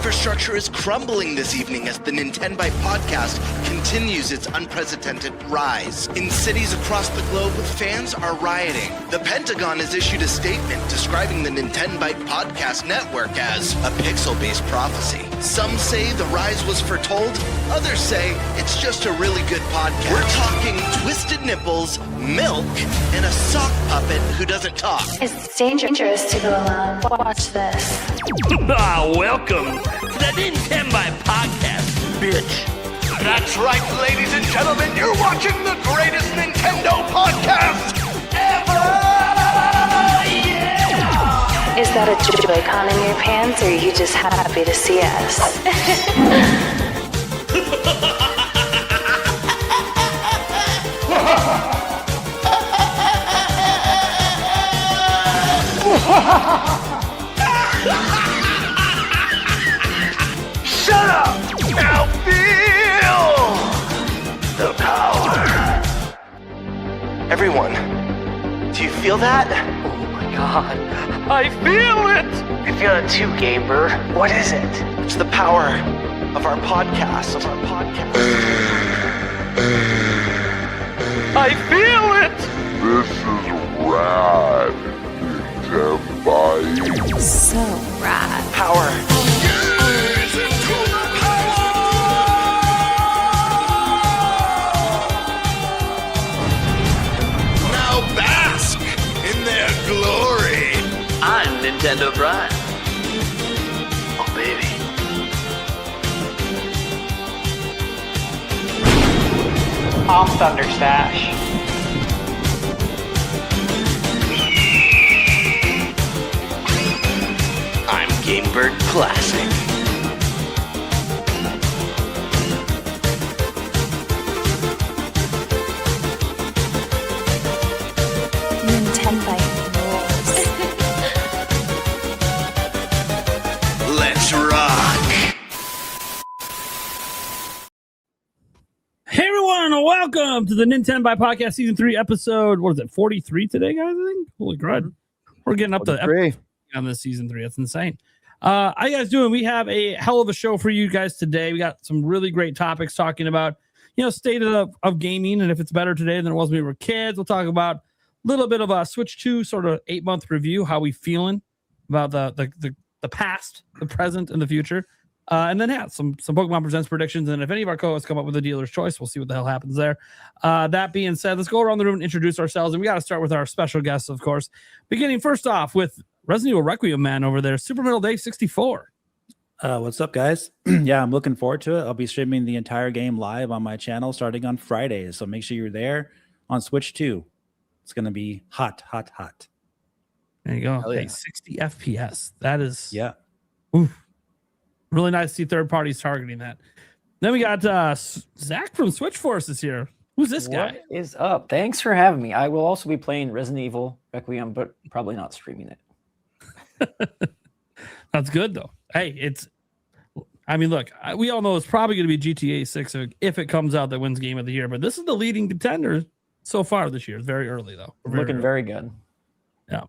infrastructure is crumbling this evening as the NintenByte Podcast continues its unprecedented rise. In cities across the globe, fans are rioting. The Pentagon has issued a statement describing the NintenByte Podcast network as a pixel-based prophecy. Some say the rise was foretold, others say it's just a really good podcast. We're talking twisted nipples, milk, and a sock puppet who doesn't talk. It's dangerous to go alone. Watch this. Welcome to the NintenByte Podcast, bitch. That's right, ladies and gentlemen, you're watching the greatest Nintendo podcast ever! Yeah! Is that a Joy-Con in your pants, or are you just happy to see us? Shut up! Now feel the power. Everyone, do you feel that? Oh my god, I feel it! I feel it too, Gamer. What is it? It's the power of our podcast. I feel it! This is rad, NintenByte. So rad. Power. Now bask in their glory. I'm Nintendo Brian. Oh, baby. I'm ThunderStash. I'm Gamebird Classic. NintenByte rules. Let's rock. Hey everyone, welcome to the NintenByte Podcast Season 3 episode, what is it, 43 today, guys, I think? Holy crud. We're getting up to episode on this Season 3. That's insane. How you guys doing? We have a hell of a show for you guys today. We got some really great topics talking about, state of gaming and if it's better today than it was when we were kids. We'll talk about a little bit of a Switch 2 sort of 8-month review, how we feeling about the past, the present, and the future. And then, some Pokémon Presents predictions. And if any of our co-hosts come up with a dealer's choice, we'll see what the hell happens there. That being said, let's go around the room and introduce ourselves. And we got to start with our special guests, of course. Beginning first off with Resident Evil Requiem man over there, SuperMetalDave64. What's up, guys? Yeah, I'm looking forward to it. I'll be streaming the entire game live on my channel starting on Fridays. So make sure you're there on Switch 2. It's going to be hot. There you go. Yeah. Hey, 60 FPS. That is... Yeah. Oof. Really nice to see third parties targeting that. Then we got Zach from Switch Force is here. Who's this guy? What is up? Thanks for having me. I will also be playing Resident Evil Requiem, but probably not streaming it. That's good, though. Hey, look, we all know it's probably going to be GTA 6 if it comes out that wins Game of the Year, but this is the leading contender so far this year. It's very early, though. Looking very good. Yeah.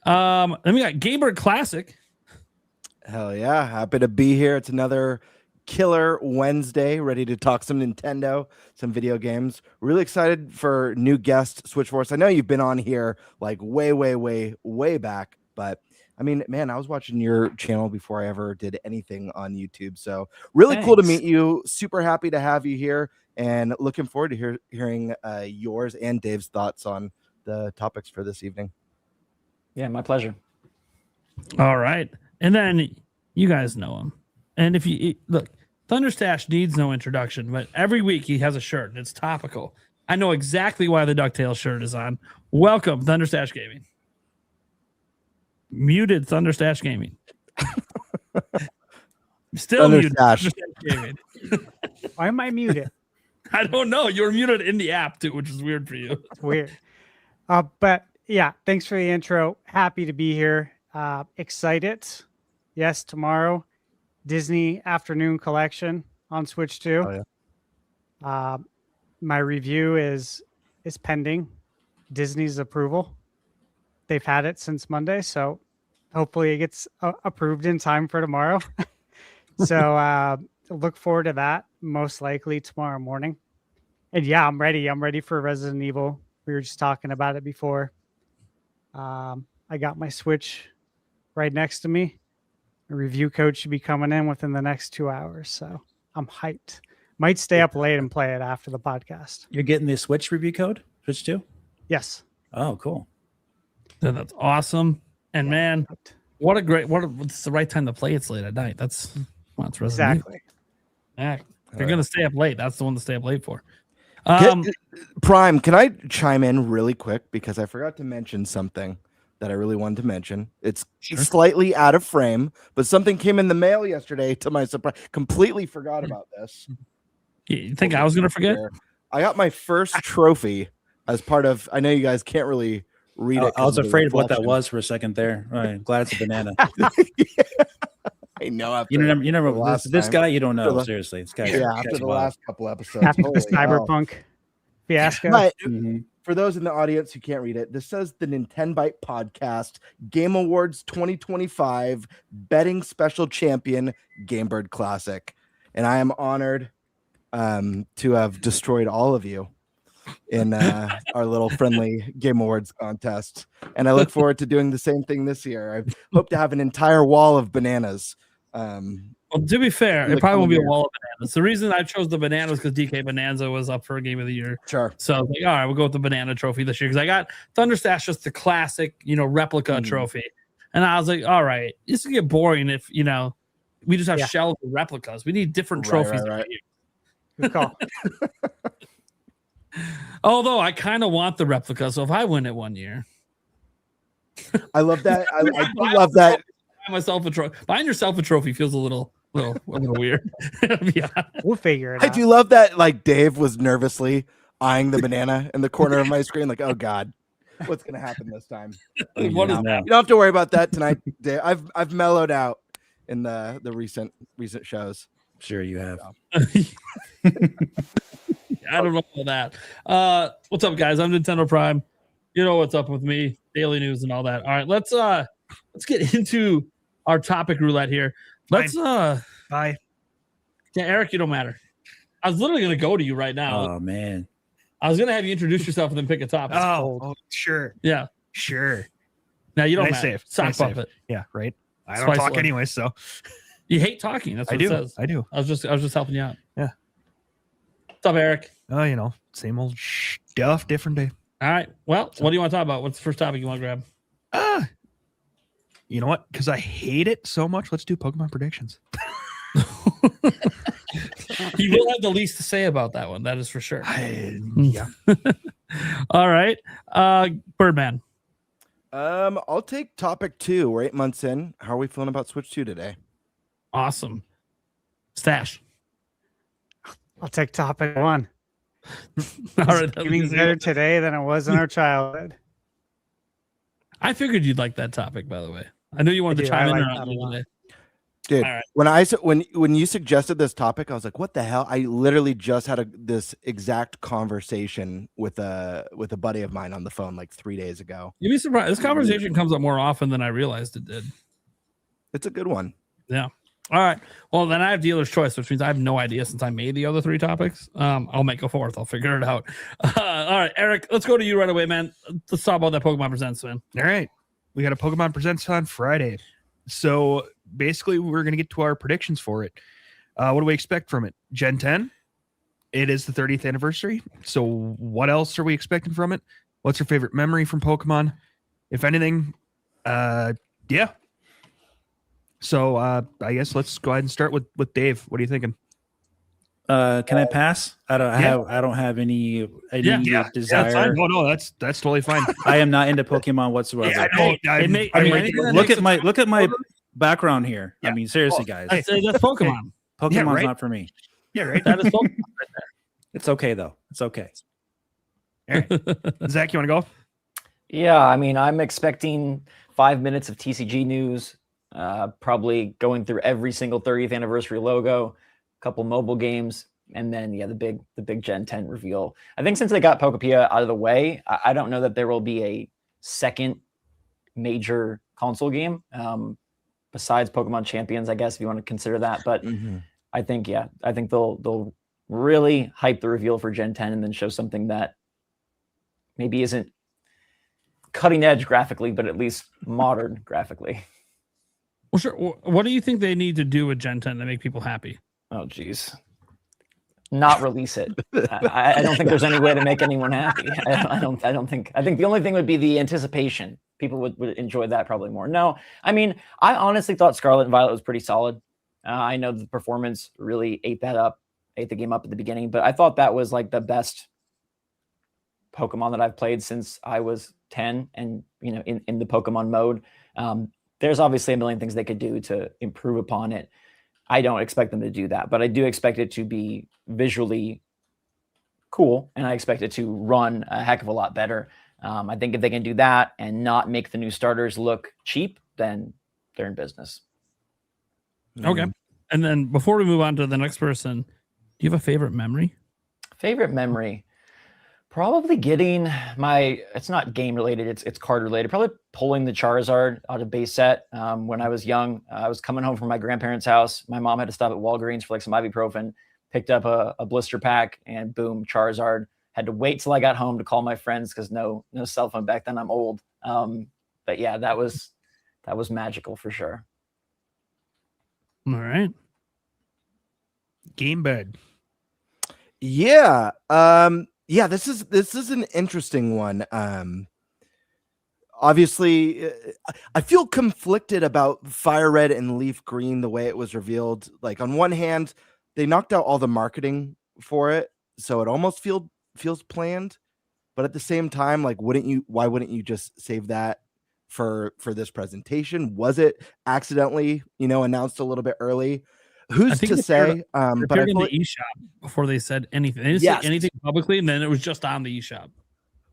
Then we got Gamer Classic. Hell yeah. Happy to be here. It's another killer Wednesday, ready to talk some Nintendo, some video games. Really excited for new guest Switch Force. I know you've been on here like way back, but I mean, man, I was watching your channel before I ever did anything on YouTube. So really cool to meet you. Super happy to have you here and looking forward to hearing yours and Dave's thoughts on the topics for this evening. Yeah, my pleasure. All right. And then you guys know him. And if you look, ThunderStash needs no introduction, but every week he has a shirt and it's topical. I know exactly why the DuckTales shirt is on. Welcome, ThunderStash Gaming. Muted ThunderStash Gaming. Still muted ThunderStash Gaming. Why am I muted? I don't know. You were muted in the app too, which is weird for you. It's weird. But yeah, thanks for the intro. Happy to be here. Excited. Yes, tomorrow, Disney Afternoon Collection on Switch 2. Oh, yeah. My review is pending Disney's approval. They've had it since Monday, so hopefully it gets approved in time for tomorrow. So look forward to that most likely tomorrow morning. And yeah, I'm ready. I'm ready for Resident Evil. We were just talking about it before. I got my Switch right next to me. A review code should be coming in within the next 2 hours. So I'm hyped. Might stay up late and play it after the podcast. You're getting the Switch review code? Switch 2? Yes. Oh, cool. That's awesome. And man, what's the right time to play? It's late at night. That's exactly. Yeah, if you're gonna stay up late, that's the one to stay up late for. Prime, can I chime in really quick because I forgot to mention something that I really wanted to mention. It's slightly out of frame, but something came in the mail yesterday to my surprise. Completely forgot about this. You think I was gonna forget? I got my first trophy as part of. I know you guys can't really read it. I was afraid of what that was for a second there. All right, glad it's a banana. I know. You never. This guy, you don't know. Seriously, this guy. After the last couple episodes, after the Cyberpunk fiasco. But for those in the audience who can't read it, this says the NintenByte Podcast Game Awards 2025 Betting Special Champion Gamebird Classic, and I am honored to have destroyed all of you in our little friendly Game Awards contest, and I look forward to doing the same thing this year. I hope to have an entire wall of bananas. Well, to be fair, it probably won't be a wall of bananas. The reason I chose the bananas because DK Bonanza was up for a game of the year. Sure. So I was like, all right, we'll go with the banana trophy this year because I got ThunderStash, just the classic, replica trophy. And I was like, all right, this will get boring if, we just have shells of replicas. We need different trophies. Right. Good call. Although I kind of want the replica. So if I win it one year. I love that. I do love that. Myself a trophy. Buying yourself a trophy feels a little weird. Yeah, we'll figure it out. I do love that. Like Dave was nervously eyeing the banana in the corner of my screen, like, oh god, what's gonna happen this time? What is that? You don't have to worry about that tonight, Dave. I've mellowed out in the recent shows. Sure, you have. I don't know about that. What's up, guys? I'm Nintendo Prime. You know what's up with me? Daily news and all that. All right, let's get into our topic roulette here. Bye. Yeah, Eric, you don't matter. I was literally going to go to you right now. Oh man, I was going to have you introduce yourself and then pick a topic. Oh, sure. Yeah, sure. Now you don't Nice matter. save. Sock Nice puppet. save. Yeah, right. I don't Spice talk one. anyway, so You hate talking. That's what I it do. says. I do. I was just helping you out. Yeah. What's up, Eric? Oh, same old stuff, different day. All right. Well, what do you want to talk about? What's the first topic you want to grab? You know what? Because I hate it so much. Let's do Pokemon predictions. You will have the least to say about that one. That is for sure. Yeah. All right. Birdman. I'll take topic 2. We're 8 months in. How are we feeling about Switch 2 today? Awesome. Stash. I'll take topic 1. All right. Gaming's better today than it was in our childhood. I figured you'd like that topic, by the way. I knew you wanted to chime in on it today. Dude, right. when you suggested this topic, I was like, "What the hell?" I literally just had this exact conversation with a buddy of mine on the phone like 3 days ago. You'd be surprised. This conversation comes up more often than I realized it did. It's a good one. Yeah. All right. Well, then I have dealer's choice, which means I have no idea since I made the other 3 topics. I'll make a 4th. I'll figure it out. All right, Eric, let's go to you right away, man. Let's talk about that Pokemon Presents, man. All right. We got a Pokemon Presents on Friday. So basically, we're going to get to our predictions for it. What do we expect from it? Gen 10. It is the 30th anniversary. So what else are we expecting from it? What's your favorite memory from Pokemon? If anything, yeah. So I guess let's go ahead and start with Dave. What are you thinking? Can I pass? I don't have any desire. That's fine. No, that's totally fine. I am not into Pokemon whatsoever. Look at my background here. Yeah. I mean, seriously, guys. I say that's Pokemon. Pokemon's not for me. Yeah, right. That is Pokemon right there. It's okay though. It's okay. All right. Zach, you want to go? Yeah, I mean, I'm expecting 5 minutes of TCG news, probably going through every single 30th anniversary logo, a couple mobile games, and then the big Gen 10 reveal. I think since they got Pokepia out of the way, I don't know that there will be a second major console game. besides Pokemon Champions, I guess, if you want to consider that. But I think they'll really hype the reveal for Gen 10 and then show something that maybe isn't cutting edge graphically, but at least modern graphically. Well, sure. What do you think they need to do with Gen 10 to make people happy? Oh, geez. Not release it. I don't think there's any way to make anyone happy. I think the only thing would be the anticipation. People would enjoy that probably more. No, I mean, I honestly thought Scarlet and Violet was pretty solid. I know the performance really ate the game up at the beginning, but I thought that was like the best Pokemon that I've played since I was 10 and, you know, in the Pokemon mode. There's obviously a million things they could do to improve upon it. I don't expect them to do that, but I do expect it to be visually cool, and I expect it to run a heck of a lot better. I think if they can do that and not make the new starters look cheap, then they're in business. Okay. And then before we move on to the next person, do you have a favorite memory? Favorite memory? Probably getting it's not game related, it's card related. Probably pulling the Charizard out of base set. When I was young, I was coming home from my grandparents' house. My mom had to stop at Walgreens for like some ibuprofen, picked up a blister pack, and boom, Charizard. Had to wait till I got home to call my friends because no cell phone back then. I'm old. But yeah, that was magical for sure. All right. Game bed. Yeah. Yeah, this is an interesting one. Obviously, I feel conflicted about Fire Red and Leaf Green the way it was revealed. Like on one hand, they knocked out all the marketing for it, so it almost feels planned. But at the same time, like, why wouldn't you just save that for this presentation? Was it accidentally, announced a little bit early? Who's to say? But I in the eShop before they said anything. They didn't say anything publicly, and then it was just on the eShop.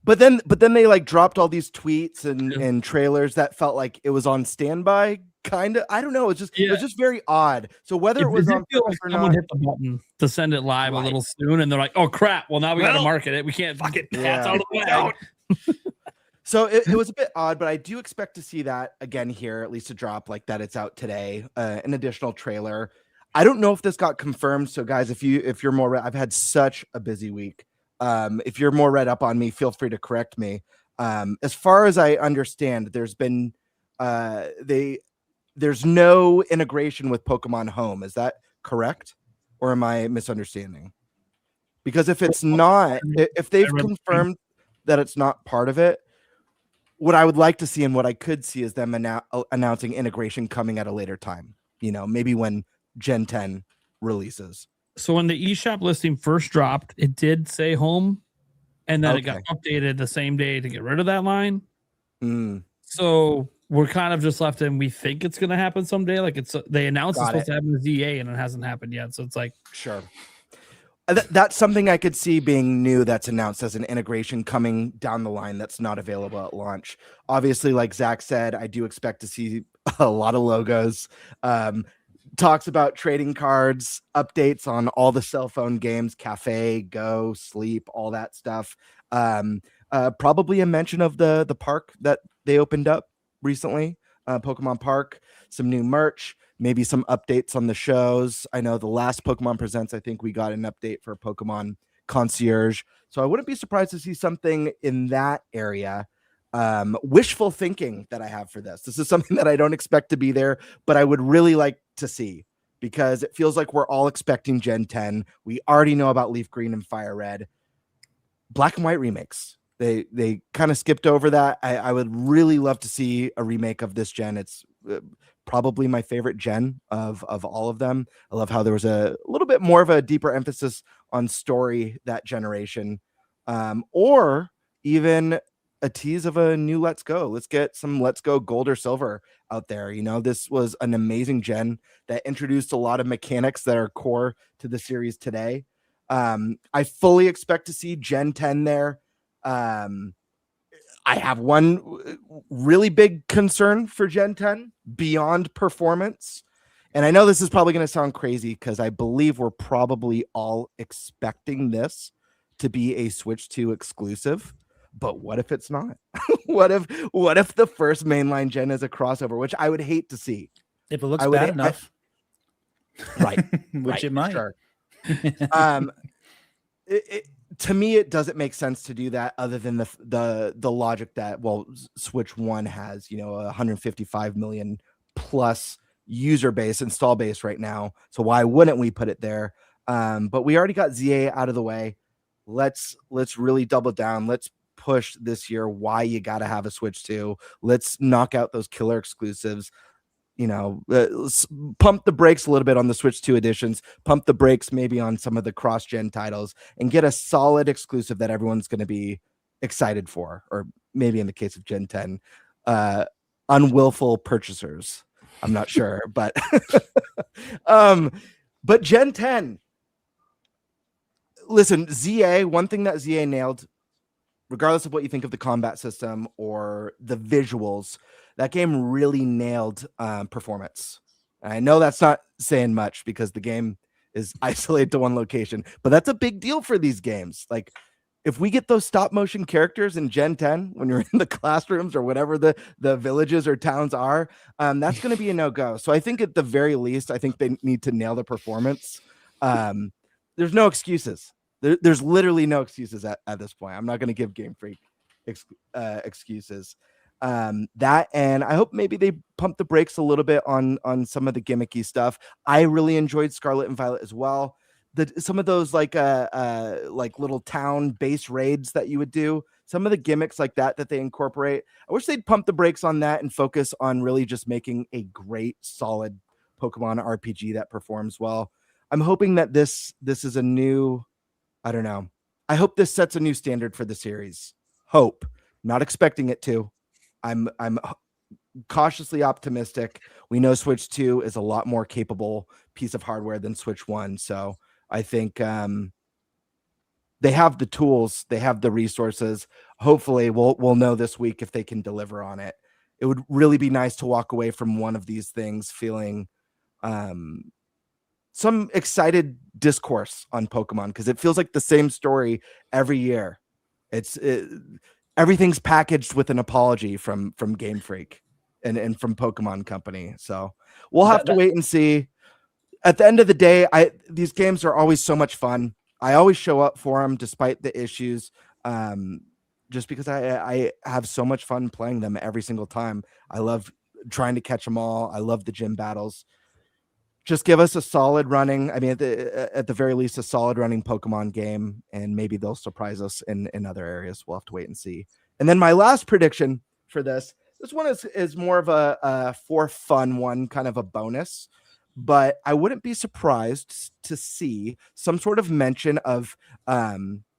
But then they like dropped all these tweets and trailers that felt like it was on standby. Kind of, I don't know. It was just very odd. So whether it was on like someone hit the button to send it live a little soon, and they're like, "Oh crap! Well, now we got to market it. We can't fucking cats out of the way." So it was a bit odd, but I do expect to see that again here, at least to drop like that. It's out today. An additional trailer. I don't know if this got confirmed. So guys, if you're more, I've had such a busy week. If you're more read up on me, feel free to correct me. As far as I understand, there's been there's no integration with Pokemon Home. Is that correct, or am I misunderstanding? Because if it's not, if they've confirmed that it's not part of it, what I would like to see and what I could see is them announcing integration coming at a later time. Maybe when Gen 10 releases. So when the eShop listing first dropped, it did say Home, and then it got updated the same day to get rid of that line. So we're kind of just left in, we think it's going to happen someday. Like they announced it's supposed to happen with ZA, and it hasn't happened yet. So it's like, sure. That's something I could see being new that's announced as an integration coming down the line that's not available at launch. Obviously, like Zach said, I do expect to see a lot of logos. Talks about trading cards, updates on all the cell phone games, Cafe, Go, Sleep, all that stuff. Probably a mention of the park that they opened up recently, Pokemon Park, some new merch, maybe some updates on the shows. I know the last Pokemon Presents, I think we got an update for Pokemon Concierge. So I wouldn't be surprised to see something in that area. Wishful thinking that I have for this. This is something that I don't expect to be there, but I would really like to see, because it feels like we're all expecting Gen 10. We already know about Leaf Green and Fire Red. Black and White remakes. They kind of skipped over that. I would really love to see a remake of this gen. It's probably my favorite gen of all of them. I love how there was a little bit more of a deeper emphasis on story that generation, or even a tease of a new Let's Go. Let's get some Let's Go Gold or Silver out there. This was an amazing gen that introduced a lot of mechanics that are core to the series today. I fully expect to see Gen 10 there. I have one really big concern for Gen 10 beyond performance. And I know this is probably going to sound crazy because I believe we're probably all expecting this to be a Switch 2 exclusive. But what if it's not? What if the first mainline gen is a crossover, which I would hate to see. If it looks bad enough. Right. Which it might. Sure. To me, it doesn't make sense to do that other than the logic that, well, Switch 1 has, 155 million plus user base, install base right now. So why wouldn't we put it there? But we already got ZA out of the way. Let's really double down. Let's push this year why you got to have a Switch 2. Let's knock out those killer exclusives. Pump the brakes a little bit on the Switch 2 editions, pump the brakes maybe on some of the cross-gen titles, and get a solid exclusive that everyone's going to be excited for, or maybe in the case of Gen 10, unwillful purchasers. I'm not sure, but but Gen 10, listen, ZA, one thing that ZA nailed, regardless of what you think of the combat system or the visuals, that game really nailed performance. And I know that's not saying much because the game is isolated to one location, but that's a big deal for these games. Like, if we get those stop motion characters in Gen 10 when you're in the classrooms or whatever the villages or towns are, that's going to be a no-go. So I think at the very least, I think they need to nail the performance. There's no excuses. There's literally no excuses at this point. I'm not going to give Game Freak excuses. That, and I hope maybe they pump the brakes a little bit on some of the gimmicky stuff. I really enjoyed Scarlet and Violet as well. Some of those like little town base raids that you would do, some of the gimmicks like that they incorporate. I wish they'd pump the brakes on that and focus on really just making a great, solid Pokemon RPG that performs well. I'm hoping that this is a new, I don't know. I hope this sets a new standard for the series. Hope, not expecting it to. I'm cautiously optimistic. We know Switch 2 is a lot more capable piece of hardware than Switch 1. So I think they have the tools, they have the resources. Hopefully we'll know this week if they can deliver on it. It would really be nice to walk away from one of these things feeling some excited discourse on Pokemon, because it feels like the same story every year. Everything's packaged with an apology from Game Freak and from Pokemon Company. So we'll have to wait and see. At the end of the day, these games are always so much fun. I always show up for them despite the issues, just because I have so much fun playing them every single time. I love trying to catch them all. I love the gym battles. Just give us a solid running, I mean, at the very least, a solid running Pokemon game, and maybe they'll surprise us in other areas. We'll have to wait and see. And then my last prediction for this one is more of a for fun one, kind of a bonus, but I wouldn't be surprised to see some sort of mention of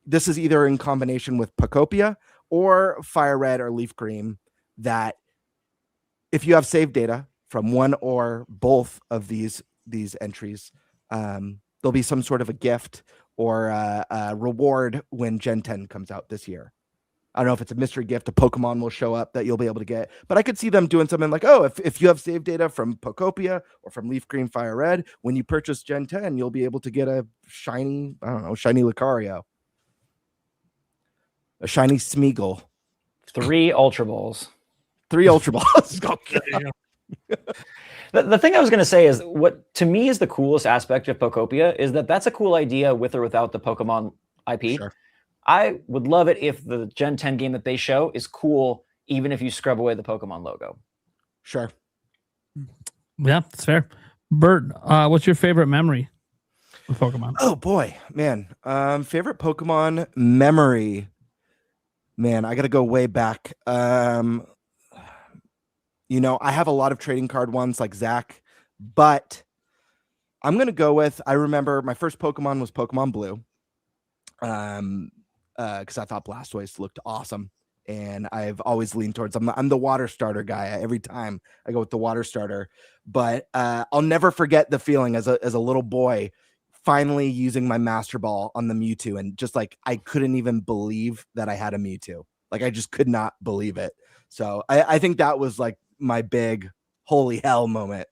this is either in combination with Pokopia or Fire Red or Leaf Green, that if you have save data from one or both of these entries, there'll be some sort of a gift or a reward when Gen 10 comes out this year. I don't know if it's a mystery gift, a Pokemon will show up that you'll be able to get, but I could see them doing something like, oh, if you have save data from Pokopia or from Leaf Green, Fire Red, when you purchase Gen 10, you'll be able to get a shiny, shiny Lucario, a shiny Smeagol, 3 Ultra Balls. 3 Ultra Balls. The thing I was going to say is, what to me is the coolest aspect of Pokopia is that's a cool idea with or without the Pokemon IP. Sure. I would love it if the Gen 10 game that they show is cool, even if you scrub away the Pokemon logo. Sure. Yeah, that's fair. Bert, what's your favorite memory of Pokemon? Oh boy, man. Favorite Pokemon memory. Man, I got to go way back. I have a lot of trading card ones like Zach, but I'm going to go with, I remember my first Pokemon was Pokemon Blue. Because I thought Blastoise looked awesome, and I've always leaned towards I'm the water starter guy. Every time I go with the water starter, but I'll never forget the feeling as a little boy finally using my Master Ball on the Mewtwo, and just like I couldn't even believe that I had a Mewtwo. Like I just could not believe it. So I think that was like my big holy hell moment,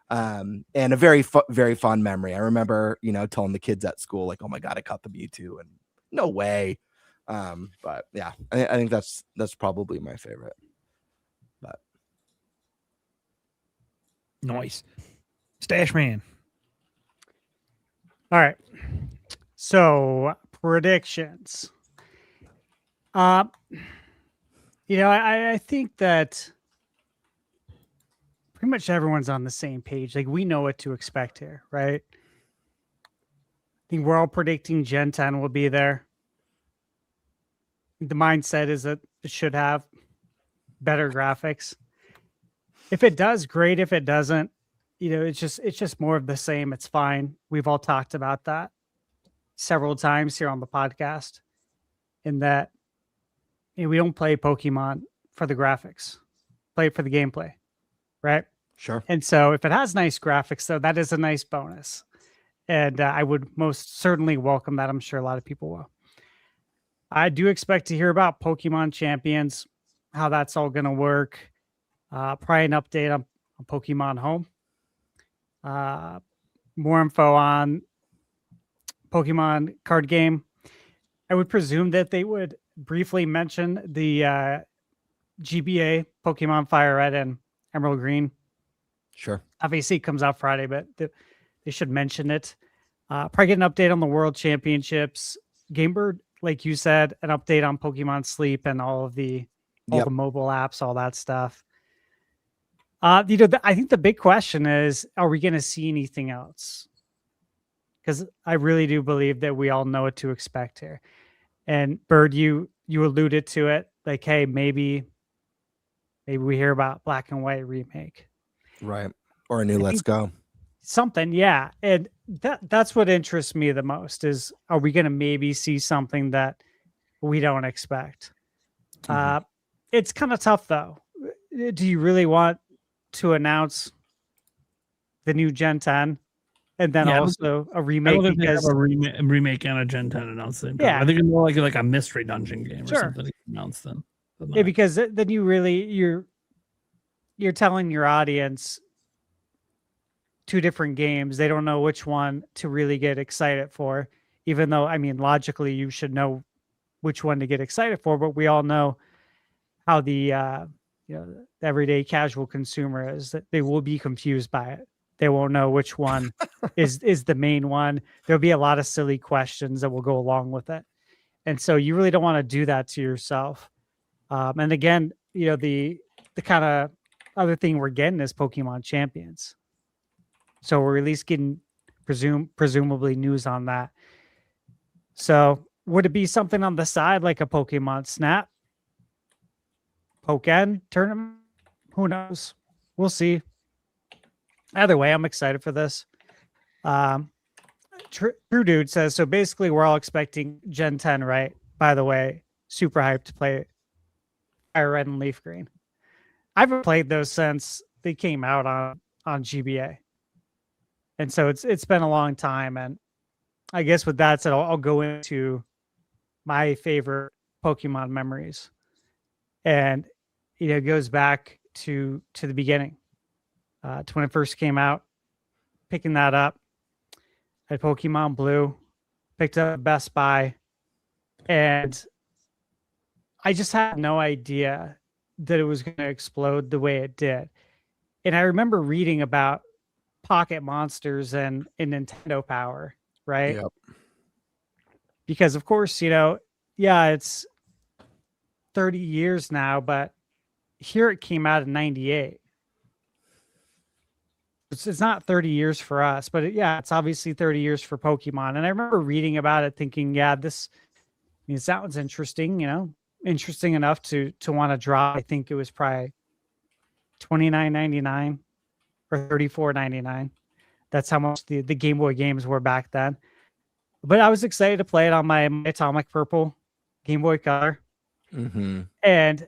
and a very very fond memory. I remember telling the kids at school like, oh my god, I caught the Mewtwo, and no way. But yeah, I think that's probably my favorite. But Nice. Stash Man. All right. So predictions. I think that pretty much everyone's on the same page. Like, we know what to expect here, right? I think we're all predicting Gen 10 will be there. The mindset is that it should have better graphics. If it does, great. If it doesn't, it's just more of the same. It's fine. We've all talked about that several times here on the podcast, in that we don't play Pokemon for the graphics, play it for the gameplay, right? Sure. And so if it has nice graphics, though, that is a nice bonus. And I would most certainly welcome that. I'm sure a lot of people will. I do expect to hear about Pokemon Champions, how that's all going to work. Probably an update on Pokemon Home. More info on Pokemon card game. I would presume that they would briefly mention the GBA Pokemon Fire Red and Emerald Green. Sure. Obviously, it comes out Friday, but they should mention it. Probably get an update on the World Championships. Gamebird, like you said, an update on Pokemon Sleep and all the mobile apps, all that stuff. I think the big question is, are we going to see anything else? Because I really do believe that we all know what to expect here. And Bird, you alluded to it, like, hey, maybe we hear about Black and White remake. Right. Or a new Let's Go. Something, yeah. And that's what interests me the most is, are we going to maybe see something that we don't expect? It's kind of tough, though. Do you really want to announce the new Gen 10 and then also a remake? Because a remake and a Gen 10 announced. Yeah. I think it's more like a mystery dungeon game or something announced then. Yeah, because then you're telling your audience two different games. They don't know which one to really get excited for, even though, I mean, logically you should know which one to get excited for, but we all know how the everyday casual consumer is, that they will be confused by it. They won't know which one is the main one. There'll be a lot of silly questions that will go along with it. And so you really don't want to do that to yourself. And again, the kind of other thing we're getting is Pokemon Champions. So we're at least getting presumably news on that. So would it be something on the side like a Pokemon Snap? Pokken tournament? Who knows? We'll see. Either way, I'm excited for this. True Dude says, so basically we're all expecting Gen 10, right? By the way, super hyped to play Fire Red and Leaf Green. I haven't played those since they came out on GBA. And so it's been a long time. And I guess with that said, I'll go into my favorite Pokemon memories. And it goes back to the beginning. To when it first came out, picking that up at Pokemon Blue, picked up at Best Buy, and I just had no idea that it was going to explode the way it did. And I remember reading about Pocket Monsters and Nintendo Power, right? Yep. Because of course, it's 30 years now, but here it came out in 98. It's not 30 years for us, but it's obviously 30 years for Pokemon. And I remember reading about it thinking, it sounds interesting, interesting enough to want to drop. I think it was probably $29.99 or $34.99. That's how much the Game Boy games were back then. But I was excited to play it on my Atomic Purple Game Boy Color. Mm-hmm. And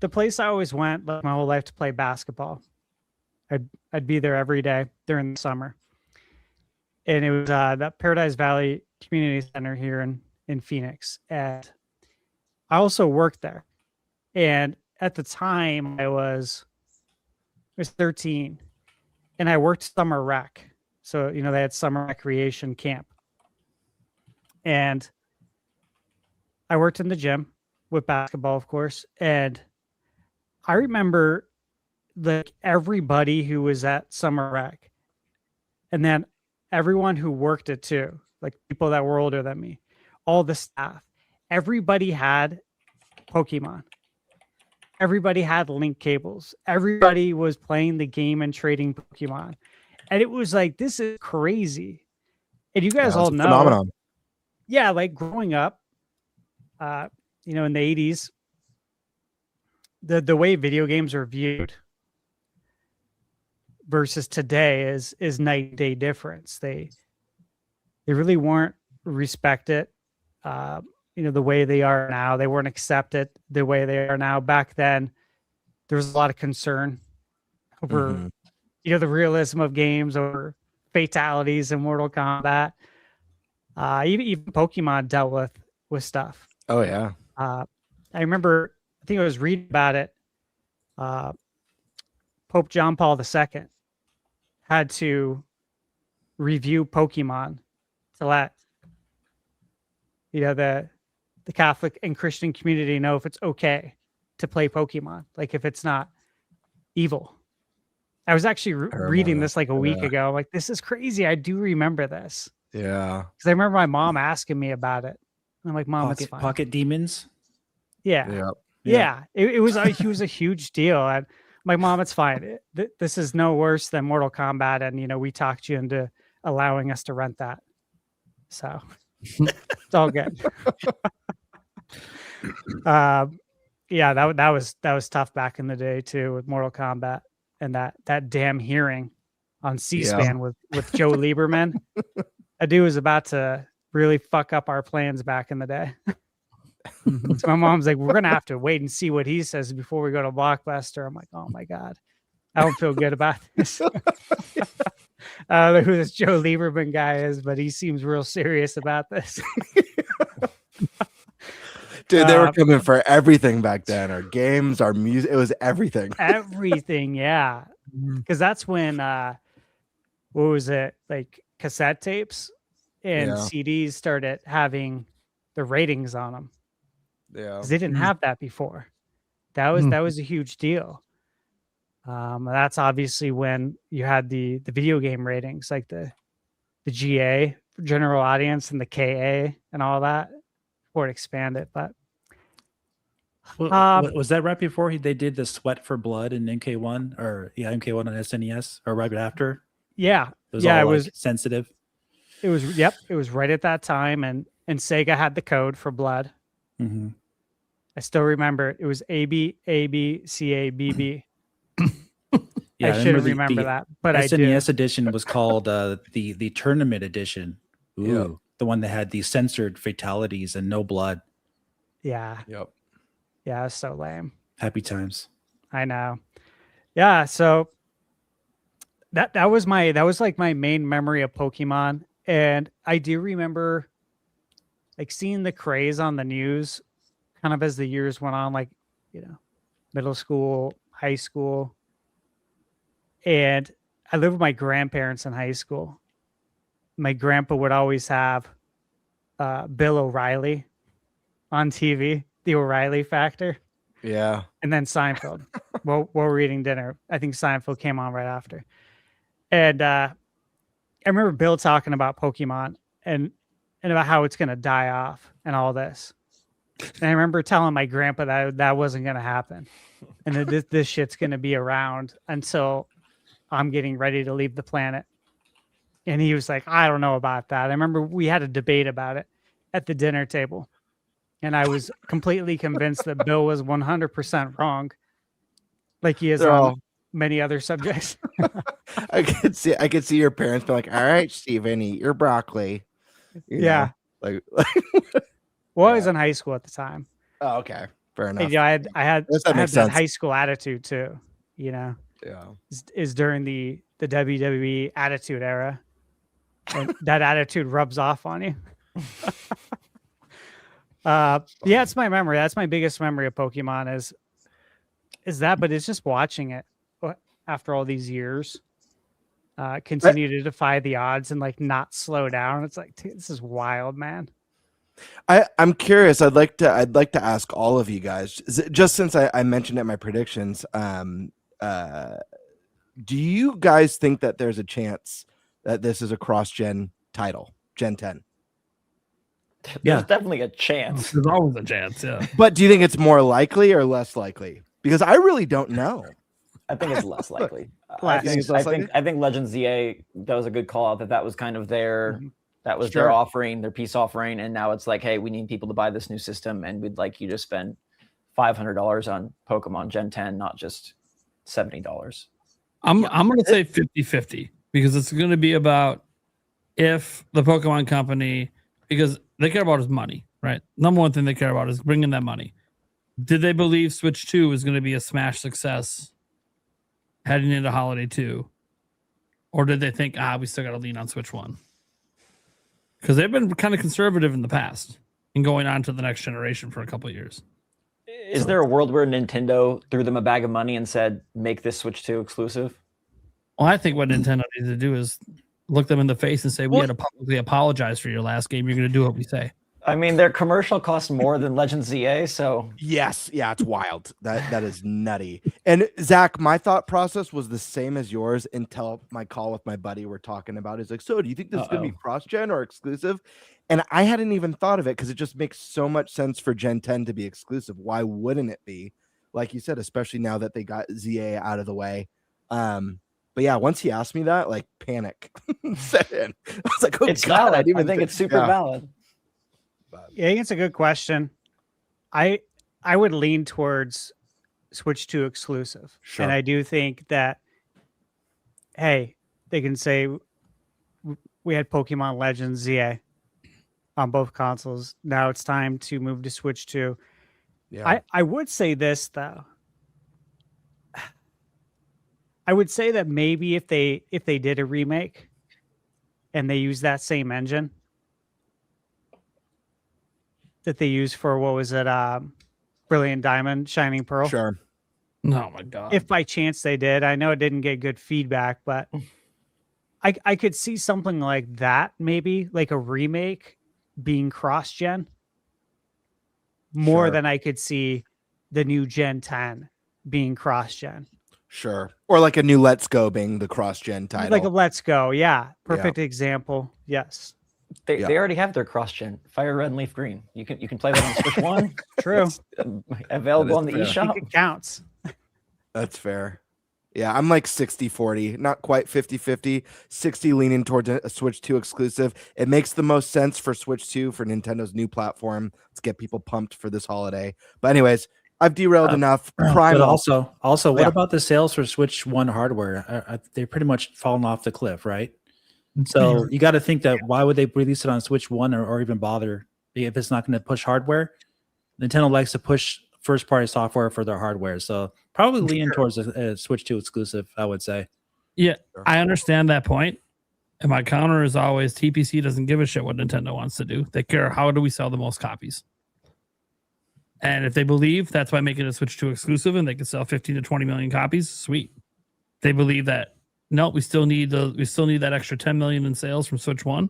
the place I always went my whole life to play basketball. I'd be there every day during the summer. And it was that Paradise Valley Community Center here in Phoenix. And I also worked there. And at the time I was 13 and I worked summer rec. So, they had summer recreation camp. And I worked in the gym with basketball, of course. And I remember like everybody who was at Summer Rec, and then everyone who worked it too, like people that were older than me, all the staff, everybody had Pokemon. Everybody had link cables. Everybody was playing the game and trading Pokemon. And it was like, this is crazy. And you guys all know. Phenomenon. Yeah, like growing up, you know, in the 80s, the way video games are viewed versus today is night and day difference. They really weren't respected. You know, the way they are now. They weren't accepted the way they are now. Back then, there was a lot of concern over, you know, the realism of games, over fatalities in Mortal Kombat. Even Pokemon dealt with stuff. Oh yeah. I remember, I think I was reading about it. Pope John Paul II had to review Pokemon to let, you know, the Catholic and Christian community know if it's okay to play Pokemon, like if it's not evil. I was actually reading this like a week ago. I'm like, this is crazy. I do remember this. Yeah. Because I remember my mom asking me about it. I'm like, Mom, it's fine. Pocket demons. Yeah. Yeah. It was a huge deal. And I'm like, Mom, it's fine. This is no worse than Mortal Kombat. And, you know, we talked you into allowing us to rent that. So it's all good. Yeah, that was tough back in the day too, with Mortal Kombat and that damn hearing on C-SPAN with Joe Lieberman. That dude was about to really fuck up our plans back in the day. So my mom's like, we're gonna have to wait and see what he says before we go to Blockbuster. I'm like, oh my God, I don't feel good about this. I don't know who this Joe Lieberman guy is, but he seems real serious about this. Dude, they were coming for everything back then. Our games, our music, it was everything. Everything, yeah. Because that's when, what was it, like cassette tapes and CDs started having the ratings on them. Yeah, because they didn't have that before. That was a huge deal. That's obviously when you had the video game ratings, like the GA, general audience, and the KA and all that, before it expanded. But was that right before they did the Sweat for Blood in MK1 MK1 on SNES, or right after? Yeah, it was sensitive. It was it was right at that time, and Sega had the code for blood. Mm-hmm. I still remember it was AB AB CA BB. Yeah, I shouldn't remember that, but SNES edition was called the tournament edition. Ooh, the one that had the censored fatalities and no blood. Yeah. Yep. Yeah, it was so lame. Happy times. I know. Yeah, so that was like my main memory of Pokemon, and I do remember like seeing the craze on the news kind of as the years went on, like, you know, middle school, high school. And I lived with my grandparents in high school. My grandpa would always have Bill O'Reilly on TV, the O'Reilly Factor. Yeah. And then Seinfeld. while we're eating dinner. I think Seinfeld came on right after. And I remember Bill talking about Pokemon and about how it's going to die off and all this. And I remember telling my grandpa that wasn't going to happen. And that this shit's going to be around until I'm getting ready to leave the planet. And he was like, I don't know about that. I remember we had a debate about it at the dinner table. And I was completely convinced that Bill was 100% wrong. Like he is on many other subjects. I could see your parents be like, all right, Steven, eat your broccoli. You know, like well, I was in high school at the time. Oh, okay. Fair enough. And, I had that high school attitude too, you know. Yeah. Is during the WWE Attitude Era. And that attitude rubs off on you. It's my memory. That's my biggest memory of Pokemon is that, but it's just watching it after all these years continue to defy the odds and like not slow down. It's like, this is wild, man. I'm curious. I'd like to ask all of you guys, just since I mentioned it in my predictions. do you guys think that there's a chance that this is a cross-gen title, Gen 10? There's definitely a chance. There's always a chance, yeah. But do you think it's more likely or less likely? Because I really don't know. I think it's less likely. I think Legends ZA, that was a good call out that was kind of their their offering, their peace offering, and now it's like, hey, we need people to buy this new system, and we'd like you to spend $500 on Pokemon Gen 10, not just $70. I'm going to say 50-50 because it's going to be about if the Pokemon company, because they care about is money, right? Number one thing they care about is bringing that money. Did they believe Switch 2 is going to be a smash success heading into Holiday 2? Or did they think, we still got to lean on Switch 1? Because they've been kind of conservative in the past and going on to the next generation for a couple of years. Is there a world where Nintendo threw them a bag of money and said, make this Switch 2 exclusive? Well, I think what Nintendo needs to do is look them in the face and say, we had to publicly apologize for your last game. You're going to do what we say. I mean, their commercial costs more than Legends ZA, so... Yes, yeah, it's wild. That is nutty. And Zach, my thought process was the same as yours until my call with my buddy we're talking about is like, so do you think this is going to be cross-gen or exclusive? And I hadn't even thought of it because it just makes so much sense for Gen 10 to be exclusive. Why wouldn't it be? Like you said, especially now that they got ZA out of the way. But yeah, once he asked me that, like panic set in. I was like, oh, it's God, valid. I think it's super valid. Yeah, I think it's a good question. I would lean towards Switch 2 exclusive. Sure. And I do think that, hey, they can say we had Pokemon Legends ZA on both consoles. Now it's time to move to Switch 2. Yeah. I would say this, though. I would say that maybe if they did a remake and they use that same engine that they used for, what was it, Brilliant Diamond, Shining Pearl? Sure. Oh my God. If by chance they did, I know it didn't get good feedback, but I could see something like that, maybe like a remake being cross-gen more than I could see the new Gen 10 being cross-gen. Sure. Or like a new Let's Go being the cross-gen title. Like a Let's Go, yeah. Perfect example. Yes. They already have their cross-gen, Fire Red and Leaf Green. You can play that on Switch 1. True. It's available on the eShop. It counts. That's fair. Yeah, I'm like 60-40, not quite 50-50. 60 leaning towards a Switch 2 exclusive. It makes the most sense for Switch 2 for Nintendo's new platform. Let's get people pumped for this holiday. But anyways, I've derailed enough. But also, what about the sales for Switch 1 hardware? They're pretty much fallen off the cliff, right? So you got to think that why would they release it on Switch 1 or even bother if it's not going to push hardware? Nintendo likes to push first-party software for their hardware, so probably lean towards a Switch 2 exclusive, I would say. Yeah, I understand that point. And my counter is always TPC doesn't give a shit what Nintendo wants to do. They care how do we sell the most copies. And if they believe that's by making a Switch 2 exclusive and they can sell 15 to 20 million copies, sweet. They believe that no, we still need that extra 10 million in sales from Switch 1.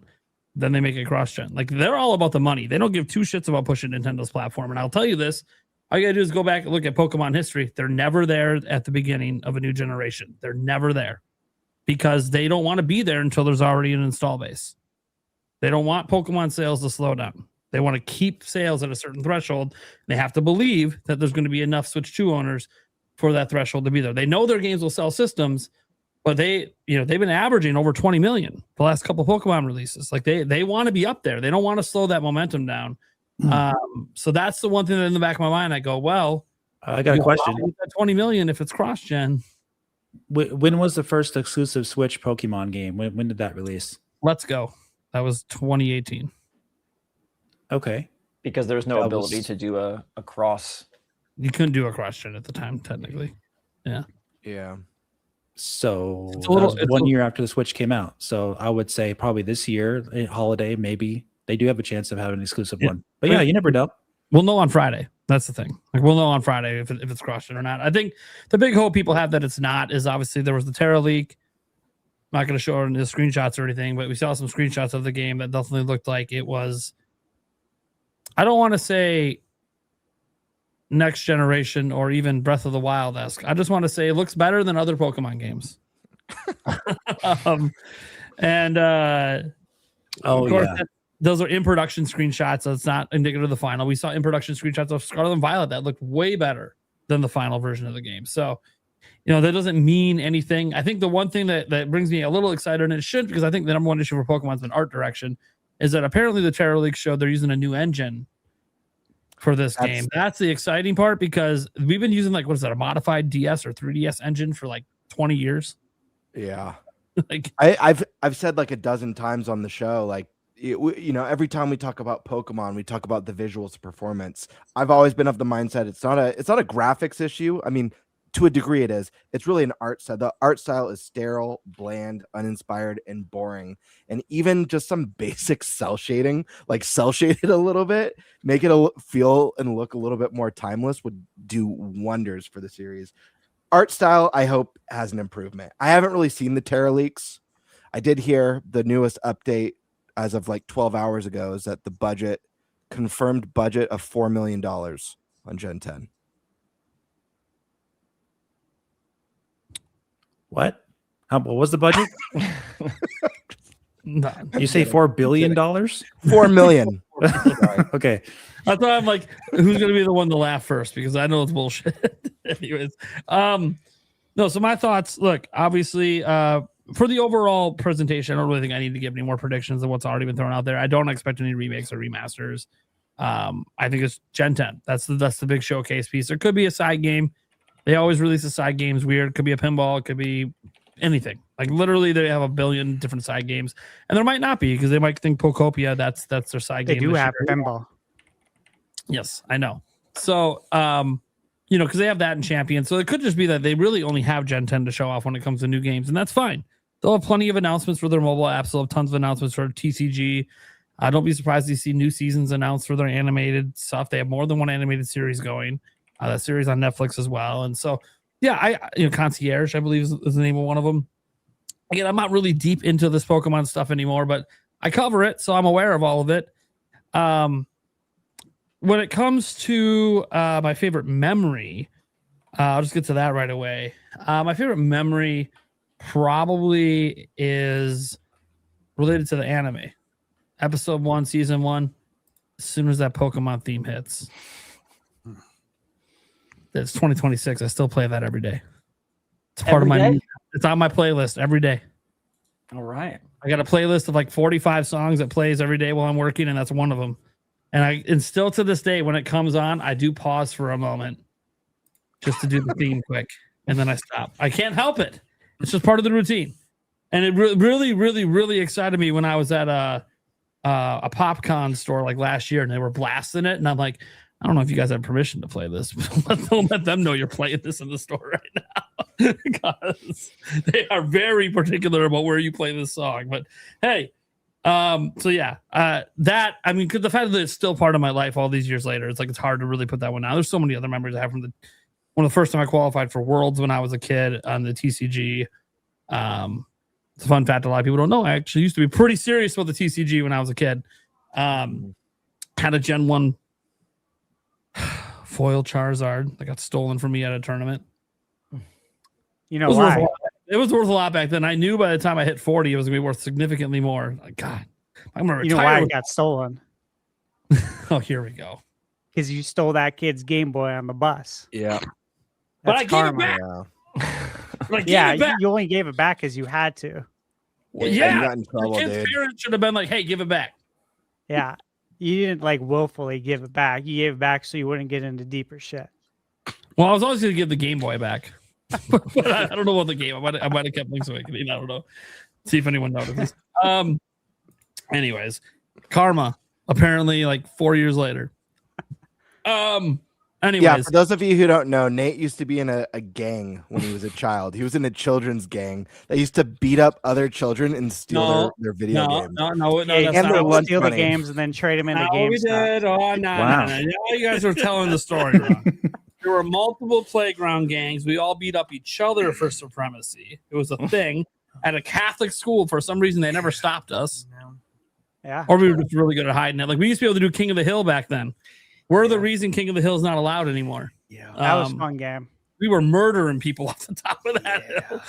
Then they make it cross-gen. Like they're all about the money. They don't give two shits about pushing Nintendo's platform. And I'll tell you this, all you gotta do is go back and look at Pokemon history. They're never there at the beginning of a new generation. They're never there because they don't want to be there until there's already an install base. They don't want Pokemon sales to slow down. They want to keep sales at a certain threshold. They have to believe that there's going to be enough Switch 2 owners for that threshold to be there. They know their games will sell systems, but they've been averaging over 20 million the last couple of Pokemon releases. Like they want to be up there. They don't want to slow that momentum down. So that's the one thing that in the back of my mind, I go, well, I got a question. 20 million if it's cross-gen. When was the first exclusive Switch Pokemon game? When did that release? Let's Go. That was 2018. Okay. Because there's no ability to do a cross. You couldn't do a cross-gen at the time, technically. Yeah. Yeah. So it's 1 year after the Switch came out. So I would say probably this year, holiday, maybe they do have a chance of having an exclusive one. But yeah, you never know. We'll know on Friday. That's the thing. Like we'll know on Friday if it's cross-gen or not. I think the big hope people have that it's not is obviously there was the Terra leak. I'm not going to show the screenshots or anything, but we saw some screenshots of the game that definitely looked like it was. I don't want to say next generation or even Breath of the Wild-esque. I just want to say it looks better than other Pokemon games. Those are in production screenshots, so it's not indicative of the final. We saw in production screenshots of Scarlet and Violet that looked way better than the final version of the game. So, that doesn't mean anything. I think the one thing that brings me a little excited, and it should, because I think the number one issue for Pokemon's been art direction, is that apparently the Terra League showed they're using a new engine for this game. That's the exciting part, because we've been using a modified DS or 3DS engine for 20 years. Yeah. I've said a dozen times on the show, every time we talk about Pokemon, we talk about the visuals performance. I've always been of the mindset it's not a graphics issue. I mean, to a degree it is. It's really an art style. The art style is sterile, bland, uninspired, and boring. And even just some basic cell shading, cell shaded a little bit, make it feel and look a little bit more timeless, would do wonders for the series. Art style, I hope, has an improvement. I haven't really seen the Terra leaks. I did hear the newest update as of 12 hours ago is that the confirmed budget of $4 million on Gen 10. What? What was the budget? You say $4 billion? 4 million. Okay. That's why I'm like, who's gonna be the one to laugh first? Because I know it's bullshit. Anyways, no. So my thoughts. Look, obviously, for the overall presentation, I don't really think I need to give any more predictions than what's already been thrown out there. I don't expect any remakes or remasters. I think it's Gen 10. That's the big showcase piece. There could be a side game. They always release the side games weird. Could be a pinball. It could be anything. Literally, they have a billion different side games, and there might not be, because they might think Pokopia that's their side game. They do have pinball. Yes, I know. So, because they have that in Champion, so it could just be that they really only have Gen 10 to show off when it comes to new games, and that's fine. They'll have plenty of announcements for their mobile apps. They'll have tons of announcements for TCG. Don't be surprised to see new seasons announced for their animated stuff. They have more than one animated series going. That series on Netflix as well. And so, yeah, Concierge, I believe is the name of one of them. Again, I'm not really deep into this Pokemon stuff anymore, but I cover it, so I'm aware of all of it. When it comes to my favorite memory, I'll just get to that right away. My favorite memory probably is related to the anime. Episode 1, Season 1, as soon as that Pokemon theme hits. It's 2026. I still play that every day. It's part of my. It's on my playlist every day. All right. I got a playlist of 45 songs that plays every day while I'm working, and that's one of them. And still to this day, when it comes on, I do pause for a moment just to do the theme quick, and then I stop. I can't help it. It's just part of the routine. And it really, really, really excited me when I was at a PopCon store last year, and they were blasting it, and I'm like, I don't know if you guys have permission to play this. Don't let them know you're playing this in the store right now, because they are very particular about where you play this song. But hey, so yeah, that, I mean, because the fact that it's still part of my life all these years later, it's hard to really put that one out. There's so many other memories I have from one of the first time I qualified for Worlds when I was a kid on the TCG. It's a fun fact a lot of people don't know. I actually used to be pretty serious about the TCG when I was a kid. Had a Gen 1 foil Charizard that got stolen from me at a tournament. You know why? It was worth a lot back then. I knew by the time I hit 40, it was going to be worth significantly more. God, I'm going to retire. You know why it got stolen? Oh, here we go. Because you stole that kid's Game Boy on the bus. Yeah. But I gave it back. Yeah, you only gave it back because you had to. Well, you yeah. got in trouble, The kid's dude. parents should have been like, hey, give it back. Yeah. You didn't willfully give it back. You gave it back so you wouldn't get into deeper shit. Well, I was always going to give the Game Boy back. But I don't know what the game. I might have kept Link's Awakening. I don't know. See if anyone notices. Anyways, Karma. Apparently, 4 years later. Anyways, yeah. For those of you who don't know, Nate used to be in a gang when he was a child. He was in a children's gang that used to beat up other children and steal their video games. No. Yeah, That's not what steal the games and then trade them into games. We did. Oh, no. Now you guys are telling the story wrong. There were multiple playground gangs. We all beat up each other for supremacy. It was a thing at a Catholic school. For some reason, they never stopped us. Yeah. Or we were just really good at hiding it. We used to be able to do King of the Hill back then. We're the reason King of the Hill is not allowed anymore. Yeah. That was a fun game. We were murdering people off the top of that hill.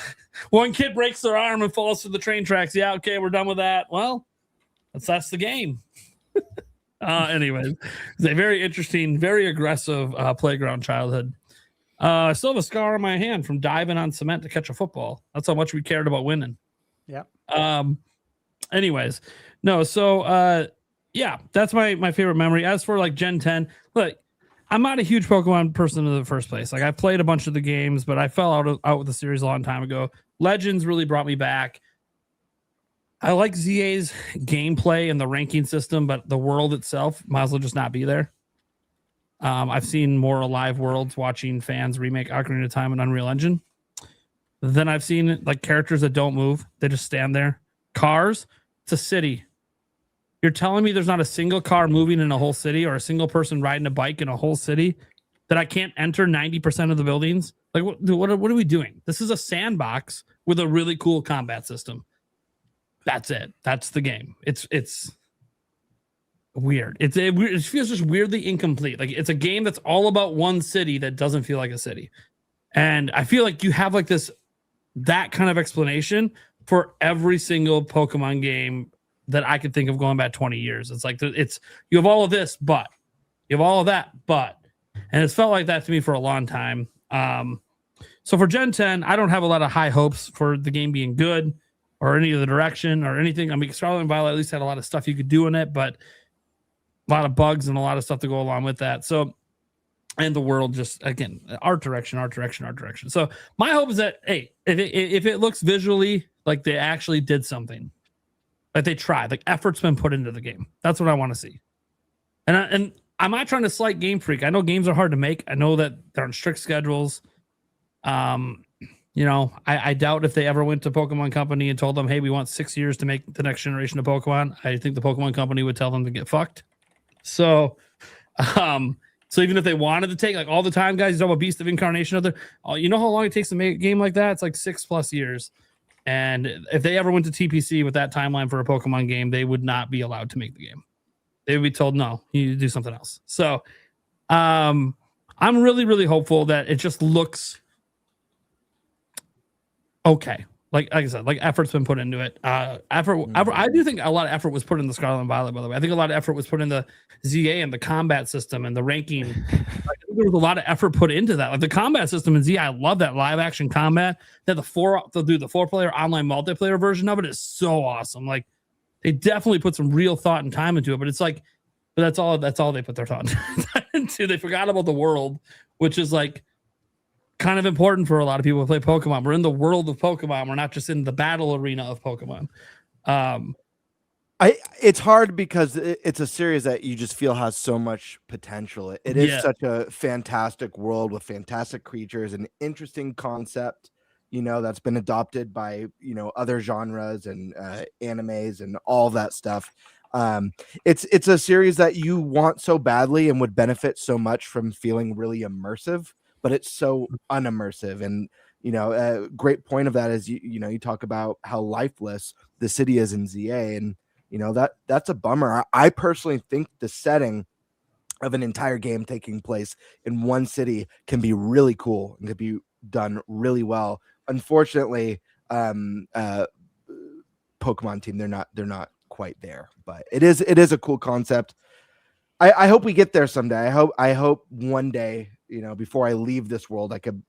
One kid breaks their arm and falls through the train tracks. Yeah, okay, we're done with that. Well, that's the game. Anyways, it's a very interesting, very aggressive playground childhood. I still have a scar on my hand from diving on cement to catch a football. That's how much we cared about winning. Yeah. Anyways, no, so yeah, that's my favorite memory. As for like Gen 10, look, I'm not a huge Pokemon person in the first place. Like I played a bunch of the games, but I fell out with the series a long time ago. Legends really brought me back. I like ZA's gameplay and the ranking system, but the world itself might as well just not be there. I've seen more alive worlds watching fans remake Ocarina of Time and Unreal Engine. Then I've seen like characters that don't move. They just stand there. Cars, it's a city. You're telling me there's not a single car moving in a whole city or a single person riding a bike in a whole city that I can't enter 90% of the buildings? Like, what are we doing? This is a sandbox with a really cool combat system. That's it. That's the game. It's weird. It feels just weirdly incomplete. Like it's a game that's all about one city that doesn't feel like a city. And I feel like you have like that kind of explanation for every single Pokemon game that I could think of going back 20 years. It's like you have all of this, but you have all of that, but, and it's felt like that to me for a long time. So for Gen 10, I don't have a lot of high hopes for the game being good or any of the direction or anything. I mean, Scarlet and Violet at least had a lot of stuff you could do in it, but a lot of bugs and a lot of stuff to go along with that. So, and the world just, again, art direction. So my hope is that, hey, if it looks visually like they actually did something, like they tried, like effort's been put into the game. That's what I want to see. And I'm not trying to slight Game Freak. I know games are hard to make. I know that they're on strict schedules. You know, I doubt if they ever went to Pokemon Company and told them, hey, we want 6 years to make the next generation of Pokemon. I think the Pokemon Company would tell them to get fucked. So, so even if they wanted to take like all the time, guys, you talk about Beast of Incarnation, you know how long it takes to make a game like that? It's like 6+ years. And if they ever went to TPC with that timeline for a Pokemon game, they would not be allowed to make the game. They would be told, no, you need to do something else. So, I'm really, really hopeful that it just looks okay. Like I said, like effort's been put into it. I do think a lot of effort was put in the Scarlet and Violet, by the way. I think a lot of effort was put in the ZA and the combat system and the ranking. I think there was a lot of effort put into that. Like the combat system in ZA, I love that live action combat. They'll do the 4-player online multiplayer version of it is so awesome. Like they definitely put some real thought and time into it, but it's like, but that's all they put their thought into. They forgot about the world, which is like kind of important for a lot of people who play Pokemon. We're in the world of Pokemon. We're not just in the battle arena of Pokemon. It's hard because it's a series that you just feel has so much potential. It is such a fantastic world with fantastic creatures, an interesting concept, you know, that's been adopted by, you know, other genres and animes and all that stuff. It's a series that you want so badly and would benefit so much from feeling really immersive, but it's so unimmersive. And, you know, a great point of that is, you talk about how lifeless the city is in ZA. And, you know, that's a bummer. I personally think the setting of an entire game taking place in one city can be really cool and can be done really well. Unfortunately, Pokemon team, they're not quite there, but it is a cool concept. I hope we get there someday. I hope one day, you know, before I leave this world, I could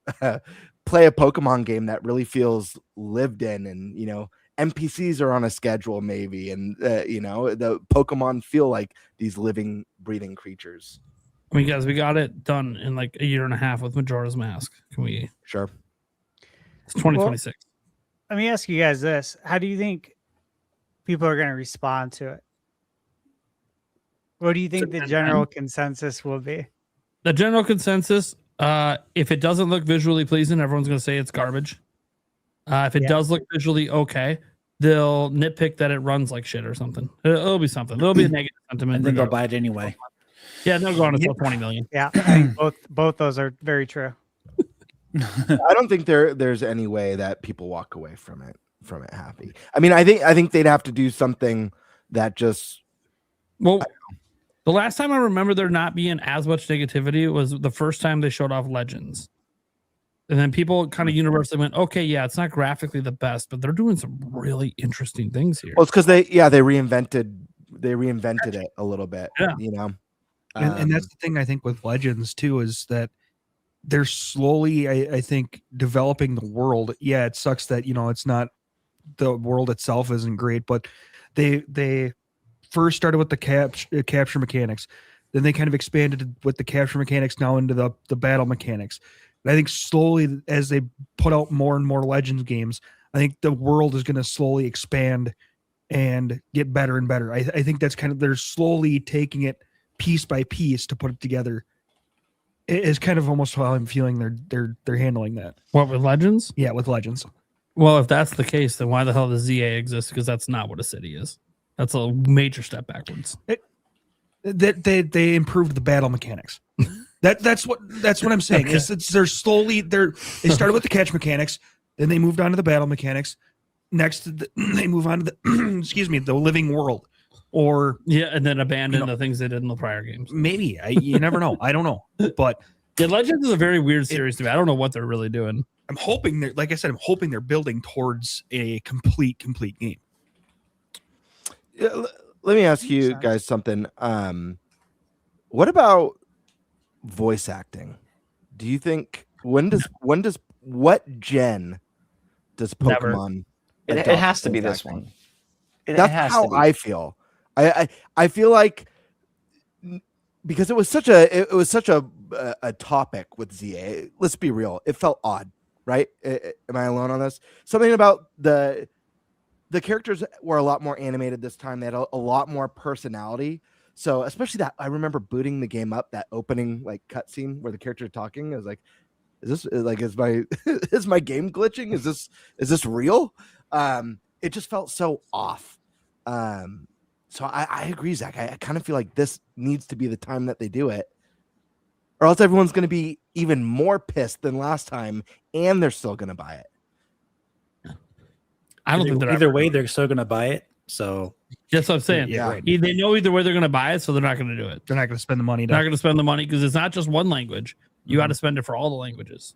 play a Pokemon game that really feels lived in, and, you know, NPCs are on a schedule maybe, and you know, the Pokemon feel like these living, breathing creatures. I mean, guys, we got it done in like a year and a half with Majora's Mask. Can we? Sure. It's 2026. Well, let me ask you guys this: how do you think people are going to respond to it? What do you think the general consensus will be? The general consensus, if it doesn't look visually pleasing, everyone's going to say it's garbage. If it does look visually okay, they'll nitpick that it runs like shit or something. It'll be something. There'll be a negative sentiment. And then they'll buy it anyway. Yeah, they'll go on to sell 20 million. Yeah, I think both those are very true. I don't think there's any way that people walk away from it happy. I mean, I think they'd have to do something that just, well, The last time I remember there not being as much negativity was the first time they showed off Legends. And then people kind of universally went, okay, yeah, it's not graphically the best, but they're doing some really interesting things here. Well, it's because they reinvented it a little bit. Yeah. You know, and that's the thing I think with Legends too, is that they're slowly, I think, developing the world. Yeah, it sucks that, you know, it's not, the world itself isn't great, but they first started with the capture mechanics, then they kind of expanded with the capture mechanics now into the battle mechanics. And I think slowly, as they put out more and more Legends games, I think the world is going to slowly expand and get better and better. I think that's kind of, they're slowly taking it piece by piece to put it together. It is kind of almost how I'm feeling they're handling that. What, with Legends? Yeah, with Legends. Well, if that's the case, then why the hell does ZA exist? Because that's not what a city is. That's a major step backwards. They improved the battle mechanics. That's what I'm saying. Okay. They're slowly they started with the catch mechanics, then they moved on to the battle mechanics. Next, they move on to the the living world, or and then abandon the things they did in the prior games. Maybe you never know. I don't know, but Legends is a very weird series to me. I don't know what they're really doing. I'm hoping they're, like I said, I'm hoping they're building towards a complete game. Let me ask you guys something. What about voice acting? Do you think what gen does Pokemon? It has to be this one. That's how I feel. I feel like, because it was such a topic with ZA. Let's be real. It felt odd, right? Am I alone on this? Something about the characters were a lot more animated this time. They had a lot more personality. So especially that, I remember booting the game up, that opening like cutscene where the character is talking. I was like, is my game glitching? Is this real? It just felt so off. So I agree, Zach. I kind of feel like this needs to be the time that they do it, or else everyone's going to be even more pissed than last time, and they're still going to buy it. I don't think they're either way. They're still going to buy it. So that's what I'm saying. Yeah, right. They know either way they're going to buy it, so they're not going to do it. They're not going to spend the money. They're not going to spend the money because it's not just one language. You got to spend it for all the languages,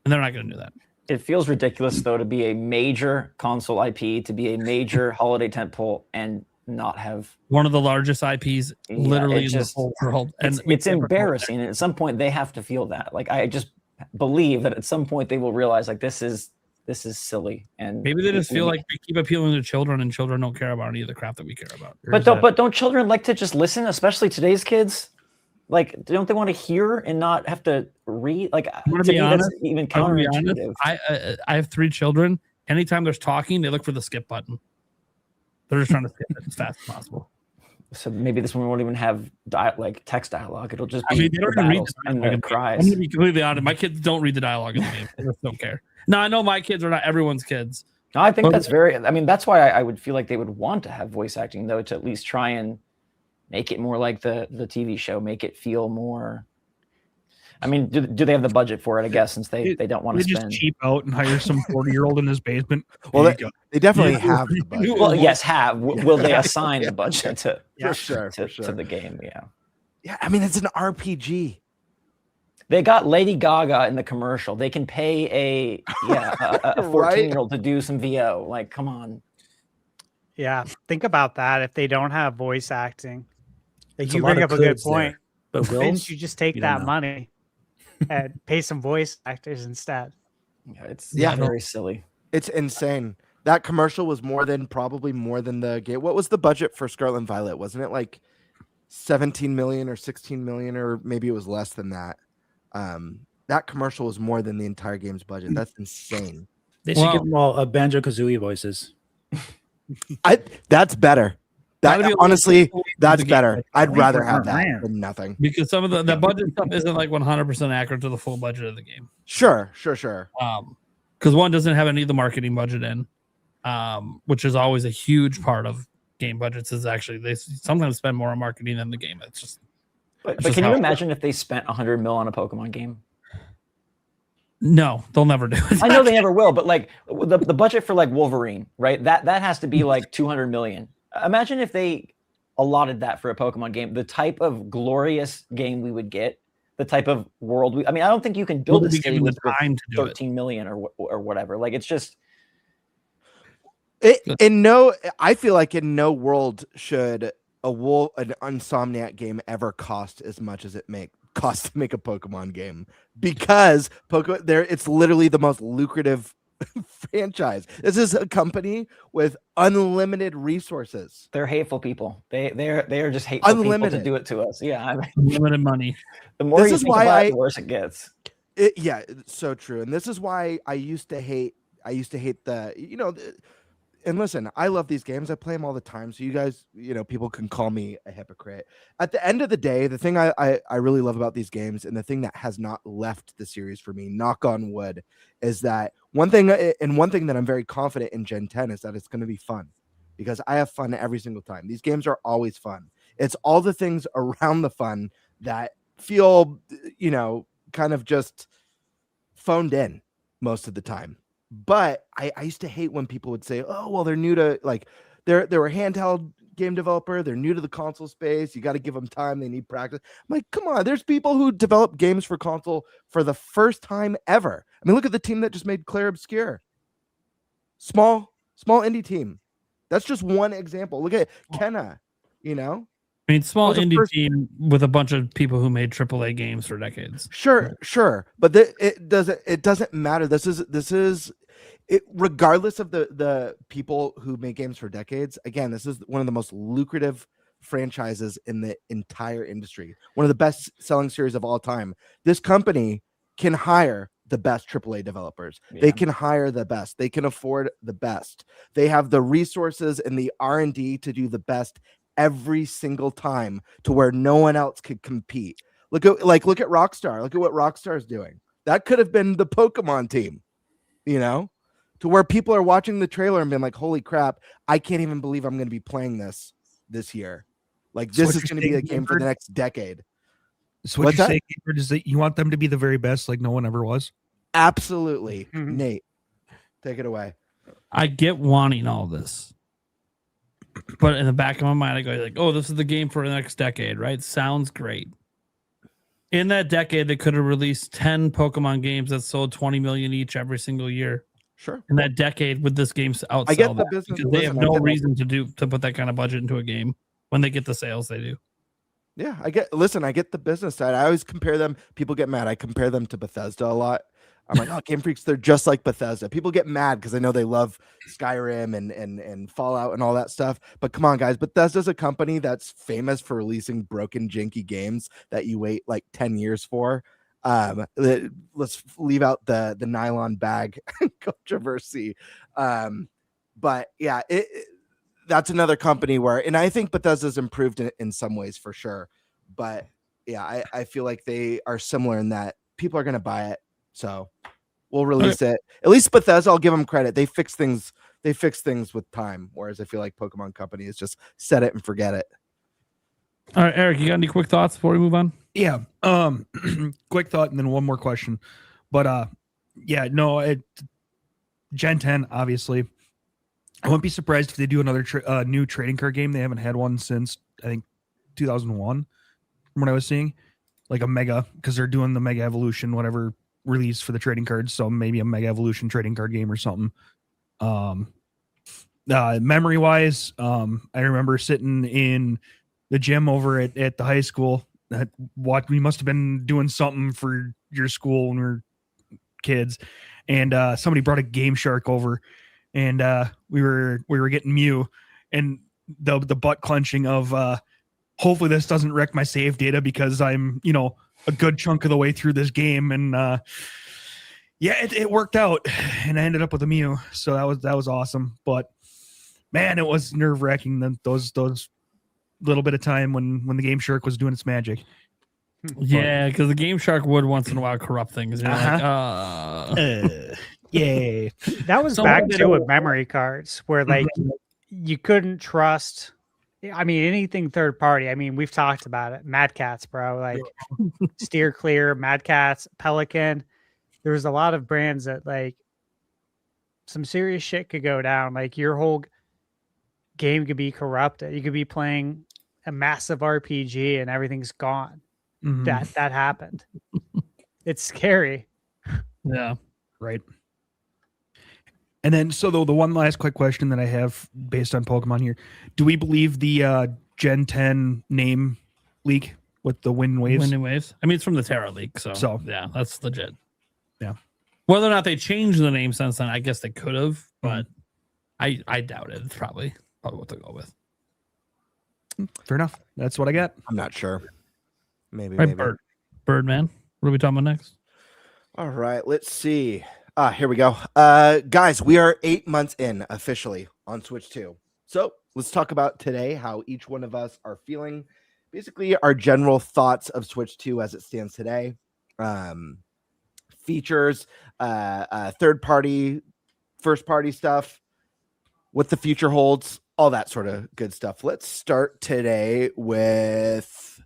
and they're not going to do that. It feels ridiculous, though, to be a major console IP, to be a major holiday tentpole, and not have one of the largest IPs literally in the whole world. And it's embarrassing. And at some point, they have to feel that. Like, I just believe that at some point they will realize, like, this is silly. And maybe they just feel like we keep appealing to children, and children don't care about any of the crap that we care about. But don't children like to just listen, especially today's kids? Like, don't they want to hear and not have to read? Like, to be honest, that's even counterintuitive. I have 3 children. Anytime there's talking, they look for the skip button. They're just trying to skip it as fast as possible. So maybe this one won't even have text dialogue. It'll just be they don't even read and cries. I'm going to be completely honest. My kids don't read the dialogue in the game. They just don't care. No, I know my kids are not everyone's kids. No, I think that's that's why I would feel like they would want to have voice acting, though, to at least try and make it more like the TV show, make it feel more. I mean, do they have the budget for it? I guess, since they don't want to spend. Just cheap out and hire some 40-year-old in his basement. Well, they definitely have the budget. Well, yes, have. Will they assign the budget to the game? Yeah. Yeah, I mean, it's an RPG. They got Lady Gaga in the commercial. They can pay a 14-year-old to do some VO. Like, come on. Yeah, think about that. If they don't have voice acting, you bring up a good point. But Vince, you just take that money and pay some voice actors instead. Yeah, it's very silly. It's insane. That commercial was probably more than the game. What was the budget for Scarlet and Violet? Wasn't it like 17 million or 16 million, or maybe it was less than that? That commercial was more than the entire game's budget. That's insane. They should give them all Banjo-Kazooie voices. That's better. Honestly, that's better. I'd rather have that than nothing. Because some of the budget stuff isn't like 100% accurate to the full budget of the game. Sure. Because one doesn't have any of the marketing budget in, which is always a huge part of game budgets. Is actually they sometimes spend more on marketing than the game. It's just. But can you imagine if they spent $100 million on a Pokemon game? No, they'll never do it. I know they never will, but like the budget for like Wolverine, right? That has to be like 200 million. Imagine if they allotted that for a Pokemon game. The type of glorious game we would get, the type of world I don't think you can build a city with 13 million or whatever. Like, it's just I feel like in no world should an Insomniac game ever cost as much as it costs to make a Pokemon game, because it's literally the most lucrative franchise. This is a company with unlimited resources. They're hateful people. They are just hateful unlimited people to do it to us. Yeah, unlimited money. The more you think about it, the worse it gets. Yeah, it's so true. And this is why I used to hate the and listen, I love these games. I play them all the time. So you guys, people can call me a hypocrite. At the end of the day, the thing I really love about these games, and the thing that has not left the series for me, knock on wood, is that one thing that I'm very confident in Gen 10 is that it's going to be fun, because I have fun every single time. These games are always fun. It's all the things around the fun that feel, kind of just phoned in most of the time. But I used to hate when people would say, oh, well, they're new to, like, they're a handheld game developer. They're new to the console space. You got to give them time. They need practice. I'm like, come on. There's people who develop games for console for the first time ever. I mean, look at the team that just made Claire Obscure. Small indie team. That's just one example. Look at Kenna, I mean, small indie team with a bunch of people who made AAA games for decades. Sure. But it doesn't matter. This is it, regardless of the people who make games for decades. Again, this is one of the most lucrative franchises in the entire industry. One of the best selling series of all time. This company can hire the best AAA developers. Yeah. They can hire the best. They can afford the best. They have the resources and the R&D to do the best every single time, to where no one else could compete. Look at Rockstar. Look at what Rockstar's doing. That could have been the Pokemon team, to where people are watching the trailer and being like, holy crap, I can't even believe I'm going to be playing this year. Like, this is going to be a game for the next decade. So what you're saying is that you want them to be the very best, like no one ever was? Absolutely. Mm-hmm. Nate, take it away. I get wanting all this, but in the back of my mind, I go like, oh, this is the game for the next decade, right? Sounds great. In that decade, they could have released 10 Pokemon games that sold 20 million each every single year. Sure. In that decade, would this game outsell I get the that? business, because they have no reason to put that kind of budget into a game when they get the sales they do. Yeah, I get the business side. I always compare them. People get mad. I compare them to Bethesda a lot. I'm like, oh, Game Freaks, they're just like Bethesda. People get mad because I know they love Skyrim and Fallout and all that stuff. But come on, guys, Bethesda's a company that's famous for releasing broken, janky games that you wait like 10 years for. Let's leave out the nylon bag controversy. But yeah, that's another company where, and I think Bethesda's improved in some ways for sure. But yeah, I feel like they are similar in that people are going to buy it. So we'll release it. At least Bethesda, I'll give them credit. They fix things with time. Whereas I feel like Pokemon Company is just set it and forget it. All right, Eric, you got any quick thoughts before we move on? Yeah. Quick thought and then one more question. But Gen 10, obviously. I wouldn't be surprised if they do another new trading card game. They haven't had one since, I think, 2001, from what I was seeing. Like a Mega, because they're doing the Mega Evolution, whatever release for the trading cards. So maybe a Mega Evolution trading card game or something. Memory wise, I remember sitting in the gym over at the high school. We must have been doing something for your school when we were kids, and somebody brought a Game Shark over, and we were getting Mew, and the butt clenching of hopefully this doesn't wreck my save data, because I'm a good chunk of the way through this game, and it worked out, and I ended up with a Mew, so that was awesome. But man, it was nerve wracking those little bit of time when the Game Shark was doing its magic. Yeah, because the Game Shark would once in a while corrupt things. You're yay. That was back to with memory cards where like you couldn't trust. I mean, anything third party. I mean, we've talked about it. Mad Cats, bro. Like Steer Clear, Mad Cats, Pelican. There was a lot of brands that like some serious shit could go down. Like your whole game could be corrupted. You could be playing a massive RPG and everything's gone. Mhm. That happened. It's scary. Yeah. Right. And then, so the one last quick question that I have based on Pokemon here: do we believe the Gen 10 name leak with the Wind Waves? Wind and Waves. I mean, it's from the Terra League, so yeah, that's legit. Yeah. Whether or not they changed the name since then, I guess they could have, but I doubt it. It's probably what they'll go with. Fair enough. That's what I got. I'm not sure. Maybe. Right, Birdman. What are we talking about next? All right, let's see. Here we go. Guys, we are 8 months in officially on Switch 2. So let's talk about today how each one of us are feeling. Basically, our general thoughts of Switch 2 as it stands today. Features, third party, first party stuff, what the future holds, all that sort of good stuff. Let's start today with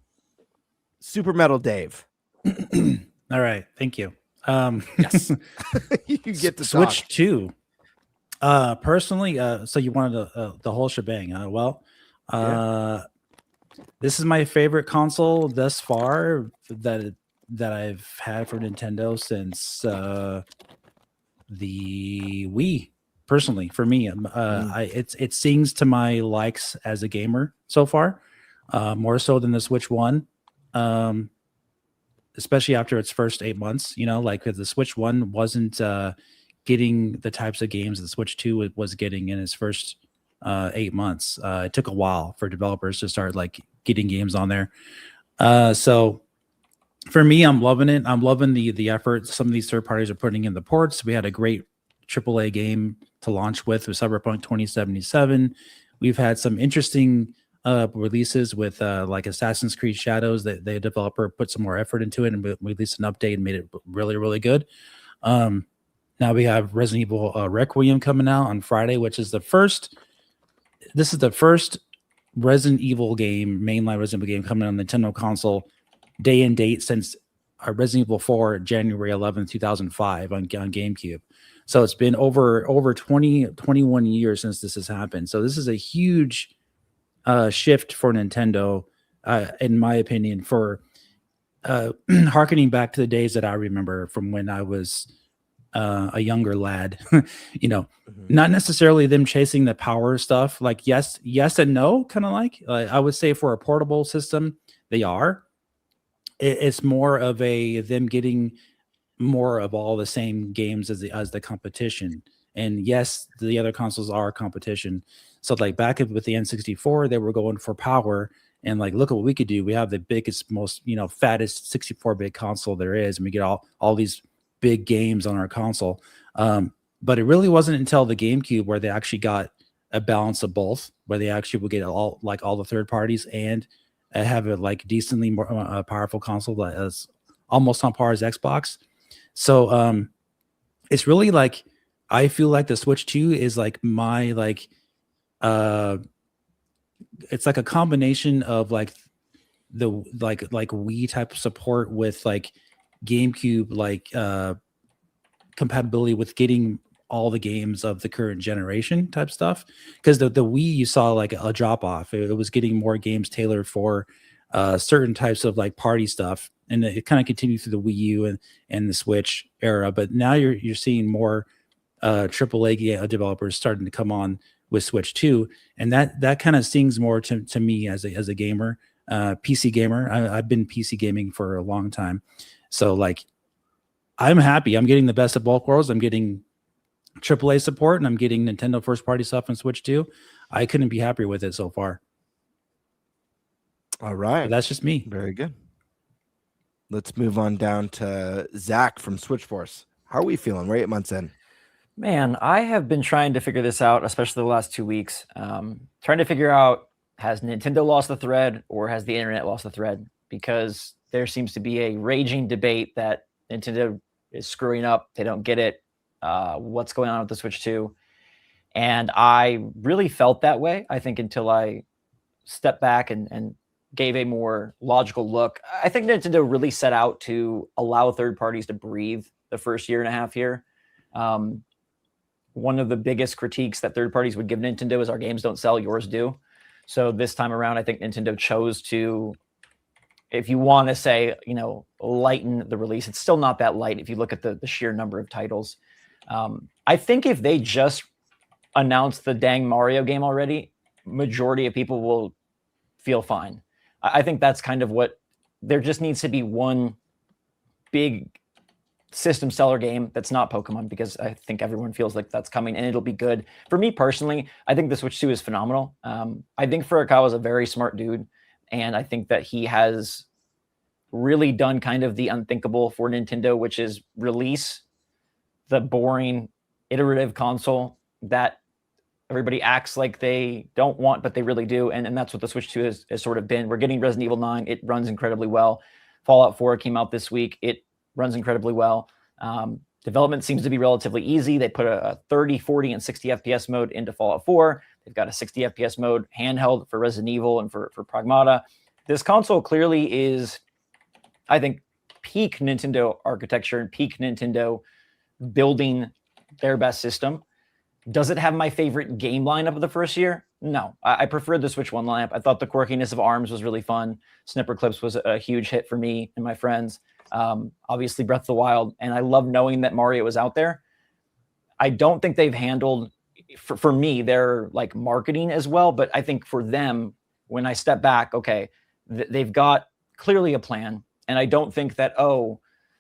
SuperMetalDave. All right, thank you. Yes, you get the Switch 2. Personally, so you wanted the whole shebang. This is my favorite console thus far that I've had for Nintendo since the Wii. Personally, for me, it sings to my likes as a gamer so far, more so than the Switch 1. Especially after its first 8 months, like the Switch 1 wasn't getting the types of games the Switch 2 was getting in its first 8 months. It took a while for developers to start like getting games on there. So for me, I'm loving it. I'm loving the effort some of these third parties are putting in the ports. We had a great AAA game to launch with Cyberpunk 2077. We've had some interesting releases with like Assassin's Creed Shadows that the developer put some more effort into it and released an update and made it really, really good. Now we have Resident Evil Requiem coming out on Friday, which is the first Resident Evil game, mainline Resident Evil game coming on Nintendo console day and date since Resident Evil 4, January 11th, 2005 on GameCube. So it's been over 21 years since this has happened. So this is a huge shift for Nintendo, in my opinion, for harkening back to the days that I remember from when I was a younger lad. Not necessarily them chasing the power stuff. Like yes and no, kind of like I would say for a portable system, they are. It's more of them getting more of all the same games as the competition. And yes, the other consoles are competition. So like back with the N64, they were going for power and like, look at what we could do. We have the biggest, most, fattest 64-bit console there is. And we get all these big games on our console. But it really wasn't until the GameCube where they actually got a balance of both, where they actually would get all the third parties and have a like decently more powerful console that is almost on par as Xbox. So it's really like, I feel like the Switch 2 is like my it's like a combination of like the like Wii type of support with like GameCube compatibility with getting all the games of the current generation type stuff. Because the Wii, you saw like a drop off. It was getting more games tailored for certain types of like party stuff, and it kind of continued through the Wii U and the Switch era. But now you're seeing more AAA developers starting to come on with Switch 2, and that kind of sings more to me as a gamer, PC gamer. I've been PC gaming for a long time, so like I'm happy. I'm getting the best of both worlds. I'm getting AAA support and I'm getting Nintendo first party stuff on Switch 2. I couldn't be happier with it so far. All right, but that's just me. Very good. Let's move on down to Zach from Switch Force. How are we feeling? We're 8 months in. Man, I have been trying to figure this out, especially the last 2 weeks. Trying to figure out, has Nintendo lost the thread or has the internet lost the thread? Because there seems to be a raging debate that Nintendo is screwing up. They don't get it. What's going on with the Switch 2? And I really felt that way, I think, until I stepped back and gave a more logical look. I think Nintendo really set out to allow third parties to breathe the first year and a half here. One of the biggest critiques that third parties would give Nintendo is our games don't sell, yours do. So this time around, I think Nintendo chose to, if you want to say, lighten the release, it's still not that light if you look at the sheer number of titles. I think if they just announced the dang Mario game already, majority of people will feel fine. I think that's kind of what, there just needs to be one big system seller game that's not Pokemon, because I think everyone feels like that's coming and it'll be good. For me personally, I think the Switch 2 is phenomenal. I think Furukawa is a very smart dude, and I think that he has really done kind of the unthinkable for Nintendo, which is release the boring iterative console that everybody acts like they don't want, but they really do. And that's what the Switch 2 has sort of been. We're getting Resident Evil 9. It runs incredibly well. Fallout 4 came out this week. It runs incredibly well. Development seems to be relatively easy. They put a 30, 40, and 60 FPS mode into Fallout 4. They've got a 60 FPS mode handheld for Resident Evil and for Pragmata. This console clearly is, I think, peak Nintendo architecture and peak Nintendo building their best system. Does it have my favorite game lineup of the first year? No. I preferred the Switch 1 lineup. I thought the quirkiness of ARMS was really fun. Snipper Clips was a huge hit for me and my friends. Obviously Breath of the Wild, and I love knowing that Mario was out there. I don't think they've handled, for me, their like marketing as well, but I think for them, when I step back, okay, they've got clearly a plan, and I don't think that,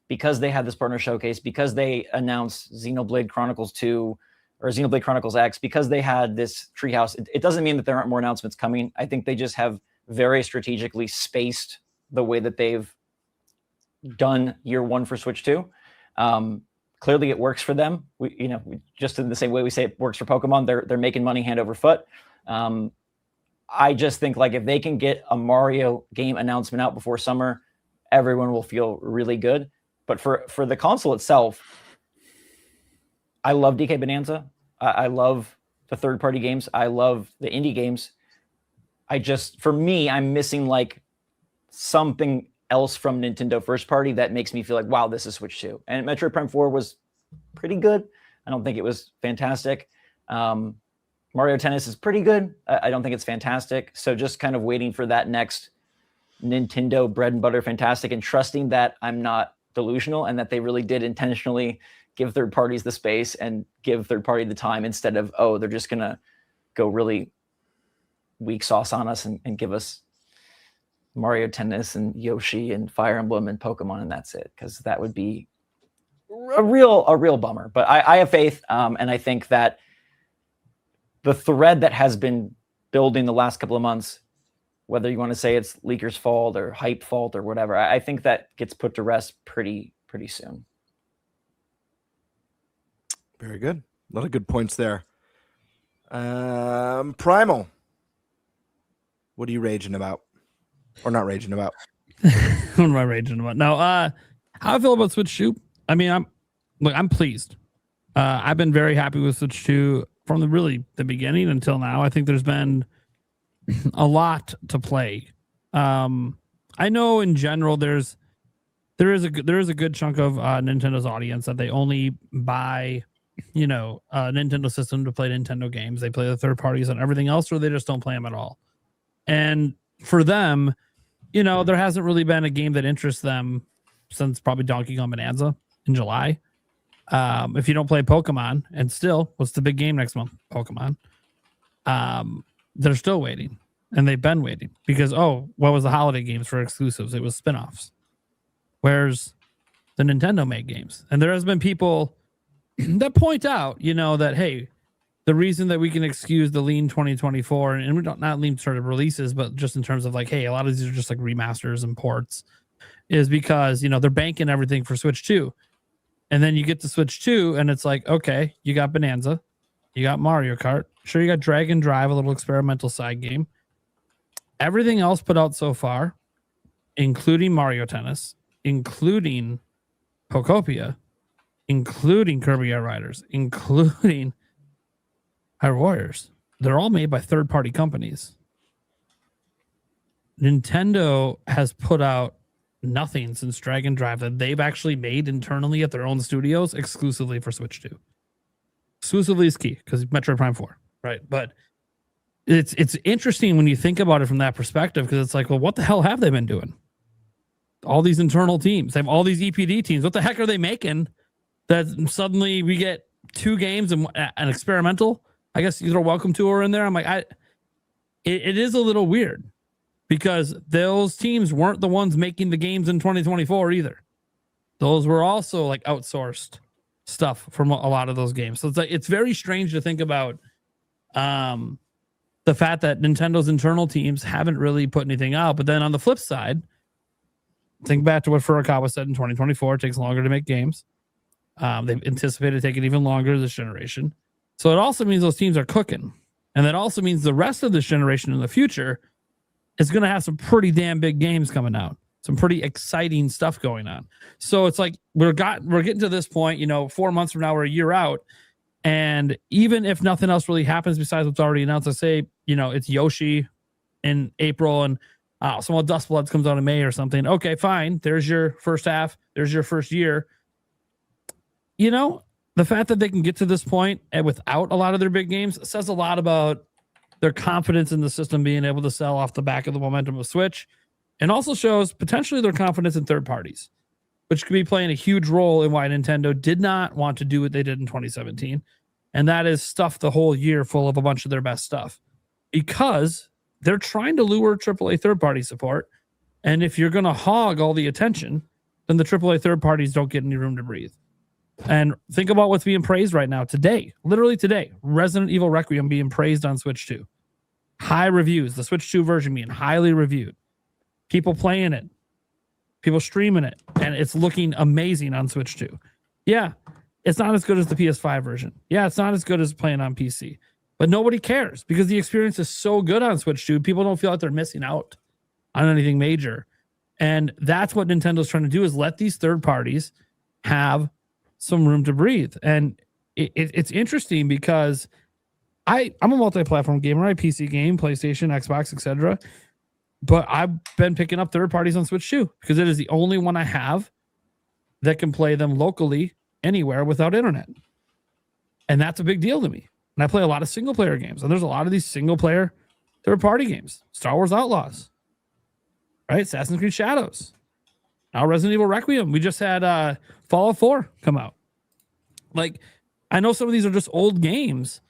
because they had this partner showcase, because they announced Xenoblade Chronicles 2 or Xenoblade Chronicles X, because they had this Treehouse, it doesn't mean that there aren't more announcements coming. I think they just have very strategically spaced the way that they've done year one for Switch 2. Clearly it works for them. We just in the same way we say it works for Pokemon, they're making money hand over foot. I just think like if they can get a Mario game announcement out before summer, everyone will feel really good. But for the console itself, I love DK Bonanza. I love the third-party games. I love the indie games. For me, I'm missing like something else from Nintendo first party that makes me feel like, wow, this is Switch 2. And Metroid Prime 4 was pretty good. I don't think it was fantastic. Mario Tennis is pretty good. I don't think it's fantastic. So just kind of waiting for that next Nintendo bread and butter fantastic, and trusting that I'm not delusional and that they really did intentionally give third parties the space and give third party the time, instead of, they're just going to go really weak sauce on us and give us Mario Tennis and Yoshi and Fire Emblem and Pokemon, and that's it, because that would be a real bummer. But I have faith, and I think that the thread that has been building the last couple of months, whether you want to say it's leakers' fault or hype fault or whatever, I think that gets put to rest pretty soon. Very good. A lot of good points there. Primal, what are you raging about? Or not raging about? What am I raging about? No, how I feel about Switch 2. I mean, I'm pleased. I've been very happy with Switch 2 from the beginning until now. I think there's been a lot to play. I know in general there is a good chunk of Nintendo's audience that they only buy a Nintendo system to play Nintendo games. They play the third parties and everything else, or they just don't play them at all. And for them, there hasn't really been a game that interests them since probably Donkey Kong Bonanza in July. If you don't play Pokemon, and still, what's the big game next month? Pokemon. They're still waiting, and they've been waiting because, what was the holiday games for exclusives? It was spin-offs. Where's the Nintendo made games? And there has been people that point out, that, hey, the reason that we can excuse the lean 2024, and we don't not lean sort of releases, but just in terms of like, hey, a lot of these are just like remasters and ports, is because, they're banking everything for Switch 2. And then you get to Switch 2 and it's like, okay, you got Bonanza, you got Mario Kart, sure, you got Dragon Drive, a little experimental side game. Everything else put out so far, including Mario Tennis, including Pokopia, including Kirby Air Riders, including Hyrule Warriors, they're all made by third-party companies. Nintendo has put out nothing since Dragon Drive that they've actually made internally at their own studios exclusively for Switch 2. Exclusively is key because Metroid Prime 4, right? But it's interesting when you think about it from that perspective, because it's like, well, what the hell have they been doing? All these internal teams, they have all these EPD teams. What the heck are they making that suddenly we get 2 games and an experimental? I guess you throw Welcome Tour in there. I'm like, it is a little weird, because those teams weren't the ones making the games in 2024 either. Those were also like outsourced stuff from a lot of those games. So it's like, it's very strange to think about the fact that Nintendo's internal teams haven't really put anything out. But then on the flip side, think back to what Furukawa said in 2024, it takes longer to make games. They've anticipated taking even longer this generation. So it also means those teams are cooking. And that also means the rest of this generation in the future is going to have some pretty damn big games coming out. Some pretty exciting stuff going on. So it's like we're getting to this point, 4 months from now, we're a year out. And even if nothing else really happens besides what's already announced, let's say, it's Yoshi in April and some Dust Bloods comes out in May or something. Okay, fine. There's your first half. There's your first year. The fact that they can get to this point and without a lot of their big games says a lot about their confidence in the system being able to sell off the back of the momentum of Switch, and also shows potentially their confidence in third parties, which could be playing a huge role in why Nintendo did not want to do what they did in 2017. And that is stuff the whole year full of a bunch of their best stuff, because they're trying to lure AAA third-party support. And if you're going to hog all the attention, then the AAA third parties don't get any room to breathe. And think about what's being praised right now. Today, literally today, Resident Evil Requiem being praised on Switch 2. High reviews, the Switch 2 version being highly reviewed. People playing it. People streaming it. And it's looking amazing on Switch 2. Yeah, it's not as good as the PS5 version. Yeah, it's not as good as playing on PC. But nobody cares, because the experience is so good on Switch 2. People don't feel like they're missing out on anything major. And that's what Nintendo's trying to do, is let these third parties have some room to breathe. And it's interesting because I'm a multi-platform gamer. I PC game, PlayStation, Xbox, etc. But I've been picking up third parties on Switch 2 because it is the only one I have that can play them locally anywhere without internet. And that's a big deal to me. And I play a lot of single player games, and there's a lot of these single player third party games. Star Wars Outlaws, right? Assassin's Creed Shadows. Now Resident Evil Requiem. We just had Fallout 4 come out. Like, I know some of these are just old games,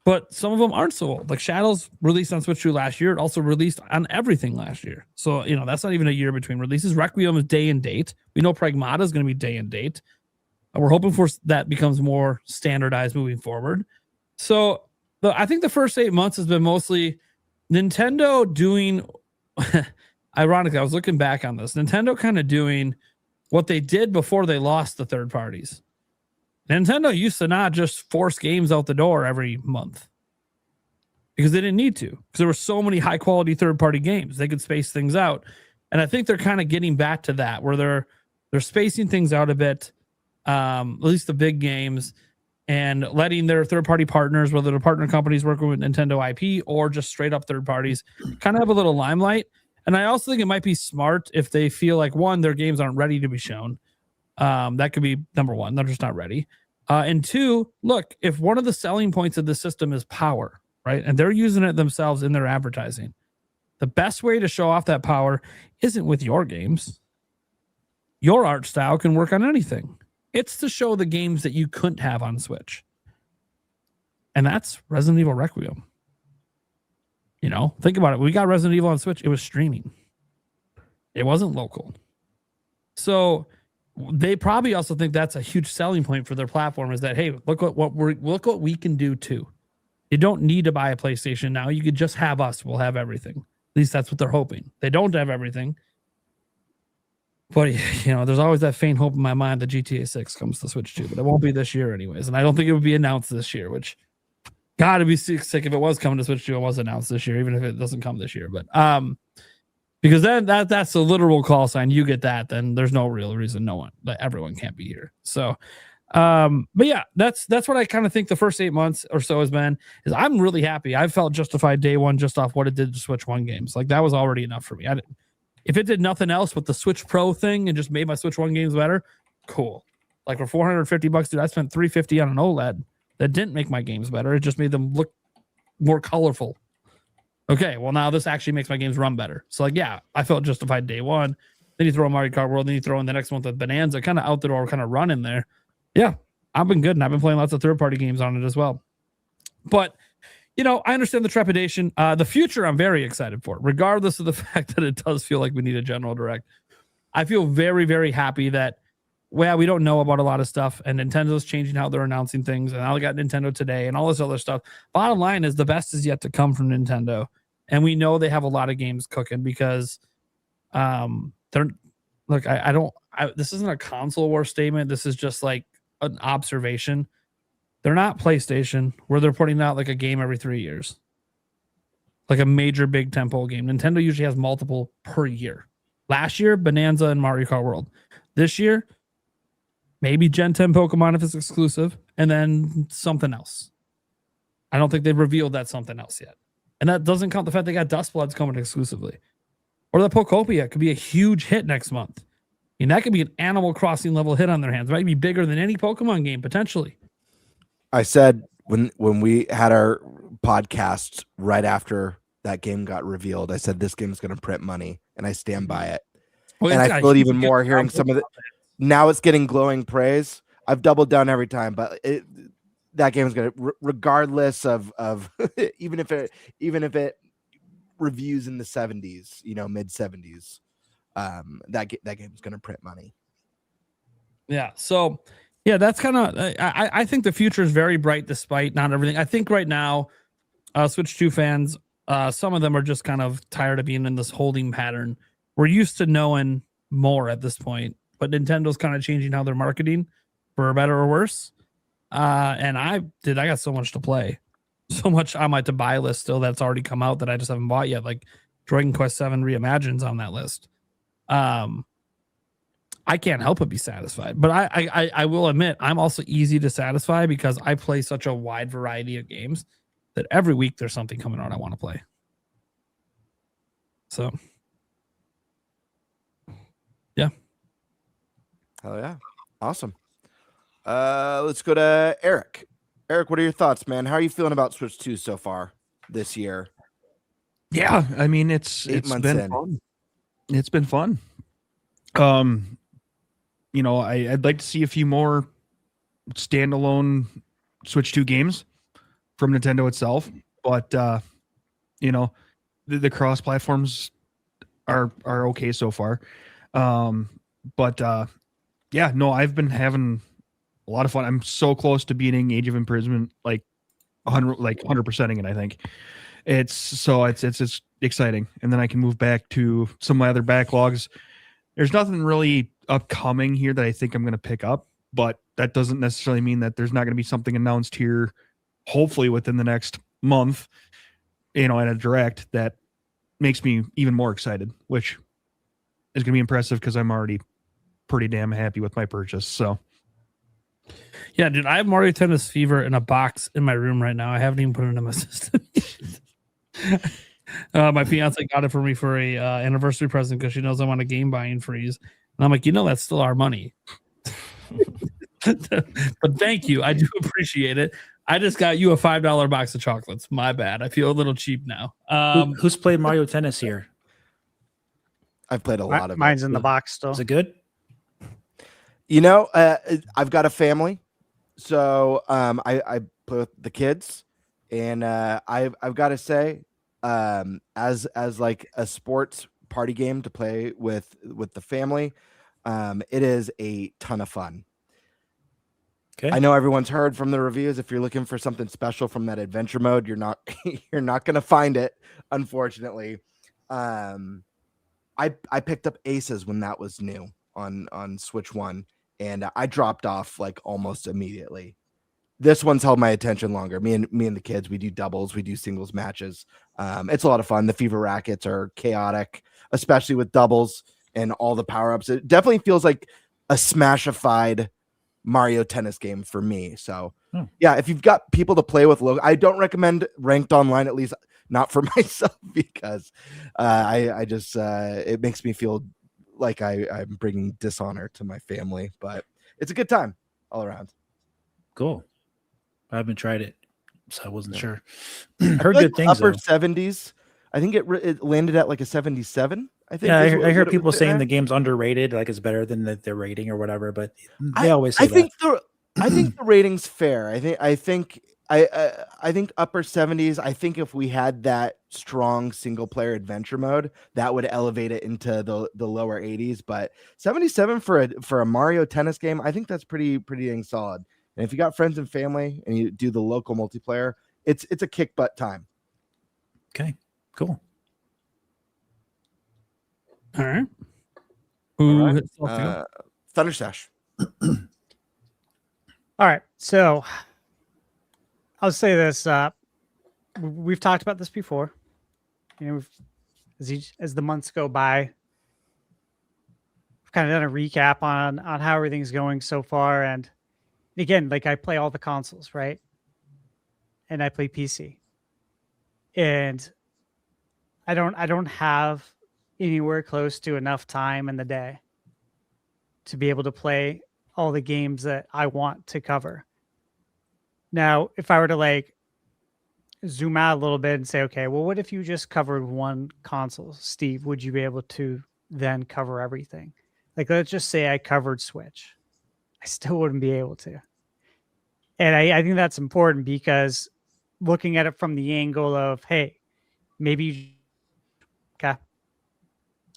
but some of them aren't so old. Like Shadows released on Switch 2 last year. It also released on everything last year. So, that's not even a year between releases. Requiem is day and date. We know Pragmata is going to be day and date. We're hoping for that becomes more standardized moving forward. So I think the first 8 months has been mostly Nintendo doing, ironically, I was looking back on this, Nintendo kind of doing what they did before they lost the third parties. Nintendo used to not just force games out the door every month because they didn't need to, because there were so many high quality third party games. They could space things out. And I think they're kind of getting back to that, where they're spacing things out a bit, at least the big games, and letting their third-party partners, whether they're partner companies working with Nintendo IP or just straight-up third parties, kind of have a little limelight. And I also think it might be smart if they feel like, one, their games aren't ready to be shown. That could be number one. They're just not ready. And two, look, if one of the selling points of the system is power, right, and they're using it themselves in their advertising, the best way to show off that power isn't with your games. Your art style can work on anything. It's to show the games that you couldn't have on Switch. And that's Resident Evil Requiem. Think about it. We got Resident Evil on Switch. It was streaming. It wasn't local. So they probably also think that's a huge selling point for their platform, is that, hey, look what we can do too. You don't need to buy a PlayStation now. You could just have us. We'll have everything. At least that's what they're hoping. They don't have everything. But, there's always that faint hope in my mind that GTA 6 comes to Switch 2, but it won't be this year anyways. And I don't think it would be announced this year, which, God, it'd be sick if it was coming to Switch 2. It was announced this year, even if it doesn't come this year. But because then that's a literal call sign. You get that, then there's no real reason everyone can't be here. So, but yeah, that's what I kind of think the first 8 months or so has been, is I'm really happy. I felt justified day one just off what it did to Switch 1 games. Like, that was already enough for me. If it did nothing else with the Switch Pro thing and just made my Switch 1 games better, cool. Like, for $450, dude, I spent $350 on an OLED that didn't make my games better. It just made them look more colorful. Okay, well now this actually makes my games run better. So like, yeah, I felt justified day one. Then you throw a Mario Kart World, then you throw in the next month with Bonanza, kind of out the door, kind of run in there. Yeah, I've been good, and I've been playing lots of third-party games on it as well. But I understand the trepidation. The future I'm very excited for, regardless of the fact that it does feel like we need a general direct. I feel very, very happy that, well, we don't know about a lot of stuff, and Nintendo's changing how they're announcing things, and I got Nintendo today and all this other stuff. Bottom line is the best is yet to come from Nintendo, and we know they have a lot of games cooking because they're look, this isn't a console war statement. This is just like an observation. They're not PlayStation, where they're putting out like a game every 3 years, like a major big tentpole game. Nintendo usually has multiple per year. Last year, Bonanza and Mario Kart World. This year, maybe Gen 10 Pokemon if it's exclusive, and then something else. I don't think they've revealed that something else yet. And that doesn't count the fact they got Dustbloods coming exclusively. Or the Pokopia could be a huge hit next month. That could be an Animal Crossing level hit on their hands. It might be bigger than any Pokemon game, potentially. I said when we had our podcast right after that game got revealed, I said this game's going to print money, and I stand by it. Well, and I feel it even more hearing some of it. Now it's getting glowing praise. I've doubled down every time, but that game is going to, regardless of even if it reviews in the 70s, mid 70s, that game is going to print money. Yeah. So. Yeah, that's kind of. I think the future is very bright, despite not everything. I think right now, Switch 2 fans, some of them are just kind of tired of being in this holding pattern. We're used to knowing more at this point, but Nintendo's kind of changing how they're marketing, for better or worse. And I got so much to play, so much on my to buy list still that's already come out that I just haven't bought yet. Like Dragon Quest 7 Reimagine's on that list. I can't help but be satisfied, but I will admit I'm also easy to satisfy because I play such a wide variety of games that every week there's something coming out I want to play. So, yeah. Hell yeah. Awesome. Let's go to Eric. Eric, what are your thoughts, man? How are you feeling about Switch 2 so far this year? Yeah, I mean, it's been fun. It's been fun. I'd like to see a few more standalone Switch 2 games from Nintendo itself, but the cross platforms are okay so far. I've been having a lot of fun. I'm so close to beating Age of Imprisonment, like 100%ing it. I think it's exciting, and then I can move back to some of my other backlogs. There's nothing really upcoming here that I think I'm going to pick up, but that doesn't necessarily mean that there's not going to be something announced here, hopefully within the next month, at a direct that makes me even more excited, which is going to be impressive because I'm already pretty damn happy with my purchase. So, yeah, dude, I have Mario Tennis Fever in a box in my room right now. I haven't even put it in my system. My fiance got it for me for a anniversary present because she knows I'm on a game buying freeze. And I'm like, that's still our money. But thank you. I do appreciate it. I just got you a $5 box of chocolates. My bad. I feel a little cheap now. Who's played Mario Tennis here? I've played a lot of mine's in the box still. Is it good? I've got a family, so I play with the kids, and I've got to say, as like a sports party game to play with the family, it is a ton of fun. Okay. I know everyone's heard from the reviews. If you're looking for something special from that adventure mode, you're not going to find it, unfortunately. I picked up Aces when that was new on Switch 1, and I dropped off like almost immediately. This one's held my attention longer. Me and the kids, we do doubles, we do singles matches. It's a lot of fun. The Fever rackets are chaotic, especially with doubles and all the power-ups. It definitely feels like a smashified Mario Tennis game for me. So yeah, if you've got people to play with, I don't recommend ranked online, at least not for myself, because I just it makes me feel like I'm bringing dishonor to my family, but it's a good time all around. Cool. I haven't tried it, so I wasn't sure. Heard good things. Upper 70s I think it landed at like a 77. I think. Yeah, I hear what it people was saying at. the game's underrated, like it's better than their rating or whatever. But they always say I think that. I think the rating's fair. I think upper 70s. I think if we had that strong single player adventure mode, that would elevate it into the lower 80s. But 77 for a Mario Tennis game, I think that's pretty dang solid. And if you got friends and family and you do the local multiplayer, it's a kick butt time. Okay, cool. All right. All right. ThunderStash. All right, so I'll say this: we've talked about this before. As the months go by, we've kind of done a recap on how everything's going so far. And again, like I play all the consoles, right? And I play PC, and I don't have anywhere close to enough time in the day to be able to play all the games that I want to cover. Now, if I were to like zoom out a little bit and say, okay, well, what if you just covered one console, Steve? Would you be able to then cover everything? Like, let's just say I covered Switch. I still wouldn't be able to. And I think that's important because looking at it from the angle of, hey, maybe, okay,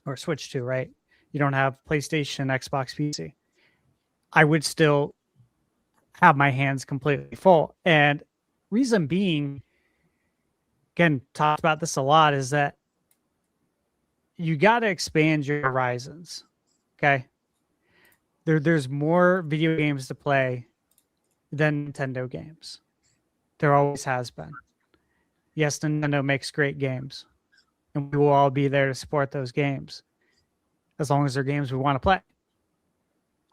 or Switch 2, right? You don't have PlayStation, Xbox, PC. I would still have my hands completely full. And reason being, again, talked about this a lot, is that you got to expand your horizons. Okay. There's more video games to play than Nintendo games. There always has been. Yes, Nintendo makes great games, and we will all be there to support those games as long as they're games we want to play.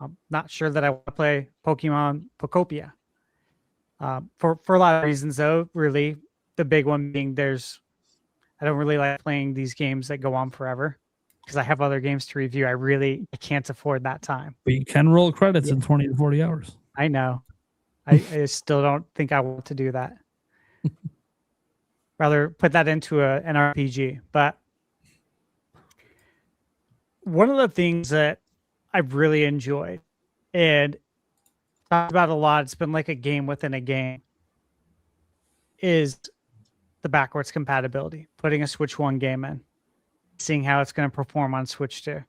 I'm not sure that I want to play Pokemon Pokopia. For a lot of reasons, though, really, the big one being I don't really like playing these games that go on forever because I have other games to review. I can't afford that time. But you can roll credits in 20 to 40 hours. I know. I still don't think I want to do that. Rather put that into an RPG. But one of the things that I've really enjoyed and talked about a lot, it's been like a game within a game, is the backwards compatibility. Putting a Switch 1 game in, seeing how it's going to perform on Switch 2,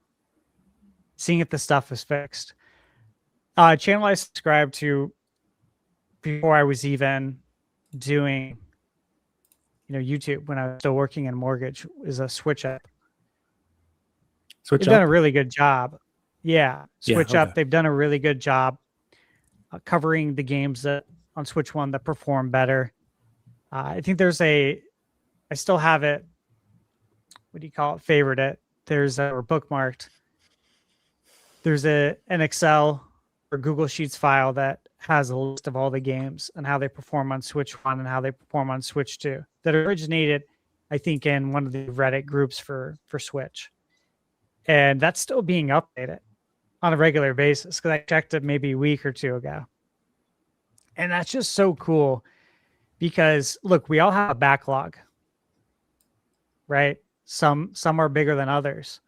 seeing if the stuff is fixed. Channel I subscribed to before I was even doing YouTube, when I was still working in mortgage, is a Switch Up. They've done a really good job. Yeah, Switch Up. They've done a really good job covering the games that on Switch 1 that perform better. I think I still have it. What do you call it? Favorite it. Or bookmarked. There's an Excel or Google Sheets file that has a list of all the games and how they perform on Switch 1 and how they perform on Switch 2. That originated, I think, in one of the Reddit groups for Switch. And that's still being updated on a regular basis because I checked it maybe a week or two ago. And that's just so cool because, look, we all have a backlog, right? Some are bigger than others.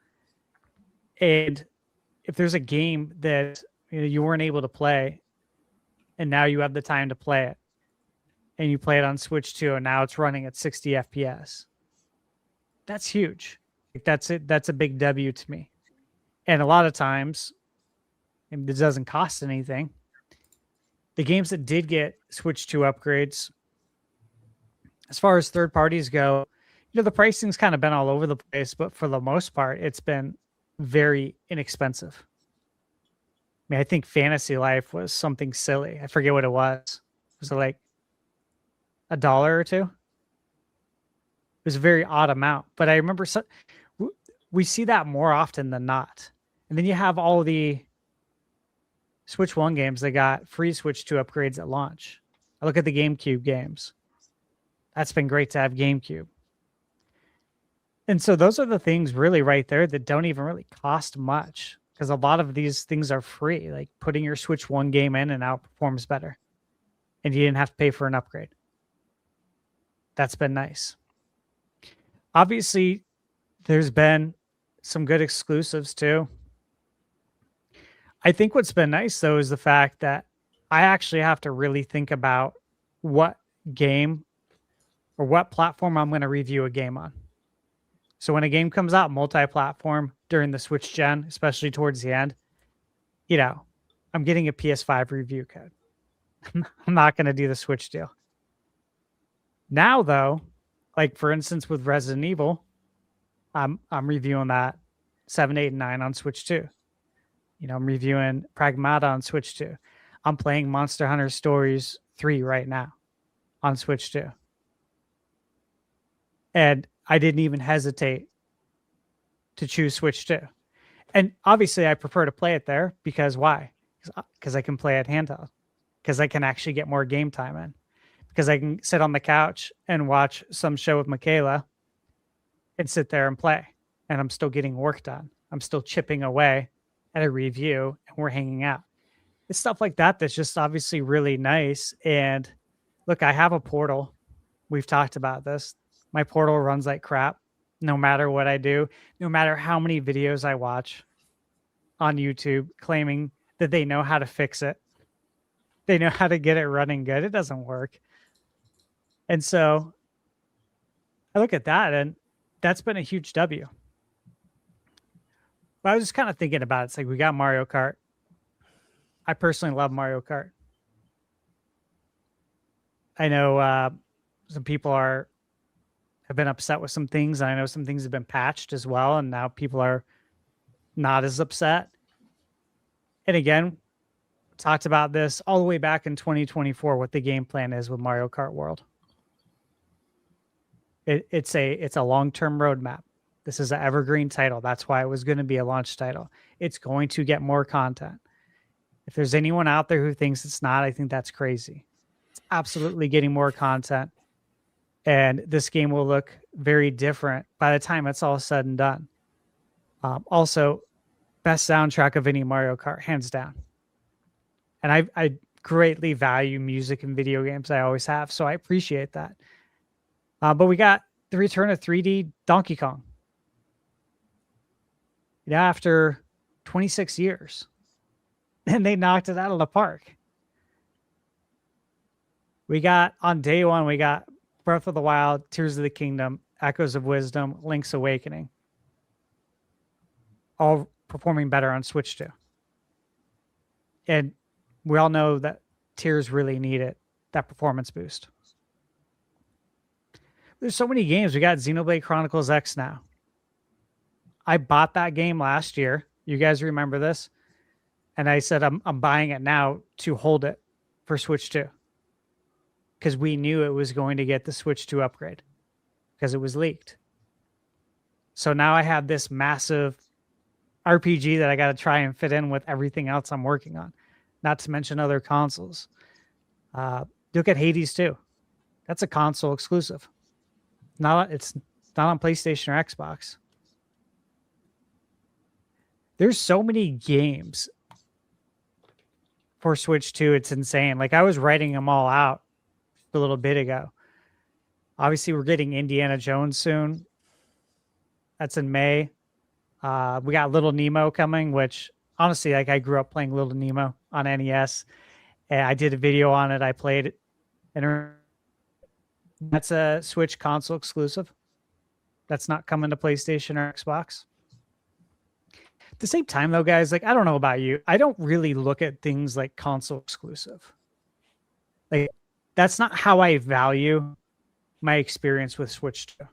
And if there's a game that you weren't able to play and now you have the time to play it and you play it on Switch 2 and now it's running at 60 FPS, that's huge. That's a big W to me. And a lot of times, and this doesn't cost anything, the games that did get Switch 2 upgrades, as far as third parties go, the pricing's kind of been all over the place, but for the most part, it's been very inexpensive. I mean, I think Fantasy Life was something silly. I forget what it was. Was it like $1 or $2? It was a very odd amount, but I remember we see that more often than not. And then you have all the Switch 1 games that got free Switch 2 upgrades at launch. I look at the GameCube games. That's been great to have GameCube. And so those are the things really right there that don't even really cost much because a lot of these things are free, like putting your Switch 1 game in and outperforms better. And you didn't have to pay for an upgrade. That's been nice. Obviously, there's been some good exclusives too. I think what's been nice though is the fact that I actually have to really think about what game or what platform I'm going to review a game on. So when a game comes out multi-platform during the Switch gen, especially towards the end, I'm getting a PS5 review code. I'm not going to do the Switch deal. Now though, like for instance with Resident Evil, I'm reviewing that 7, 8, and 9 on Switch 2. I'm reviewing Pragmata on Switch 2. I'm playing Monster Hunter Stories 3 right now on Switch 2. And I didn't even hesitate to choose Switch 2. And obviously I prefer to play it there because why? Because I can play it handheld. Because I can actually get more game time in. Because I can sit on the couch and watch some show with Michaela and sit there and play. And I'm still getting work done. I'm still chipping away at a review and we're hanging out. It's stuff like that that's just obviously really nice. And look, I have a portal. We've talked about this. My portal runs like crap no matter what I do, no matter how many videos I watch on YouTube claiming that they know how to fix it. They know how to get it running good. It doesn't work. And so I look at that and that's been a huge W. But I was just kind of thinking about it. It's like we got Mario Kart. I personally love Mario Kart. I know some people have been upset with some things. And I know some things have been patched as well. And now people are not as upset. And again, talked about this all the way back in 2024, what the game plan is with Mario Kart World. It's a long-term roadmap. This is an evergreen title. That's why it was going to be a launch title. It's going to get more content. If there's anyone out there who thinks it's not, I think that's crazy. It's absolutely getting more content. And this game will look very different by the time it's all said and done. Also, best soundtrack of any Mario Kart, hands down. And I greatly value music in video games. I always have. So I appreciate that. But we got the return of 3D Donkey Kong. After 26 years. And they knocked it out of the park. We got, on day one, we got Breath of the Wild, Tears of the Kingdom, Echoes of Wisdom, Link's Awakening. All performing better on Switch 2. And we all know that Tears really needed that performance boost. There's so many games. We got Xenoblade Chronicles X now. I bought that game last year. You guys remember this? And I said, I'm buying it now to hold it for Switch 2. Because we knew it was going to get the Switch 2 upgrade. Because it was leaked. So now I have this massive RPG that I got to try and fit in with everything else I'm working on. Not to mention other consoles. Look at Hades 2. That's a console exclusive. It's not on PlayStation or Xbox. There's so many games for Switch 2. It's insane. Like I was writing them all out a little bit ago. Obviously, we're getting Indiana Jones soon. That's in May. We got Little Nemo coming, which honestly, like I grew up playing Little Nemo on NES, and I did a video on it. I played it, and that's a Switch console exclusive. That's not coming to PlayStation or Xbox. At the same time, though, guys, like I don't know about you, I don't really look at things like console exclusive. Like that's not how I value my experience with Switch 2.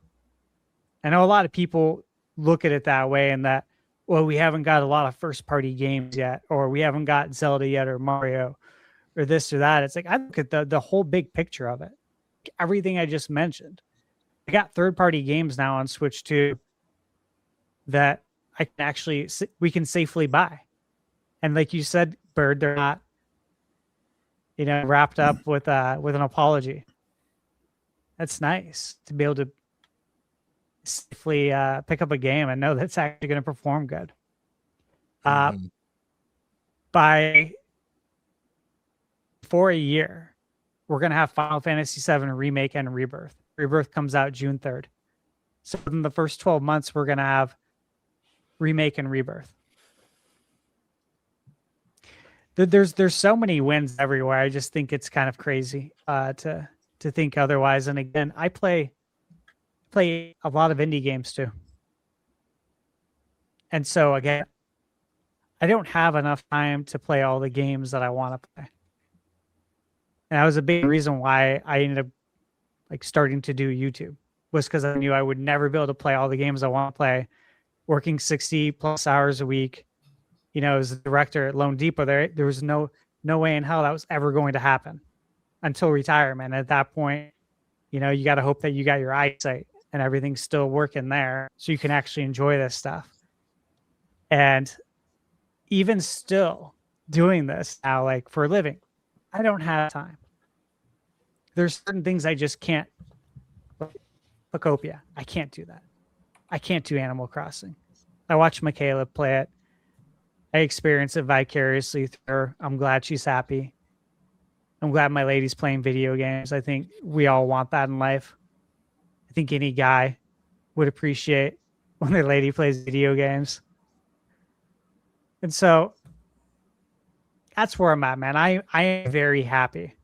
I know a lot of people look at it that way, and that, well, we haven't got a lot of first-party games yet, or we haven't got Zelda yet, or Mario, or this or that. It's like I look at the whole big picture of it. Everything I just mentioned. I got third-party games now on Switch 2 that I can we can safely buy. And like you said, Bird, they're not, wrapped up with an apology. That's nice to be able to safely pick up a game and know that's actually going to perform good. For a year, we're going to have Final Fantasy VII Remake and Rebirth. Rebirth comes out June 3rd. So in the first 12 months, we're going to have remake and rebirth. There's so many wins everywhere. I just think it's kind of crazy to think otherwise. And again, I play a lot of indie games too. And so again, I don't have enough time to play all the games that I want to play. And that was a big reason why I ended up like starting to do YouTube, was because I knew I would never be able to play all the games I want to play, working 60 plus hours a week. You know, as a director at Lone Depot, there was no way in hell that was ever going to happen until retirement. At that point, you know, you got to hope that you got your eyesight and everything's still working there so you can actually enjoy this stuff. And even still doing this now, like for a living, I don't have time. There's certain things I just can't. Pocopia, I can't do that. I can't do Animal Crossing. I watch Michaela play it. I experience it vicariously through her. I'm glad she's happy. I'm glad my lady's playing video games. I think we all want that in life. I think any guy would appreciate when their lady plays video games. And so that's where I'm at, man. I am very happy.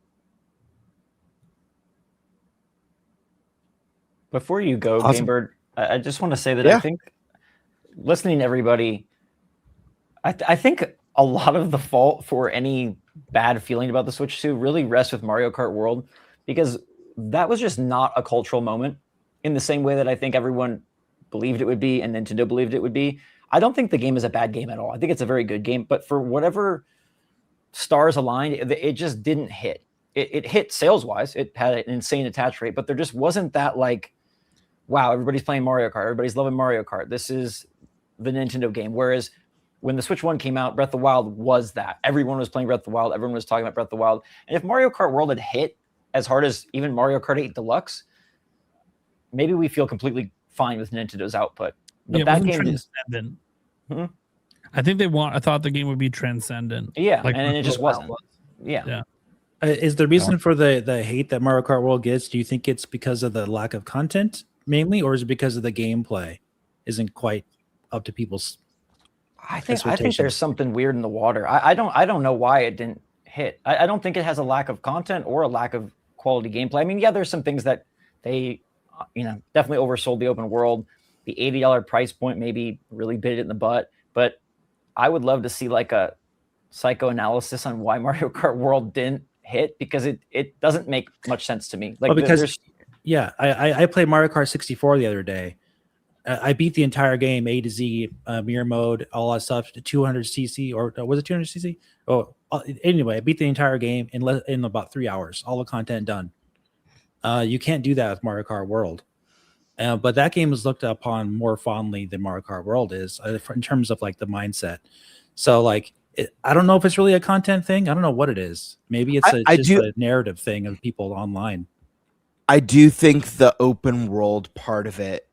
Before you go, Awesome. Gamebird, I just want to say that Yeah. I think listening to everybody, I think a lot of the fault for any bad feeling about the Switch 2 really rests with Mario Kart World, because that was just not a cultural moment in the same way that I think everyone believed it would be and Nintendo believed it would be. I don't think the game is a bad game at all. I think it's a very good game, but for whatever stars aligned, it just didn't hit. It hit sales-wise. It had an insane attach rate, but there just wasn't that like, wow, everybody's playing Mario Kart. Everybody's loving Mario Kart. This is the Nintendo game. Whereas when the Switch 1 came out, Breath of the Wild was that. Everyone was playing Breath of the Wild. Everyone was talking about Breath of the Wild. And if Mario Kart World had hit as hard as even Mario Kart 8 Deluxe, maybe we feel completely fine with Nintendo's output. But that game is transcendent. Hmm? I think I thought the game would be transcendent. Yeah, Like and it just Breath of the wasn't. Wild. Yeah. Is the reason for the hate that Mario Kart World gets, do you think it's because of the lack of content mainly, or is it because of the gameplay isn't quite up to people's I think expectations? there's something weird in the water. I don't know why it didn't hit. I don't think it has a lack of content or a lack of quality gameplay. I mean, yeah, there's some things that they, definitely oversold the open world. The $80 price point maybe really bit it in the butt. But I would love to see like a psychoanalysis on why Mario Kart World didn't hit, because it doesn't make much sense to me. Like I played Mario Kart 64 the other day. I beat the entire game, A to Z, mirror mode, all that stuff, 200cc, or was it 200cc? Oh, anyway, I beat the entire game in about 3 hours. All the content done. You can't do that with Mario Kart World. But that game is looked upon more fondly than Mario Kart World is in terms of like the mindset. So like, I don't know if it's really a content thing. I don't know what it is. Maybe it's just a narrative thing of people online. I do think the open world part of it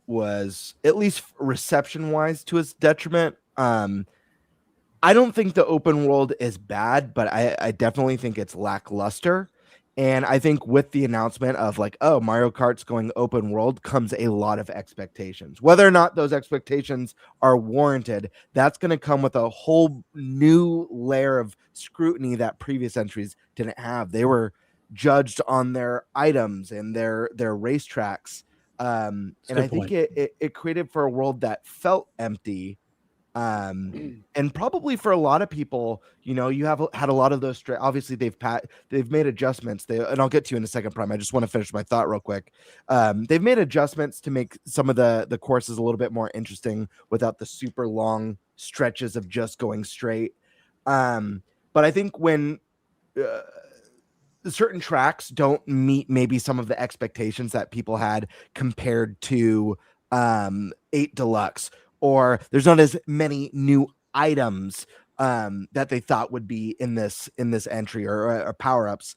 was at least reception wise to its detriment. I don't think the open world is bad, but I definitely think it's lackluster. And I think with the announcement of like, oh, Mario Kart's going open world comes a lot of expectations. Whether or not those expectations are warranted, that's going to come with a whole new layer of scrutiny that previous entries didn't have. They were judged on their items and their racetracks. And I think it created for a world that felt empty. And probably for a lot of people, you have had a lot of those. Obviously, they've made adjustments. And I'll get to you in a second, Prime. I just want to finish my thought real quick. They've made adjustments to make some of the courses a little bit more interesting without the super long stretches of just going straight. But I think when certain tracks don't meet maybe some of the expectations that people had compared to 8 Deluxe, or there's not as many new items that they thought would be in this entry or power-ups,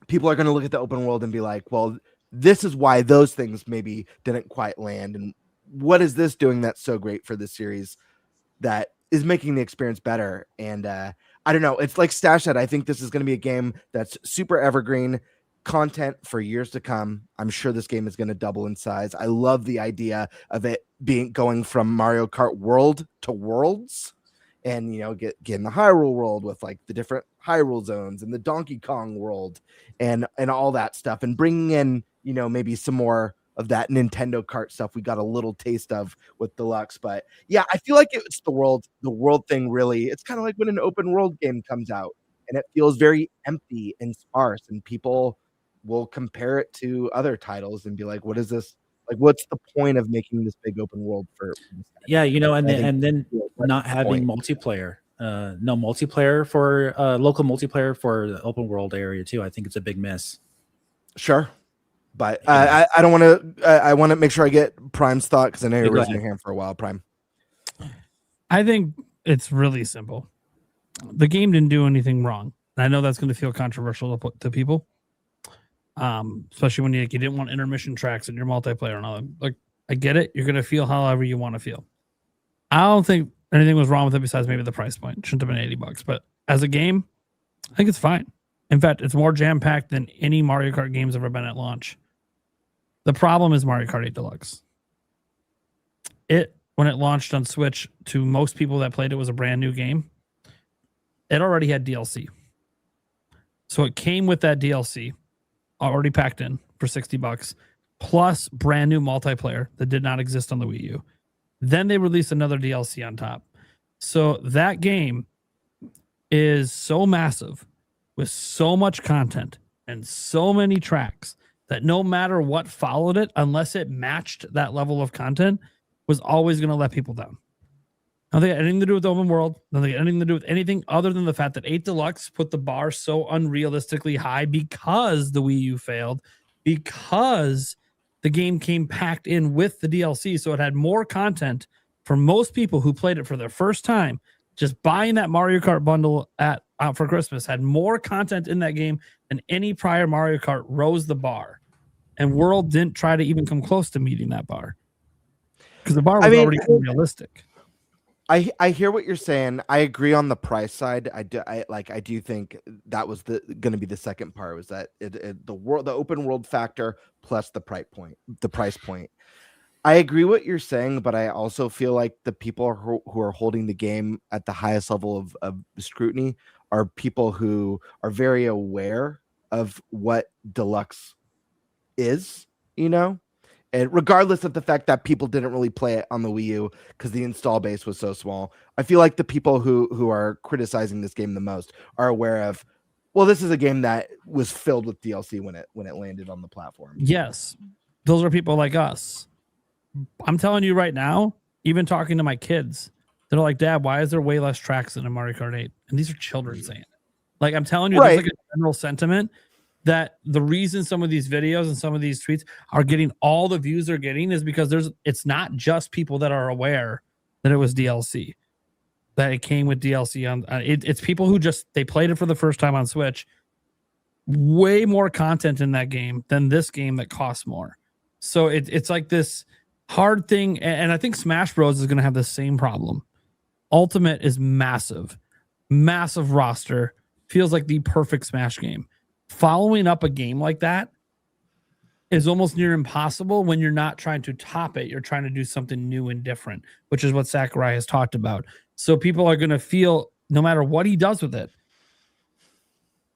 people are going to look at the open world and be like, well, this is why those things maybe didn't quite land. And what is this doing that's so great for this series that is making the experience better? And I don't know. It's like Stash said, I think this is going to be a game that's super evergreen. content for years to come. I'm sure this game is going to double in size. I love the idea of it going from Mario Kart World to Worlds, and get in the Hyrule world with like the different Hyrule zones and the Donkey Kong world and all that stuff, and bringing in maybe some more of that Nintendo Kart stuff we got a little taste of with Deluxe. But yeah, I feel like it's the world thing. Really, it's kind of like when an open world game comes out and it feels very empty and sparse, and people will compare it to other titles and be like, what is this? Like, what's the point of making this big open world for this? Yeah, and then not having multiplayer. No multiplayer for local multiplayer for the open world area too. I think it's a big miss. Sure. But I don't want to. I want to make sure I get Prime's thought, because I know you're raising your hand for a while, Prime. I think it's really simple. The game didn't do anything wrong. I know that's going to feel controversial to people, especially when you didn't want intermission tracks in your multiplayer and all that. Like, I get it. You're going to feel however you want to feel. I don't think anything was wrong with it besides maybe the price point. It shouldn't have been $80, but as a game, I think it's fine. In fact, it's more jam-packed than any Mario Kart game's ever been at launch. The problem is Mario Kart 8 Deluxe. When it launched on Switch, to most people that played it, was a brand new game. It already had DLC. So it came with that DLC already packed in for $60, plus brand new multiplayer that did not exist on the Wii U. Then they released another DLC on top. So that game is so massive with so much content and so many tracks that no matter what followed it, unless it matched that level of content, was always going to let people down. Nothing had anything to do with the open world. Nothing had anything to do with anything other than the fact that 8 Deluxe put the bar so unrealistically high because the Wii U failed, because the game came packed in with the DLC. So it had more content for most people who played it for their first time. Just buying that Mario Kart bundle out for Christmas had more content in that game than any prior Mario Kart, rose the bar. And World didn't try to even come close to meeting that bar, because the bar was already unrealistic. I hear what you're saying. I agree on the price side. I do think that was going to be the second part, was that the open world factor plus the price point. I agree what you're saying, but I also feel like the people who are holding the game at the highest level of scrutiny are people who are very aware of what Deluxe is, and regardless of the fact that people didn't really play it on the Wii U because the install base was so small. I feel like the people who are criticizing this game the most are aware of, well, this is a game that was filled with DLC when it landed on the platform. Yes, those are people like us. I'm telling you right now, even talking to my kids, they're like, Dad, why is there way less tracks than in Mario Kart 8? And these are children saying it. Like, I'm telling you, there's like a general sentiment that the reason some of these videos and some of these tweets are getting all the views they're getting is because it's not just people that are aware that it was DLC, that it came with DLC on it's people who they played it for the first time on Switch. Way more content in that game than this game that costs more. So it's like this hard thing. And I think Smash Bros is going to have the same problem. Ultimate is massive roster, feels like the perfect Smash game. Following up a game like that is almost near impossible when you're not trying to top it. You're trying to do something new and different, which is what Sakurai has talked about. So people are going to feel, no matter what he does with it,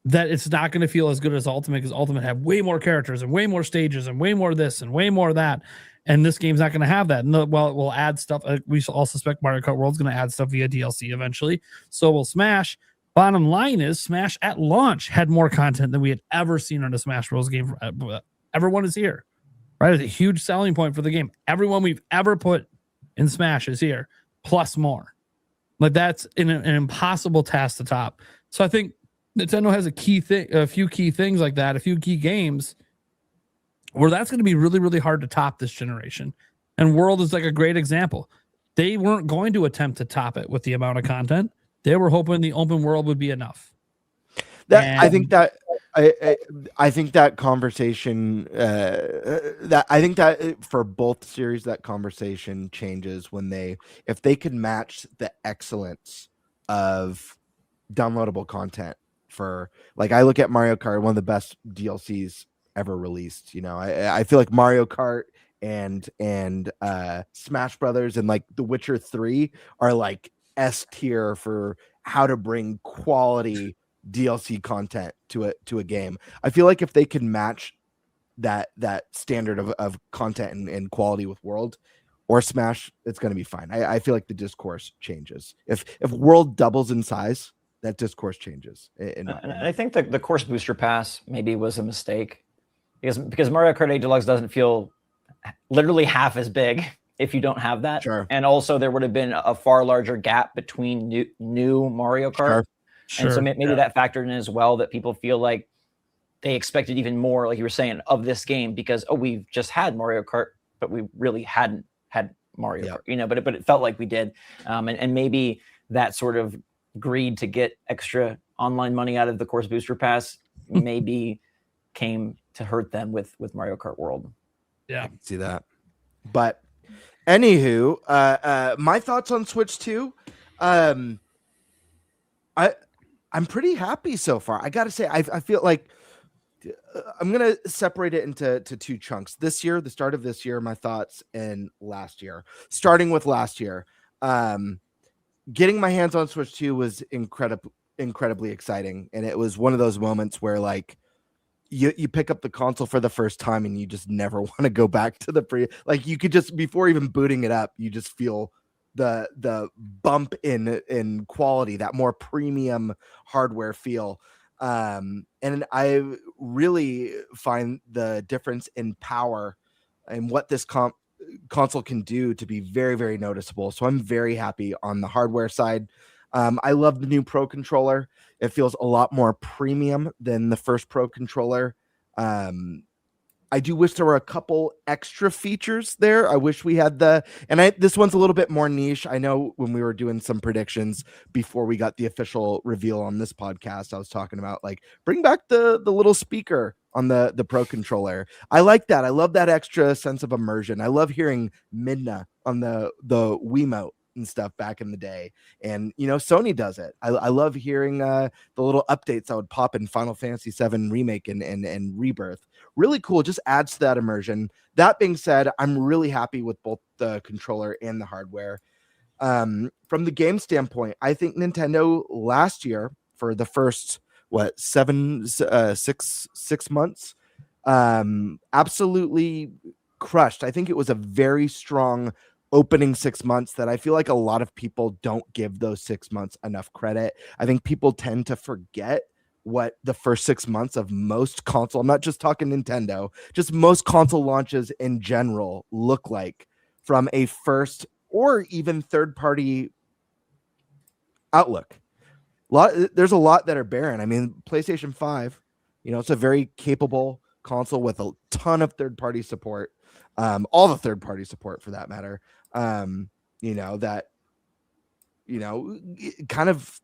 that it's not going to feel as good as Ultimate, because Ultimate have way more characters and way more stages and way more this and way more that. And this game's not going to have that. And we'll add stuff. We all suspect Mario Kart World's going to add stuff via DLC eventually. So will Smash. Bottom line is, Smash at launch had more content than we had ever seen on a Smash Bros. Game. Everyone is here, right? It's a huge selling point for the game. Everyone we've ever put in Smash is here, plus more. Like, that's an impossible task to top. So I think Nintendo has a few key things like that, a few key games where that's going to be really, really hard to top this generation. And World is like a great example. They weren't going to attempt to top it with the amount of content. They were hoping the open world would be enough. I think that conversation for both series, that conversation changes if they could match the excellence of downloadable content for, like, I look at Mario Kart, one of the best DLCs ever released. You know, I feel like Mario Kart and Smash Brothers and like The Witcher 3 are like S tier for how to bring quality DLC content to a game. I feel like if they can match that standard of content and quality with World or Smash, it's going to be fine. I feel like the discourse changes. If World doubles in size, that discourse changes. And I think the course booster pass maybe was a mistake because Mario Kart 8 Deluxe doesn't feel literally half as big if you don't have that. Sure. And also there would have been a far larger gap between new Mario Kart. Sure. And so maybe that factored in as well, that people feel like they expected even more, like you were saying, of this game because, we've just had Mario Kart, but we really hadn't had Mario Kart, you know, but it felt like we did. And maybe that sort of greed to get extra online money out of the course booster pass maybe came to hurt them with Mario Kart World. Yeah. I can see that. But anywho, my thoughts on Switch 2. I'm pretty happy so far. I gotta say, I feel like I'm gonna separate it into two chunks. This year, the start of this year, my thoughts, and last year. Starting with last year, getting my hands on Switch 2 was incredibly exciting, and it was one of those moments where like you pick up the console for the first time and you just never want to go back to like you could just, before even booting it up, you just feel the bump in quality, that more premium hardware feel. And I really find the difference in power and what this console can do to be very, very noticeable. So I'm very happy on the hardware side. I love the new Pro controller. It feels a lot more premium than the first Pro controller. I do wish there were a couple extra features there. I wish we had this one's a little bit more niche. I know when we were doing some predictions before we got the official reveal on this podcast, I was talking about like bring back the little speaker on the Pro controller. I like that. I love that extra sense of immersion. I love hearing Midna on the Wiimote and stuff back in the day, and you know Sony does it. I love hearing the little updates that would pop in Final Fantasy VII Remake and Rebirth. Really cool, just adds to that immersion. That being said, I'm really happy with both the controller and the hardware. From the game standpoint, I think Nintendo last year for the first 6 months absolutely crushed. I think it was a very strong opening 6 months that I feel like a lot of people don't give those 6 months enough credit. I think people tend to forget what the first 6 months of most console, I'm not just talking Nintendo, just most console launches in general look like from a first or even third party outlook. There's a lot that are barren. I mean, PlayStation 5, you know, it's a very capable console with a ton of third party support. All the third party support for that matter. You know, that, you know, it kind of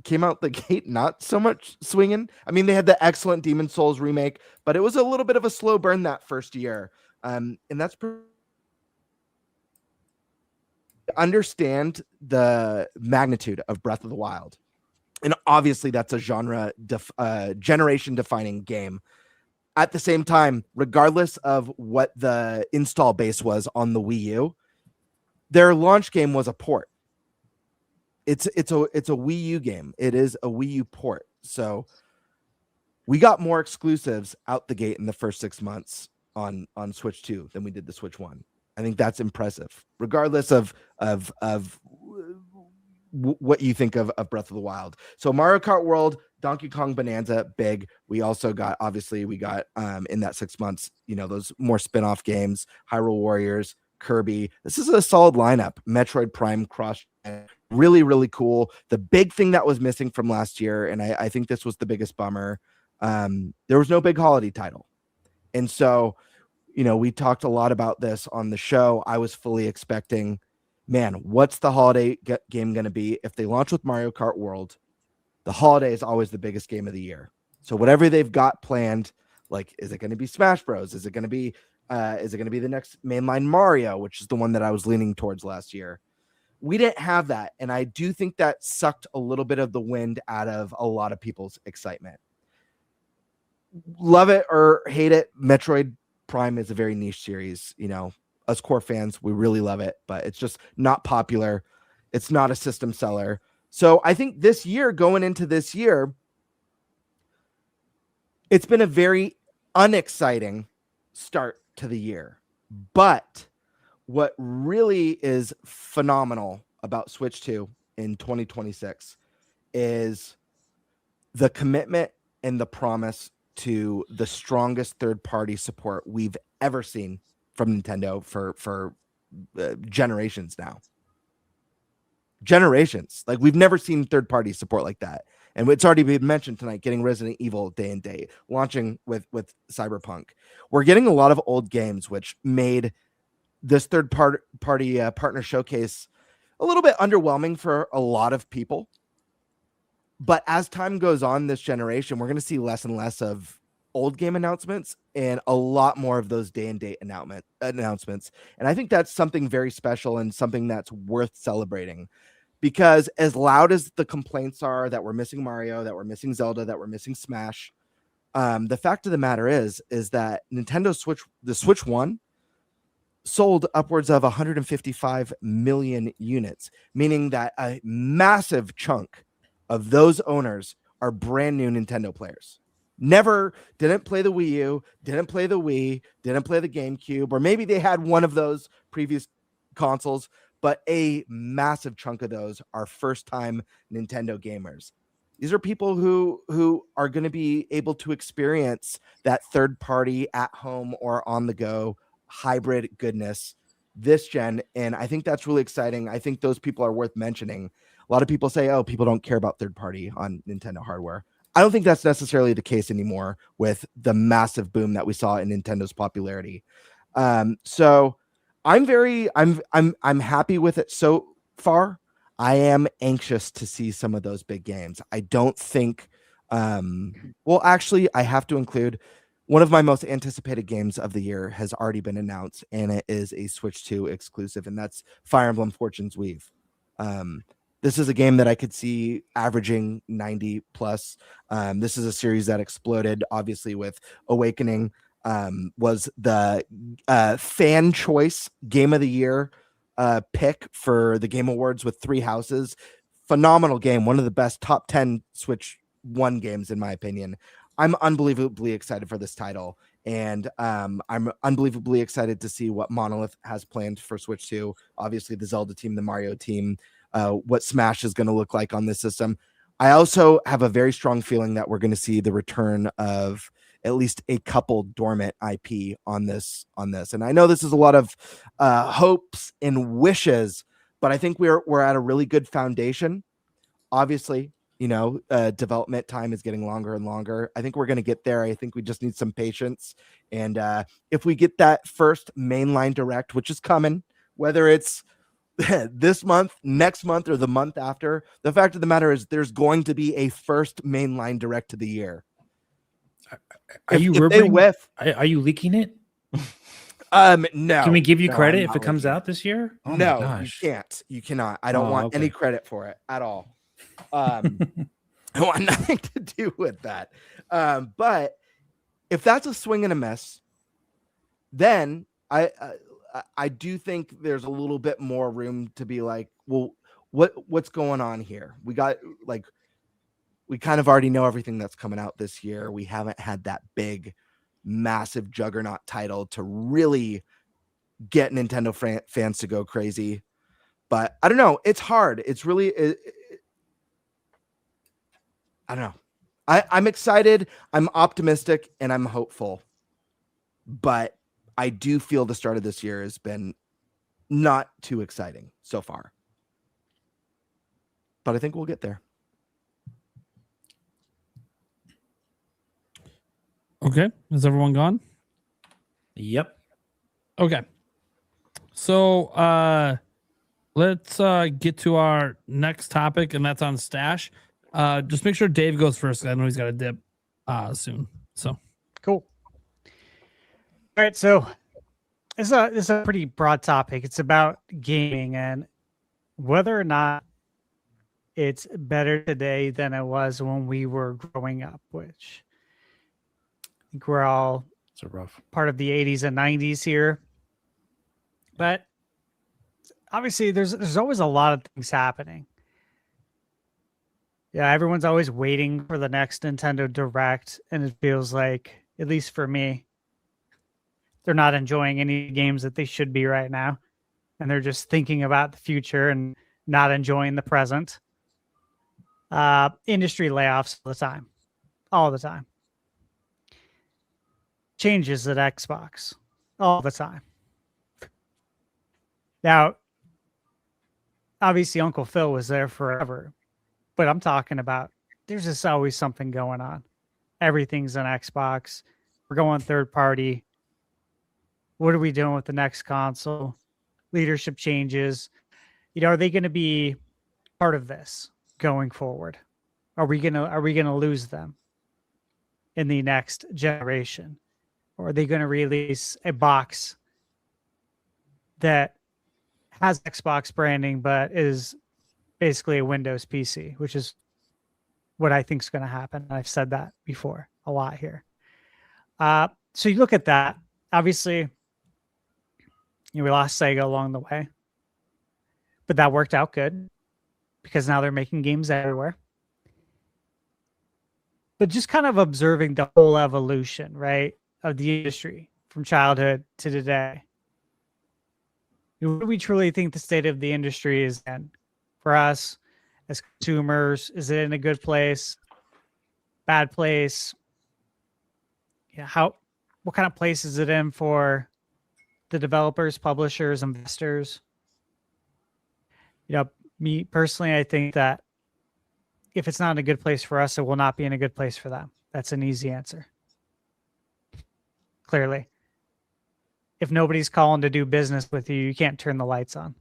came out the gate not so much swinging. I mean, they had the excellent Demon's Souls remake, but it was a little bit of a slow burn that first year. And that's understand the magnitude of Breath of the Wild. And obviously that's a generation defining game. At the same time, regardless of what the install base was on the Wii U, their launch game was a port. It's a Wii U game. It is a Wii U port. So we got more exclusives out the gate in the first 6 months on Switch 2 than we did the Switch 1. I think that's impressive, regardless of what you think of Breath of the Wild. So Mario Kart World, Donkey Kong Bonanza, big. We also got, obviously, in that 6 months, you know, those more spin-off games, Hyrule Warriors, Kirby. This is a solid lineup. Metroid Prime Cross, really, really cool. The big thing that was missing from last year, and I think this was the biggest bummer, there was no big holiday title. And so, you know, we talked a lot about this on the show. I was fully expecting, man, what's the holiday game going to be? If they launch with Mario Kart World, the holiday is always the biggest game of the year. So whatever they've got planned, like, is it going to be Smash Bros? Is it going to be the next mainline Mario, which is the one that I was leaning towards last year? We didn't have that, and I do think that sucked a little bit of the wind out of a lot of people's excitement. Love it or hate it, Metroid Prime is a very niche series. You know, us core fans, we really love it, but it's just not popular. It's not a system seller. So I think this year, going into this year, it's been a very unexciting start to the year. But what really is phenomenal about Switch 2 in 2026 is the commitment and the promise to the strongest third-party support we've ever seen from Nintendo for generations now. Generations. Like, we've never seen third-party support like that. And it's already been mentioned tonight, getting Resident Evil day and date, launching with Cyberpunk. We're getting a lot of old games, which made this third-party partner showcase a little bit underwhelming for a lot of people. But as time goes on this generation, we're going to see less and less of old game announcements and a lot more of those day and date announcements. And I think that's something very special and something that's worth celebrating, because as loud as the complaints are that we're missing Mario, that we're missing Zelda, that we're missing Smash, the fact of the matter is that Nintendo Switch, the Switch 1, sold upwards of 155 million units, meaning that a massive chunk of those owners are brand new Nintendo players. Didn't play the Wii U, didn't play the Wii, didn't play the GameCube, or maybe they had one of those previous consoles, but a massive chunk of those are first-time Nintendo gamers. These are people who are going to be able to experience that third-party at home or on the go hybrid goodness this gen, and I think that's really exciting. I think those people are worth mentioning. A lot of people say, oh, people don't care about third-party on Nintendo hardware. I don't think that's necessarily the case anymore with the massive boom that we saw in Nintendo's popularity. So I'm happy with it so far. I am anxious to see some of those big games. I don't think, well, actually, I have to include one of my most anticipated games of the year has already been announced, and it is a Switch 2 exclusive, and that's Fire Emblem Fortune's Weave. This is a game that I could see averaging 90 plus. This is a series that exploded, obviously, with Awakening. Was the fan choice game of the year pick for the Game Awards with 3 houses. Phenomenal game. One of the best top 10 Switch 1 games, in my opinion. I'm unbelievably excited for this title. And I'm unbelievably excited to see what Monolith has planned for Switch 2. Obviously, the Zelda team, the Mario team, what Smash is going to look like on this system. I also have a very strong feeling that we're going to see the return of at least a couple dormant IP on this. And I know this is a lot of hopes and wishes, but I think we're at a really good foundation. Obviously, you know, development time is getting longer and longer. I think we're going to get there. I think we just need some patience. And if we get that first mainline direct, which is coming, whether it's this month, next month, or the month after, the fact of the matter is there's going to be a first mainline direct to the year. Are you leaking it? No. Can we give you credit if it comes out this year? Oh no, you can't. You cannot. I don't want any credit for it at all. I want nothing to do with that. But if that's a swing and a miss, then I do think there's a little bit more room to be like, well, what's going on here? We kind of already know everything that's coming out this year. We haven't had that big, massive juggernaut title to really get Nintendo fans to go crazy. But I don't know. It's hard. It's really, I don't know. I'm excited. I'm optimistic, and I'm hopeful. But I do feel the start of this year has been not too exciting so far. But I think we'll get there. Okay. Is everyone gone? Yep. Okay. So let's get to our next topic, and that's on Stash. Just make sure Dave goes first, 'cause I know he's got a dip soon. So cool. All right, so it's a pretty broad topic. It's about gaming, and whether or not it's better today than it was when we were growing up, which I think we're all part of the 80s and 90s here. But obviously there's always a lot of things happening. Yeah, everyone's always waiting for the next Nintendo Direct, and it feels like, at least for me, they're not enjoying any games that they should be right now. And they're just thinking about the future and not enjoying the present. Industry layoffs all the time. Changes at Xbox all the time. Now, obviously Uncle Phil was there forever, but I'm talking about there's just always something going on. Everything's on Xbox. We're going third party. What are we doing with the next console? Leadership changes. Are they going to be part of this going forward? Are we gonna lose them in the next generation? Or are they going to release a box that has Xbox branding but is basically a Windows PC, which is what I think is going to happen. I've said that before a lot here. So you look at that. Obviously, we lost Sega along the way, but that worked out good because now they're making games everywhere. But just kind of observing the whole evolution, right, of the industry from childhood to today. Do we truly think the state of the industry is in? For us as consumers, is it in a good place, bad place? What kind of place is it in for the developers, publishers, investors? Me personally, I think that if it's not in a good place for us, it will not be in a good place for them. That's an easy answer. Clearly. If nobody's calling to do business with you, you can't turn the lights on.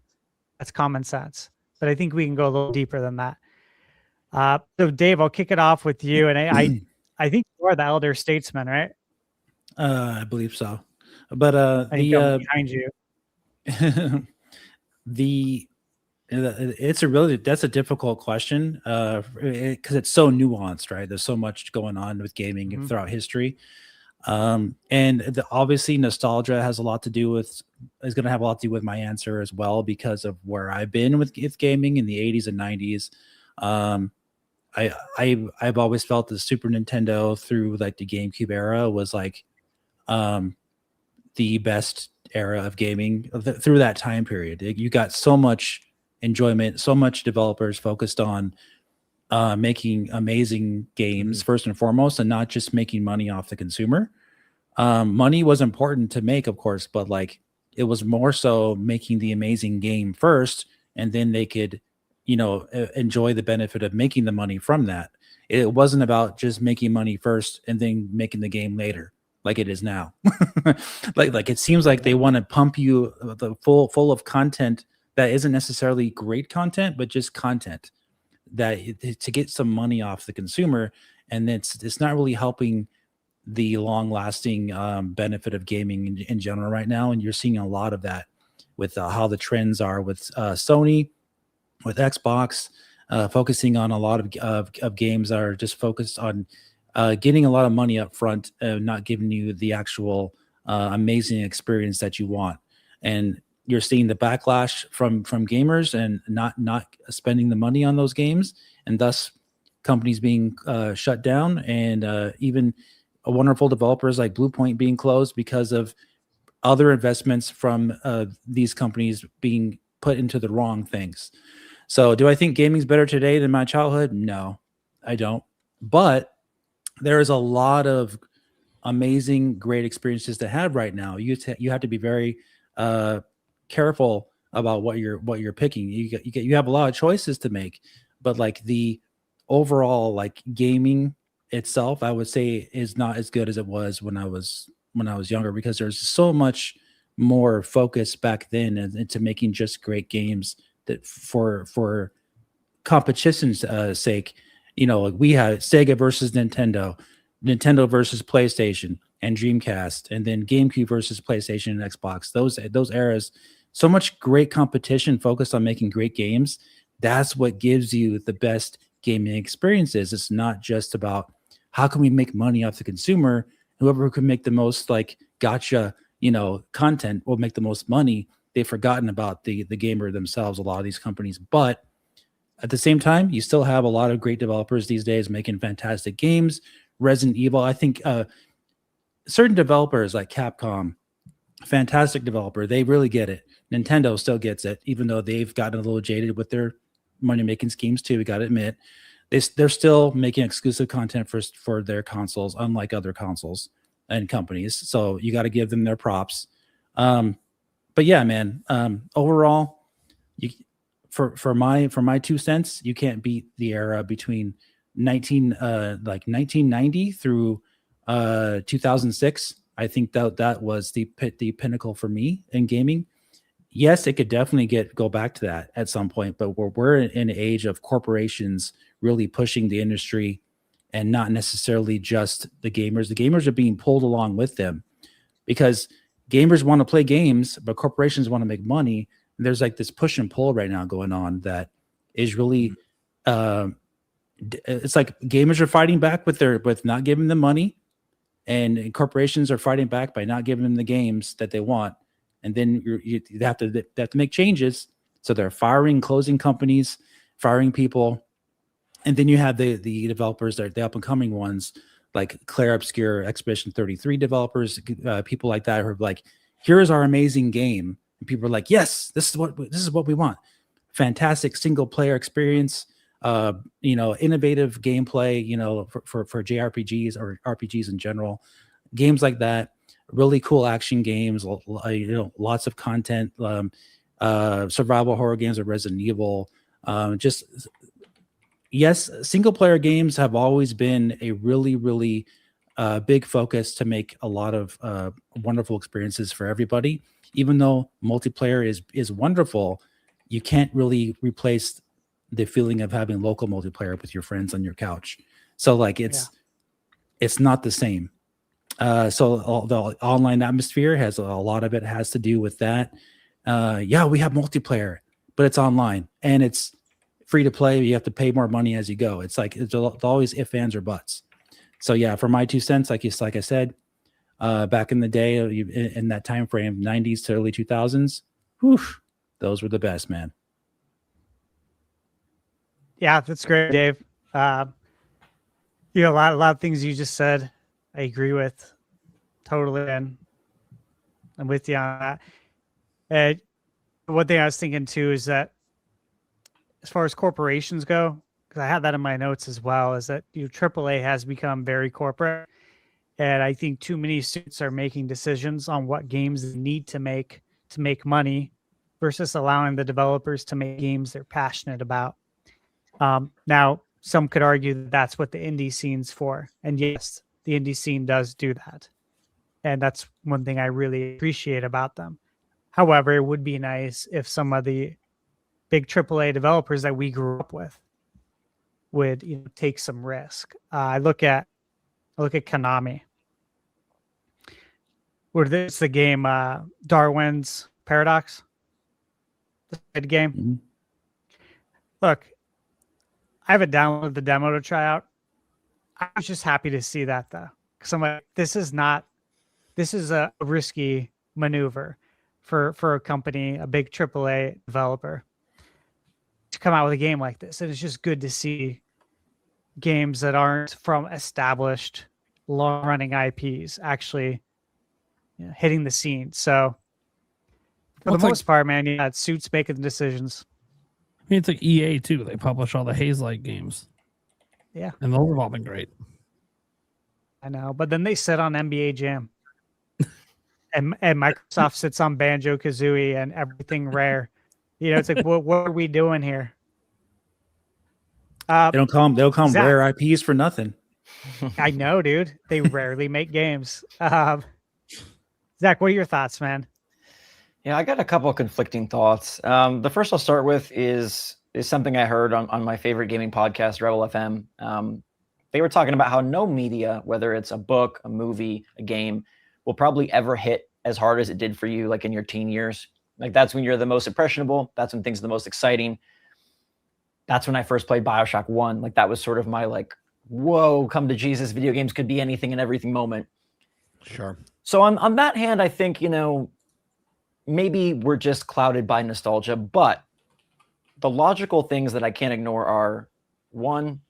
That's common sense. But I think we can go a little deeper than that. So Dave, I'll kick it off with you. And I think you are the elder statesman, right? I believe so. But behind you. That's a difficult question because it's so nuanced, right? There's so much going on with gaming throughout history. Obviously nostalgia is going to have a lot to do with my answer as well, because of where I've been with gaming in the 80s and 90s. I've always felt the Super Nintendo through like the GameCube era was like the best era of gaming through that time period. You got so much enjoyment, so much developers focused on making amazing games first and foremost, and not just making money off the consumer. Money was important to make, of course, but like it was more so making the amazing game first, and then they could, enjoy the benefit of making the money from that. It wasn't about just making money first and then making the game later, like it is now. like it seems like they want to pump you full of content that isn't necessarily great content, but just content that to get some money off the consumer, and it's not really helping the long-lasting benefit of gaming in general right now. And you're seeing a lot of that with how the trends are with Sony, with Xbox, focusing on a lot of games that are just focused on getting a lot of money up front, not giving you the actual amazing experience that you want. And you're seeing the backlash from gamers and not spending the money on those games, and thus companies being shut down, and even wonderful developers like Bluepoint being closed because of other investments from these companies being put into the wrong things. So do I think gaming's better today than my childhood? No, I don't. But there is a lot of amazing, great experiences to have right now. You have to be very careful about what you're picking. You have a lot of choices to make, but like the overall like gaming itself, I would say is not as good as it was when I was younger, because there's so much more focus back then into making just great games that for competition's sake. Like we had Sega versus Nintendo versus PlayStation and Dreamcast, and then GameCube versus PlayStation and Xbox. Those eras so much great competition focused on making great games. That's what gives you the best gaming experiences. It's not just about how can we make money off the consumer. Whoever can make the most like gotcha, content will make the most money. They've forgotten about the gamer themselves, a lot of these companies. But at the same time, you still have a lot of great developers these days making fantastic games. Resident Evil, I think certain developers like Capcom, fantastic developer, they really get it. Nintendo still gets it, even though they've gotten a little jaded with their money-making schemes too, we got to admit. They're still making exclusive content for their consoles, unlike other consoles and companies. So you got to give them their props. But yeah, man, overall, for my 2 cents, you can't beat the era between 1990 through 2006. I think that was the pinnacle for me in gaming. Yes, it could definitely go back to that at some point, but we're in an age of corporations really pushing the industry and not necessarily just the gamers. The gamers are being pulled along with them because gamers want to play games, but corporations want to make money. And there's like this push and pull right now going on that is really, it's like gamers are fighting back with not giving them money, and corporations are fighting back by not giving them the games that they want. And then you have to make changes. So they're closing companies, firing people. And then you have the developers, the up and coming ones like Claire Obscure, Expedition 33 developers, people like that who are like, here's our amazing game. And people are like, yes, this is what we want. Fantastic single player experience, innovative gameplay, for JRPGs or RPGs in general, games like that. Really cool action games, lots of content, survival horror games of Resident Evil. Yes, single player games have always been a really, really big focus to make a lot of wonderful experiences for everybody. Even though multiplayer is wonderful, you can't really replace the feeling of having local multiplayer with your friends on your couch. So it's not the same. So the online atmosphere a lot of it has to do with that. We have multiplayer, but it's online and it's free to play. You have to pay more money as you go. It's always if, ands, or buts. So yeah, for my 2 cents, like I said, back in the day, in that time frame, 90s to early 2000s, those were the best, man. Yeah, that's great, Dave. A lot of things you just said, I agree with totally, and I'm with you on that. And one thing I was thinking too is that as far as corporations go, because I had that in my notes as well, is that AAA has become very corporate, and I think too many suits are making decisions on what games they need to make money versus allowing the developers to make games they're passionate about. Now, some could argue that that's what the indie scene's for, and yes, the indie scene does do that. And that's one thing I really appreciate about them. However, it would be nice if some of the big AAA developers that we grew up with would take some risk. I look at Konami. It's the game Darwin's Paradox. The game. Mm-hmm. Look, I haven't downloaded the demo to try out. I was just happy to see that though, because I'm like, this is a risky maneuver for a company, a big AAA developer, to come out with a game like this. And it's just good to see games that aren't from established long-running IPs actually hitting the scene. So for the most part, man, it's Suits making the decisions. I mean, it's like EA too. They publish all the Haze-like games. Yeah. And those have all been great. I know, but then they sit on NBA Jam. and Microsoft sits on Banjo-Kazooie and everything rare. It's like, what are we doing here? They don't call them Zach, rare IPs for nothing. I know, dude. They rarely make games. Zach, what are your thoughts, man? Yeah, I got a couple of conflicting thoughts. The first I'll start with is something I heard on my favorite gaming podcast, Rebel FM. They were talking about how no media, whether it's a book, a movie, a game, will probably ever hit as hard as it did for you, like in your teen years. Like that's when you're the most impressionable. That's when things are the most exciting. That's when I first played BioShock 1. Like that was sort of my like, whoa, come to Jesus, video games could be anything and everything moment. Sure. So on that hand, I think, maybe we're just clouded by nostalgia, but the logical things that I can't ignore are, one,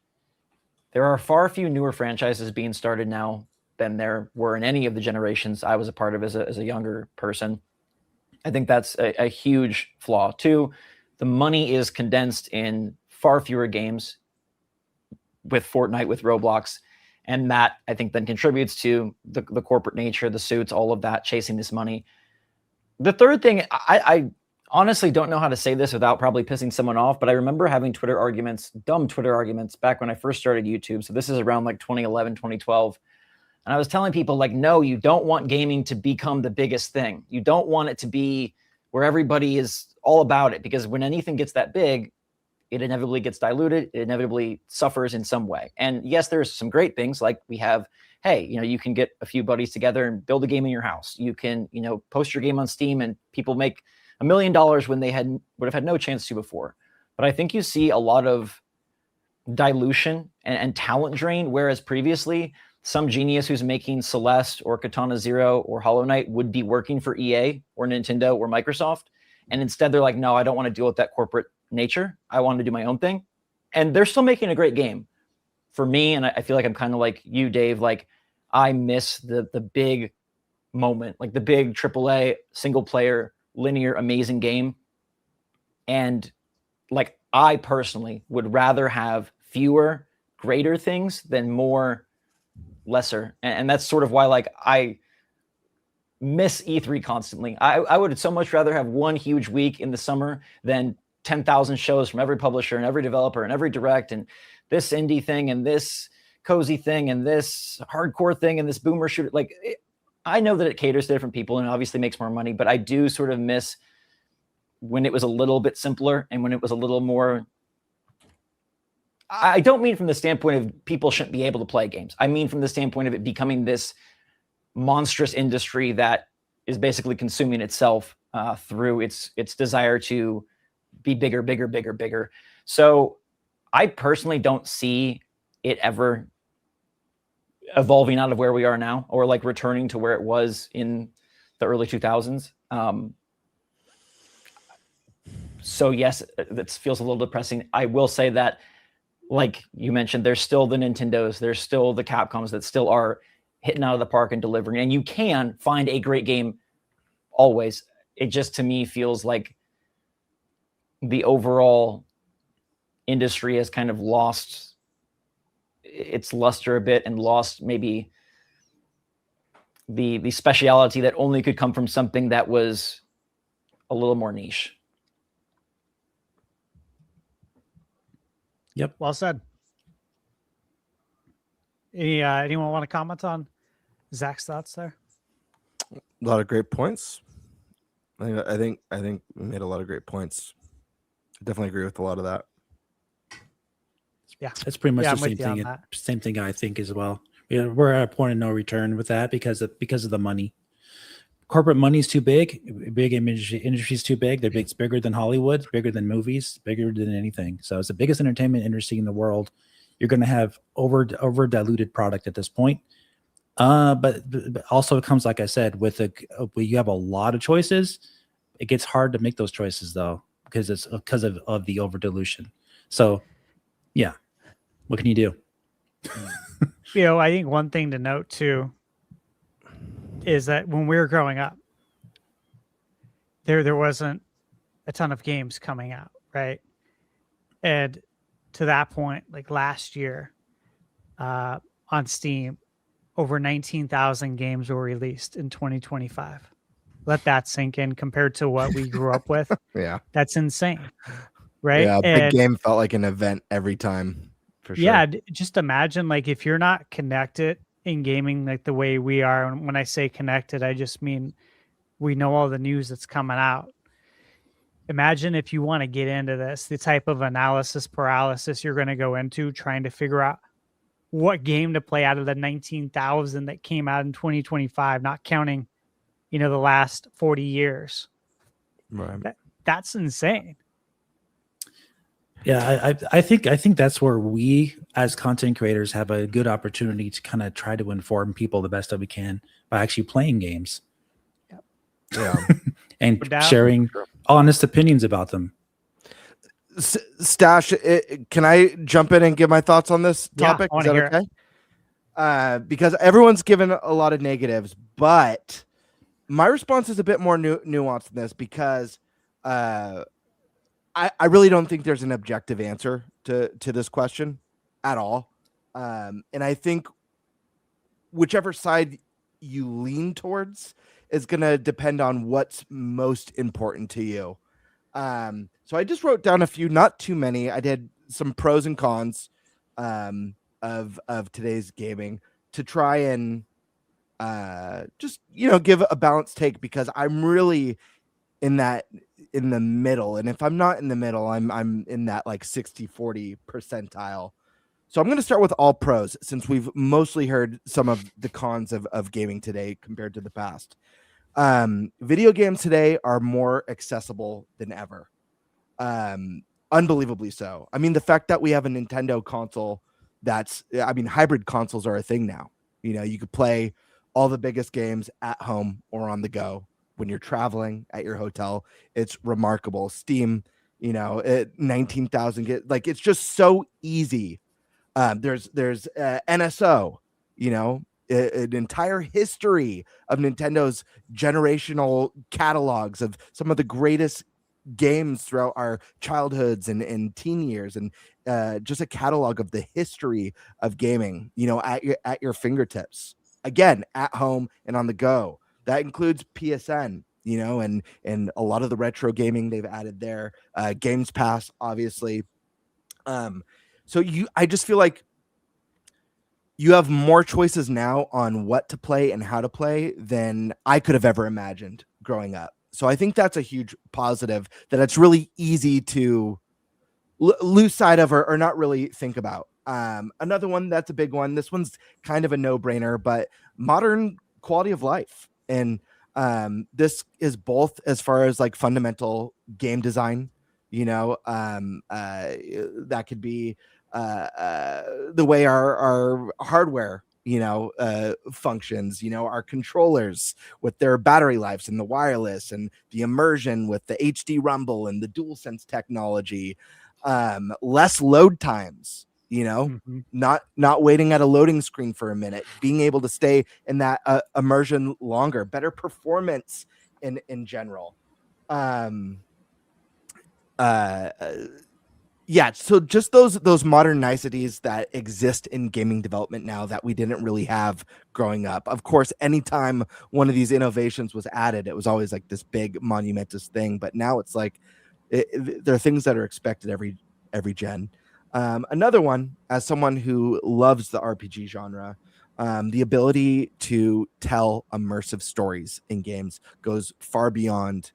there are far few newer franchises being started now than there were in any of the generations I was a part of as a younger person. I think that's a huge flaw. Two, the money is condensed in far fewer games with Fortnite, with Roblox. And that, I think, then contributes to the corporate nature, the suits, all of that, chasing this money. The third thing, I honestly don't know how to say this without probably pissing someone off, but I remember having Twitter arguments, dumb Twitter arguments, back when I first started YouTube. So this is around like 2011, 2012. And I was telling people, like, no, you don't want gaming to become the biggest thing. You don't want it to be where everybody is all about it, because when anything gets that big, it inevitably gets diluted. It inevitably suffers in some way. And yes, there's some great things, like we have, hey, you can get a few buddies together and build a game in your house. You can, post your game on Steam and people make $1 million when they would have had no chance to before. But I think you see a lot of dilution and talent drain, whereas previously some genius who's making Celeste or Katana Zero or Hollow Knight would be working for EA or Nintendo or Microsoft. And instead they're like, no, I don't want to deal with that corporate nature. I want to do my own thing. And they're still making a great game for me. And I feel like I'm kind of like you, Dave. Like I miss the big moment, like the big AAA single player linear amazing game. And like I personally would rather have fewer greater things than more lesser. And that's sort of why like I miss E3 constantly. I would so much rather have one huge week in the summer than 10,000 shows from every publisher and every developer and every direct and this indie thing and this cozy thing and this hardcore thing and this boomer shooter. Like I know that it caters to different people and obviously makes more money, but I do sort of miss when it was a little bit simpler and when it was a little more. I don't mean from the standpoint of people shouldn't be able to play games. I mean from the standpoint of it becoming this monstrous industry that is basically consuming itself through its desire to be bigger, bigger, bigger, bigger. So I personally don't see it ever evolving out of where we are now or like returning to where it was in the early 2000s. So yes, that feels a little depressing. I will say that, like you mentioned, there's still the Nintendos, there's still the Capcoms that still are hitting out of the park and delivering. And you can find a great game always. It just, to me, feels like the overall industry has kind of lost its luster a bit and lost maybe the speciality that only could come from something that was a little more niche. Yep. Well said. Anyone want to comment on Zach's thoughts there? A lot of great points. I think we made a lot of great points. I definitely agree with a lot of that. Yeah, that's pretty much the same thing. Same thing I think as well. We're at a point of no return with that because of the money. Corporate money is too big. Big industry is too big. It's bigger than Hollywood, bigger than movies, bigger than anything. So it's the biggest entertainment industry in the world. You're going to have over diluted product at this point. But also it comes, like I said, with you have a lot of choices. It gets hard to make those choices though, because of the over dilution. So yeah, what can you do? I think one thing to note too is that when we were growing up, there wasn't a ton of games coming out, right? And to that point, like last year, on Steam, over 19,000 games were released in 2025. Let that sink in compared to what we grew up with. Yeah. That's insane. Right? Yeah, big game felt like an event every time, for sure. Yeah, just imagine like if you're not connected in gaming like the way we are, and when I say connected, I just mean we know all the news that's coming out. Imagine if you want to get into this, the type of analysis paralysis you're going to go into trying to figure out what game to play out of the 19,000 that came out in 2025, not counting, the last 40 years. Right. That's insane. Yeah, I think that's where we as content creators have a good opportunity to kind of try to inform people the best that we can by actually playing games. Yeah. And No doubt. sharing honest opinions about them. Stash, can I jump in and give my thoughts on this topic? I Is wanna that hear okay? Because everyone's given a lot of negatives, but my response is a bit more nuanced than this because I really don't think there's an objective answer to this question at all. And I think whichever side you lean towards is going to depend on what's most important to you. So I just wrote down a few, not too many. I did some pros and cons of today's gaming to try and just give a balanced take, because I'm really in the middle, and if I'm not in the middle, I'm in that like 60-40 percentile. So I'm going to start with all pros, since we've mostly heard some of the cons of gaming today compared to the past. Video games today are more accessible than ever. Unbelievably so. I mean, the fact that we have a Nintendo console hybrid consoles are a thing now. You could play all the biggest games at home or on the go when you're traveling at your hotel. It's remarkable. Steam, 19,000 it's just so easy. There's NSO, an entire history of Nintendo's generational catalogs of some of the greatest games throughout our childhoods and teen years, and just a catalog of the history of gaming, at your fingertips, again, at home and on the go. That includes PSN, and a lot of the retro gaming they've added there, Games Pass, obviously. So I just feel like you have more choices now on what to play and how to play than I could have ever imagined growing up. So I think that's a huge positive, that it's really easy to lose sight of or not really think about. Another one that's a big one. This one's kind of a no-brainer, but modern quality of life. And this is both as far as like fundamental game design, that could be the way our hardware, functions, our controllers with their battery lives and the wireless and the immersion with the HD Rumble and the DualSense technology, less load times, not waiting at a loading screen for a minute, being able to stay in that immersion longer, better performance in general. Yeah, so just those modern niceties that exist in gaming development now that we didn't really have growing up. Of course, anytime one of these innovations was added, it was always like this big monumentous thing. But now it's like there are things that are expected every gen. Another one, as someone who loves the RPG genre, the ability to tell immersive stories in games goes far beyond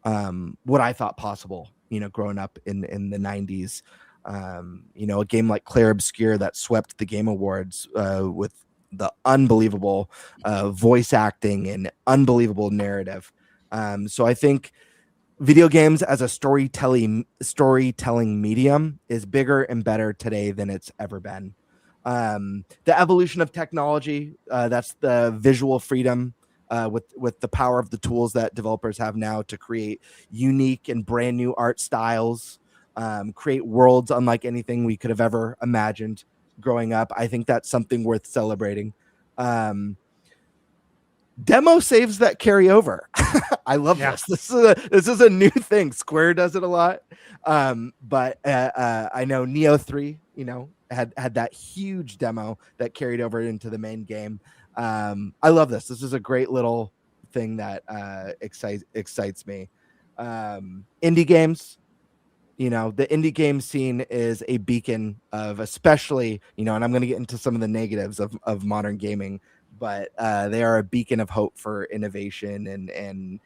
what I thought possible. Growing up in the 90s, a game like Clair Obscur that swept the Game Awards with the unbelievable voice acting and unbelievable narrative. So I think video games as a storytelling medium is bigger and better today than it's ever been. The evolution of technology, that's the visual freedom, with the power of the tools that developers have now to create unique and brand new art styles, create worlds unlike anything we could have ever imagined growing up. I think that's something worth celebrating. Demo saves that carry over. I love this. This is a new thing. Square does it a lot. But I know Neo 3, had that huge demo that carried over into the main game. I love this. This is a great little thing that excites me. Indie games, the indie game scene is a beacon of, especially, and I'm going to get into some of the negatives of modern gaming, but they are a beacon of hope for innovation and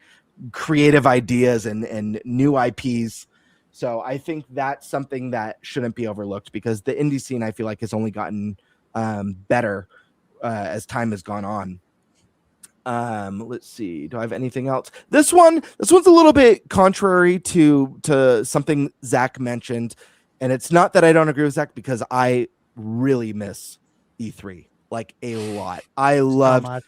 creative ideas and new IPs. So I think that's something that shouldn't be overlooked, because the indie scene, I feel like, has only gotten better as time has gone on. Let's see. Do I have anything else? This one's a little bit contrary to something Zach mentioned, and it's not that I don't agree with Zach, because I really miss E3 like a lot. I love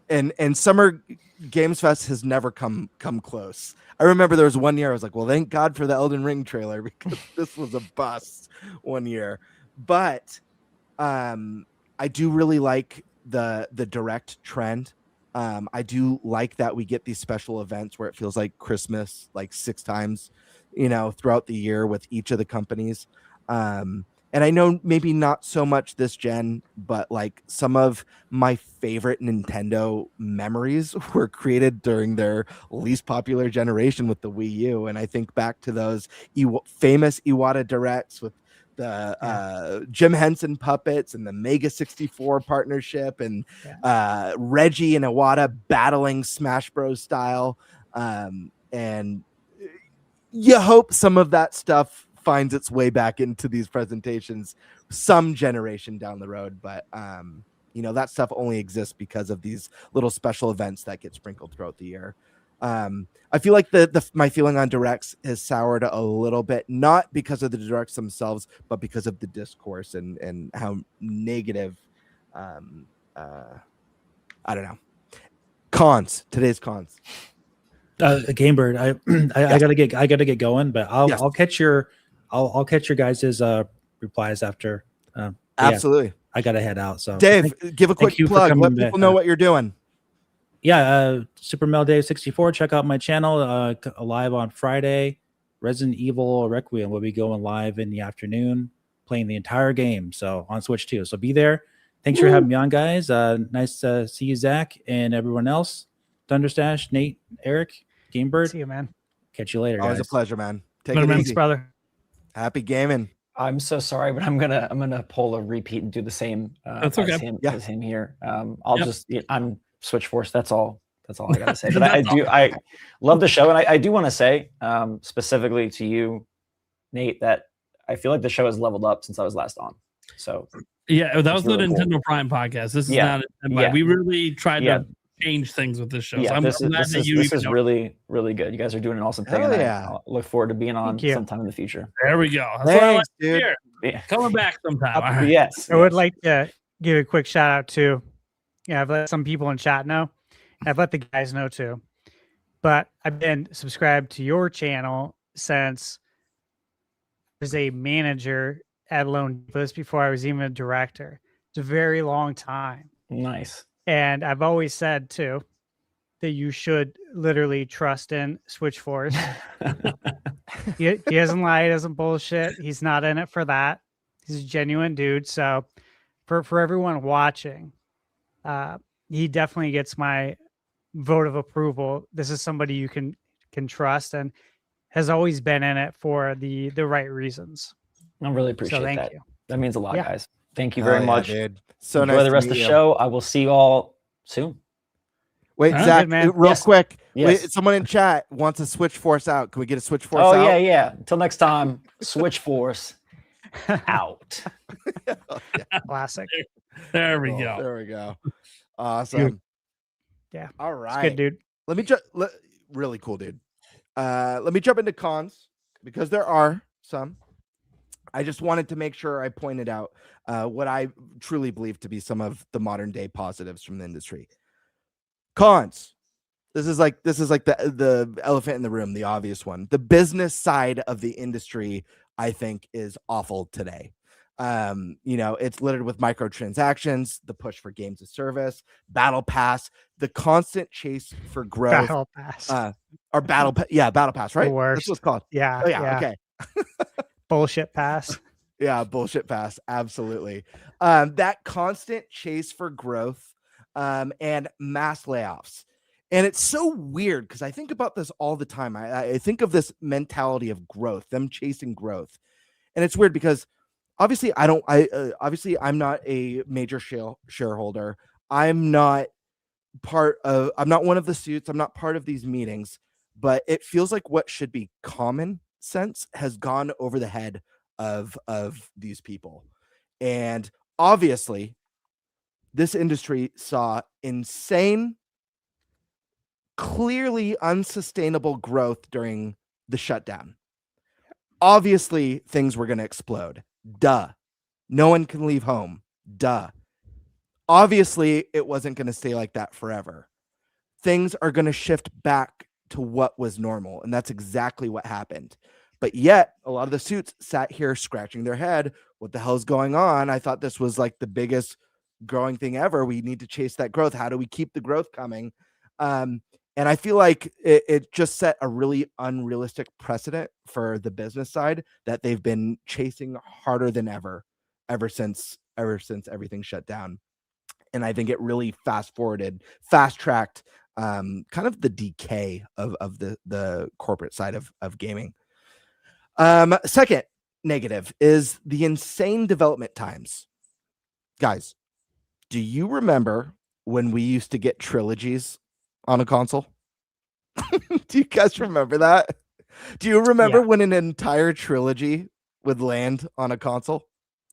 and Summer Games Fest has never come close. I remember there was one year I was like, well, thank God for the Elden Ring trailer, because this was a bust one year. But I do really like the direct trend. I do like that we get these special events where it feels like Christmas like 6 times, throughout the year with each of the companies. And I know maybe not so much this gen, but like some of my favorite Nintendo memories were created during their least popular generation with the Wii U. And I think back to those famous Iwata Directs with the Jim Henson puppets and the Mega 64 partnership, and Reggie and Iwata battling Smash Bros style. And you hope some of that stuff finds its way back into these presentations some generation down the road. But that stuff only exists because of these little special events that get sprinkled throughout the year. I feel like my feeling on directs has soured a little bit, not because of the directs themselves, but because of the discourse and how negative. I don't know. Today's cons. Gamebird, I gotta get going, but I'll catch your guys' replies after. Absolutely. Yeah, I gotta head out. So Dave, give a quick plug. Let people know what you're doing. SuperMetalDave64. Check out my channel. Live on Friday. Resident Evil Requiem will be going live in the afternoon, playing the entire game. So on Switch 2. So be there. Thanks for having me on, guys. Nice to see you, Zach, and everyone else. ThunderStash, Nate, Eric, Gamebird. See you, man. Catch you later. Always guys. a pleasure, man. Take it easy, brother. Happy gaming. I'm so sorry, but I'm gonna pull a repeat and do the same. That's okay. As him here. I'm Switch Force. That's all I gotta say. But I love the show, and I do want to say specifically to you, Nate, that I feel like the show has leveled up since I was last on. So that was really the Nintendo Prime podcast. This is not NintenByte. We really tried to change things with this show. Yeah, so I'm glad that you. This is really, really good. You guys are doing an awesome thing. I look forward to being on sometime in the future. There we go. That's Thanks, dude. Coming back sometime. Yes. I would like to give a quick shout out to, I've let some people in chat know. I've let the guys know too. But I've been subscribed to your channel since I was a manager at Lone Depot before I was even a director. It's a very long time. Nice. And I've always said too that you should literally trust in Switch Force. he doesn't lie, he doesn't bullshit. He's not in it for that. He's a genuine dude. So for everyone watching, he definitely gets my vote of approval. This is somebody you can trust and has always been in it for the right reasons. I really appreciate so thank that. You. That means a lot, guys. Thank you very much. Dude. So enjoy the rest of the show. I will see you all soon. Wait, Zach, real quick. Yes. Wait, someone in chat wants a Switch Force out. Can we get a Switch Force out? Oh, yeah. Until next time, Switch Force out. Classic. There we go. There we go. Awesome. Yeah. All right. It's good, dude. Let me really cool, dude. Let me jump into cons because there are some. I just wanted to make sure I pointed out what I truly believe to be some of the modern day positives from the industry. Cons. This is like the elephant in the room, the obvious one. The business side of the industry, I think, is awful today. It's littered with microtransactions, the push for games of service, battle pass, the constant chase for growth. Battle pass. Battle pass, right? The worst. That's what it's called. Yeah. Oh, yeah. Okay. Bullshit pass. Yeah, bullshit pass. Absolutely. That constant chase for growth and mass layoffs. And it's so weird because I think about this all the time. I think of this mentality of growth, them chasing growth. And it's weird because obviously I'm not a major shareholder. I'm not one of the suits. I'm not part of these meetings, but it feels like what should be common sense has gone over the head of these people. And obviously this industry saw insane clearly unsustainable growth during the shutdown. Obviously, things were going to explode. Duh. No one can leave home. Duh. Obviously, it wasn't going to stay like that forever. Things are going to shift back to what was normal, and that's exactly what happened. But yet, a lot of the suits sat here scratching their head. What the hell's going on? I thought this was like the biggest growing thing ever. We need to chase that growth. How do we keep the growth coming? And I feel like it just set a really unrealistic precedent for the business side that they've been chasing harder than ever since everything shut down. And I think it really fast-tracked kind of the decay of the corporate side of gaming. Second negative is the insane development times. Guys, do you remember when we used to get trilogies on a console? Do you guys remember that? Do you remember when an entire trilogy would land on a console?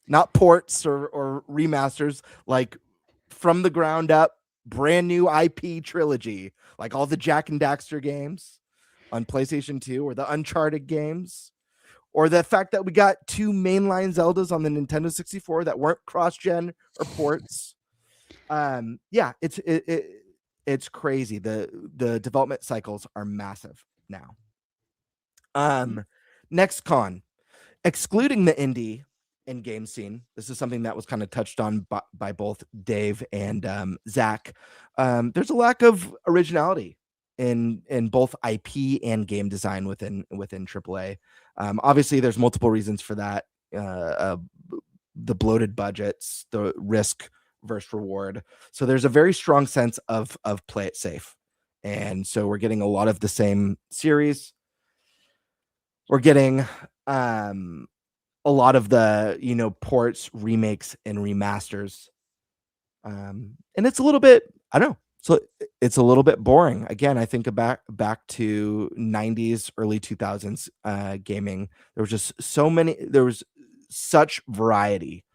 Not ports or remasters, like from the ground up, brand new IP trilogy, like all the Jack and Daxter games on PlayStation 2 or the Uncharted games, or the fact that we got 2 mainline Zeldas on the Nintendo 64 that weren't cross-gen or ports. It's crazy. The development cycles are massive now. Next con, excluding the indie and game scene. This is something that was kind of touched on by both Dave and Zach. There's a lack of originality in both IP and game design within AAA. Obviously, there's multiple reasons for that. The bloated budgets, the risk versus reward. So there's a very strong sense of play it safe. And so we're getting a lot of the same series. We're getting a lot of the, ports, remakes, and remasters. And it's a little bit, I don't know. So it's a little bit boring. Again, I think back to 90s, early 2000s gaming. There was such variety.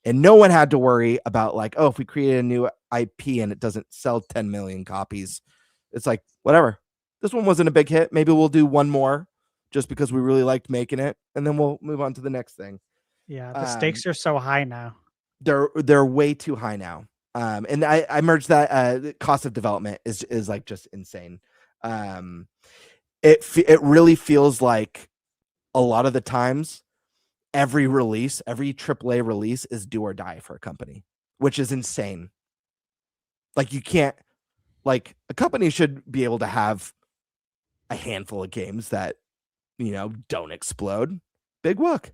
And no one had to worry about like, oh, if we create a new IP and it doesn't sell 10 million copies, it's like, whatever. This one wasn't a big hit. Maybe we'll do one more just because we really liked making it. And then we'll move on to the next thing. Yeah, the stakes are so high now. They're way too high now. And I merged that the cost of development is like just insane. It really feels like a lot of the times every AAA release is do or die for a company, which is insane. Like you can't, like a company should be able to have a handful of games that, don't explode. Big whoop.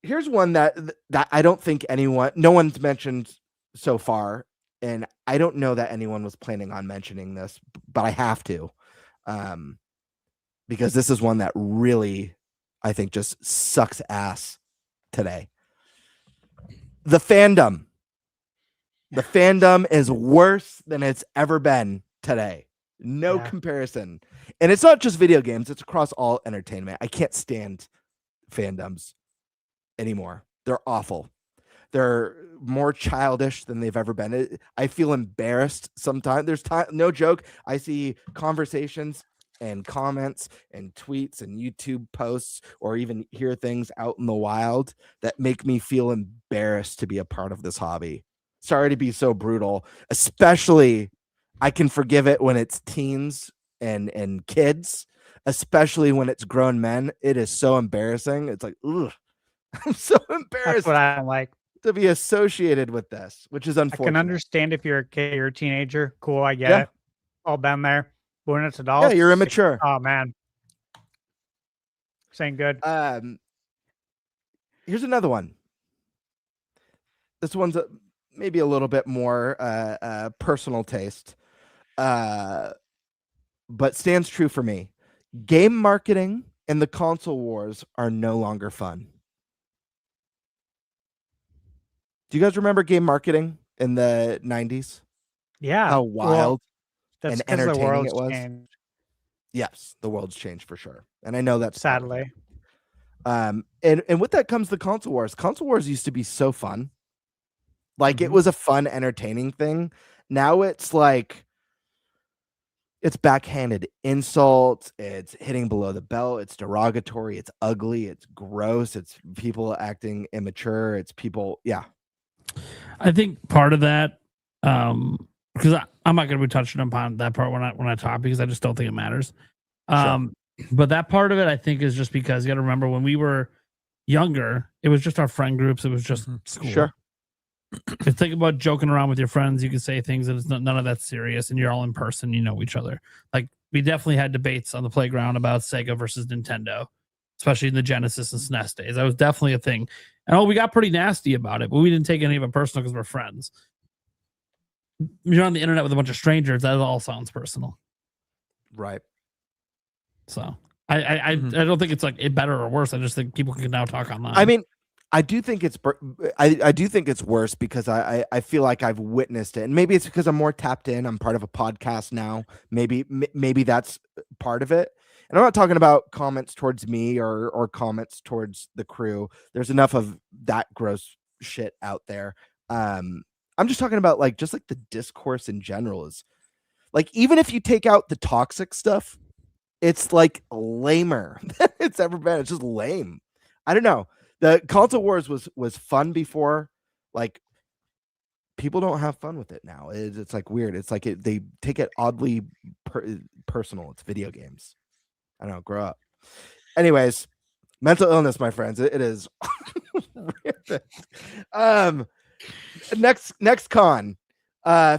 Here's one that I don't think no one's mentioned so far, and I don't know that anyone was planning on mentioning this, but I have to, because this is one that really, I think, just sucks ass today. The fandom is worse than it's ever been today. No comparison. And it's not just video games, it's across all entertainment. I can't stand fandoms anymore. They're awful. They're more childish than they've ever been. I feel embarrassed sometimes. There's time, no joke. I see conversations and comments and tweets and YouTube posts, or even hear things out in the wild that make me feel embarrassed to be a part of this hobby. Sorry to be so brutal. Especially, I can forgive it when it's teens and kids, especially when it's grown men. It is so embarrassing. It's like, ugh. I'm so embarrassed. That's what I don't like to be associated with this, which is unfortunate. I can understand if you're a kid, you're a teenager. Cool, I get it. All been there. But when it's adults, yeah, you're immature. Oh man, this ain't good. Here's another one. This one's maybe a little bit more personal taste, but stands true for me. Game marketing and the console wars are no longer fun. Do you guys remember game marketing in the 90s? Yeah. How wild that's and entertaining it was? Changed. Yes, the world's changed for sure. And I know that's sadly. And with that comes the console wars. Console wars used to be so fun. Like it was a fun, entertaining thing. Now it's like it's backhanded insults, it's hitting below the belt, it's derogatory, it's ugly, it's gross, it's people acting immature, it's people, yeah. I think part of that, because I'm not going to be touching upon that part when I talk, because I just don't think it matters. Sure. But that part of it, I think, is just because you got to remember when we were younger, it was just our friend groups. It was just school. Sure. If you think about joking around with your friends, you can say things that it's none of that's serious, and you're all in person, you know each other. Like, we definitely had debates on the playground about Sega versus Nintendo, especially in the Genesis and SNES days. That was definitely a thing. And we got pretty nasty about it, but we didn't take any of it personal because we're friends. You're on the internet with a bunch of strangers, that all sounds personal. Right. So I don't think it's like it better or worse. I just think people can now talk online. I mean, I do think it's I do think it's worse because I feel like I've witnessed it, and maybe it's because I'm more tapped in. I'm part of a podcast now. Maybe that's part of it. And I'm not talking about comments towards me or comments towards the crew. There's enough of that gross shit out there. I'm just talking about like the discourse in general is like, even if you take out the toxic stuff, it's like lamer than it's ever been. It's just lame. I don't know. The console wars was fun before. Like, people don't have fun with it now. It's like weird. It's like they take it oddly personal. It's video games. I don't know. Grow up. Anyways, mental illness, my friends. It is. Next con,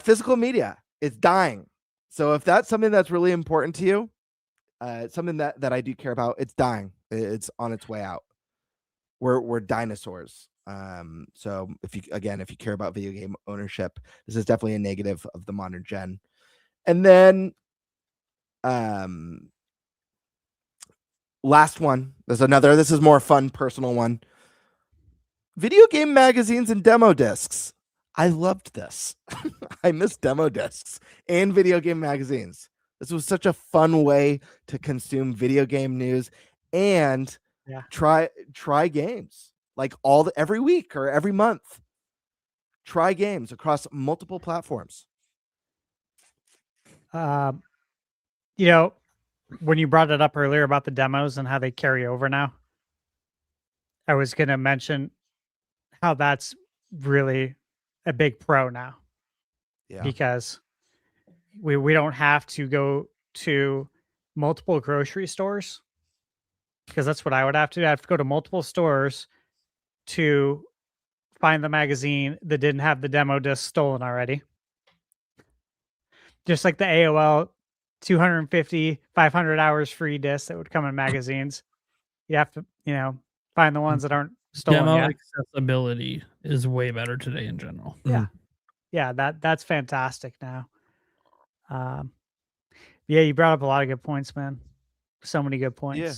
physical media is dying. So if that's something that's really important to you, something that I do care about, it's dying. It's on its way out. We're dinosaurs. So if you care about video game ownership, this is definitely a negative of the modern gen. And then last one, this is more fun, personal one. Video game magazines and demo discs. I loved this. I miss demo discs and video game magazines. This was such a fun way to consume video game news and try games like every week or every month. Try games across multiple platforms. When you brought it up earlier about the demos and how they carry over now, I was going to mention how that's really a big pro now. Yeah. Because we don't have to go to multiple grocery stores, because that's what I would have to do. I have to go to multiple stores to find the magazine that didn't have the demo disc stolen already. Just like the AOL 250, 500 hours free disc that would come in magazines. You have to, find the ones that aren't stolen Demo yet. accessibility is way better today in general. Yeah. Yeah, that's fantastic now. You brought up a lot of good points, man. So many good points. Yeah.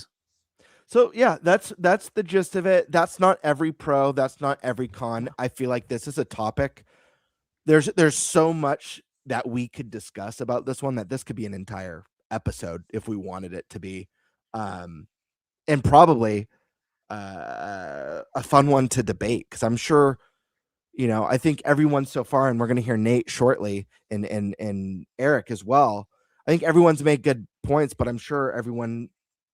So yeah, that's the gist of it. That's not every pro. That's not every con. I feel like this is a topic. There's so much that we could discuss about this one that this could be an entire episode if we wanted it to be, and probably a fun one to debate, because I'm sure, I think everyone so far, and we're going to hear Nate shortly and Eric as well. I think everyone's made good points, but I'm sure everyone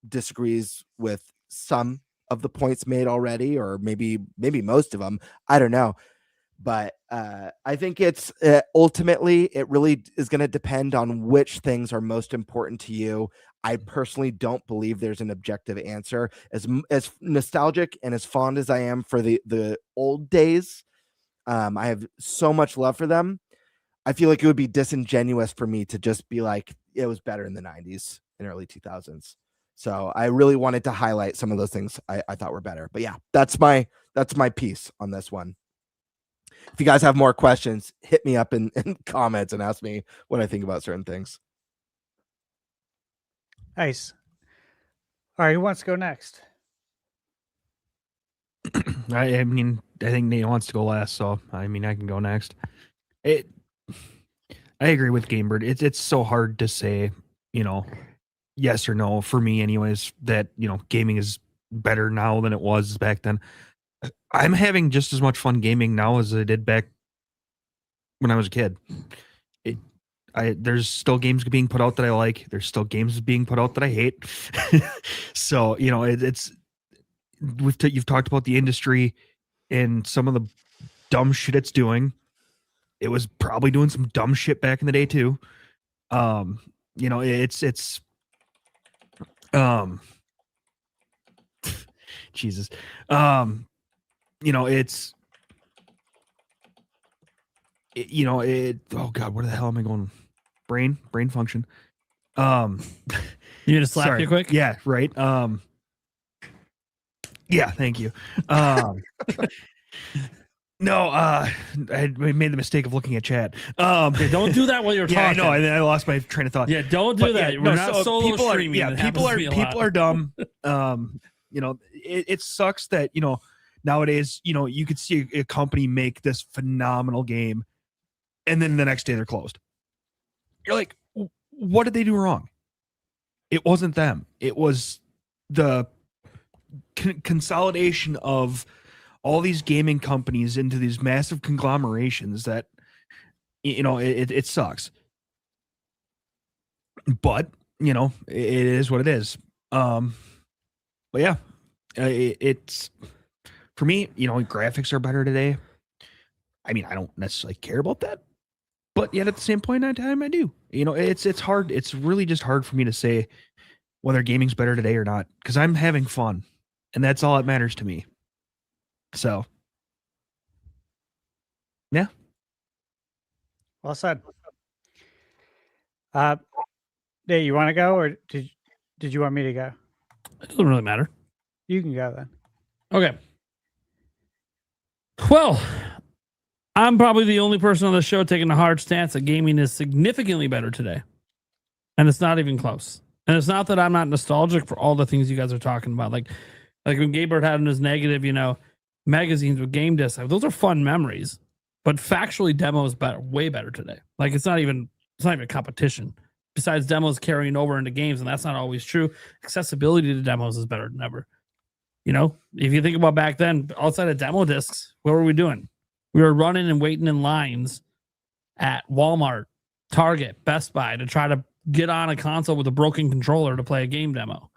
disagrees with some of the points made already, or maybe most of them. I don't know. But I think it's ultimately, it really is going to depend on which things are most important to you. I personally don't believe there's an objective answer. As nostalgic and as fond as I am for the old days, I have so much love for them. I feel like it would be disingenuous for me to just be like, it was better in the 90s and early 2000s. So I really wanted to highlight some of those things I thought were better. But yeah, that's my piece on this one. If you guys have more questions, hit me up in comments and ask me what I think about certain things. Nice. All right, who wants to go next? I mean, I think Nate wants to go last, so I can go next. I agree with Gamebird. It's so hard to say, yes or no, for me anyways, that, gaming is better now than it was back then. I'm having just as much fun gaming now as I did back when I was a kid. There's still games being put out that I like. There's still games being put out that I hate. So, you know, you've talked about the industry and some of the dumb shit it's doing. It was probably doing some dumb shit back in the day too. You know, it's Jesus. You know, oh God, where the hell am I going? Brain function. You gonna slap you quick? Yeah, right. Yeah, thank you. No, I made the mistake of looking at chat. Okay, don't do that while you're talking. I know. I lost my train of thought. Yeah, don't do that. We're not solo streaming. People are dumb. You know, it sucks that, you know, nowadays, you know, you could see a company make this phenomenal game, and then the next day they're closed. You're like, what did they do wrong? It wasn't them. It was the consolidation of all these gaming companies into these massive conglomerations that, you know, it sucks. But, you know, it is what it is. But yeah, it's, for me, you know, graphics are better today. I mean, I don't necessarily care about that, but yet at the same point in time, I do. You know, it's hard. It's really just hard for me to say whether gaming's better today or not, because I'm having fun, and that's all that matters to me. So, yeah. Well said. Hey, you want to go, or did you want me to go? It doesn't really matter. You can go then. Okay. Well, I'm probably the only person on the show taking a hard stance that gaming is significantly better today. And it's not even close. And it's not that I'm not nostalgic for all the things you guys are talking about. Like when Gaybird had in his negative, you know, magazines with game discs, those are fun memories. But factually, demo is better, way better today. Like it's not even a competition. Besides demos carrying over into games, and that's not always true. Accessibility to demos is better than ever. You know, if you think about back then, outside of demo discs, what were we doing? We were running and waiting in lines at Walmart, Target, Best Buy to try to get on a console with a broken controller to play a game demo.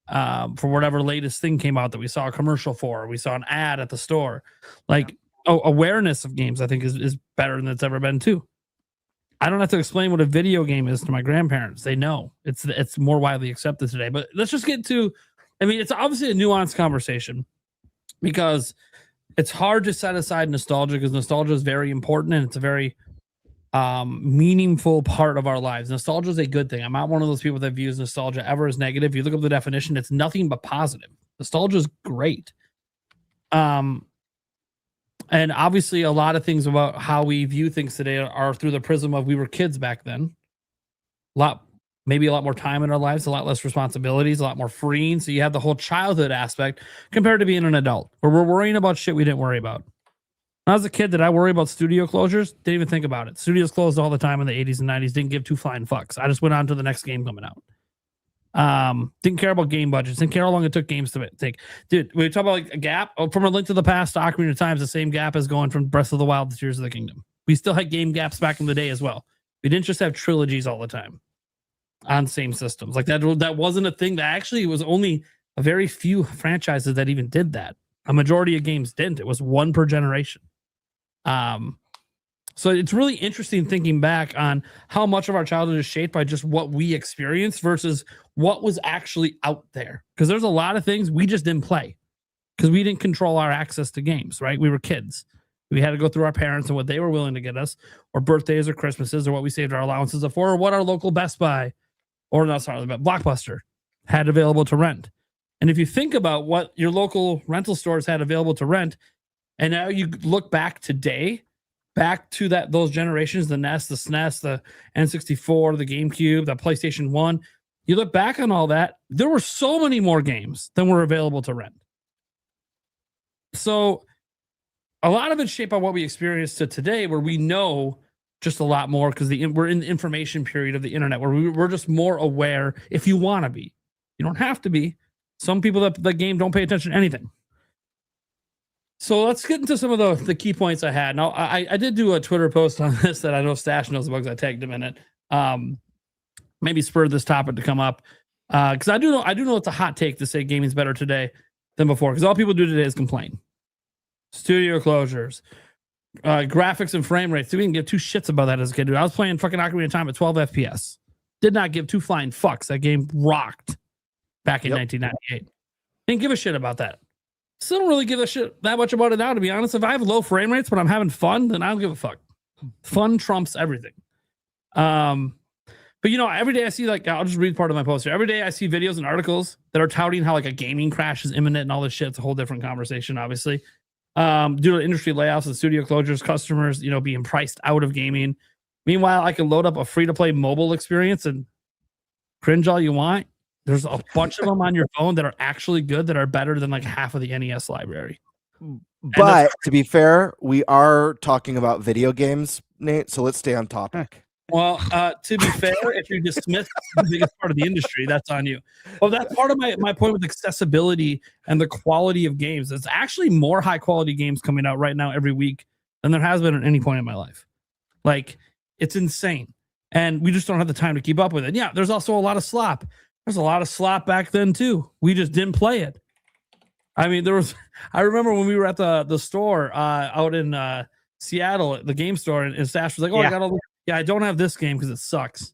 For whatever latest thing came out that we saw a commercial for, or we saw an ad at the store. Like, awareness of games, I think, is better than it's ever been too. I don't have to explain what a video game is to my grandparents. They know. It's more widely accepted today. But let's just get to, I mean, it's obviously a nuanced conversation because it's hard to set aside nostalgia, because nostalgia is very important and it's a very meaningful part of our lives. Nostalgia is a good thing. I'm not one of those people that views nostalgia ever as negative. If you look up the definition, it's nothing but positive. Nostalgia is great. And obviously a lot of things about how we view things today are through the prism of we were kids back then. Maybe a lot more time in our lives, a lot less responsibilities, a lot more freeing. So you have the whole childhood aspect compared to being an adult, where we're worrying about shit we didn't worry about. When I was a kid, did I worry about studio closures? Didn't even think about it. Studios closed all the time in the 80s and 90s. Didn't give two flying fucks. I just went on to the next game coming out. Didn't care about game budgets. Didn't care how long it took games to take. Dude, we talk about like a gap from A Link to the Past to Ocarina of Time. The same gap as going from Breath of the Wild to Tears of the Kingdom. We still had game gaps back in the day as well. We didn't just have trilogies all the time on same systems. Like that wasn't a thing. That actually was only a very few franchises that even did that. A majority of games didn't. It was one per generation. So it's really interesting thinking back on how much of our childhood is shaped by just what we experienced versus what was actually out there. Because there's a lot of things we just didn't play because we didn't control our access to games, right? We were kids. We had to go through our parents and what they were willing to get us, or birthdays or Christmases, or what we saved our allowances up for, or what our local Best Buy or Blockbuster had available to rent. And if you think about what your local rental stores had available to rent, and now you look back today, back to those generations, the NES, the SNES, the N64, the GameCube, the PlayStation 1, you look back on all that, there were so many more games than were available to rent. So a lot of it's shaped by what we experience to today, where we know just a lot more because we're in the information period of the internet, where we're just more aware if you want to be. You don't have to be. Some people that game don't pay attention to anything. So let's get into some of the key points I had. Now, I did do a Twitter post on this that I know Stash knows about because I tagged him in it. Maybe spurred this topic to come up because I do know it's a hot take to say gaming's better today than before because all people do today is complain. Studio closures, graphics and frame rates. We didn't give two shits about that as a kid, dude. I was playing fucking Ocarina of Time at 12 FPS. Did not give two flying fucks. That game rocked back in 1998. Didn't give a shit about that. Still don't really give a shit that much about it now, to be honest. If I have low frame rates but I'm having fun, then I don't give a fuck. Fun trumps everything. But every day I see, like, I'll just read part of my post here. Every day I see videos and articles that are touting how like a gaming crash is imminent and all this shit. It's a whole different conversation, obviously. Due to industry layoffs and studio closures, customers, being priced out of gaming. Meanwhile, I can load up a free-to-play mobile experience and cringe all you want. There's a bunch of them on your phone that are actually good, that are better than like half of the NES library. But to be fair, we are talking about video games, Nate, so let's stay on topic. Well, to be fair, if you dismiss the biggest part of the industry, that's on you. Well, that's part of my point with accessibility and the quality of games. There's actually more high-quality games coming out right now every week than there has been at any point in my life. Like, it's insane. And we just don't have the time to keep up with it. Yeah, there's also a lot of slop. There's a lot of slop back then too. We just didn't play it. I mean, I remember when we were at the store out in Seattle, the game store, and Stash was like, "Oh, I don't have this game because it sucks."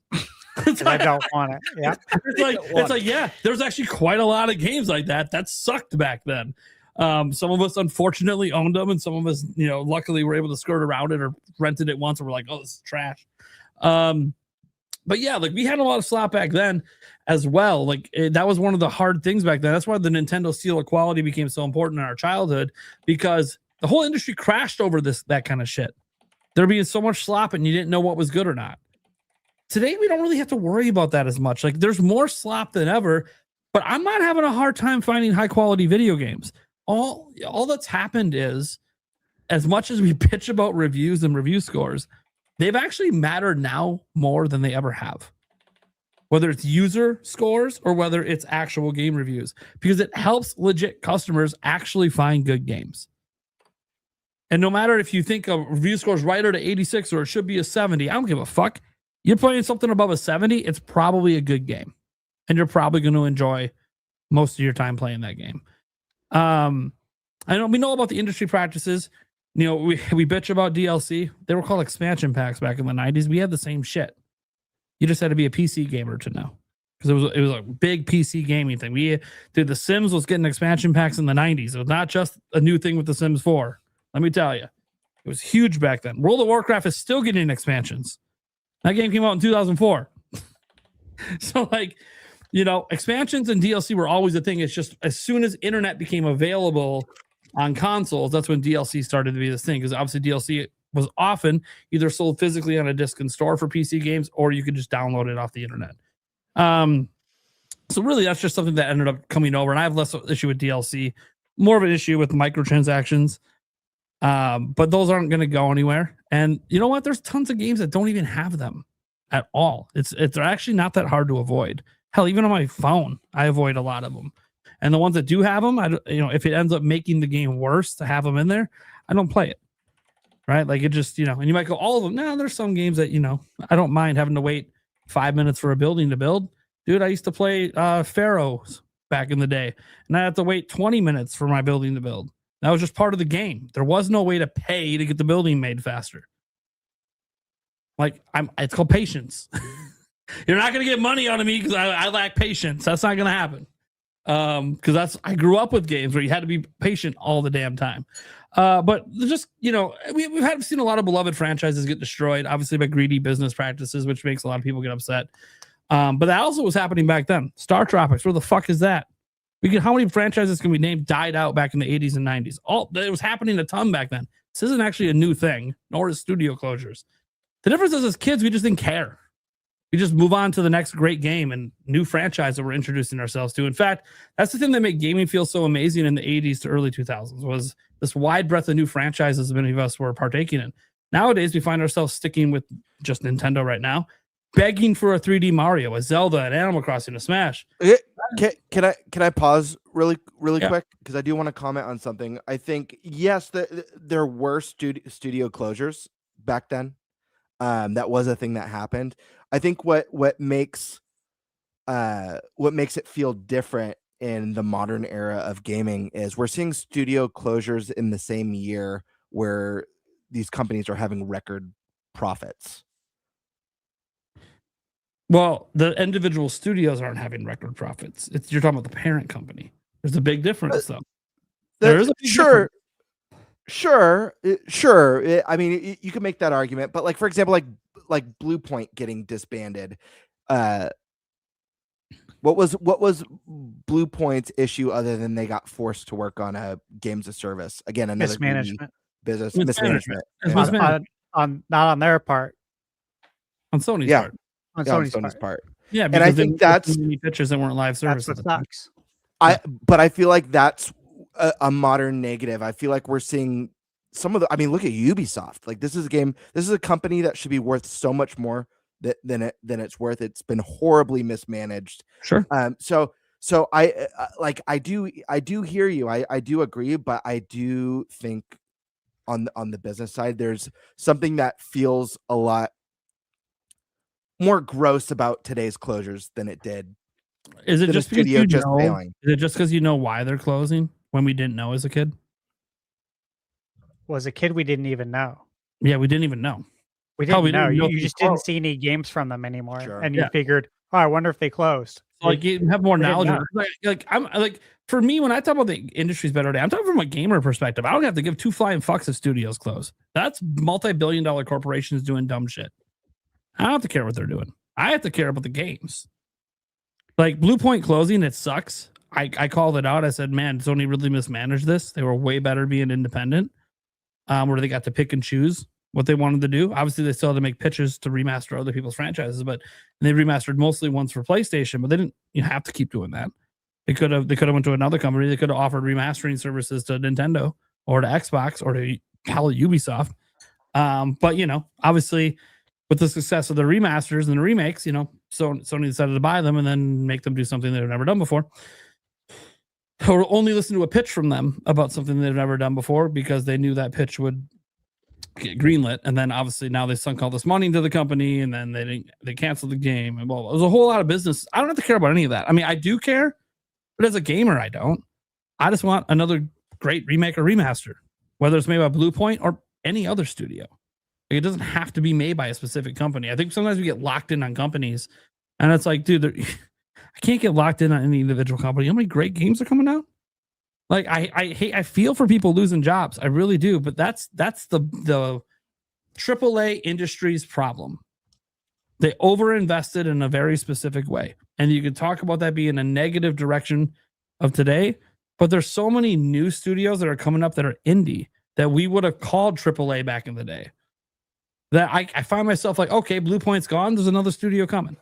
I don't want it. Yeah, it's like yeah, there's actually quite a lot of games like that sucked back then. Some of us unfortunately owned them, and some of us, luckily were able to skirt around it or rented it once, and we're like, "Oh, this is trash." But yeah, like we had a lot of slop back then as well. Like that was one of the hard things back then. That's why the Nintendo seal of quality became so important in our childhood, because the whole industry crashed over that kind of shit. There being so much slop and you didn't know what was good or not. Today, we don't really have to worry about that as much. Like there's more slop than ever, but I'm not having a hard time finding high quality video games. All that's happened is, as much as we bitch about reviews and review scores, they've actually mattered now more than they ever have. Whether it's user scores or whether it's actual game reviews, because it helps legit customers actually find good games. And no matter if you think a review score is right or to 86 or it should be a 70, I don't give a fuck. You're playing something above a 70, it's probably a good game. And you're probably going to enjoy most of your time playing that game. I know we know about the industry practices. We bitch about DLC. They were called expansion packs back in the 90s. We had the same shit. You just had to be a PC gamer to know, because it was a big PC gaming thing. The Sims was getting expansion packs in the 90s. It was not just a new thing with the Sims 4. Let me tell you, it was huge back then. World of Warcraft is still getting expansions. That game came out in 2004. So expansions and DLC were always a thing. It's just as soon as internet became available on consoles, that's when DLC started to be this thing, because obviously DLC was often either sold physically on a disc in store for PC games, or you could just download it off the internet. So really, that's just something that ended up coming over, and I have less issue with DLC, more of an issue with microtransactions. But those aren't going to go anywhere. And you know what? There's tons of games that don't even have them at all. It's actually not that hard to avoid. Hell, even on my phone, I avoid a lot of them. And the ones that do have them, if it ends up making the game worse to have them in there, I don't play it. Right? Like it just, and you might go, all of them. No, there's some games that, I don't mind having to wait 5 minutes for a building to build. Dude, I used to play Pharaohs back in the day, and I had to wait 20 minutes for my building to build. That was just part of the game. There was no way to pay to get the building made faster. It's called patience. You're not going to get money out of me because I lack patience. That's not going to happen. Because I grew up with games where you had to be patient all the damn time. But just, we've seen a lot of beloved franchises get destroyed, obviously by greedy business practices, which makes a lot of people get upset. But that also was happening back then. Star Tropics, where the fuck is that? How many franchises can we name died out back in the 80s and 90s? It was happening a ton back then. This isn't actually a new thing, nor is studio closures. The difference is, as kids, we just didn't care. We just move on to the next great game and new franchise that we're introducing ourselves to. In fact, that's the thing that made gaming feel so amazing in the 80s to early 2000s, was this wide breadth of new franchises many of us were partaking in. Nowadays, we find ourselves sticking with just Nintendo right now. begging for a 3D Mario, a Zelda, an Animal Crossing, a Smash. Can I pause really quick, because I do want to comment on something. I think yes, there were studio closures back then. That was a thing that happened. I think what makes it feel different in the modern era of gaming is we're seeing studio closures in the same year where these companies are having record profits. Well, the individual studios aren't having record profits. You're talking about the parent company. There's a big difference, though. There is a big difference. Sure. I mean, you can make that argument, but like, for example, like Blue Point getting disbanded. What was Blue Point's issue other than they got forced to work on a games of service? Again, another mismanagement. Business Mismanagement. mismanagement. On not on their part. On Sony's part. On Yeah, Sony's part. Yeah, and I think that's many pictures that weren't live That's services. what sucks. But I feel like that's a modern negative. I feel like we're seeing some of the. I mean, look at Ubisoft. Like, this is a game. This is a company that should be worth so much more than it's worth. It's been horribly mismanaged. Sure. So I do hear you. I do agree, but I do think on the business side, there's something that feels a lot more gross about today's closures than it did. Is it just because you know? Failing. Is it just because you know why they're closing when we didn't know as a kid? Well, as a kid, we didn't even know. Yeah, we didn't even know. We didn't know. You if just they didn't closed. see any games from them anymore, Sure. and you figured, oh, I wonder if they closed. Like, you have more We didn't knowledge. Like I'm like, for me, when I talk about the industry's better day, I'm talking from a gamer perspective. I don't have to give two flying fucks if studios close. That's multi-billion-dollar corporations doing dumb shit. I don't have to care what they're doing. I have to care about the games. Like Blue Point closing, it sucks. I called it out. I said, man, Sony really mismanaged this. They were way better being independent, where they got to pick and choose what they wanted to do. Obviously, they still had to make pitches to remaster other people's franchises, but they remastered mostly ones for PlayStation, but they didn't have to keep doing that. They could have went to another company. They could have offered remastering services to Nintendo or to Xbox or to Ubisoft. But obviously, with the success of the remasters and the remakes, so Sony decided to buy them and then make them do something they've never done before. Or only listen to a pitch from them about something they've never done before because they knew that pitch would get greenlit. And then obviously now they sunk all this money into the company, and then they canceled the game. And well, there's a whole lot of business. I don't have to care about any of that. I mean, I do care, but as a gamer, I don't. I just want another great remake or remaster, whether it's made by Blue Point or any other studio. Like, it doesn't have to be made by a specific company. I think sometimes we get locked in on companies, and it's like, dude, I can't get locked in on any individual company. How many great games are coming out? Like, I feel for people losing jobs. I really do. But that's the AAA industry's problem. They overinvested in a very specific way. And you could talk about that being a negative direction of today, but there's so many new studios that are coming up that are indie that we would have called AAA back in the day. That I find myself like, okay, Blue Point's gone. There's another studio coming.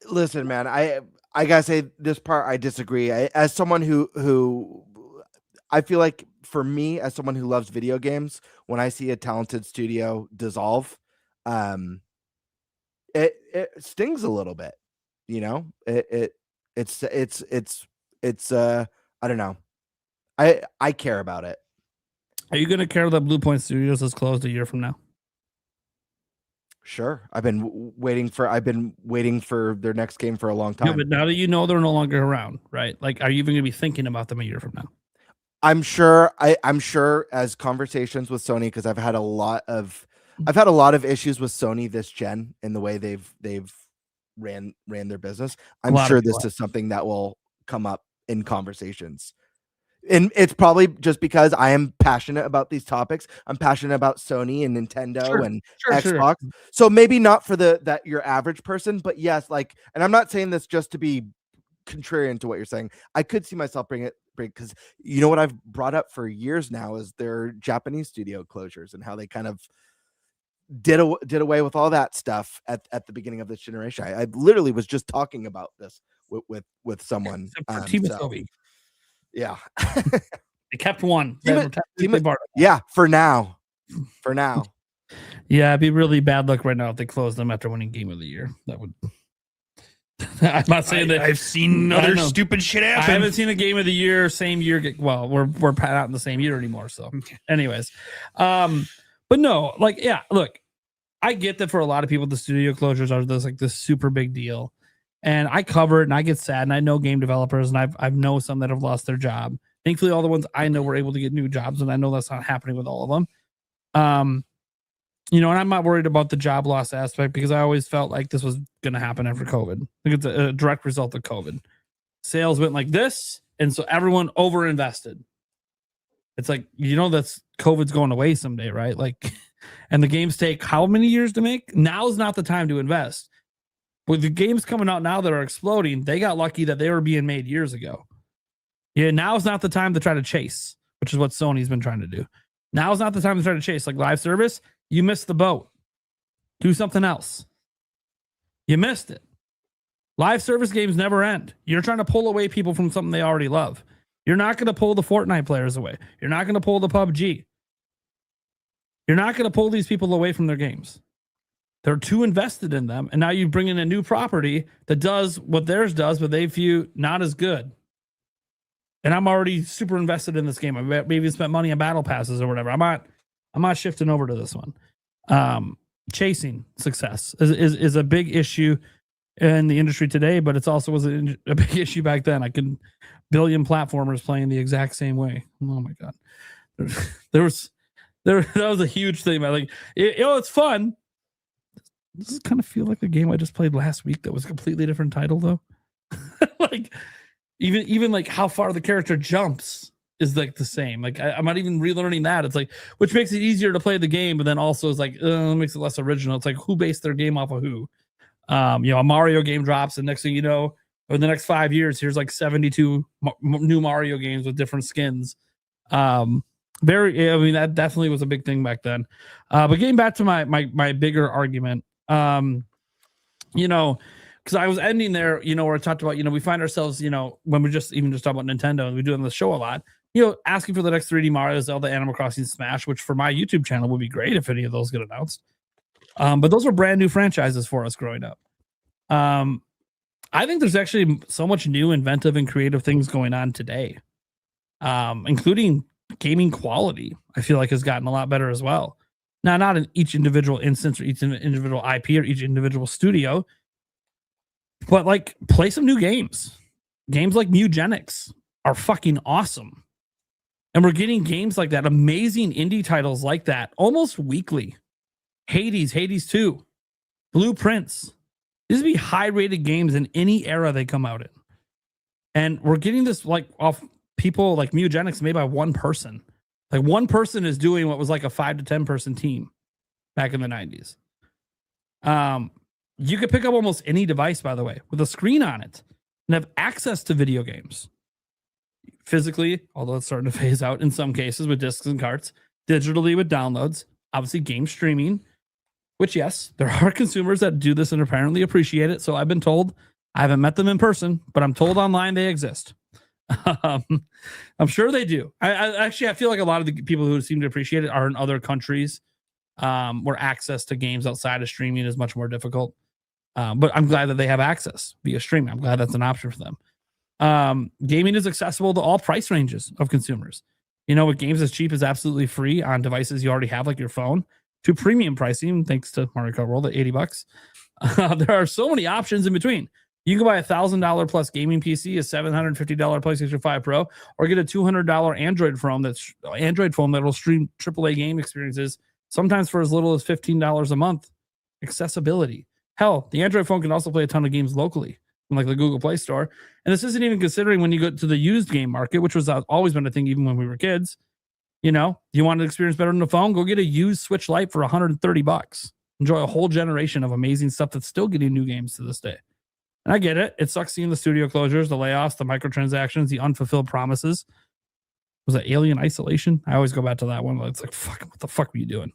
Listen, man, I gotta say this part I disagree. As someone who I feel like, for me, as someone who loves video games, when I see a talented studio dissolve, it stings a little bit. It's I don't know. I care about it. Are you gonna care that Blue Point Studios is closed a year from now? Sure. I've been waiting for their next game for a long time. Yeah, but now that you know they're no longer around, right? Like, are you even gonna be thinking about them a year from now? I'm sure as conversations with Sony, because I've had a lot of issues with Sony this gen in the way they've ran their business. I'm sure this is something that will come up in conversations. And it's probably just because I am passionate about these topics. I'm passionate about Sony and Nintendo and Xbox. Sure. So maybe not for that your average person, but yes, like, and I'm not saying this just to be contrarian to what you're saying. I could see myself bring because what I've brought up for years now is their Japanese studio closures and how they kind of did away with all that stuff at the beginning of this generation. I literally was just talking about this with someone. Yeah. They kept one. Yeah, for now. Yeah, it'd be really bad luck right now if they closed them after winning Game of the Year. That would. I'm not saying that I've seen other stupid shit happen. I haven't seen a Game of the Year same year. Well, we're not in the same year anymore. So, anyways, but no, like, yeah, look, I get that for a lot of people, the studio closures are this super big deal, and I cover it and I get sad, and I know game developers, and I've know some that have lost their job. Thankfully, all the ones I know were able to get new jobs, and I know that's not happening with all of them. And I'm not worried about the job loss aspect because I always felt like this was going to happen after COVID. I think it's a direct result of COVID. Sales went like this, and so everyone overinvested. It's like, that's COVID's going away someday, right? Like, and the games take how many years to make? Now's not the time to invest. With the games coming out now that are exploding, they got lucky that they were being made years ago. Yeah, now's not the time to try to chase, which is what Sony's been trying to do. Now's not the time to try to chase. Like live service, you missed the boat. Do something else. You missed it. Live service games never end. You're trying to pull away people from something they already love. You're not going to pull the Fortnite players away. You're not going to pull the PUBG. You're not going to pull these people away from their games. They're too invested in them. And now you bring in a new property that does what theirs does, but they view not as good. And I'm already super invested in this game. I maybe spent money on battle passes or whatever. I'm not shifting over to this one. Chasing success is a big issue in the industry today, but it's also was a big issue back then. I can billion platformers playing the exact same way. Oh my God. That was a huge thing. Like, it's fun. Does this kind of feel like a game I just played last week that was a completely different title though? Like, even like how far the character jumps is like the same. Like I'm not even relearning that. It's like, which makes it easier to play the game, but then also is like, makes it less original. It's like, who based their game off of who? A Mario game drops, and next thing you know, over the next 5 years, here's like 72 new Mario games with different skins. That definitely was a big thing back then. But getting back to my bigger argument, because I was ending there, where I talked about, we find ourselves, when we're just talking about Nintendo, and we do it on the show a lot, asking for the next 3D Mario, Zelda, Animal Crossing, Smash, which for my YouTube channel would be great if any of those get announced. But those were brand new franchises for us growing up. I think there's actually so much new, inventive, and creative things going on today, including gaming quality. I feel like has gotten a lot better as well. Now, not in each individual instance or each individual IP or each individual studio, but like play some new games. Games like Mugenics are fucking awesome. And we're getting games like that, amazing indie titles like that, almost weekly. Hades 2, Blueprints. These would be high-rated games in any era they come out in. And we're getting this like off people like Mugenics made by one person. Like one person is doing what was like a 5 to 10 person team back in the 90s. You could pick up almost any device, by the way, with a screen on it and have access to video games. Physically, although it's starting to phase out in some cases with discs and carts, digitally with downloads, obviously game streaming, which, yes, there are consumers that do this and apparently appreciate it. So I've been told, I haven't met them in person, but I'm told online they exist. I'm sure they do. I feel like a lot of the people who seem to appreciate it are in other countries where access to games outside of streaming is much more difficult. But I'm glad that they have access via streaming. I'm glad that's an option for them. Gaming is accessible to all price ranges of consumers. With games as cheap as absolutely free on devices you already have, like your phone, to premium pricing, thanks to Mario Kart World at $80. There are so many options in between. You can buy a $1,000 plus gaming PC, a $750 PlayStation 5 Pro, or get a $200 Android phone that will stream AAA game experiences, sometimes for as little as $15 a month. Accessibility. Hell, the Android phone can also play a ton of games locally, like the Google Play Store. And this isn't even considering when you go to the used game market, which was always been a thing even when we were kids. You want an experience better than the phone? Go get a used Switch Lite for $130. Enjoy a whole generation of amazing stuff that's still getting new games to this day. And I get it. It sucks seeing the studio closures, the layoffs, the microtransactions, the unfulfilled promises. Was it Alien Isolation? I always go back to that one. It's like, fuck, what the fuck were you doing?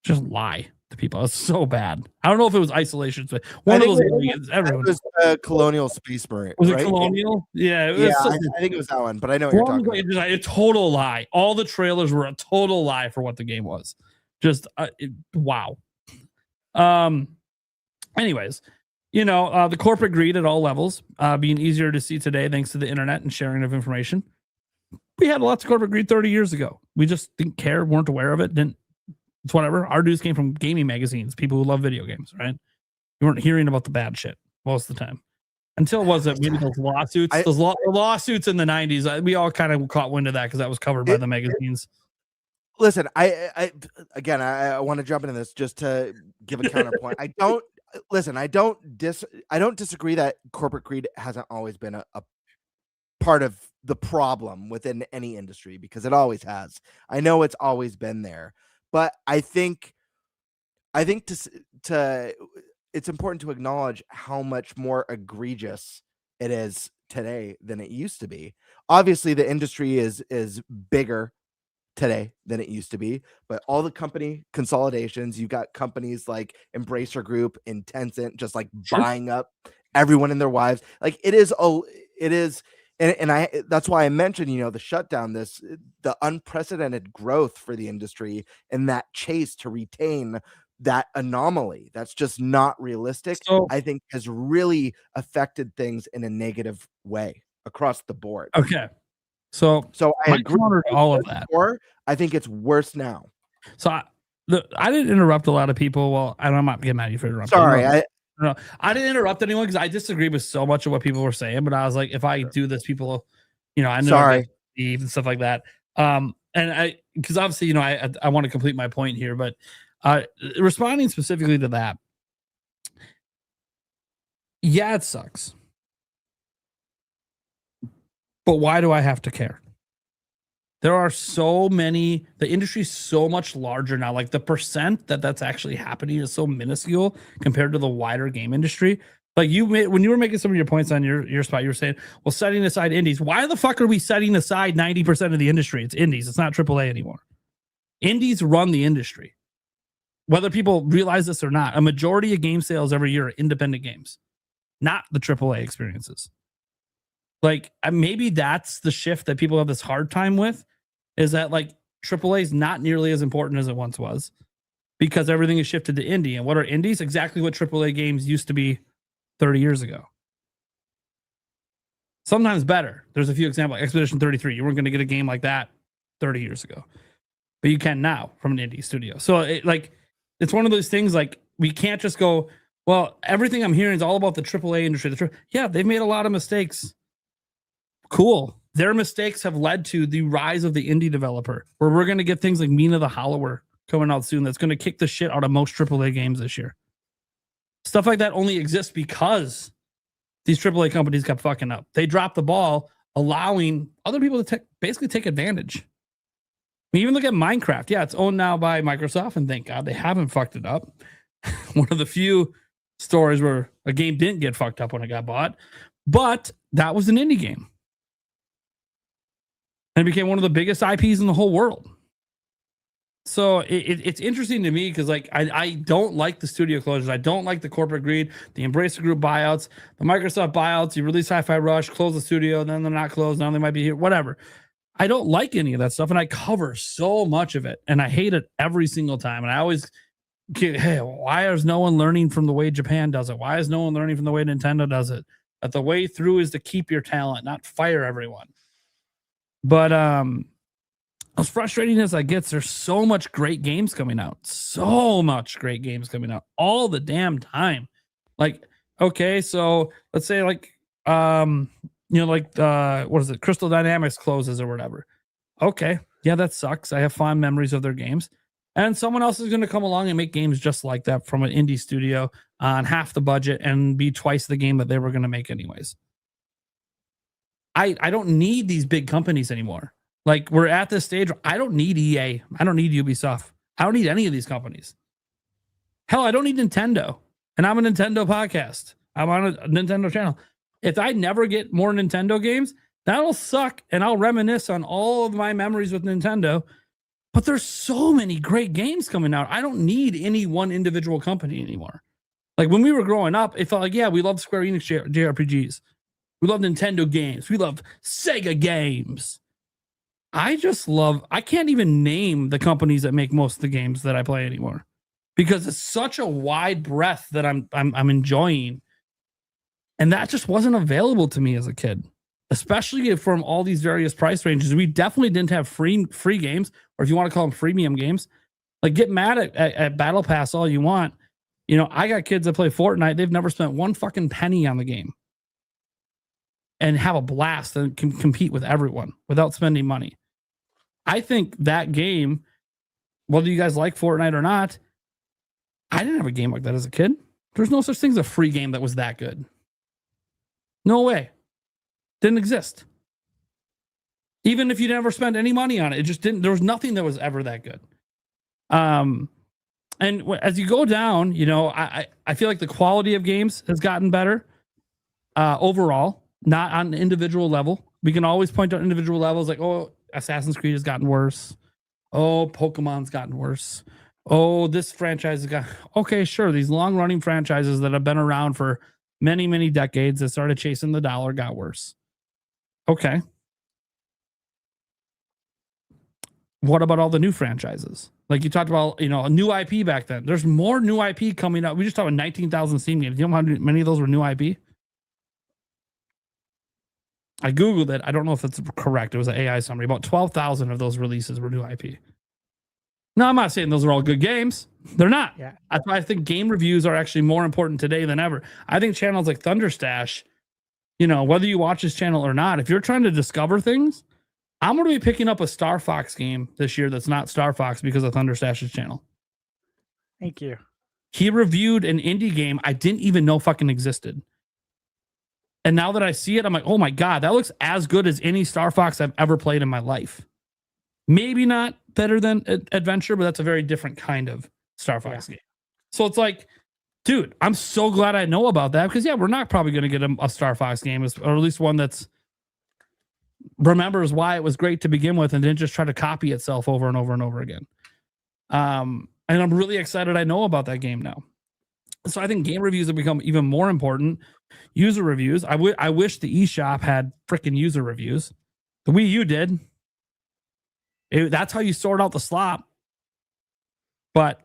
Just lie to people. It's so bad. I don't know if it was Isolation, but one of those aliens. Everyone. It was Colonial Space Marine. Was it Colonial? Yeah. I think it was that one, but I know what you're talking about. A total lie. All the trailers were a total lie for what the game was. Just wow. Anyways, the corporate greed at all levels being easier to see today thanks to the internet and sharing of information. We had lots of corporate greed 30 years ago. We just didn't care, weren't aware of it, it's whatever. Our news came from gaming magazines, people who love video games, right? You weren't hearing about the bad shit most of the time. Until maybe those lawsuits, lawsuits in the 90s. We all kind of caught wind of that because that was covered by the magazines. Listen, I want to jump into this just to give a counterpoint. I don't disagree that corporate greed hasn't always been a part of the problem within any industry, because it always has. I know it's always been there, but I think it's important to acknowledge how much more egregious it is today than it used to be. Obviously, the industry is bigger today than it used to be, but all the company consolidations, you got companies like Embracer Group and Tencent just like buying up everyone and their wives. Like it is and that's why I mentioned, the shutdown, the unprecedented growth for the industry and that chase to retain that anomaly that's just not realistic. So, I think has really affected things in a negative way across the board. Okay. So I agree with all of that. I think it's worse now. So I didn't interrupt a lot of people. Well, I'm not getting mad at you for interrupting. Sorry, I didn't interrupt anyone because I disagree with so much of what people were saying. But I was like, if I do this, people, I know sorry and stuff like that. And because obviously, I want to complete my point here, but responding specifically to that, yeah, it sucks. But why do I have to care? There are so many, the industry's so much larger now. Like the percent that's actually happening is so minuscule compared to the wider game industry. Like when you were making some of your points on your spot, you were saying, well, setting aside indies, why the fuck are we setting aside 90% of the industry? It's indies. It's not AAA anymore. Indies run the industry. Whether people realize this or not, a majority of game sales every year are independent games, not the AAA experiences. Like maybe that's the shift that people have this hard time with, is that like AAA is not nearly as important as it once was because everything is shifted to indie. And what are indies? Exactly what AAA games used to be 30 years ago. Sometimes better. There's a few examples. Expedition 33. You weren't going to get a game like that 30 years ago, but you can now from an indie studio. So it's one of those things like we can't just go, well, everything I'm hearing is all about the AAA industry. Yeah, they've made a lot of mistakes. Cool. Their mistakes have led to the rise of the indie developer, where we're going to get things like Mina the Hollower coming out soon. That's going to kick the shit out of most AAA games this year. Stuff like that only exists because these AAA companies kept fucking up. They dropped the ball, allowing other people to basically take advantage. We even look at Minecraft. Yeah, it's owned now by Microsoft, and thank God they haven't fucked it up. One of the few stories where a game didn't get fucked up when it got bought, but that was an indie game. And it became one of the biggest IPs in the whole world. So it's interesting to me because like I don't like the studio closures. I don't like the corporate greed, the Embracer Group buyouts, the Microsoft buyouts. You release Hi-Fi Rush, close the studio, then they're not closed. Now they might be here, whatever. I don't like any of that stuff, and I cover so much of it, and I hate it every single time. And I always get, hey, why is no one learning from the way Japan does it? Why is no one learning from the way Nintendo does it? That the way through is to keep your talent, not fire everyone. But as frustrating as that gets, there's so much great games coming out. So much great games coming out all the damn time. Like, okay, so let's say like what is it? Crystal Dynamics closes or whatever. Okay, yeah, that sucks. I have fond memories of their games. And someone else is going to come along and make games just like that from an indie studio on half the budget and be twice the game that they were going to make anyways. I don't need these big companies anymore. Like we're at this stage where I don't need EA. I don't need Ubisoft. I don't need any of these companies. Hell, I don't need Nintendo. And I'm a Nintendo podcast. I'm on a Nintendo channel. If I never get more Nintendo games, that'll suck. And I'll reminisce on all of my memories with Nintendo. But there's so many great games coming out. I don't need any one individual company anymore. Like when we were growing up, it felt like, yeah, we loved Square Enix JRPGs. We love Nintendo games. We love Sega games. I can't even name the companies that make most of the games that I play anymore because it's such a wide breadth that I'm enjoying. And that just wasn't available to me as a kid, especially from all these various price ranges. We definitely didn't have free games, or if you want to call them freemium games. Like, get mad at Battle Pass all you want. You know, I got kids that play Fortnite. They've never spent one fucking penny on the game and have a blast and can compete with everyone without spending money. I think that game, whether you guys like Fortnite or not, I didn't have a game like that as a kid. There's no such thing as a free game that was that good. No way. Didn't exist. Even if you never spent any money on it, it just didn't. There was nothing that was ever that good. And as you go down, you know, I feel like the quality of games has gotten better overall, not on an individual level. We can always point out individual levels like, oh, Assassin's Creed has gotten worse. Oh, Pokemon's gotten worse. Oh, this franchise has got... Okay, sure. These long-running franchises that have been around for many, many decades that started chasing the dollar got worse. Okay. What about all the new franchises? Like you talked about, you know, a new IP back then. There's more new IP coming up. We just talked about 19,000 Steam games. You know how many of those were new IP? I Googled it. I don't know if it's correct. It was an AI summary. About 12,000 of those releases were new IP. No, I'm not saying those are all good games. They're not. Yeah. That's why I think game reviews are actually more important today than ever. I think channels like ThunderStash, you know, whether you watch his channel or not, if you're trying to discover things, I'm going to be picking up a Star Fox game this year that's not Star Fox because of ThunderStash's channel. Thank you. He reviewed an indie game I didn't even know fucking existed. And now that I see it, I'm like, oh my God, that looks as good as any Star Fox I've ever played in my life. Maybe not better than Adventure, but that's a very different kind of Star Fox game. So it's like, dude, I'm so glad I know about that because, yeah, we're not probably going to get a Star Fox game, or at least one that's remembers why it was great to begin with and didn't just try to copy itself over and over and over again. And I'm really excited I know about that game now. So I think game reviews have become even more important. User reviews. I wish the eShop had freaking user reviews. The Wii U did. That's how you sort out the slop. But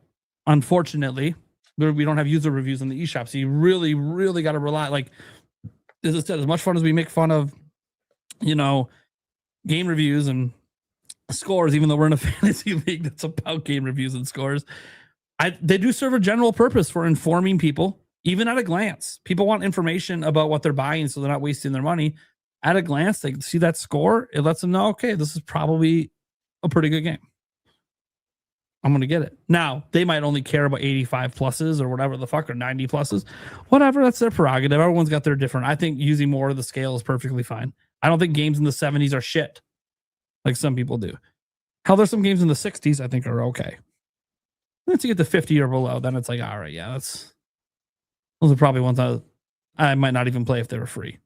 unfortunately, we don't have user reviews in the eShop. So you really, really got to rely. Like, as I said, as much fun as we make fun of, you know, game reviews and scores, even though we're in a fantasy league that's about game reviews and scores, they do serve a general purpose for informing people, even at a glance. People want information about what they're buying so they're not wasting their money. At a glance, they see that score. It lets them know, okay, this is probably a pretty good game. I'm going to get it. Now, they might only care about 85 pluses or whatever the fuck, or 90 pluses. Whatever, that's their prerogative. Everyone's got their different. I think using more of the scale is perfectly fine. I don't think games in the 70s are shit, like some people do. Hell, there's some games in the 60s I think are okay. Once you get to 50 or below, then it's like, all right, yeah, those are probably ones I might not even play if they were free.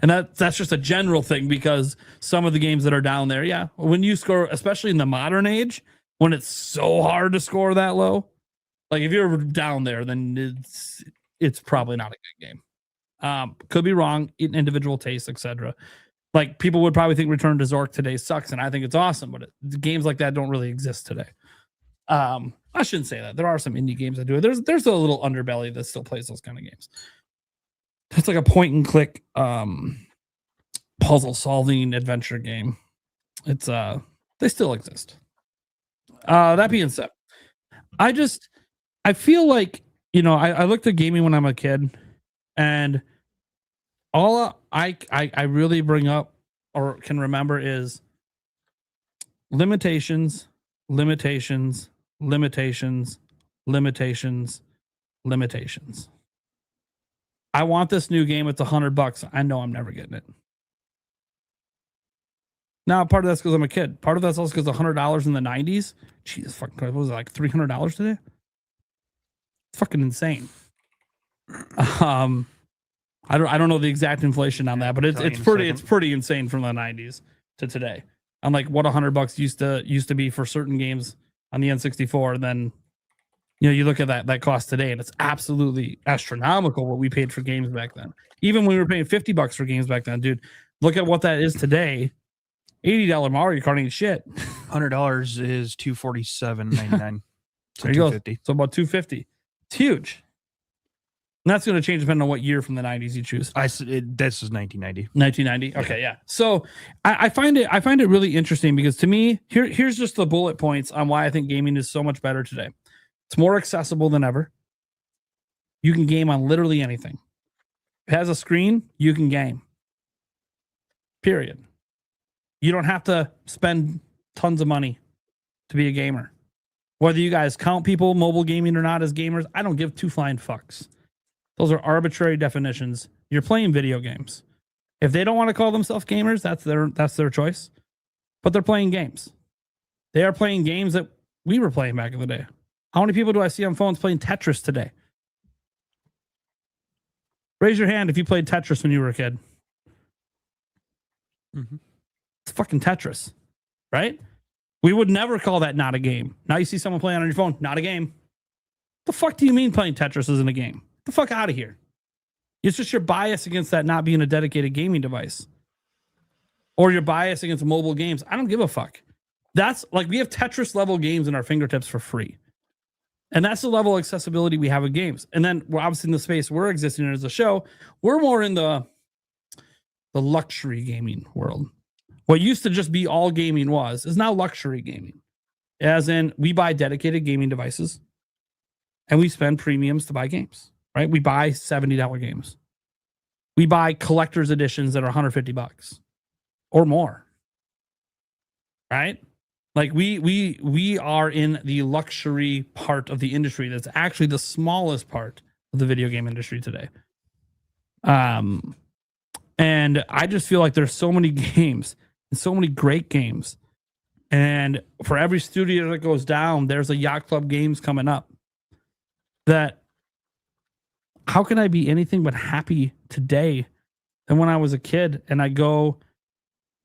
And that's just a general thing, because some of the games that are down there, yeah, when you score, especially in the modern age, when it's so hard to score that low, like if you're down there, then it's probably not a good game. Could be wrong, individual tastes, etc. Like, people would probably think Return to Zork today sucks, and I think it's awesome, but games like that don't really exist today. I shouldn't say that. There are some indie games that do it. There's a little underbelly that still plays those kind of games. It's like a point and click puzzle solving adventure game. It's they still exist. That being said, I feel like, you know, I looked at gaming when I'm a kid, and all I really bring up or can remember is limitations. I want this new game. It's $100. I know I'm never getting it. Now, part of that's because I'm a kid. Part of that's also because $100 in the 90s. Jesus fucking Christ. What was it, like $300 today? It's fucking insane. I don't know the exact inflation on that, but it's pretty insane from the 90s to today. I'm like, what $100 used to be for certain games on the N64, and then, you know, you look at that cost today, and it's absolutely astronomical what we paid for games back then. Even when we were paying $50 for games back then, dude, look at what that is today. $80 Mario Kart ain't shit. $100 is $247.99. So There you go. $250. So about $250. It's huge. And that's going to change depending on what year from the 90s you choose. This is 1990. 1990. Okay, yeah. So I find it really interesting because to me, here's just the bullet points on why I think gaming is so much better today. It's more accessible than ever. You can game on literally anything. If it has a screen, you can game. Period. You don't have to spend tons of money to be a gamer. Whether you guys count people mobile gaming or not as gamers, I don't give two flying fucks. Those are arbitrary definitions. You're playing video games. If they don't want to call themselves gamers, that's their choice. But they're playing games. They are playing games that we were playing back in the day. How many people do I see on phones playing Tetris today? Raise your hand if you played Tetris when you were a kid. Mm-hmm. It's fucking Tetris, right? We would never call that not a game. Now you see someone playing on your phone, not a game. The fuck do you mean playing Tetris isn't a game? Get the fuck out of here. It's just your bias against that not being a dedicated gaming device. Or your bias against mobile games. I don't give a fuck. That's like we have Tetris level games in our fingertips for free. And that's the level of accessibility we have with games. And then we're obviously in the space we're existing in as a show. We're more in the luxury gaming world. What used to just be all gaming is now luxury gaming. As in, we buy dedicated gaming devices and we spend premiums to buy games, right? We buy $70 games. We buy collector's editions that are $150 or more, right? Like we are in the luxury part of the industry. That's actually the smallest part of the video game industry today. And I just feel like there's so many games and so many great games. And for every studio that goes down, there's a Yacht Club Games coming up. That how can I be anything but happy today than when I was a kid and I go,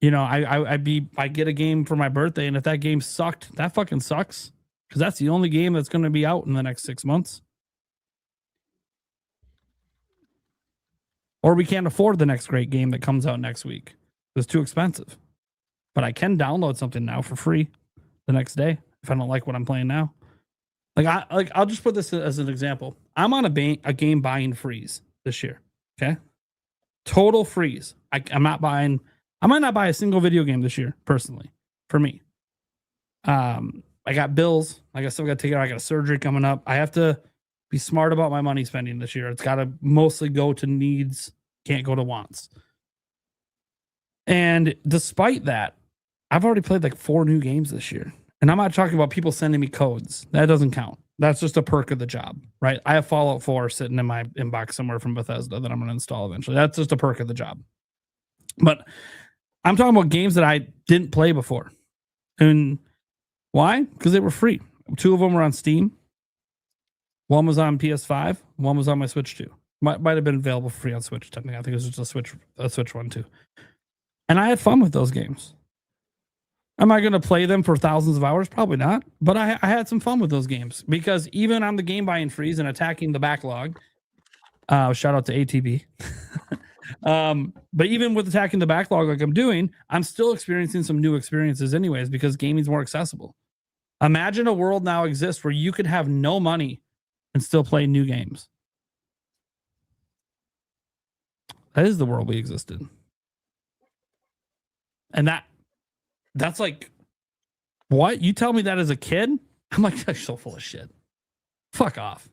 you know, I get a game for my birthday, and if that game sucked, that fucking sucks. Because that's the only game that's going to be out in the next 6 months. Or we can't afford the next great game that comes out next week. It's too expensive. But I can download something now for free the next day if I don't like what I'm playing now. I'll just put this as an example. I'm on a game buying freeze this year. Okay, total freeze. I might not buy a single video game this year personally. For me, I got bills. I still got to take care. I got a surgery coming up. I have to be smart about my money spending this year. It's got to mostly go to needs. Can't go to wants. And despite that, I've already played like 4 new games this year. And I'm not talking about people sending me codes. That doesn't count. That's just a perk of the job, right? I have Fallout 4 sitting in my inbox somewhere from Bethesda that I'm going to install eventually. That's just a perk of the job. But I'm talking about games that I didn't play before. And why? Because they were free. 2 of them were on Steam. 1 was on PS5. 1 was on my Switch 2. Might have been available for free on Switch, technically. I think it was just a Switch one too. And I had fun with those games. Am I going to play them for thousands of hours? Probably not. But I had some fun with those games because even on the game buying freeze and attacking the backlog, shout out to ATB. But even with attacking the backlog like I'm doing, I'm still experiencing some new experiences anyways because gaming's more accessible. Imagine a world now exists where you could have no money and still play new games. That is the world we existed. And that's like, what? You tell me that as a kid? I'm like, that's so full of shit. Fuck off.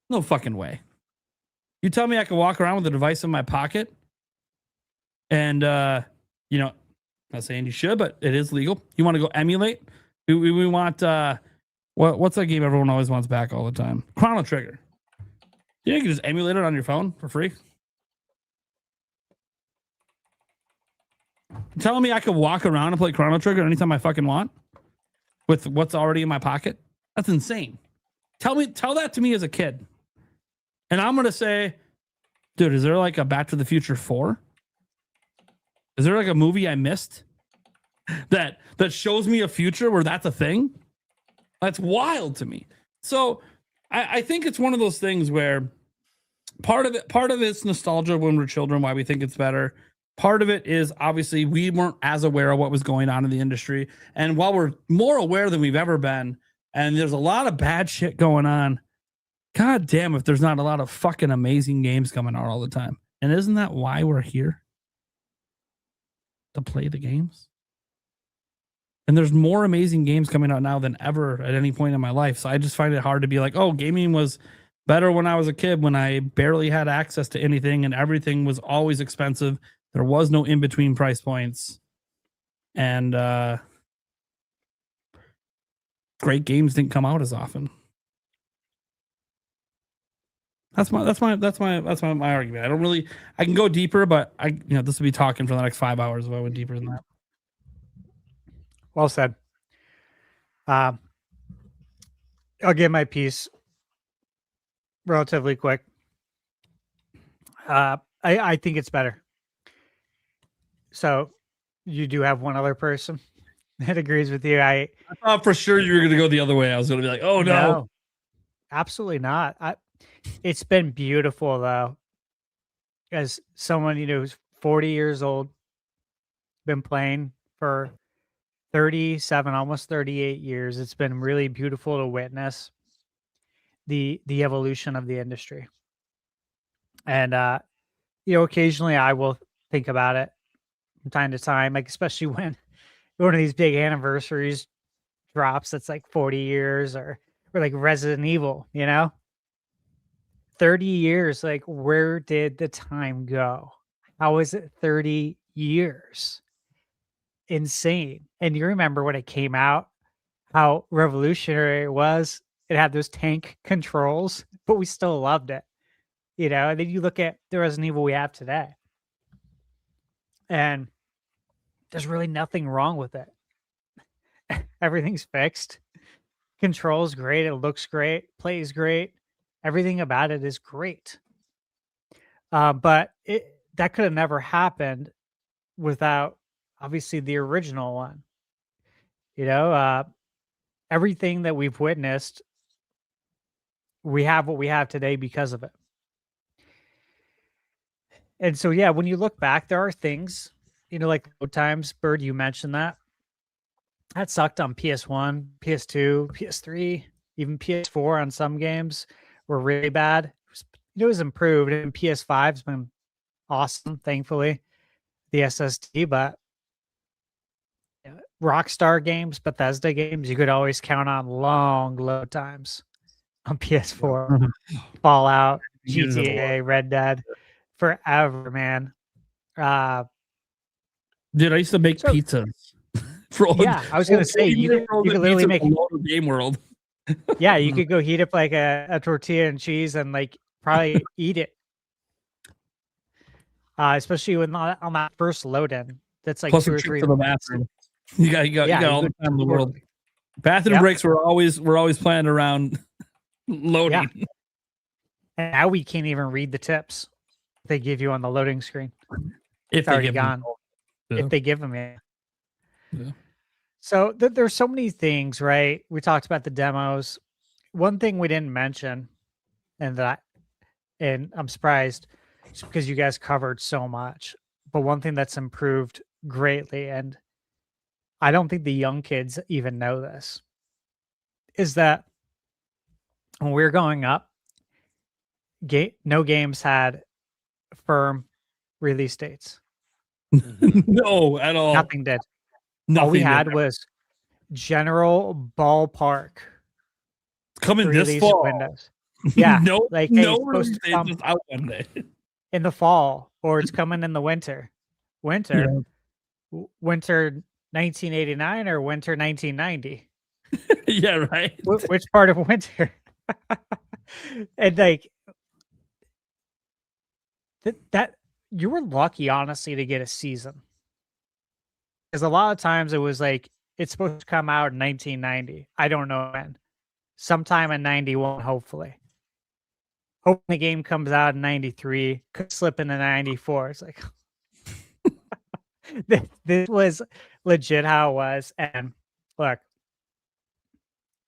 No fucking way. You tell me I can walk around with a device in my pocket and, you know, not saying you should, but it is legal. You want to go emulate? We want, what's that game everyone always wants back all the time? Chrono Trigger. You can just emulate it on your phone for free. You're telling me I could walk around and play Chrono Trigger anytime I fucking want with what's already in my pocket? That's insane. Tell that to me as a kid. And I'm going to say, dude, is there like a Back to the Future 4? Is there like a movie I missed that shows me a future where that's a thing? That's wild to me. So I think it's one of those things where part of it's nostalgia when we're children, why we think it's better. part of it is obviously we weren't as aware of what was going on in the industry. And while we're more aware than we've ever been, and there's a lot of bad shit going on, God damn if there's not a lot of fucking amazing games coming out all the time. And isn't that why we're here? To play the games? And there's more amazing games coming out now than ever at any point in my life. So I just find it hard to be like, oh, gaming was better when I was a kid, when I barely had access to anything and everything was always expensive. There was no in-between price points. And great games didn't come out as often. That's my argument. I can go deeper, but this will be talking for the next 5 hours if I went deeper than that. Well said. I'll give my piece relatively quick. I think it's better. So you do have one other person that agrees with you. I thought for sure you were going to go the other way. I was going to be like, oh no, absolutely not. It's been beautiful though. As someone, who's 40 years old, been playing for 37, almost 38 years. It's been really beautiful to witness the evolution of the industry. And, occasionally I will think about it from time to time, like, especially when one of these big anniversaries drops, that's like 40 years or like Resident Evil, 30 years. Like, where did the time go? How is it 30 years? Insane. And you remember when it came out, how revolutionary it was. It had those tank controls, but we still loved it. And then you look at the Resident Evil we have today, and there's really nothing wrong with it. Everything's fixed. Controls great. It looks great. Plays great. Everything about it is great. But that could have never happened without, obviously, the original one. Everything that we've witnessed, we have what we have today because of it. And so, yeah, when you look back, there are things, like load times. Bird, you mentioned that. That sucked on PS1, PS2, PS3, even PS4 on some games were really bad. It was improved, and PS5's been awesome, thankfully, the SSD, but Rockstar games, Bethesda games, you could always count on long load times on PS4. Fallout, GTA, Red Dead, forever, man. Dude, I used to make pizzas. I was gonna say you could literally make a game world. Yeah, you could go heat up like a tortilla and cheese and like probably eat it. Especially when on that first load in. That's like Plus 2 or 3 to the bathroom. You got all the time in the world. Bathroom breaks were always planned around loading. Yeah. And now we can't even read the tips they give you on the loading screen. If it's already gone. If they give them, yeah. So there's so many things, right? We talked about the demos. One thing we didn't mention, and I'm surprised, just because you guys covered so much. But one thing that's improved greatly, and I don't think the young kids even know this, is that when we were growing up, no games had firm release dates. No, at all. Nothing did. All we had was general ballpark coming this fall. Windows. Yeah, no, like no, it's supposed to come just out one day in the fall, or it's coming in the winter. Winter 1989 or winter 1990. Yeah, right. Which part of winter? And like that, you were lucky, honestly, to get a season. Because a lot of times it was like, it's supposed to come out in 1990. I don't know when. Sometime in 91, hopefully. Hoping the game comes out in 93. Could slip into 94. It's like, this was legit how it was. And look,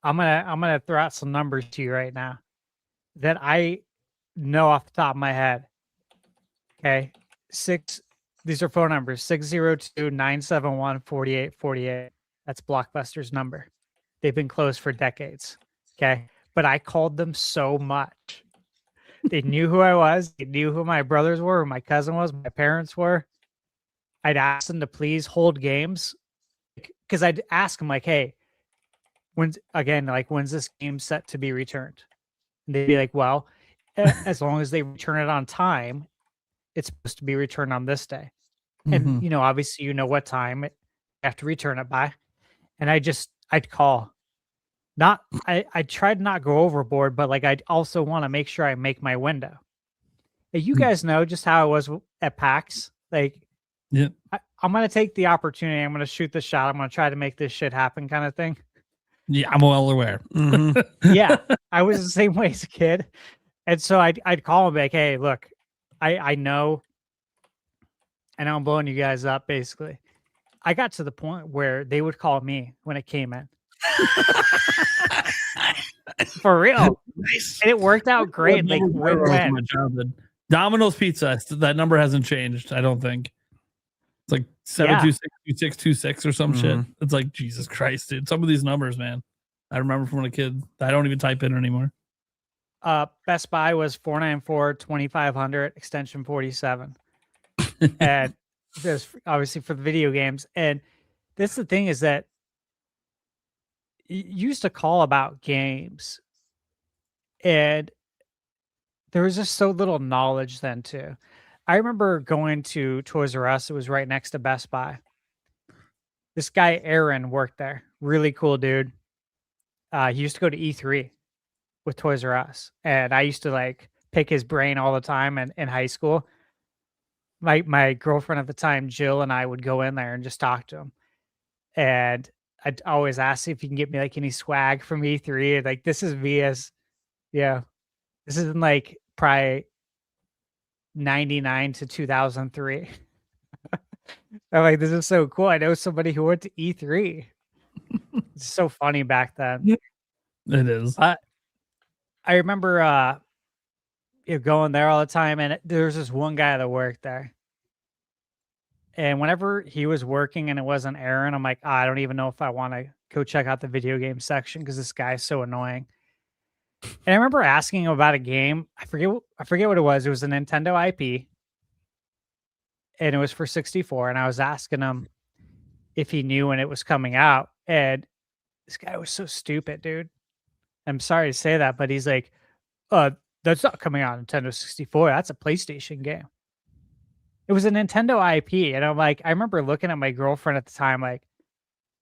I'm gonna throw out some numbers to you right now that I know off the top of my head. Okay. 6 these are phone numbers 602-971-4848. That's Blockbuster's number. They've been closed for decades. Okay. But I called them so much. They knew who I was. They knew who my brothers were, who my cousin was, my parents were. I'd ask them to please hold games because I'd ask them like, hey, when's this game set to be returned? And they'd be like, well, as long as they return it on time, it's supposed to be returned on this day. And, obviously, what time you have to return it by. And I'd call. I tried not go overboard, but I'd also want to make sure I make my window. You guys know just how I was at PAX. Yeah, I'm going to take the opportunity. I'm going to shoot the shot. I'm going to try to make this shit happen kind of thing. Yeah, I'm well aware. Yeah, I was the same way as a kid. And so I'd call him like, hey, look, I know I'm blowing you guys up, basically. I got to the point where they would call me when it came in. For real. Nice. And it worked out great. My childhood. Domino's Pizza, that number hasn't changed, I don't think. It's like 7262626 or some shit. It's like, Jesus Christ, dude. Some of these numbers, man. I remember from when a kid. I don't even type in anymore. Best Buy was 494-2500, extension 47. And there's obviously for the video games. And this the thing is that you used to call about games. And there was just so little knowledge then too. I remember going to Toys R Us. It was right next to Best Buy. This guy, Aaron, worked there. Really cool dude. He used to go to E3 with Toys R Us. And I used to pick his brain all the time in high school. My girlfriend at the time, Jill, and I would go in there and just talk to him. And I'd always ask if he can get me any swag from E3. This is this is in probably 99 to 2003. I'm this is so cool. I know somebody who went to E3. It's so funny back then. It is. I remember going there all the time, and there was this one guy that worked there. And whenever he was working and it wasn't Aaron, I'm like, I don't even know if I want to go check out the video game section because this guy's so annoying. And I remember asking him about a game. I forget what it was. It was a Nintendo IP. And it was for 64. And I was asking him if he knew when it was coming out. And this guy was so stupid, dude. I'm sorry to say that, but he's like, that's not coming out on Nintendo 64. That's a PlayStation game. It was a Nintendo IP. And I'm like, I remember looking at my girlfriend at the time,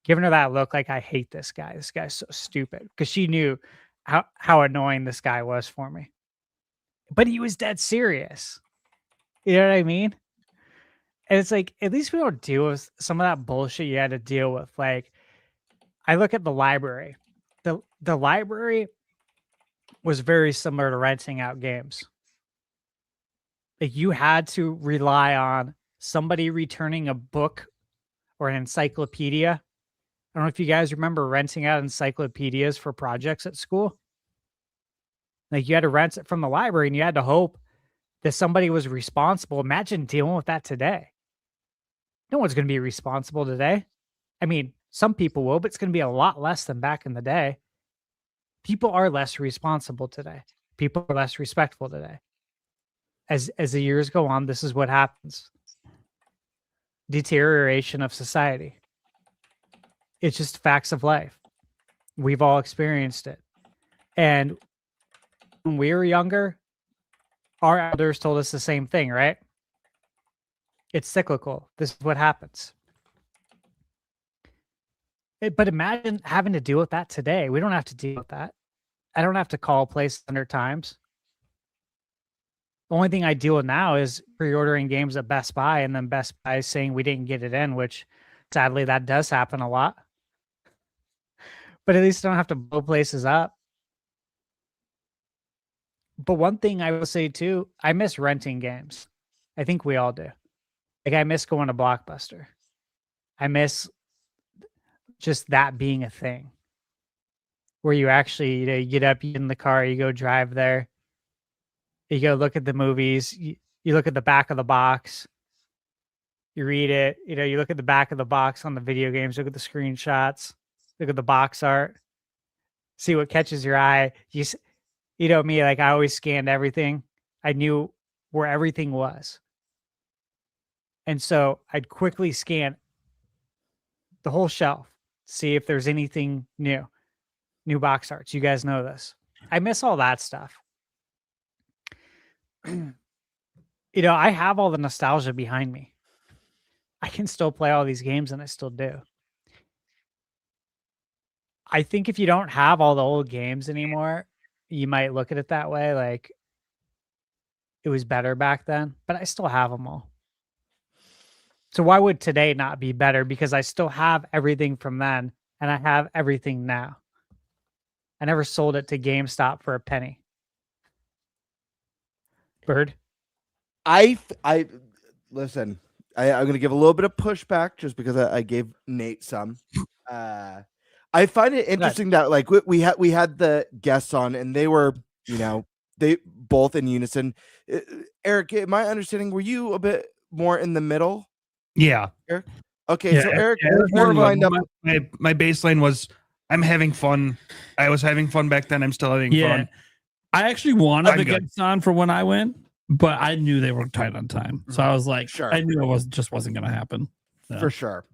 giving her that look I hate this guy. This guy's so stupid. Because she knew how annoying this guy was for me. But he was dead serious. You know what I mean? And it's at least we don't deal with some of that bullshit you had to deal with. I look at the library. The library was very similar to renting out games. You had to rely on somebody returning a book or an encyclopedia. I don't know if you guys remember renting out encyclopedias for projects at school. You had to rent it from the library and you had to hope that somebody was responsible. Imagine dealing with that today. No one's going to be responsible today. I mean, some people will, but it's going to be a lot less than back in the day. People are less responsible today. People are less respectful today. As the years go on, this is what happens. Deterioration of society. It's just facts of life. We've all experienced it. And when we were younger, our elders told us the same thing, right? It's cyclical. This is what happens. But imagine having to deal with that today. We don't have to deal with that. I don't have to call a place 100 times. The only thing I deal with now is pre-ordering games at Best Buy and then Best Buy saying we didn't get it in, which sadly that does happen a lot. But at least I don't have to blow places up. But one thing I will say too, I miss renting games. I think we all do. I miss going to Blockbuster. I miss just that being a thing. Where you actually, you get up, you get in the car, you go drive there. You go look at the movies. You look at the back of the box. You read it, you look at the back of the box on the video games, look at the screenshots, look at the box art, see what catches your eye. You know me, like I always scanned everything. I knew where everything was. And so I'd quickly scan the whole shelf, see if there's anything new box arts. You guys know this. I miss all that stuff. I have all the nostalgia behind me. I can still play all these games, and I still do. I think if you don't have all the old games anymore, you might look at it that way, like it was better back then, but I still have them all. So why would today not be better? Because I still have everything from then, and I have everything now. I never sold it to GameStop for a penny. Bird? I listen. I'm going to give a little bit of pushback just because I gave Nate some. I find it interesting that like we had the guests on and they were, they both in unison. Eric, am I understanding? Were you a bit more in the middle? Yeah. Eric? Okay, so Eric, my baseline was I'm having fun. I was having fun back then. I'm still having fun. I actually wanted the guests on for when I went, but I knew they were tight on time. So I was like, sure. I knew it wasn't going to happen. So. For sure.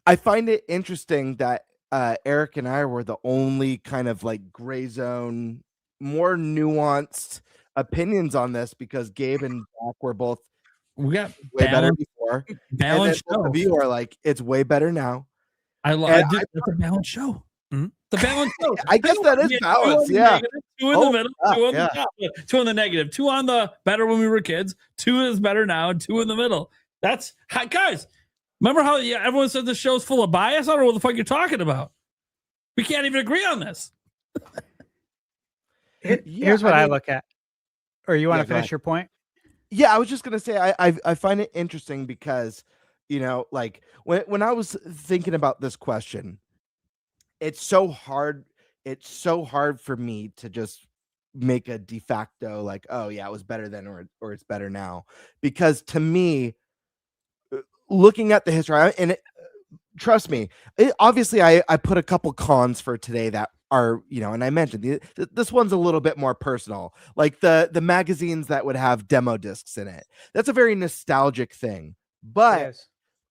I find it interesting that Eric and I were the only kind of like gray zone, more nuanced opinions on this because Gabe and Zach were both way better before. Balanced show. Both of you are like, it's way better now. It's a balanced show. Mm-hmm. The balance show. I guess that is balance. Yeah. Two in the middle, two on the top, two on the negative, two on the better when we were kids, two is better now, and two in the middle. That's guys. Remember how everyone said the show's full of bias? I don't know what the fuck you're talking about. We can't even agree on this. Here's what I look at. Or you want to finish your point? Yeah, I was just gonna say I find it interesting because like when I was thinking about this question. It's so hard for me to just make a de facto like, oh yeah, it was better then or it's better now. Because to me, looking at the history, trust me, obviously I put a couple cons for today that are, and I mentioned this one's a little bit more personal, like the magazines that would have demo discs in it. That's a very nostalgic thing. But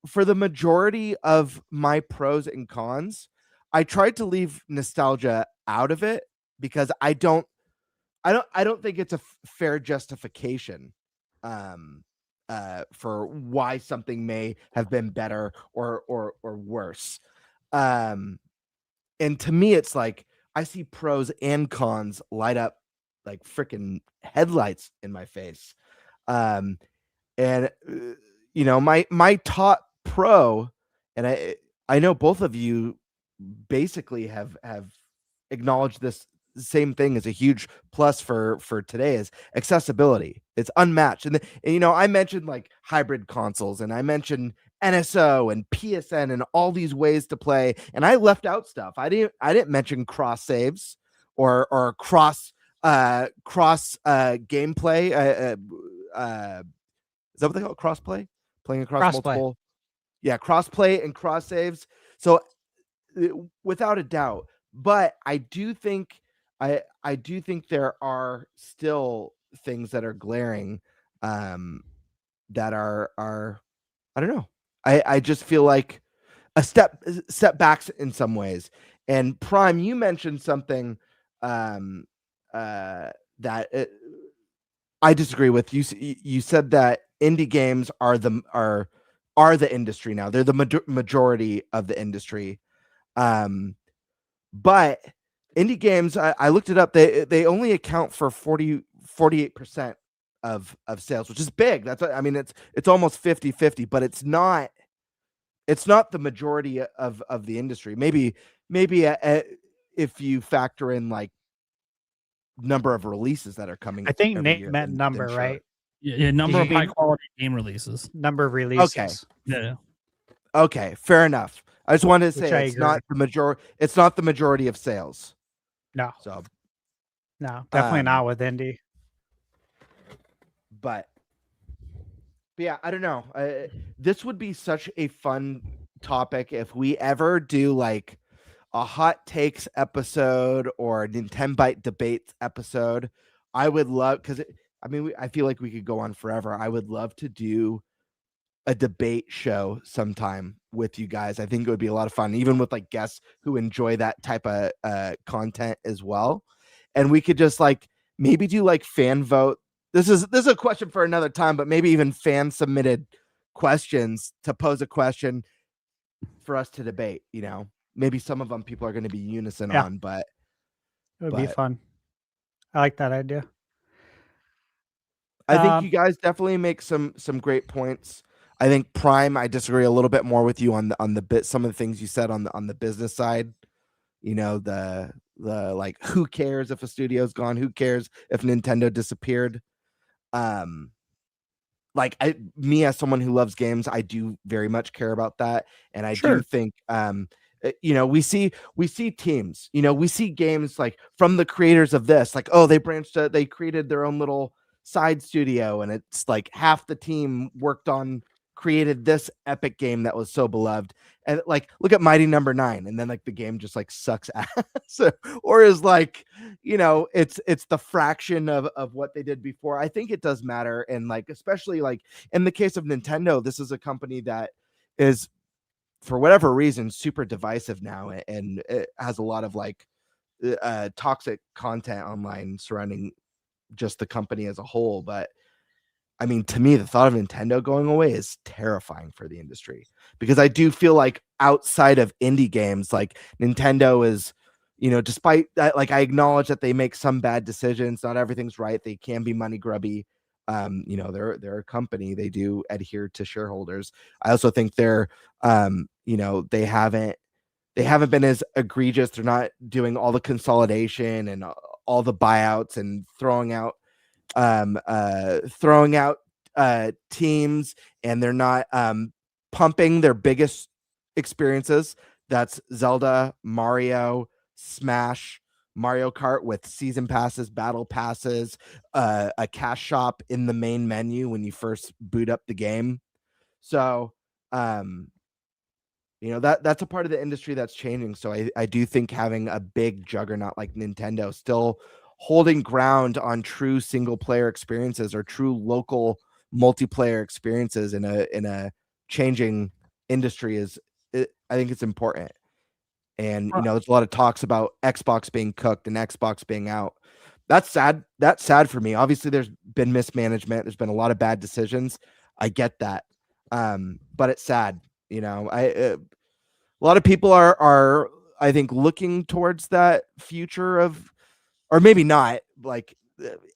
for the majority of my pros and cons, I tried to leave nostalgia out of it because I don't think it's a fair justification for why something may have been better or worse. And to me, it's like I see pros and cons light up like freaking headlights in my face. And my top pro, and I know both of you basically have acknowledged this same thing as a huge plus for today is accessibility. It's unmatched. And I mentioned like hybrid consoles and I mentioned NSO and PSN and all these ways to play. And I left out stuff. I didn't mention cross saves or cross gameplay. Is that what they call it? Crossplay? Playing across multiple. Yeah, crossplay and cross saves. So without a doubt, but I do think there are still things that are glaring that are I don't know. I just feel like a step backs in some ways. And Prime, you mentioned something that I disagree with. You said that indie games are the industry now. They're the majority of the industry. But indie games, I looked it up. They only account for 48% of sales, which is big. It's almost 50-50, but it's not the majority of the industry. Maybe if you factor in like number of releases that are coming. I think Nate meant number, right? Yeah, number of high quality game releases. Number of releases. Okay. Yeah. Okay, fair enough. I just wanted to say it's not the majority of sales. No. So no, definitely not with indie. But But yeah, I don't know. This would be such a fun topic if we ever do like a hot takes episode or a NintenByte debates episode. I would love, because I feel like we could go on forever. I would love to do a debate show sometime with you guys. I think it would be a lot of fun, even with like guests who enjoy that type of content as well. And we could just like maybe do like fan vote. This is a question for another time, but maybe even fan submitted questions to pose a question for us to debate. You know, maybe some of them people are going to be unison on, but it would be fun. I like that idea. I think you guys definitely make some great points. I think Prime, I disagree a little bit more with you on the bit, some of the things you said on the business side. You know, the like, who cares if a studio's gone? Who cares if Nintendo disappeared? Like me as someone who loves games, I do very much care about that, and I do think you know, we see teams, you know, we see games like from the creators of this, like, oh, they created their own little side studio, and it's like half the team created this epic game that was so beloved, and like look at Mighty Number 9, and then like the game just like sucks ass, or is like, you know, it's the fraction of what they did before. I think it does matter, and like especially like in the case of Nintendo, this is a company that is, for whatever reason, super divisive now, and it has a lot of like toxic content online surrounding just the company as a whole. But I mean, to me, the thought of Nintendo going away is terrifying for the industry, because I do feel like outside of indie games, like Nintendo is, you know, despite that, like I acknowledge that they make some bad decisions, not everything's right, they can be money grubby. You know, they're a company, they do adhere to shareholders. I also think they're you know, they haven't been as egregious. They're not doing all the consolidation and all the buyouts and throwing out teams, and they're not pumping their biggest experiences. That's Zelda, Mario, Smash, Mario Kart, with season passes, battle passes, a cash shop in the main menu when you first boot up the game. So you know, that's a part of the industry that's changing. So I do think having a big juggernaut like Nintendo still holding ground on true single player experiences or true local multiplayer experiences in a changing industry I think it's important. And you know, there's a lot of talks about Xbox being cooked and Xbox being out. That's sad. That's sad for me. Obviously, there's been mismanagement. There's been a lot of bad decisions. I get that, but it's sad. You know, a lot of people are I think looking towards that future of, or maybe not, like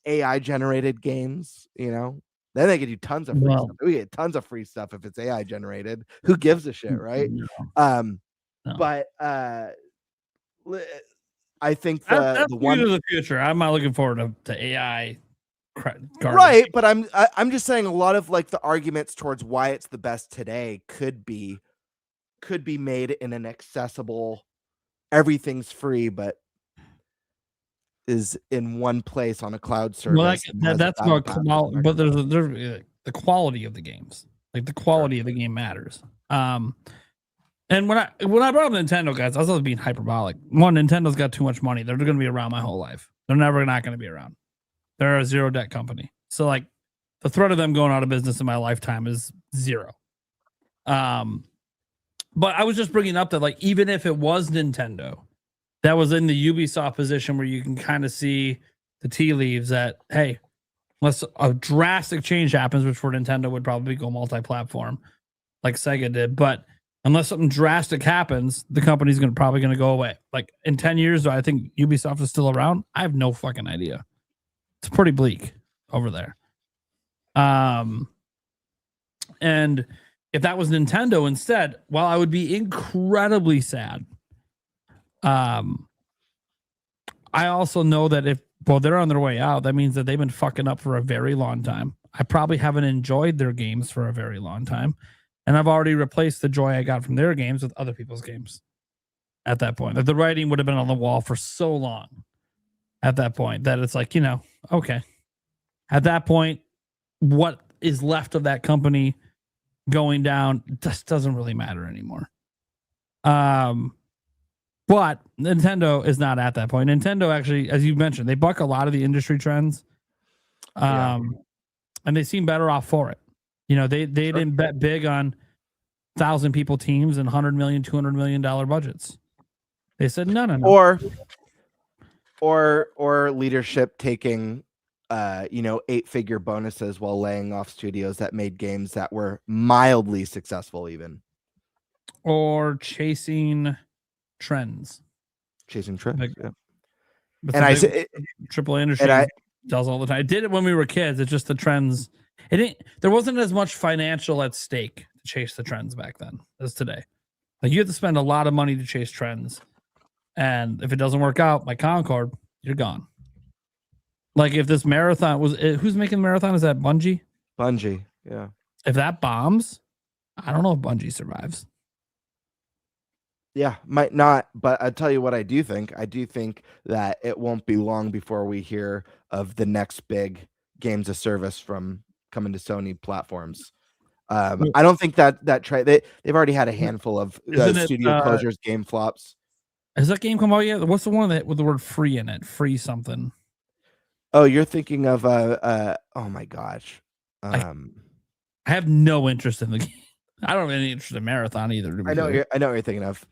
AI generated games. You know, then they can do tons of free stuff. We get tons of free stuff if it's AI generated. Who gives a shit, right? No. But I think that's the one of the future. I'm not looking forward to AI. Right, but I'm just saying a lot of like the arguments towards why it's the best today could be made in an accessible, everything's free, but is in one place on a cloud service. Well, that's about quality, but there's the quality of the games. Like the quality of the game matters. And when I brought up Nintendo, guys, I was being hyperbolic. One, Nintendo's got too much money. They're going to be around my whole life. They're never not going to be around. They're a zero debt company. So like the threat of them going out of business in my lifetime is zero. But I was just bringing up that like, even if it was Nintendo that was in the Ubisoft position where you can kind of see the tea leaves that, hey, unless a drastic change happens, which for Nintendo would probably go multi-platform like Sega did, but unless something drastic happens, the company's probably going to go away. Like in 10 years, do I think Ubisoft is still around? I have no fucking idea. It's pretty bleak over there. And if that was Nintendo instead, while I would be incredibly sad, I also know that they're on their way out, that means that they've been fucking up for a very long time. I probably haven't enjoyed their games for a very long time. And I've already replaced the joy I got from their games with other people's games at that point. Like the writing would have been on the wall for so long at that point that it's like, you know, okay. At that point, what is left of that company going down just doesn't really matter anymore. But Nintendo is not at that point. Nintendo actually, as you mentioned, they buck a lot of the industry trends. And they seem better off for it. They didn't bet big on 1,000 people teams and $100 million, $200 million budgets. They said no. Or leadership taking 8-figure bonuses while laying off studios that made games that were mildly successful, even. Or chasing trends. Like, yeah. And I say AAA industry does all the time. I did it when we were kids. It's just the trends. There wasn't as much financial at stake to chase the trends back then as today. Like you have to spend a lot of money to chase trends. And if it doesn't work out, like Concord, you're gone. Like if this marathon who's making the marathon? Is that Bungie? Bungie, yeah. If that bombs, I don't know if Bungie survives. Yeah, might not. But I'll tell you what I do think. I do think that it won't be long before we hear of the next big games of service from coming to Sony platforms. I don't think that they've already had a handful of studio closures, game flops. Has that game come out yet? What's the one with the word free in it? Free something. Oh, you're thinking of oh my gosh. I have no interest in the game. I don't have any interest in Marathon either. I know what you're thinking of.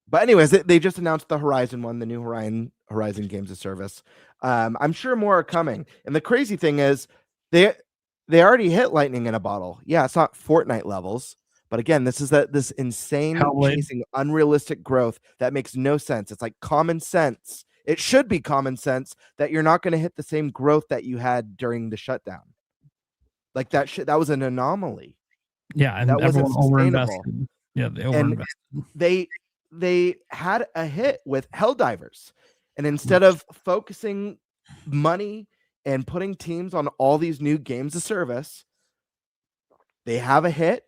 But anyways, they just announced the Horizon one, the new Horizon Games of Service. I'm sure more are coming. And the crazy thing is they already hit lightning in a bottle. Yeah, it's not Fortnite levels. But again, this is this insane chasing unrealistic growth that makes no sense. It's like common sense. It should be common sense that you're not going to hit the same growth that you had during the shutdown. Like that was an anomaly. Yeah, and that wasn't sustainable. Yeah, they overinvested. They had a hit with Helldivers, and instead of focusing money and putting teams on all these new games of service, they have a hit.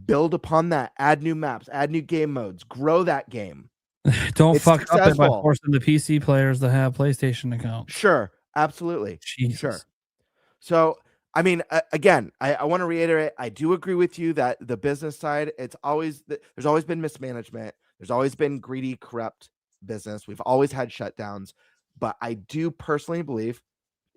Build upon that, add new maps, add new game modes, grow that game. Don't fuck up it by forcing the PC players to have PlayStation accounts. Sure, absolutely. Jesus. Sure. So, I mean, again, I want to reiterate, I do agree with you that the business side, there's always been mismanagement. There's always been greedy, corrupt business. We've always had shutdowns. But I do personally believe,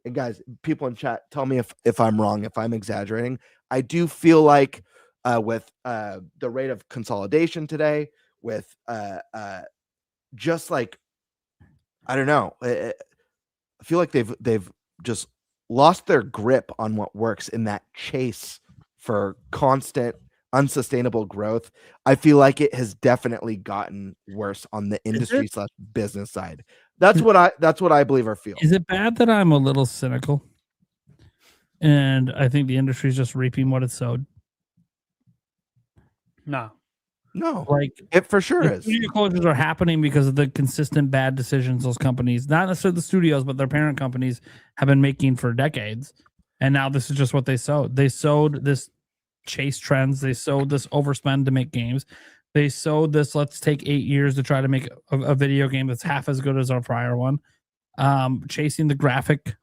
and guys, people in chat, tell me if I'm wrong, if I'm exaggerating. I do feel like with the rate of consolidation today, with just like, I don't know, I feel like they've just lost their grip on what works in that chase for constant, unsustainable growth. I feel like it has definitely gotten worse on the industry / business side. That's what I believe or feel. Is it bad that I'm a little cynical? And I think the industry is just reaping what it sowed. No, like it for sure is. Studio closures are happening because of the consistent bad decisions those companies, not necessarily the studios, but their parent companies have been making for decades. And now this is just what they sowed. They sowed this chase trends. They sowed this overspend to make games. They sowed this, let's take 8 years to try to make a video game that's half as good as our prior one. Chasing the graphic,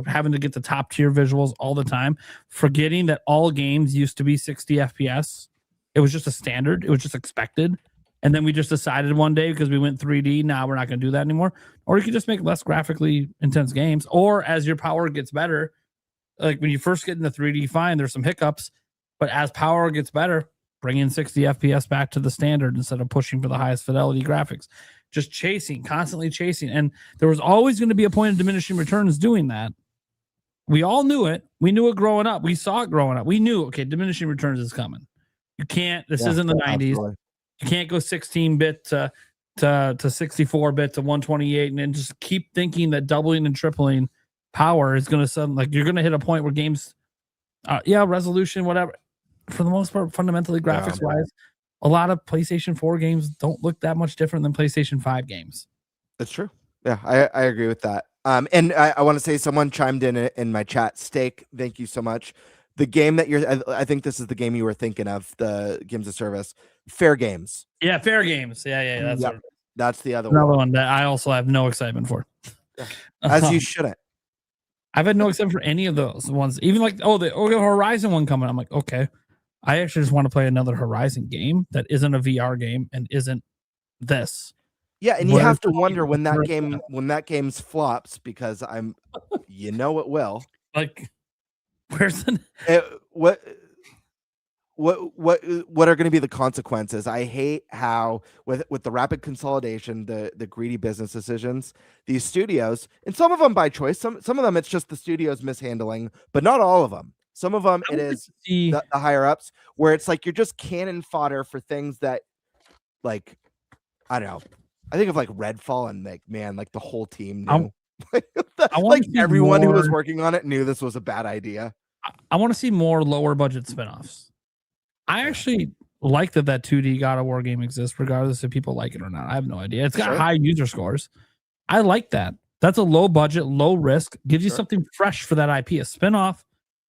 having to get the top tier visuals all the time, forgetting that all games used to be 60 FPS. It was just a standard. It was just expected. And then we just decided one day because we went 3D, now we're not going to do that anymore. Or you could just make less graphically intense games. Or as your power gets better, like when you first get into 3D, fine, there's some hiccups. But as power gets better, bring in 60 FPS back to the standard instead of pushing for the highest fidelity graphics. Just chasing, constantly chasing. And there was always going to be a point of diminishing returns doing that. We all knew it. We knew it growing up. We saw it growing up. We knew, okay, diminishing returns is coming. You can't, this isn't the 90s. Absolutely. You can't go 16-bit to 64-bit to 128 and then just keep thinking that doubling and tripling power is going to sound like you're going to hit a point where games, resolution, whatever. For the most part, fundamentally graphics-wise, a lot of PlayStation 4 games don't look that much different than PlayStation 5 games. That's true. Yeah, I agree with that. And I want to say someone chimed in my chat. Steak, thank you so much. The game that I think this is the game you were thinking of, the games of service, Fair Games. Yeah, Fair Games. Yeah. That's the other one that I also have no excitement for. As you shouldn't. I've had no except for any of those ones. Even like the Horizon one coming. I'm like, okay, I actually just want to play another Horizon game that isn't a VR game and isn't this. Yeah, and you have to wonder when that game's flops, because you know it will. Like, where's the what are going to be the consequences? I hate how with the rapid consolidation, the greedy business decisions, these studios, and some of them by choice, some of them it's just the studios mishandling, but not all of them. Some of them it is the higher ups, where it's like you're just cannon fodder for things that, like, I don't know. I think of like Redfall and like the whole team knew. Like everyone who was working on it knew this was a bad idea. I want to see more lower budget spinoffs. I actually like that 2D God of War game exists, regardless if people like it or not. I have no idea. It's got high user scores. I like that. That's a low budget, low risk, gives you something fresh for that IP, a spinoff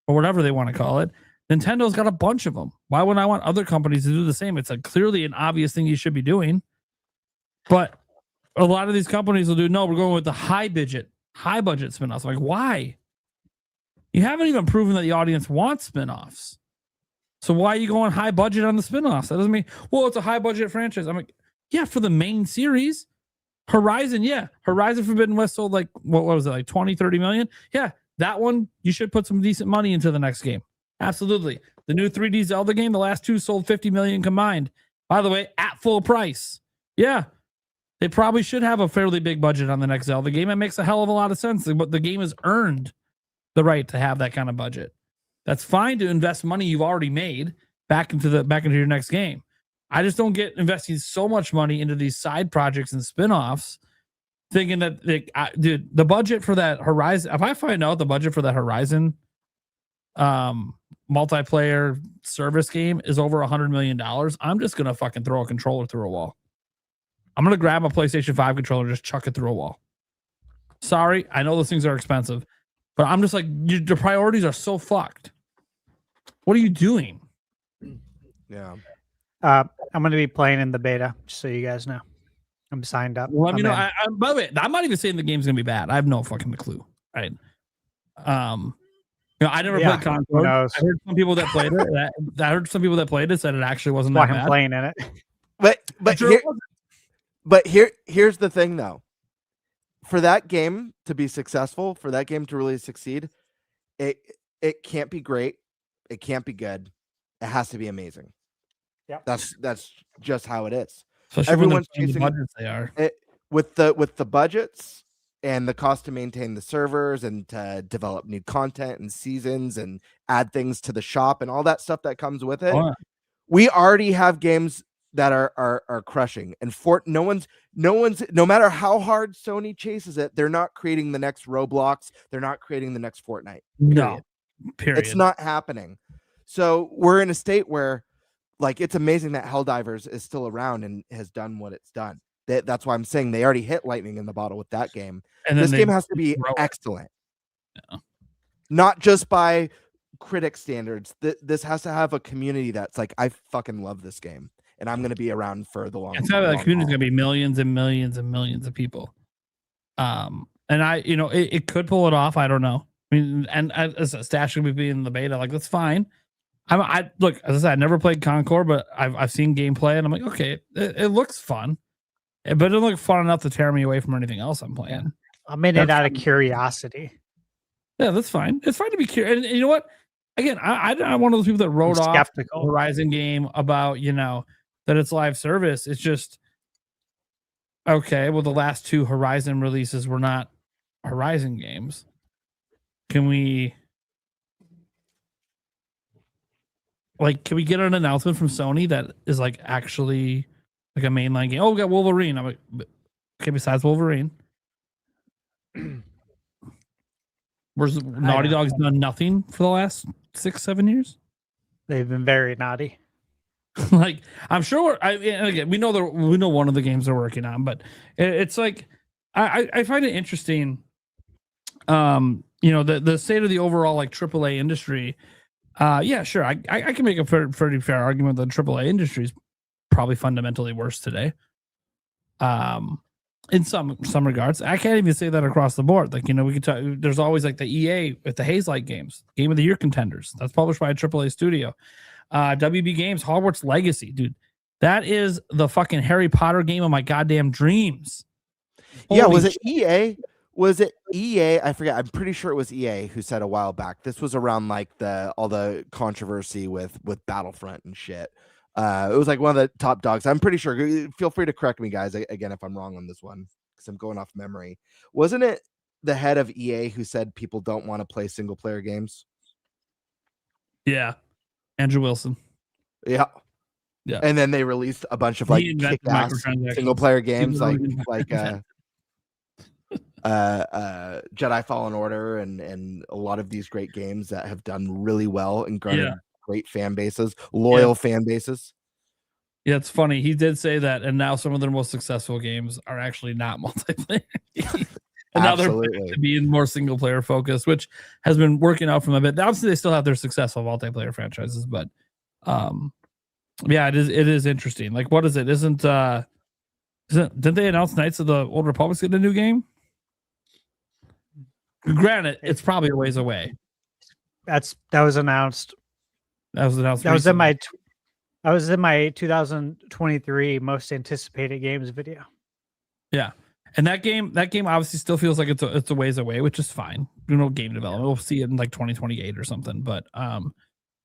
or whatever they want to call it. Nintendo's got a bunch of them. Why wouldn't I want other companies to do the same? It's clearly an obvious thing you should be doing. But a lot of these companies will do, no, we're going with the high budget spinoffs. Like, why? You haven't even proven that the audience wants spinoffs. So why are you going high budget on the spinoffs? That doesn't mean, well, it's a high budget franchise. I'm like, yeah, for the main series. Horizon, yeah. Horizon Forbidden West sold like, what was it, like 20, 30 million? Yeah, that one, you should put some decent money into the next game. Absolutely. The new 3D Zelda game, the last two sold 50 million combined. By the way, at full price. Yeah. They probably should have a fairly big budget on the next Zelda game. It makes a hell of a lot of sense. But the game has earned the right to have that kind of budget. That's fine to invest money you've already made back into your next game. I just don't get investing so much money into these side projects and spin-offs, thinking that dude, the budget for that Horizon, if I find out the budget for that Horizon multiplayer service game is over $100 million, I'm just gonna fucking throw a controller through a wall. I'm going to grab a PlayStation 5 controller and just chuck it through a wall. Sorry, I know those things are expensive, but I'm just like, your priorities are so fucked. What are you doing? Yeah. I'm going to be playing in the beta, just so you guys know. I'm signed up. Well, by the way, I'm not even saying the game's going to be bad. I have no fucking clue. Right. I never played Concord. I heard some people that played it. I heard some people that played it said it actually wasn't that bad. I'm playing in it. But here's the thing, though. For that game to be successful, for that game to really succeed, it can't be great. It can't be good. It has to be amazing. Yep. That's just how it is. Especially everyone's chasing the budgets they are. With the budgets and the cost to maintain the servers and to develop new content and seasons and add things to the shop and all that stuff that comes with it. We already have games that are crushing, and no matter how hard Sony chases it, they're not creating the next Roblox, they're not creating the next Fortnite. No, period. It's not happening. So we're in a state where, like, it's amazing that Helldivers is still around and has done what it's done. That's why I'm saying they already hit lightning in the bottle with that game. And this game has to be excellent, not just by critic standards. This has to have a community that's like, I fucking love this game. And I'm going to be around for the long. It's not that the community is going to be millions and millions and millions of people. And it could pull it off. I don't know. I mean, and as a Stash will be in the beta, like, that's fine. I look, as I said, I never played Concord, but I've seen gameplay, and I'm like, okay, it looks fun, but it doesn't look fun enough to tear me away from anything else I'm playing. I'm in it out of curiosity. Yeah, that's fine. It's fine to be curious. And you know what? Again, I'm one of those people that wrote off the Horizon game about, that it's live service. It's just, okay, well, the last two Horizon releases were not Horizon games. Can we get an announcement from Sony that is like actually like a mainline game? Oh, we got Wolverine. I'm like, okay, besides Wolverine, where's Naughty Dog's done nothing for the last 6-7 years? They've been very naughty. Like, I'm sure. Again, we know one of the games they're working on, but it's like I find it interesting. The state of the overall like AAA industry. Yeah, sure. I can make a pretty fair argument that the AAA industry is probably fundamentally worse today. in some regards. I can't even say that across the board. Like, we could talk, there's always like the EA with the Hazelight games, Game of the Year contenders. That's published by a AAA studio. WB Games, Hogwarts Legacy, dude. That is the fucking Harry Potter game of my goddamn dreams. Yeah, was it EA? Was it EA? I forget. I'm pretty sure it was EA who said a while back. This was around like all the controversy with Battlefront and shit. It was like one of the top dogs. I'm pretty sure. Feel free to correct me, guys, again, if I'm wrong on this one, because I'm going off memory. Wasn't it the head of EA who said people don't want to play single player games? Yeah. Andrew Wilson. Yeah. Yeah. And then they released a bunch of like kick-ass single player games like Jedi Fallen Order and a lot of these great games that have done really well and garnered great fan bases, loyal fan bases. Yeah, it's funny. He did say that, and now some of their most successful games are actually not multiplayer. And now they're being more single player focused, which has been working out from a bit. Obviously, they still have their successful multiplayer franchises, but yeah, it is interesting. Like, what is it? Didn't they announce Knights of the Old Republic's getting a new game? Granted, it's probably a ways away. That was announced. That was announced. That was in my 2023 most anticipated games video. Yeah. And that game obviously still feels like it's a ways away, which is fine. Game development. We'll see it in like 2028 or something. But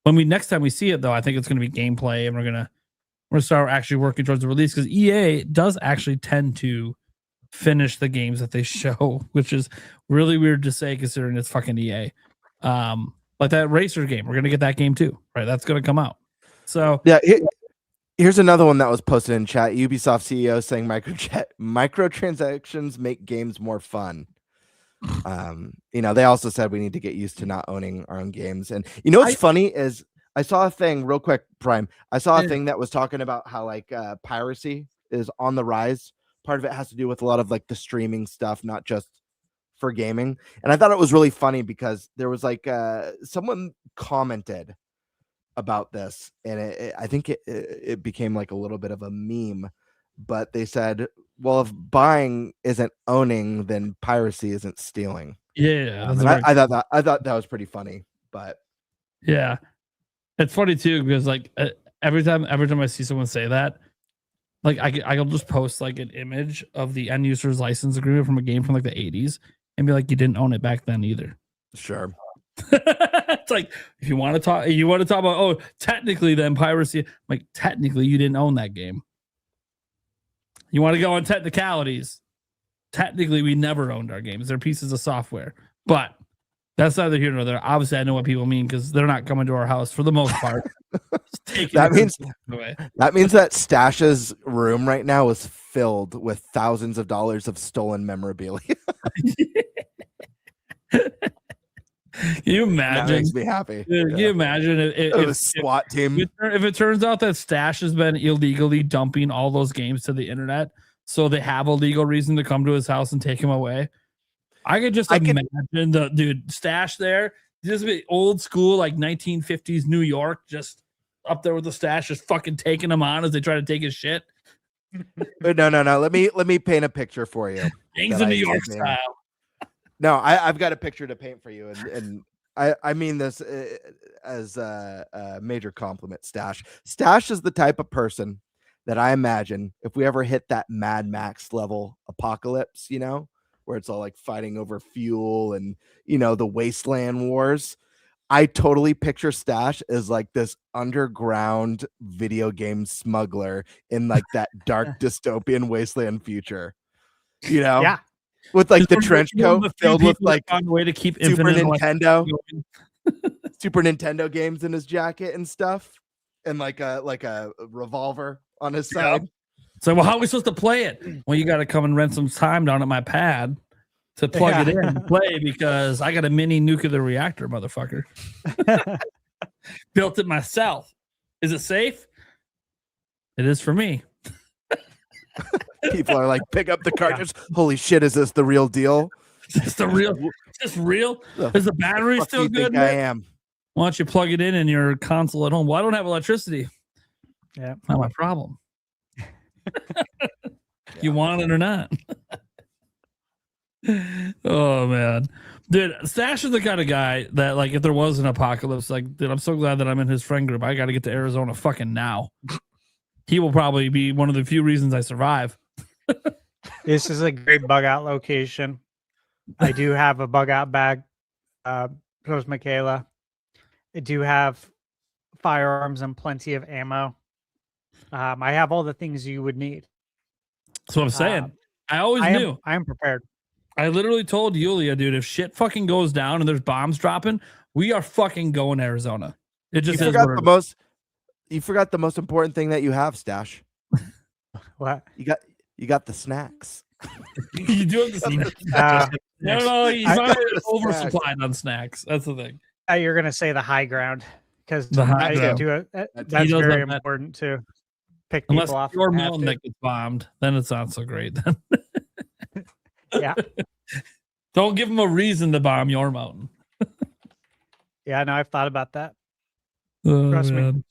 when next time we see it, though, I think it's going to be gameplay, and we're gonna start actually working towards the release, because EA does actually tend to finish the games that they show, which is really weird to say considering it's fucking EA. Like that racer game, we're gonna get that game too, right? That's gonna come out. So yeah. Here's another one that was posted in chat. Ubisoft CEO saying microtransactions make games more fun. They also said we need to get used to not owning our own games. And what's funny is I saw a thing real quick, Prime. I saw a thing that was talking about how like piracy is on the rise. Part of it has to do with a lot of like the streaming stuff, not just for gaming. And I thought it was really funny because there was like someone commented about this, and I think it became like a little bit of a meme, but they said, well, if buying isn't owning, then piracy isn't stealing. Yeah. I thought that was pretty funny, but yeah, it's funny too, because like every time I see someone say that, like I'll just post like an image of the end user's license agreement from a game from like the 80s and be like, you didn't own it back then either. Sure. It's like, if you want to talk about, oh, technically then piracy, like technically you didn't own that game. You want to go on technicalities, technically we never owned our games. They're pieces of software, but that's neither here nor there. Obviously I know what people mean, because they're not coming to our house for the most part. That means that Stash's room right now is filled with thousands of dollars of stolen memorabilia. Can you imagine? That makes me happy. Can you imagine if SWAT team? If it turns out that Stash has been illegally dumping all those games to the internet, so they have a legal reason to come to his house and take him away. I could imagine the dude Stash there, just be old school, like 1950s New York, just up there with the Stash, just fucking taking him on as they try to take his shit. No. Let me paint a picture for you. Things in New York style. No, I've got a picture to paint for you, and I mean this as a major compliment. Stash is the type of person that I imagine if we ever hit that Mad Max level apocalypse, where it's all like fighting over fuel and the wasteland wars. I totally picture Stash as like this underground video game smuggler in like that dark dystopian wasteland future. Yeah. With like the trench coat filled with like found a way to keep Super Nintendo games in his jacket and stuff, and like a revolver on his side. So, well, how are we supposed to play it? Well, you got to come and rent some time down at my pad to plug it in and play, because I got a mini nuclear reactor, motherfucker. Built it myself. Is it safe? It is for me. People are like, pick up the cartridge. Holy shit, is this the real deal? Is this the real? Is this real? Is the battery still good? I am. Why don't you plug it in your console at home? Well, I don't have electricity. Yeah, not my problem. You want it or not? Oh man, dude, Stash is the kind of guy that, like, if there was an apocalypse, like, dude, I'm so glad that I'm in his friend group. I got to get to Arizona fucking now. He will probably be one of the few reasons I survive. This is a great bug out location. I do have a bug out bag. Post Michaela. I do have firearms and plenty of ammo. I have all the things you would need. That's what I'm saying. I always knew. I am prepared. I literally told Yulia, dude, if shit fucking goes down and there's bombs dropping, we are fucking going to Arizona. It just you forgot the most important thing that you have, Stash. What? You got the snacks. You do have the snacks. No, he's not oversupplied on snacks. That's the thing. You're gonna say the high ground because that's very important to pick Unless people off. Your mountain that gets bombed, then it's not so great. Then. Yeah. Don't give them a reason to bomb your mountain. Yeah, no, I've thought about that. Oh, Trust me.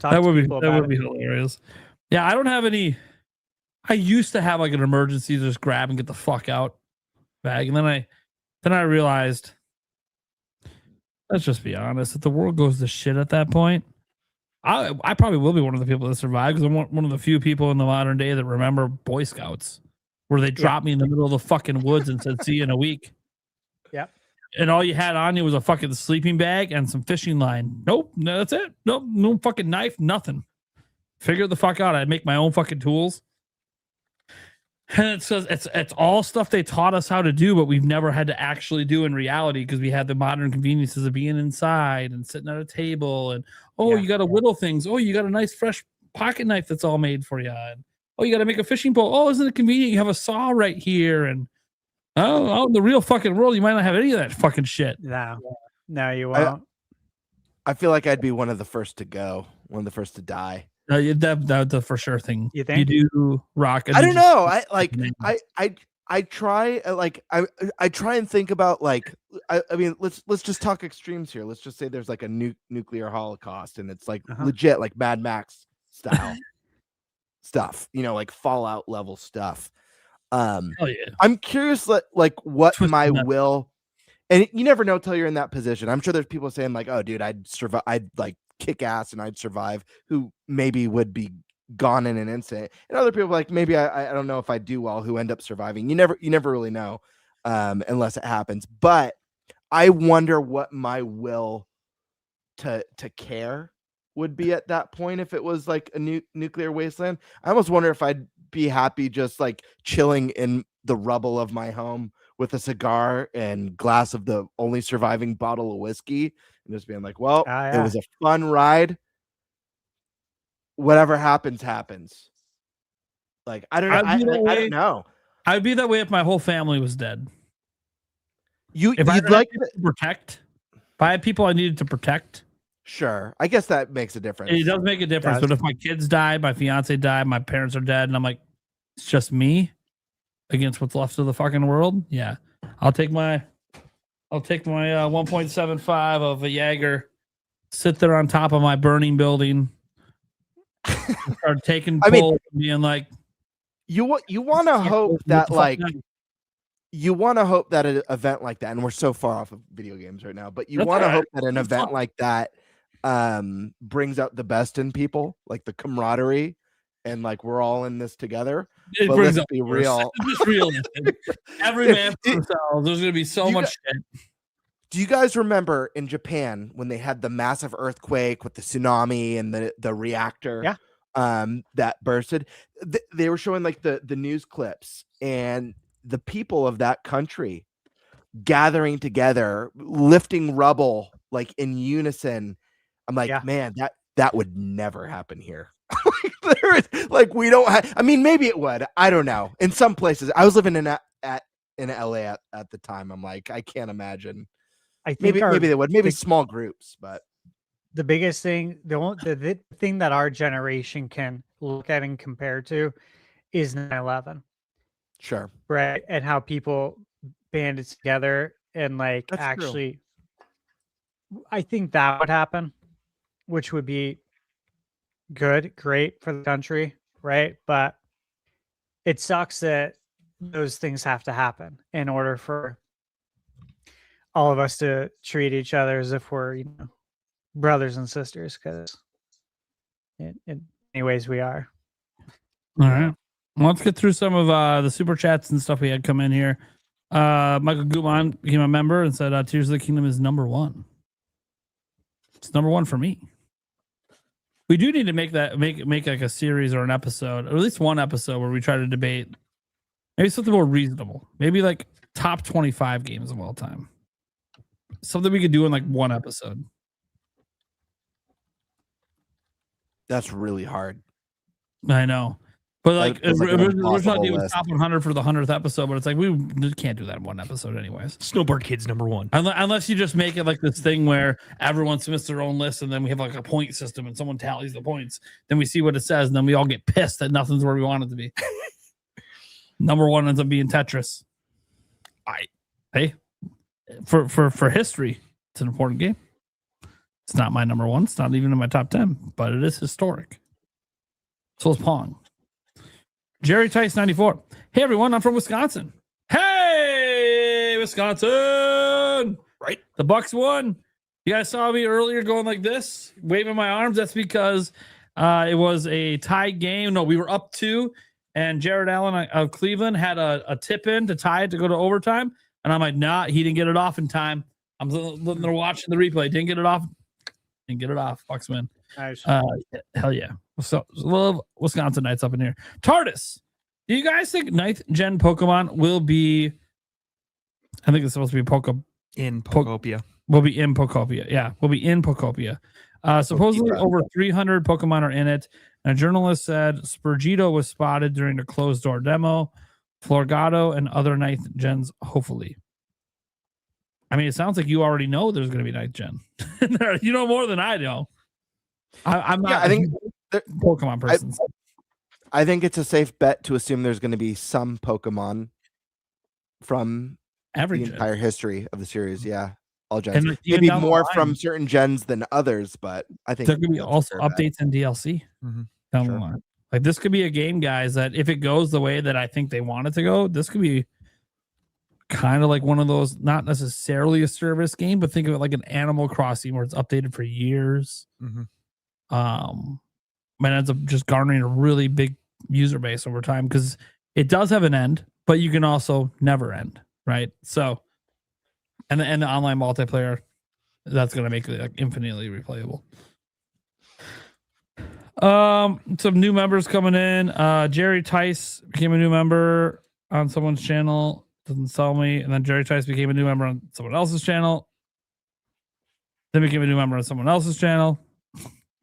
That would be hilarious. Yeah, I don't have any. I used to have like an emergency to just grab and get the fuck out bag, and then I realized, let's just be honest, if the world goes to shit at that point, I probably will be one of the people that survive, because I'm one of the few people in the modern day that remember Boy Scouts, where they dropped me in the middle of the fucking woods and said, "See you in a week." Yep. And all you had on you was a fucking sleeping bag and some fishing line. Nope, no, that's it. Nope, no fucking knife, nothing. Figure the fuck out. I'd make my own fucking tools. And it says it's all stuff they taught us how to do, but we've never had to actually do in reality, because we had the modern conveniences of being inside and sitting at a table, and you got to whittle things. Oh, you got a nice fresh pocket knife that's all made for you. And, you got to make a fishing pole. Oh, isn't it convenient? You have a saw right here. And in the real fucking world, you might not have any of that fucking shit. No, you won't. I feel like I'd be one of the first to go, one of the first to die. That's the for sure thing. You think? You do rock? I don't know. I try I try and think about, like, I mean, let's just talk extremes here. Let's just say there's like a nuclear holocaust, and it's like legit, like Mad Max style stuff, like Fallout level stuff. Hell yeah. I'm curious, like what my will, and you never know till you're in that position. I'm sure there's people saying like, "Oh, dude, I'd survive. I'd like kick ass and I'd survive," who maybe would be gone in an instant, and other people like, maybe I don't know if I do well, who end up surviving. You never really know unless it happens. But I wonder what my will to care would be at that point if it was like a nuclear wasteland. I almost wonder if I'd be happy just like chilling in the rubble of my home with a cigar and glass of the only surviving bottle of whiskey, and just being like, well, it was a fun ride. Whatever happens. Like, I don't know. I don't know. I'd be that way if my whole family was dead. You'd like to protect. If I had people I needed to protect. Sure. I guess that makes a difference. It does make a difference. But if my kids die, my fiance died, my parents are dead, and I'm like, it's just me against what's left of the fucking world. Yeah. I'll take my 1.75 of a Jaeger, sit there on top of my burning building, start taking pulls, and being like, you want to hope that an event like that, and we're so far off of video games right now, but you want to hope that an event like that brings out the best in people, like the camaraderie, and like we're all in this together. It but brings let's up be real. It's realistic. Every man for themselves. There's going to be so much shit. Do you guys remember in Japan when they had the massive earthquake with the tsunami and the reactor? Yeah. That bursted? They were showing like the news clips, and the people of that country gathering together, lifting rubble like in unison. I'm like, man, that would never happen here. Like we don't have, I mean, maybe it would. I don't know. In some places, I was living in LA at the time. I'm like, I can't imagine. I think maybe they would. Maybe small groups, but the biggest thing, the thing that our generation can look at and compare to is 9/11. Sure. Right. And how people banded together and like That's actually true. I think that would happen, which would be great for the country, right? But it sucks that those things have to happen in order for all of us to treat each other as if we're, brothers and sisters, because in many ways we are. All right. Well, let's get through some of the super chats and stuff we had come in here. Michael Gutman became a member and said, Tears of the Kingdom is number 1. It's number 1 for me. We do need to make like a series or an episode, or at least one episode where we try to debate maybe something more reasonable. Maybe like top 25 games of all time. Something we could do in like one episode. That's really hard. I know. But like, we're trying to do list. top 100 for the 100th episode, but it's like we can't do that in one episode anyways. Snowboard Kids number 1. Unless you just make it like this thing where everyone submits their own list and then we have like a point system and someone tallies the points. Then we see what it says and then we all get pissed that nothing's where we want it to be. Number 1 ends up being Tetris. Hey, for history, it's an important game. It's not my number 1. It's not even in my top 10, but it is historic. So is Pong. Jerry Tice 94. Hey everyone, I'm from Wisconsin. Hey, Wisconsin! Right, the Bucks won. You guys saw me earlier going like this, waving my arms. That's because it was a tied game. No, we were up 2, and Jared Allen of Cleveland had a tip in to tie it to go to overtime. And I'm like, nah, he didn't get it off in time. I'm looking there watching the replay. Didn't get it off. Bucks win. Nice. Hell yeah. So love Wisconsin Knights up in here. TARDIS, do you guys think 9th gen Pokemon will be? I think it's supposed to be in Pokopia. Will be in Pokopia. Yeah, will be in Pokopia. Supposedly over 300 Pokemon are in it. And a journalist said Spurgito was spotted during the closed door demo. Florgato and other 9th gens, hopefully. I mean, it sounds like you already know there's going to be 9th gen. You know more than I know. I'm not. Yeah, I think Pokemon person. I think it's a safe bet to assume there's going to be some Pokemon from every the gen. entire history of the series. Yeah, all gens. And maybe more from certain gens than others, but I think there could be also updates and DLC down the line. Like this could be a game, guys, that if it goes the way that I think they want it to go, this could be kind of like one of those, not necessarily a service game, but think of it like an Animal Crossing where it's updated for years. But ends up just garnering a really big user base over time because it does have an end, but you can also never end, right? So, and the online multiplayer, that's gonna make it like infinitely replayable. Some new members coming in. Jerry Tice became a new member on someone's channel. Doesn't tell me. And then Jerry Tice became a new member on someone else's channel. Then became a new member on someone else's channel.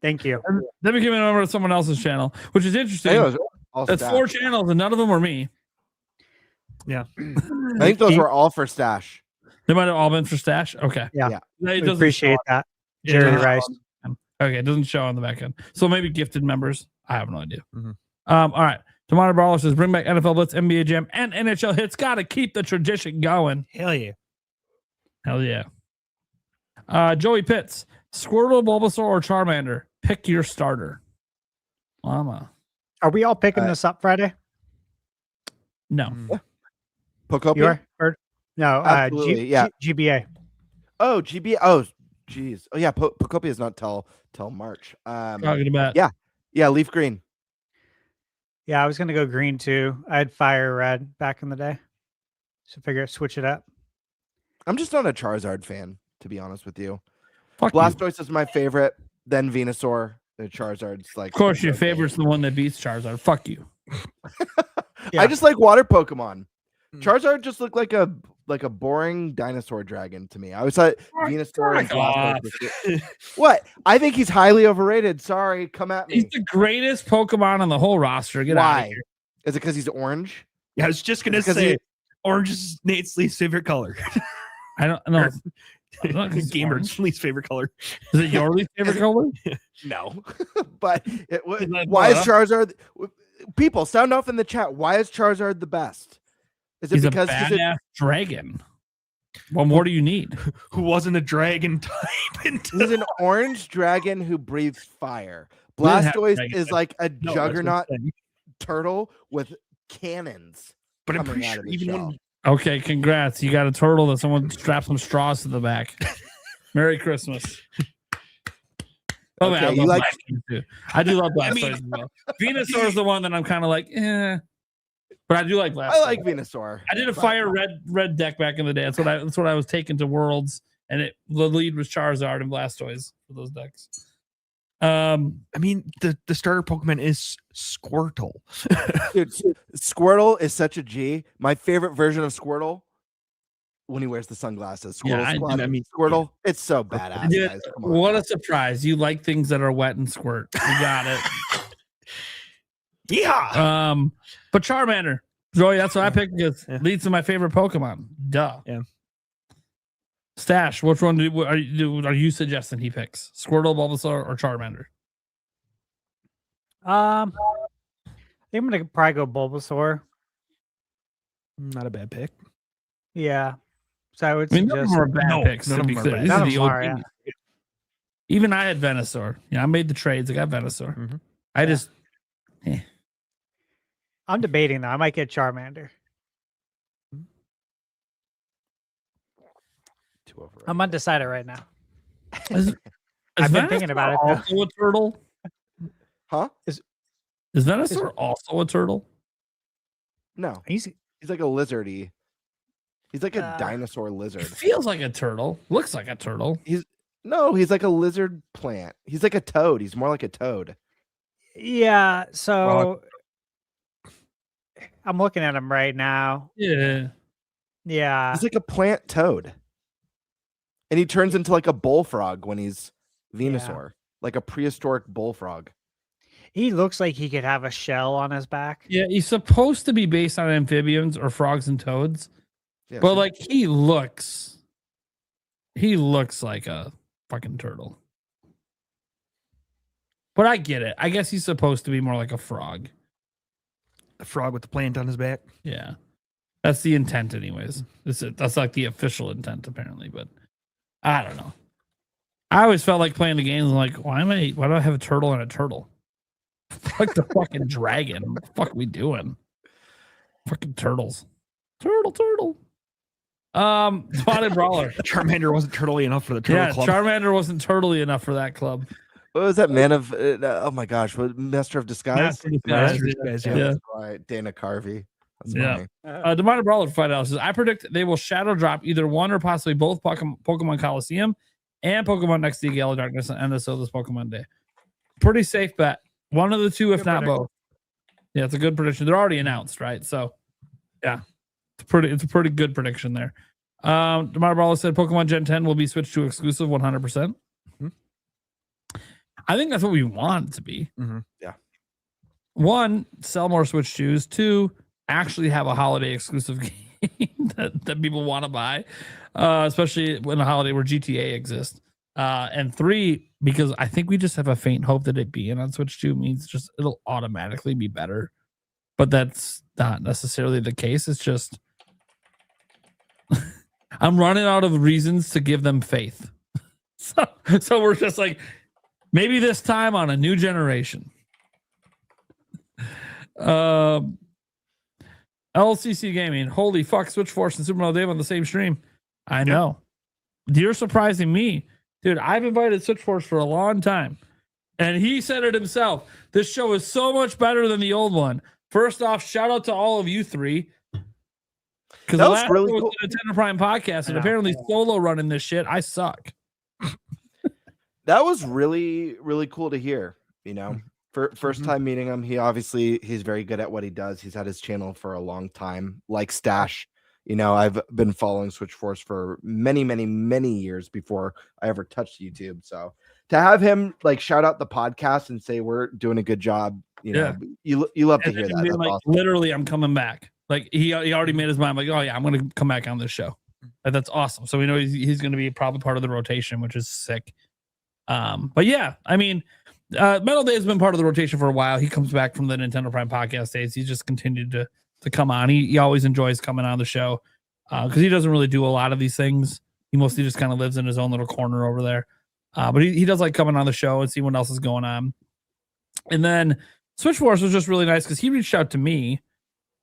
Thank you. And then became a member on someone else's channel, which is interesting. That's 4 channels and none of them were me. Yeah. I think those were all for Stash. They might have all been for Stash. Okay. Yeah. It doesn't appreciate show that. Jerry Rice. Okay, it doesn't show on the back end. So maybe gifted members. I have no idea. All right. Tomato Brawler says, bring back NFL Blitz, NBA Jam, and NHL hits. Got to keep the tradition going. Hell yeah. Hell yeah. Joey Pitts, Squirtle, Bulbasaur, or Charmander? Pick your starter. Llama. Are we all picking this up Friday? No. Pokopia? You are? Or, no, yeah. GBA. Oh, GBA. Oh, geez. Oh, yeah. Pokopia is not till March. Talking about. Yeah, leaf green. Yeah, I was gonna go green too. I had fire red back in the day, so switch it up. I'm just not a Charizard fan, to be honest with you. Fuck Blastoise is my favorite, then Venusaur. The Charizard's like. Of course, your favorite's the one that beats Charizard. Fuck you. I just like water Pokemon. Charizard just looked like a boring dinosaur dragon to me. I always thought Venusaur and Blastoise. What? I think he's highly overrated. Sorry, come at me. He's the greatest Pokemon on the whole roster. Get out of here. Is it because he's orange? Yeah, I was just gonna say orange is Nate's least favorite color. I don't know. Gamer's least favorite color. Is it your least favorite color? No. But why is Charizard? People sound off in the chat. Why is Charizard the best? Is it he's because a badass dragon? What more do you need? Who wasn't a dragon type? He's an orange dragon who breathes fire. Blastoise is like a juggernaut turtle with cannons. But I'm coming pretty out sure of the even shell. when Okay, congrats. You got a turtle that someone strapped some straws to the back. Merry Christmas. Oh, Okay, man, I you love like- Blastoise too. I do love Blastoise as well. Venusaur is the one that I'm kind of like, but I do like Blastoise. I like Venusaur. I did a fire red deck back in the day. That's what I was taking to Worlds, and the lead was Charizard and Blastoise for those decks. I mean, the starter Pokemon is Squirtle. Dude, Squirtle is such a G. My favorite version of Squirtle when he wears the sunglasses. Squirtle, Yeah, Squad, I mean, Squirtle. It's so badass, Dude, guys. Come on. what a surprise! You like things that are wet and squirt. You got it. Yeah. But Charmander, Joey, that's what I picked because leads to my favorite Pokemon. Duh. Yeah. Stash, which one are you suggesting he picks? Squirtle, Bulbasaur, or Charmander? I think I'm gonna probably go Bulbasaur. Not a bad pick. Yeah. So I would I mean, none of suggest them are bad picks. none To of be them are clear, bad. these None are of the them are, OGs. Even I had Venusaur. Yeah, I made the trades. I got Venusaur. Mhm. I just I'm debating though. I might get Charmander. I'm undecided right now. is I've been Venusaur thinking about it, though. Also a turtle? Huh? Is Venusaur also a turtle? No, He's he's like a lizardy. He's like a Uh, dinosaur lizard. Feels like a turtle. Looks like a turtle. No, he's like a lizard plant. He's like a toad. He's more like a toad. yeah. So I'm looking at him right now. Yeah. Yeah. He's like a plant toad. And he turns into like a bullfrog when he's Venusaur, like a prehistoric bullfrog. He looks like he could have a shell on his back. Yeah, he's supposed to be based on amphibians or frogs and toads. Yeah, But so- like he looks like a fucking turtle. But I get it. I guess he's supposed to be more like a frog. A frog with the plant on his back. Yeah. That's the intent anyways. That's like the official intent apparently, but I don't know. I always felt like playing the games like, why do I have a turtle and a turtle? Like the fucking dragon. What the fuck are we doing? Fucking turtles. Turtle. Spotted Brawler. Charmander wasn't turtly enough for the turtle club. Charmander wasn't turtly enough for that club. What was that man of? Oh my gosh! What Master of Disguise? Master of Disguise, yeah. That's right, Dana Carvey. That's Yeah. funny. Demonic Brawler for $5 says, I predict they will shadow drop either one or possibly both Pokemon Coliseum and Pokemon Next to Gala Darkness and end of this Pokemon Day. Pretty safe bet. One of the two, if Good not prediction. both. Yeah, it's a good prediction. They're already announced, right? So, yeah, it's a pretty good prediction there. Demonic Brawler said Pokemon Gen 10 will be switched to exclusive 100%. I think that's what we want it to be. Yeah. One, sell more Switch shoes. Two, actually have a holiday exclusive game that people want to buy, especially in a holiday where GTA exists. And three, because I think we just have a faint hope that it being on Switch 2 means just it'll automatically be better. But that's not necessarily the case. It's just I'm running out of reasons to give them faith. So we're just like, maybe this time on a new generation. LCC Gaming. Holy fuck, Switch Force and SuperMetalDave on the same stream. I know. You're surprising me. Dude, I've invited Switch Force for a long time. And he said it himself. This show is so much better than the old one. First off, shout out to all of you three. Because the That was last really one was cool. the Nintendo Prime podcast, and apparently solo running this shit, I suck. That was really, really cool to hear. You know, first time meeting him, he's very good at what he does. He's had his channel for a long time, like Stash. You know, I've been following Switch Force for many, many, many years before I ever touched YouTube. So to have him like shout out the podcast and say we're doing a good job, you know, you love to And hear then that. being That's like, awesome. literally, I'm coming back. Like he already made his mind. Like, oh yeah, I'm gonna come back on this show. Like, that's awesome. So we know he's gonna be probably part of the rotation, which is sick. But yeah, I mean, Metal Day has been part of the rotation for a while. He comes back from the Nintendo Prime podcast days. He's just continued to come on. He always enjoys coming on the show because he doesn't really do a lot of these things. He mostly just kind of lives in his own little corner over there. But he does like coming on the show and see what else is going on. And then Switch Force was just really nice because he reached out to me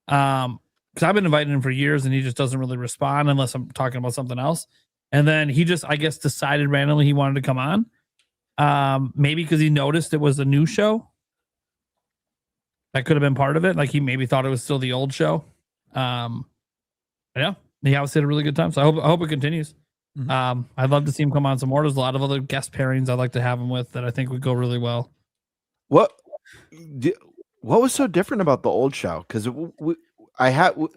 Because I've been inviting him for years and he just doesn't really respond unless I'm talking about something else. And then he just, I guess, decided randomly he wanted to come on. Maybe because he noticed it was a new show. That could have been part of it. Like he maybe thought it was still the old show. Yeah, he obviously had a really good time. So I hope it continues. Mm-hmm. I'd love to see him come on some more. There's a lot of other guest pairings I'd like to have him with that I think would go really well. What was so different about the old show? Because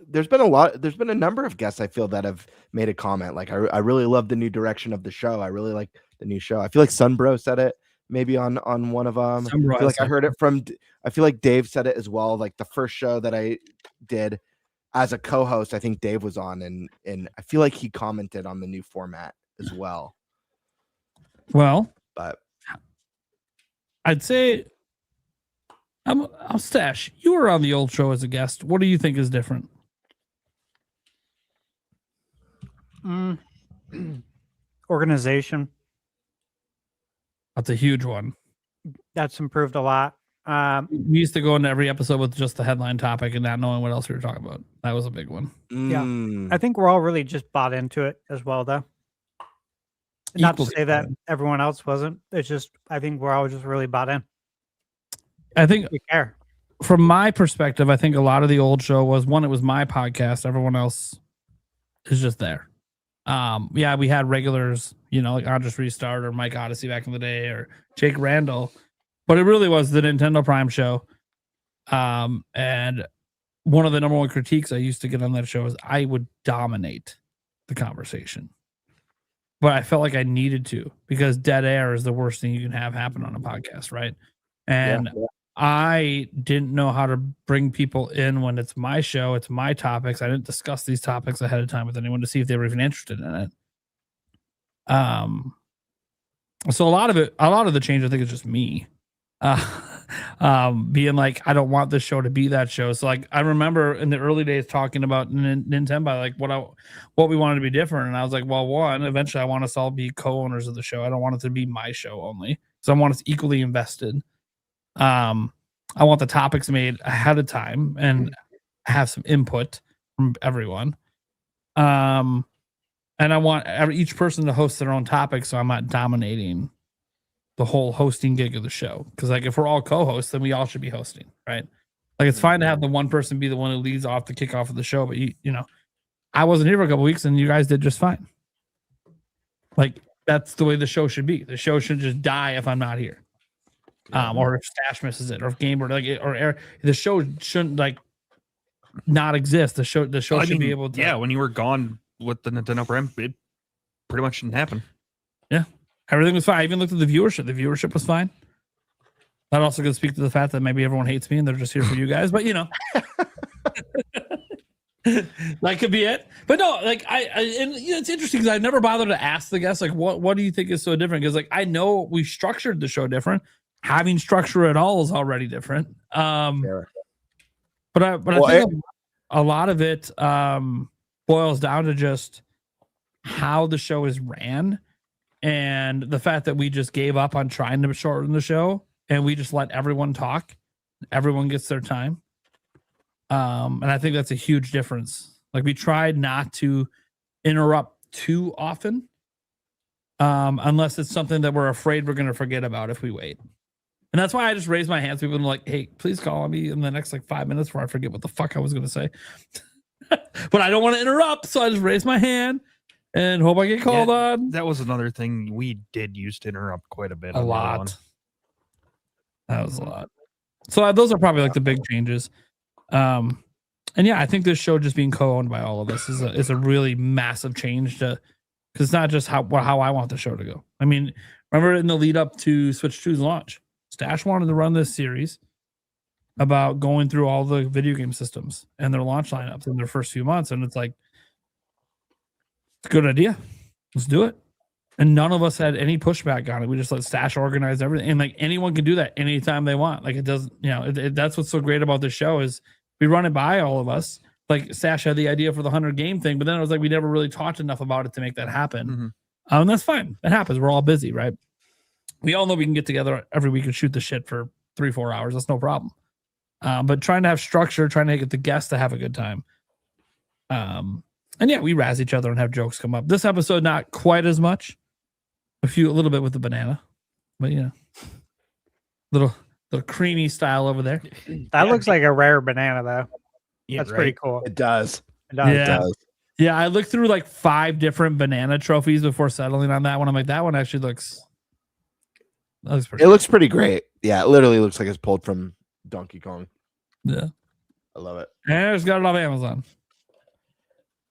there's been a number of guests I feel that have made a comment. Like I really love the new direction of the show. I really like the new show. I feel like Sunbro said it maybe on one of them. I feel like I heard it from. I feel like Dave said it as well. Like the first show that I did as a co-host, I think Dave was on, and I feel like he commented on the new format as well. Well, but I'd say I'll Stash. You were on the old show as a guest. What do you think is different? Organization. That's a huge one. That's improved a lot. We used to go into every episode with just the headline topic and not knowing what else we were talking about. That was a big one. Yeah. I think we're all really just bought into it as well, though. Not to say that everyone else wasn't. It's just, I think we're all just really bought in. I think we care. From my perspective, I think a lot of the old show was one, it was my podcast. Everyone else is just there. Yeah, we had regulars, like Andres Restart or Mike Odyssey back in the day or Jake Randall, but it really was the Nintendo Prime show. And one of the number one critiques I used to get on that show is I would dominate the conversation, but I felt like I needed to because dead air is the worst thing you can have happen on a podcast. Right. And I didn't know how to bring people in when it's my show. It's my topics. I didn't discuss these topics ahead of time with anyone to see if they were even interested in it. So a lot of the change, I think, is just me being like, I don't want this show to be that show. So like, I remember in the early days talking about NintenByte, like what we wanted to be different. And I was like, well, one, eventually I want us all be co-owners of the show. I don't want it to be my show only. So I want us equally invested. I want the topics made ahead of time and have some input from everyone. And I want each person to host their own topic, so I'm not dominating the whole hosting gig of the show. Because like if we're all co-hosts, then we all should be hosting, right? Like it's fine to have the one person be the one who leads off the kickoff of the show, but I wasn't here for a couple weeks and you guys did just fine. Like that's the way the show should be. The show should just die if I'm not here. Or if Stash misses it, or if Gamer the show shouldn't like not exist. The show should be able to. Yeah, when you were gone with the Nintendo Prime, it pretty much didn't happen. Yeah, everything was fine. I even looked at the viewership. The viewership was fine. That also could speak to the fact that maybe everyone hates me and they're just here for you guys. But that could be it. But no, like it's interesting because I never bothered to ask the guests like, what do you think is so different? Because like I know we structured the show different. Having structure at all is already different. But I think a lot of it boils down to just how the show is ran and the fact that we just gave up on trying to shorten the show and we just let everyone talk. Everyone gets their time. And I think that's a huge difference. Like we tried not to interrupt too often unless it's something that we're afraid we're going to forget about if we wait. And that's why I just raised my hands. People are like, hey, please call on me in the next 5 minutes before I forget what the fuck I was going to say. But I don't want to interrupt. So I just raised my hand and hope I get called on. That was another thing we did use to interrupt quite a bit. A lot. That was a lot. So those are probably like the big changes. And yeah, I think this show just being co-owned by all of us is a really massive change because it's not just how I want the show to go. I mean, remember in the lead up to Switch 2's launch, Stash wanted to run this series about going through all the video game systems and their launch lineups in their first few months. And it's like, it's a good idea. Let's do it. And none of us had any pushback on it. We just let Stash organize everything. And like anyone can do that anytime they want. Like it doesn't, that's what's so great about this show is we run it by all of us. Like Stash had the idea for the 100 game thing, but then it was like, we never really talked enough about it to make that happen. Mm-hmm. And that's fine. It happens. We're all busy, right? We all know we can get together every week and shoot the shit for 3-4 hours. That's no problem. but trying to have structure, trying to get the guests to have a good time. And yeah, we razz each other and have jokes come up. This episode, not quite as much. A little bit with the banana, but yeah, little creamy style over there. That looks like a rare banana, though. Yeah, That's right. pretty cool. It does. It does. Yeah. It does. Yeah, I looked through like 5 different banana trophies before settling on that one. I'm like, that one actually looks pretty. It looks pretty great. Yeah, it literally looks like it's pulled from Donkey Kong. Yeah, I love it. and I just got it off Amazon,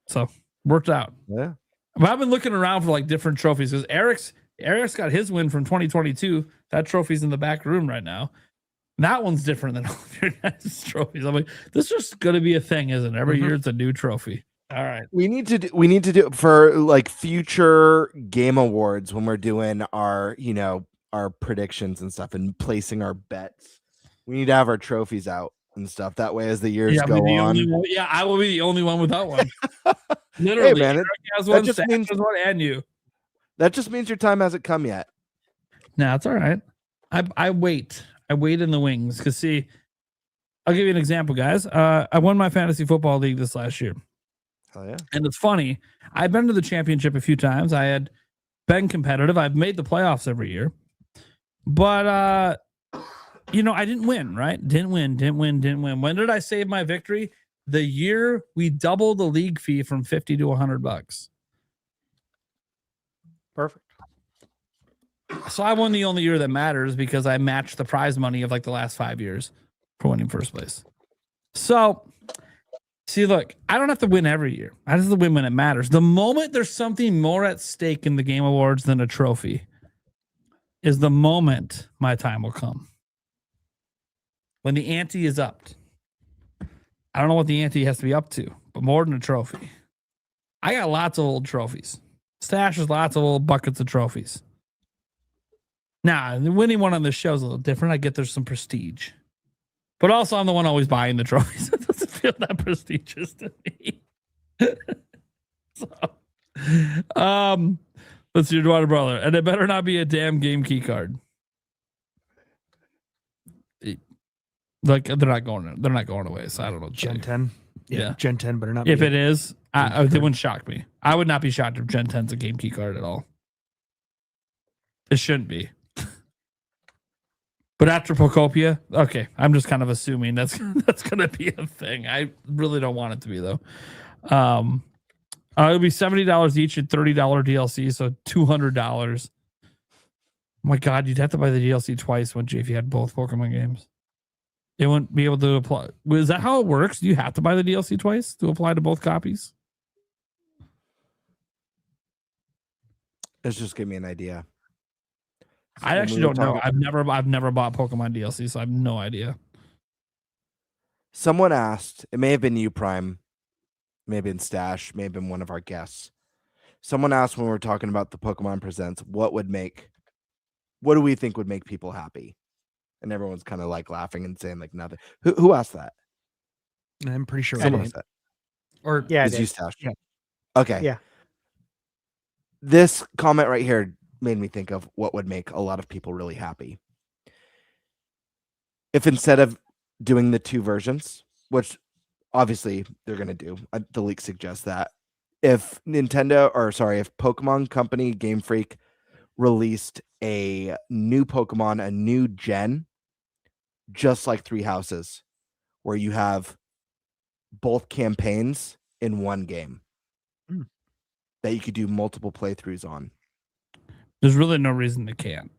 so worked out. Yeah. But I've been looking around for like different trophies because Eric's got his win from 2022. That trophy's in the back room right now. That one's different than all of your guys' trophies. I'm like, this is going to be a thing, isn't it? Every year it's a new trophy. All right. We need to do for like future game awards when we're doing our, our predictions and stuff and placing our bets. We need to have our trophies out and stuff. That way, as the years go on. I will be the only one without one. Literally, hey, man, Eric has one, just Seth means has one, and you. That just means your time hasn't come yet. No, it's all right. I wait. I wait in the wings because see, I'll give you an example, guys. I won my fantasy football league this last year. Oh yeah. And it's funny. I've been to the championship a few times. I had been competitive. I've made the playoffs every year. But I didn't win, right? Didn't win. When did I save my victory? The year we doubled the league fee from $50 to $100. Perfect. So I won the only year that matters because I matched the prize money of like the last 5 years for winning first place. So see, look, I don't have to win every year. I just have to win when it matters. The moment there's something more at stake in the Game Awards than a trophy is the moment my time will come. When the ante is upped. I don't know what the ante has to be up to, but more than a trophy. I got lots of old trophies. Stash has lots of old buckets of trophies. Now, winning one on this show is a little different. I get there's some prestige. But also, I'm the one always buying the trophies. It doesn't feel that prestigious to me. That's your daughter, brother. And it better not be a damn game key card. Like, they're not going away, so I don't know. Gen 10. Yeah. Gen 10 better not If be it is, it wouldn't shock me. I would not be shocked if Gen 10's a game key card at all. It shouldn't be. But after Pokopia, okay, I'm just kind of assuming that's going to be a thing. I really don't want it to be, though. It'll be $70 each and $30 DLC, so $200. Oh my God, you'd have to buy the DLC twice, wouldn't you, if you had both Pokemon games? It wouldn't be able to apply. Is that how it works? Do you have to buy the DLC twice to apply to both copies? Let's just give me an idea. I actually don't know. I've never bought Pokemon DLC, so I have no idea. Someone asked, it may have been you, Prime, may have been Stash, may have been one of our guests. Someone asked when we were talking about the Pokemon Presents, what do we think would make people happy? And everyone's kind of like laughing and saying like nothing. Who asked that? I'm pretty sure Someone asked that. Or yeah, is you Stash? Yeah. Okay. Yeah. This comment right here made me think of what would make a lot of people really happy. If instead of doing the 2 versions, which obviously they're going to do, the leak suggests that, if Pokemon Company Game Freak released a new Pokemon, a new gen, just like 3 Houses, where you have both campaigns in one game that you could do multiple playthroughs on. There's really no reason they can't,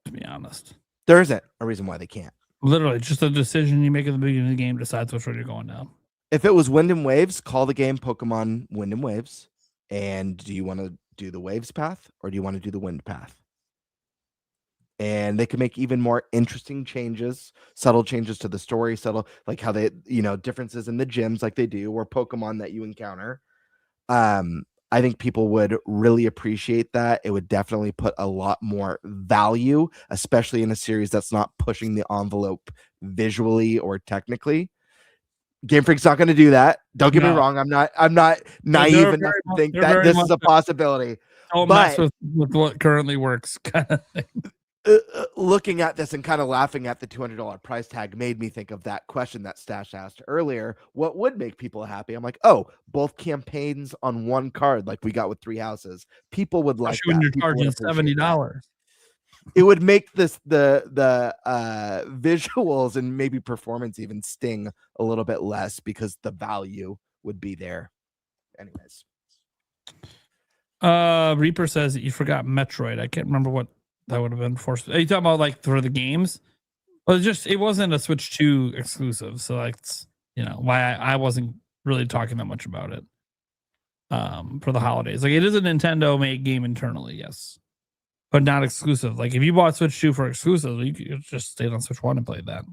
to be honest. There isn't a reason why they can't. Literally, just a decision you make at the beginning of the game decides which way you're going down. If it was Wind and Waves, call the game Pokemon Wind and Waves. And do you want to do the Waves path or do you want to do the Wind path? And they can make even more interesting changes, subtle changes to the story, like how they, differences in the gyms like they do, or Pokemon that you encounter. I think people would really appreciate that. It would definitely put a lot more value, especially in a series that's not pushing the envelope visually or technically. Game Freak's not going to do that. Don't get me wrong. I'm not naive enough to think that this is a possibility. Don't mess with what currently works, kind of thing. looking at this and kind of laughing at the $200 price tag made me think of that question that Stash asked earlier. What would make people happy? I'm like, oh, both campaigns on one card, like we got with Three Houses. People would like Especially when you're charging $70. It would make the visuals and maybe performance even sting a little bit less because the value would be there. Anyways. Reaper says that you forgot Metroid. I can't remember what that would have been for. Are you talking about like for the games? Well, it wasn't a Switch 2 exclusive, so that's why I wasn't really talking that much about it. For the holidays, like it is a Nintendo made game internally, yes, but not exclusive. Like if you bought Switch 2 for exclusive, you could just stayed on Switch 1 and played that.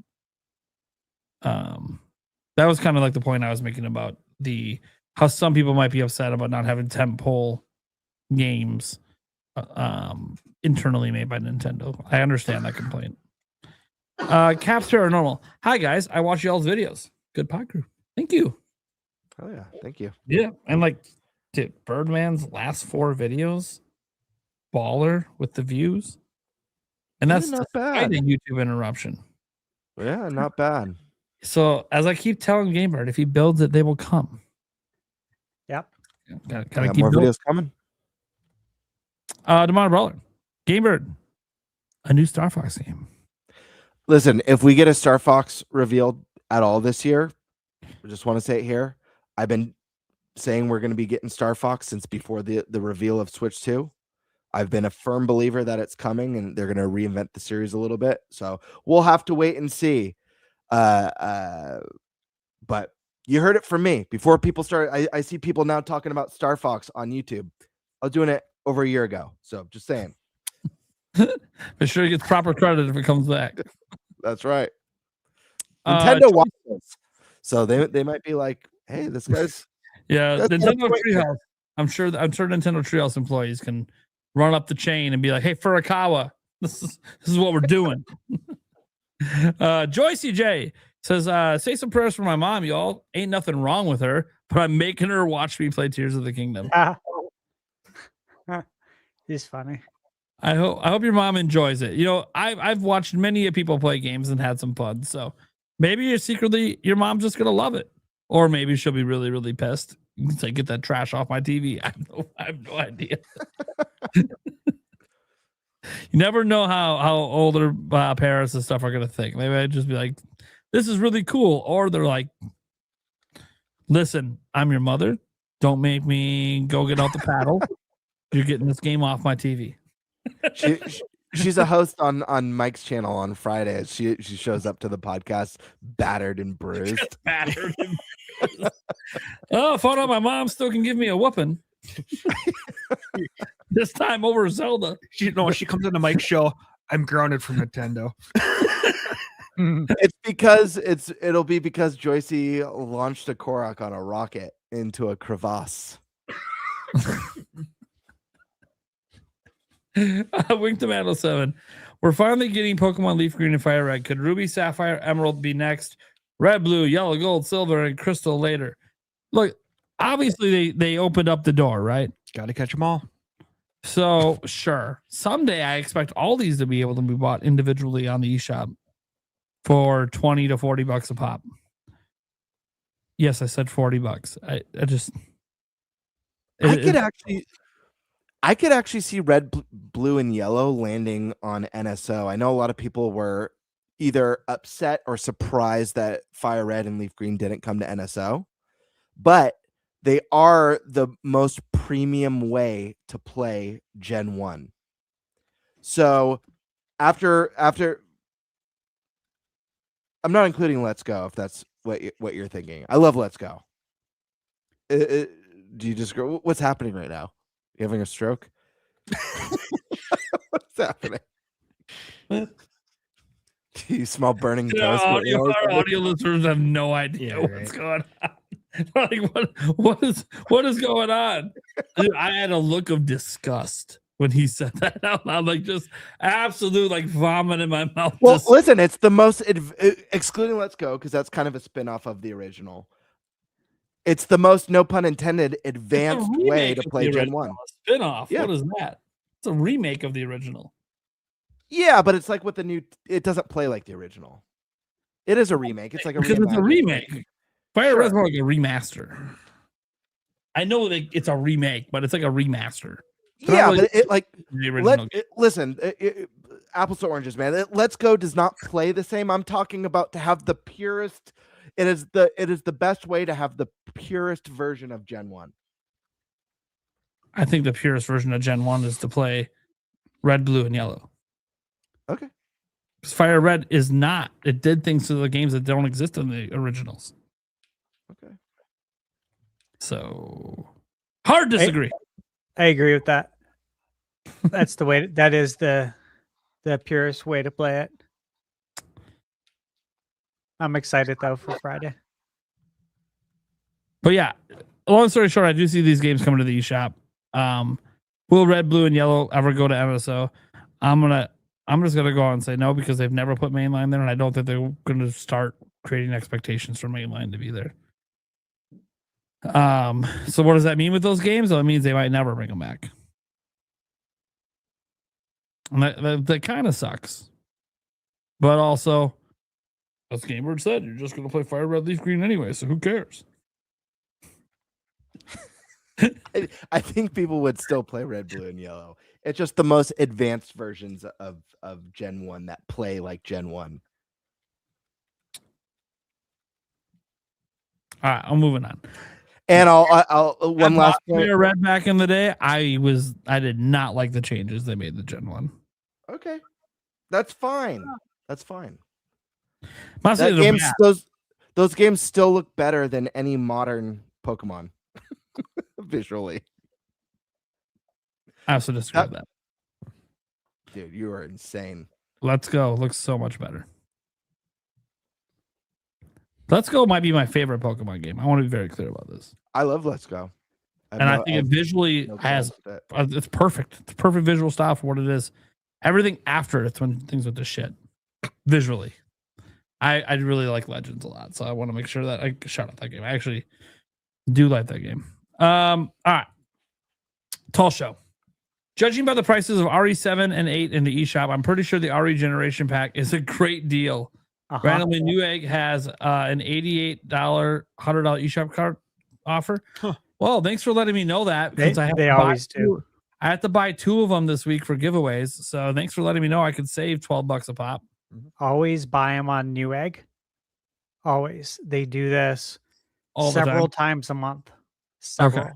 That was kind of like the point I was making about how some people might be upset about not having tentpole games internally made by Nintendo. I understand that complaint. Caps Paranormal. Hi guys, I watch y'all's videos. Good pod crew. Thank you. Oh yeah, thank you. Yeah, and like Birdman's last 4 videos, baller with the views, and that's not bad. A YouTube interruption. Yeah, not bad. So as I keep telling Gamebird, if he builds it, they will come. Yep. Gotta keep more videos coming. Demar Brawler, Gamebird, a new Star Fox game. Listen, if we get a Star Fox revealed at all this year, I just want to say it here. I've been saying we're going to be getting Star Fox since before the reveal of Switch 2. I've been a firm believer that it's coming and they're going to reinvent the series a little bit. So we'll have to wait and see. But you heard it from me before people start. I see people now talking about Star Fox on YouTube. I was doing it over a year ago. So just saying. Be sure he gets proper credit if it comes back. That's right. Nintendo watches. So they might be like, hey, this guy's Nintendo Treehouse. I'm sure Nintendo Treehouse employees can run up the chain and be like, hey, Furukawa, this is what we're doing. Joycey J says, say some prayers for my mom, y'all. Ain't nothing wrong with her, but I'm making her watch me play Tears of the Kingdom. He's funny. I hope your mom enjoys it. I've watched many people play games and had some fun. So maybe your mom's just gonna love it, or maybe she'll be really, really pissed. You can say, "Get that trash off my TV." I have no idea. You never know how older parents and stuff are gonna think. Maybe I'd just be like, "This is really cool," or they're like, "Listen, I'm your mother. Don't make me go get out the paddle. You're getting this game off my TV." She's a host on Mike's channel on Fridays. She shows up to the podcast battered and bruised. Oh, found out my mom still can give me a whooping. This time over Zelda. She comes on the Mike's show. I'm grounded from Nintendo. It'll be because Joycey launched a Korok on a rocket into a crevasse. Wing Tomato 7. We're finally getting Pokemon Leaf Green and Fire Red. Could Ruby, Sapphire, Emerald be next? Red, Blue, Yellow, Gold, Silver, and Crystal later. Look, obviously they opened up the door, right? Got to catch them all. So sure, someday I expect all these to be able to be bought individually on the eShop for $20 to $40 a pop. Yes, I said $40. I could actually see Red, Blue, and Yellow landing on NSO. I know a lot of people were either upset or surprised that Fire Red and Leaf Green didn't come to NSO, but they are the most premium way to play Gen 1. So after I'm not including Let's Go, if that's what you're thinking. I love Let's Go. Do you just go? What's happening right now? You having a stroke? What's happening? Do you smell burning toast? Our audio listeners have no idea what's going on. Like, what is going on? Dude, I had a look of disgust when he said that out loud, like just absolute like vomit in my mouth. Well, listen, it's the most excluding Let's Go because that's kind of a spin-off of the original. It's the most, no pun intended, advanced way to play Gen 1. Spin-off? Yeah. What is that? It's a remake of the original. Yeah, but it's like with the new. It doesn't play like the original. It is a remake. It's like a because it's a remake. Fire Red's more like a remaster. I know that it's a remake, but it's like a remaster. Yeah, really but it like the original. listen, apples to oranges, man. Let's Go does not play the same. I'm talking about to have the purest. It is the best way to have the purest version of Gen 1. I think the purest version of Gen 1 is to play red, blue, and yellow. Okay. Because Fire Red is not. It did things to the games that don't exist in the originals. Okay. So hard disagree. I agree with that. That's the way. That is the purest way to play it. I'm excited though for Friday. But yeah, long story short, I do see these games coming to the eShop. Will red, blue, and yellow ever go to MSO? I'm just gonna go out and say no because they've never put mainline there, and I don't think they're gonna start creating expectations for mainline to be there. So what does that mean with those games? Well, it means they might never bring them back. And that kind of sucks. But also, as GameBird said, you're just going to play Fire Red, Leaf Green anyway, so who cares? I think people would still play red, blue, and yellow. It's just the most advanced versions of Gen 1 that play like Gen 1. All right, I'm moving on. And I'll one last point. Red back in the day, I did not like the changes they made the Gen 1. Okay. That's fine. That's fine. That games, those games still look better than any modern Pokemon visually. I also disagree with that. Dude, you are insane. Let's Go looks so much better. Let's Go might be my favorite Pokemon game. I want to be very clear about this. I love Let's Go. I think it visually has it's perfect. It's perfect visual style for what it is. Everything after it's when things went to shit. Visually. I really like Legends a lot, so I want to make sure that I shout out that game. I actually do like that game. All right. Tall Show. Judging by the prices of RE7 and 8 in the eShop, I'm pretty sure the RE Generation Pack is a great deal. Randomly, Newegg has an $88 $100 eShop card offer. Well, thanks for letting me know that because they always do. I have to buy 2 of them this week for giveaways. So thanks for letting me know I could save $12 a pop. Always buy them on Newegg. Always. They do this All several times a month. Several.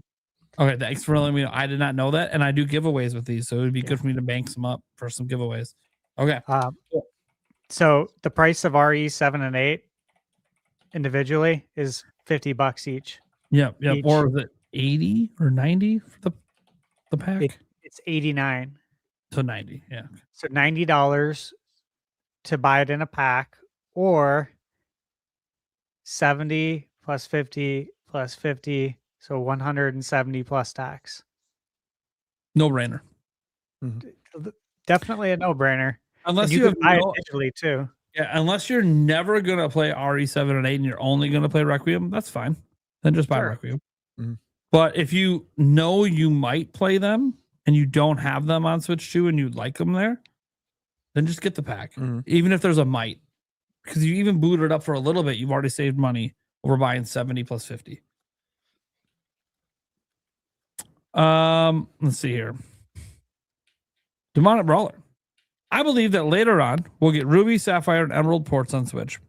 Okay. Thanks for letting me know. I did not know that, and I do giveaways with these, so it would be good for me to bank some up for some giveaways. Okay. So the price of RE7 and 8 individually is $50 each. Yeah. Or is it 80 or 90 for the pack? It's 89. So 90. Yeah. So $90 to buy it in a pack, or 70 plus 50 plus 50, so 170 plus tax. No brainer. Definitely a no brainer. Unless you you can buy it digitally too. Yeah, unless you're never gonna play RE7 and 8 and you're only gonna play Requiem, that's fine. Then just buy Requiem. But if you know you might play them and you don't have them on Switch 2 and you like them there, then just get the pack. Even if there's a might. Because you even boot it up for a little bit, you've already saved money over buying 70 plus 50. Let's see here. Demonic Brawler. I believe that later on we'll get Ruby, Sapphire, and Emerald ports on Switch.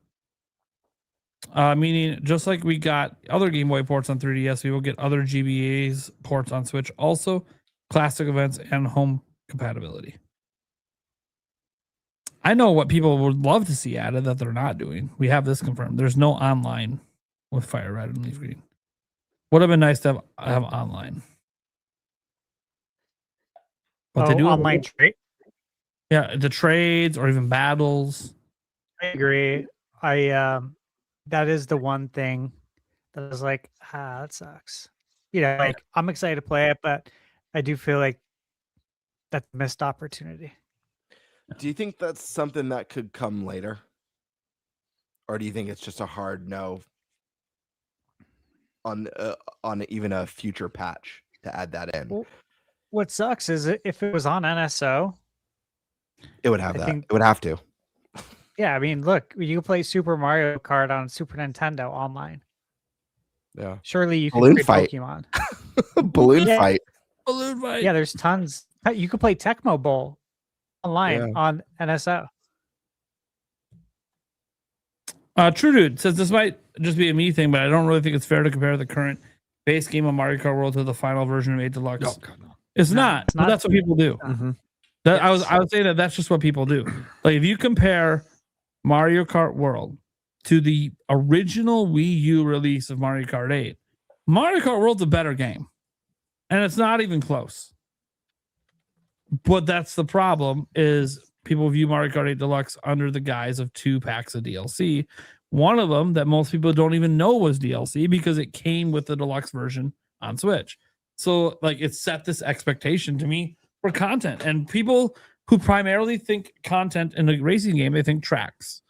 Meaning just like we got other Game Boy ports on 3DS, we will get other GBA's ports on Switch. Also, classic events and home compatibility. I know what people would love to see added that they're not doing. We have this confirmed. There's no online with Fire Red and Leaf Green. Would have been nice to have online. But they do online trade. Yeah, the trades or even battles. I agree. That is the one thing that is like, that sucks. Like I'm excited to play it, but I do feel like that's a missed opportunity. Do you think that's something that could come later? Or do you think it's just a hard no on even a future patch to add that in? Well, what sucks is if it was on NSO, It would have that. It would have to. Yeah, I mean, look, you can play Super Mario Kart on Super Nintendo online. Yeah. Surely you can Balloon play fight. Pokemon. Balloon fight. Balloon fight. Yeah, there's tons. You can play Tecmo Bowl online on NSO. True Dude says this might just be a me thing, but I don't really think it's fair to compare the current base game of Mario Kart World to the final version of 8 Deluxe. Oh, God, no. It's not. But that's what people do. That, Yes. I would say that's just what people do. Like if you compare Mario Kart World to the original Wii U release of Mario Kart 8, Mario Kart World's a better game. And it's not even close. But that's the problem is people view Mario Kart 8 Deluxe under the guise of 2 packs of DLC. One of them that most people don't even know was DLC because it came with the deluxe version on Switch. So like it set this expectation to me for content. And people who primarily think content in a racing game, they think tracks.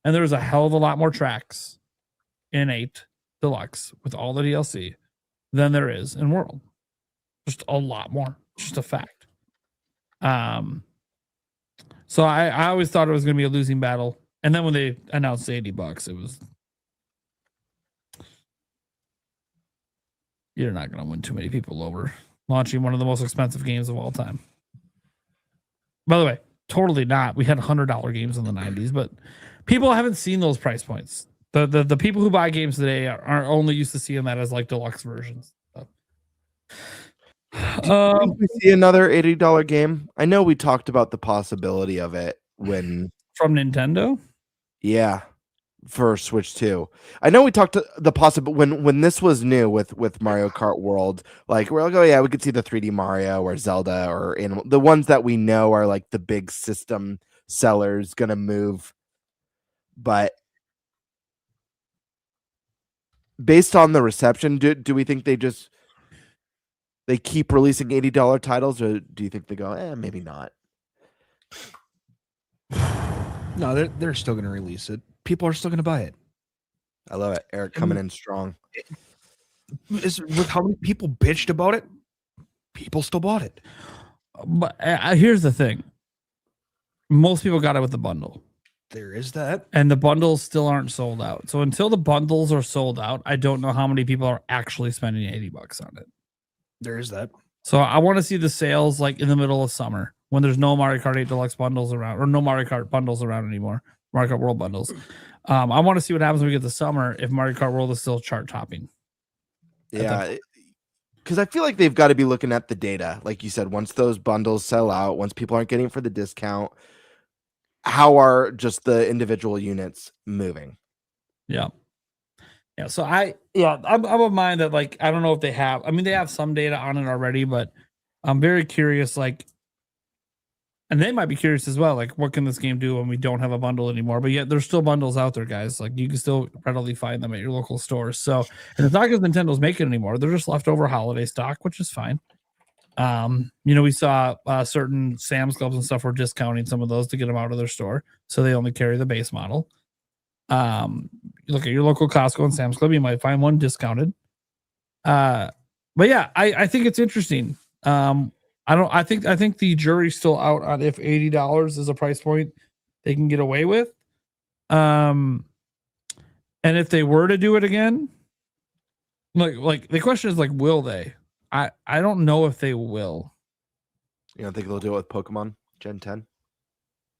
And there's a hell of a lot more tracks in 8 Deluxe with all the DLC than there is in World. Just a lot more. Just a fact. So I always thought it was going to be a losing battle. And then when they announced $80, it was... You're not going to win too many people over launching one of the most expensive games of all time. By the way, totally not. We had $100 games in the 90s, but people haven't seen those price points. The people who buy games today are only used to seeing that as like deluxe versions. Do we see another $80 game? I know we talked about the possibility of it when from Nintendo. Yeah, for Switch 2. I know we talked to the possible when this was new with Mario Kart World. Like we're like, oh yeah, we could see the 3D Mario or Zelda or Animal. The ones that we know are like the big system sellers gonna move. But based on the reception, do we think they keep releasing $80 titles, or do you think they go, maybe not? No, they're still going to release it. People are still going to buy it. I love it. Eric coming in strong. With how many people bitched about it, people still bought it. But here's the thing. Most people got it with the bundle. There is that. And the bundles still aren't sold out. So until the bundles are sold out, I don't know how many people are actually spending $80 on it. There is that. So I want to see the sales like in the middle of summer when there's no Mario Kart 8 Deluxe bundles around or no Mario Kart bundles around anymore. Mario Kart World bundles. I want to see what happens when we get to summer if Mario Kart World is still chart topping. Yeah, because I feel like they've got to be looking at the data. Like you said, once those bundles sell out, once people aren't getting it for the discount, how are just the individual units moving? Yeah. Yeah, so I'm of mind that like I don't know if they have. I mean, they have some data on it already, but I'm very curious. Like, and they might be curious as well. Like, what can this game do when we don't have a bundle anymore? But yet, there's still bundles out there, guys. Like, you can still readily find them at your local stores. So, and it's not because Nintendo's making it anymore. They're just leftover holiday stock, which is fine. We saw certain Sam's Clubs and stuff were discounting some of those to get them out of their store, so they only carry the base model. Look at your local Costco and Sam's Club, you might find one discounted. But yeah, I think it's interesting. I think the jury's still out on if $80 is a price point they can get away with. And if they were to do it again, like the question is like, will they? I don't know if they will. You don't think they'll do it with Pokemon Gen 10?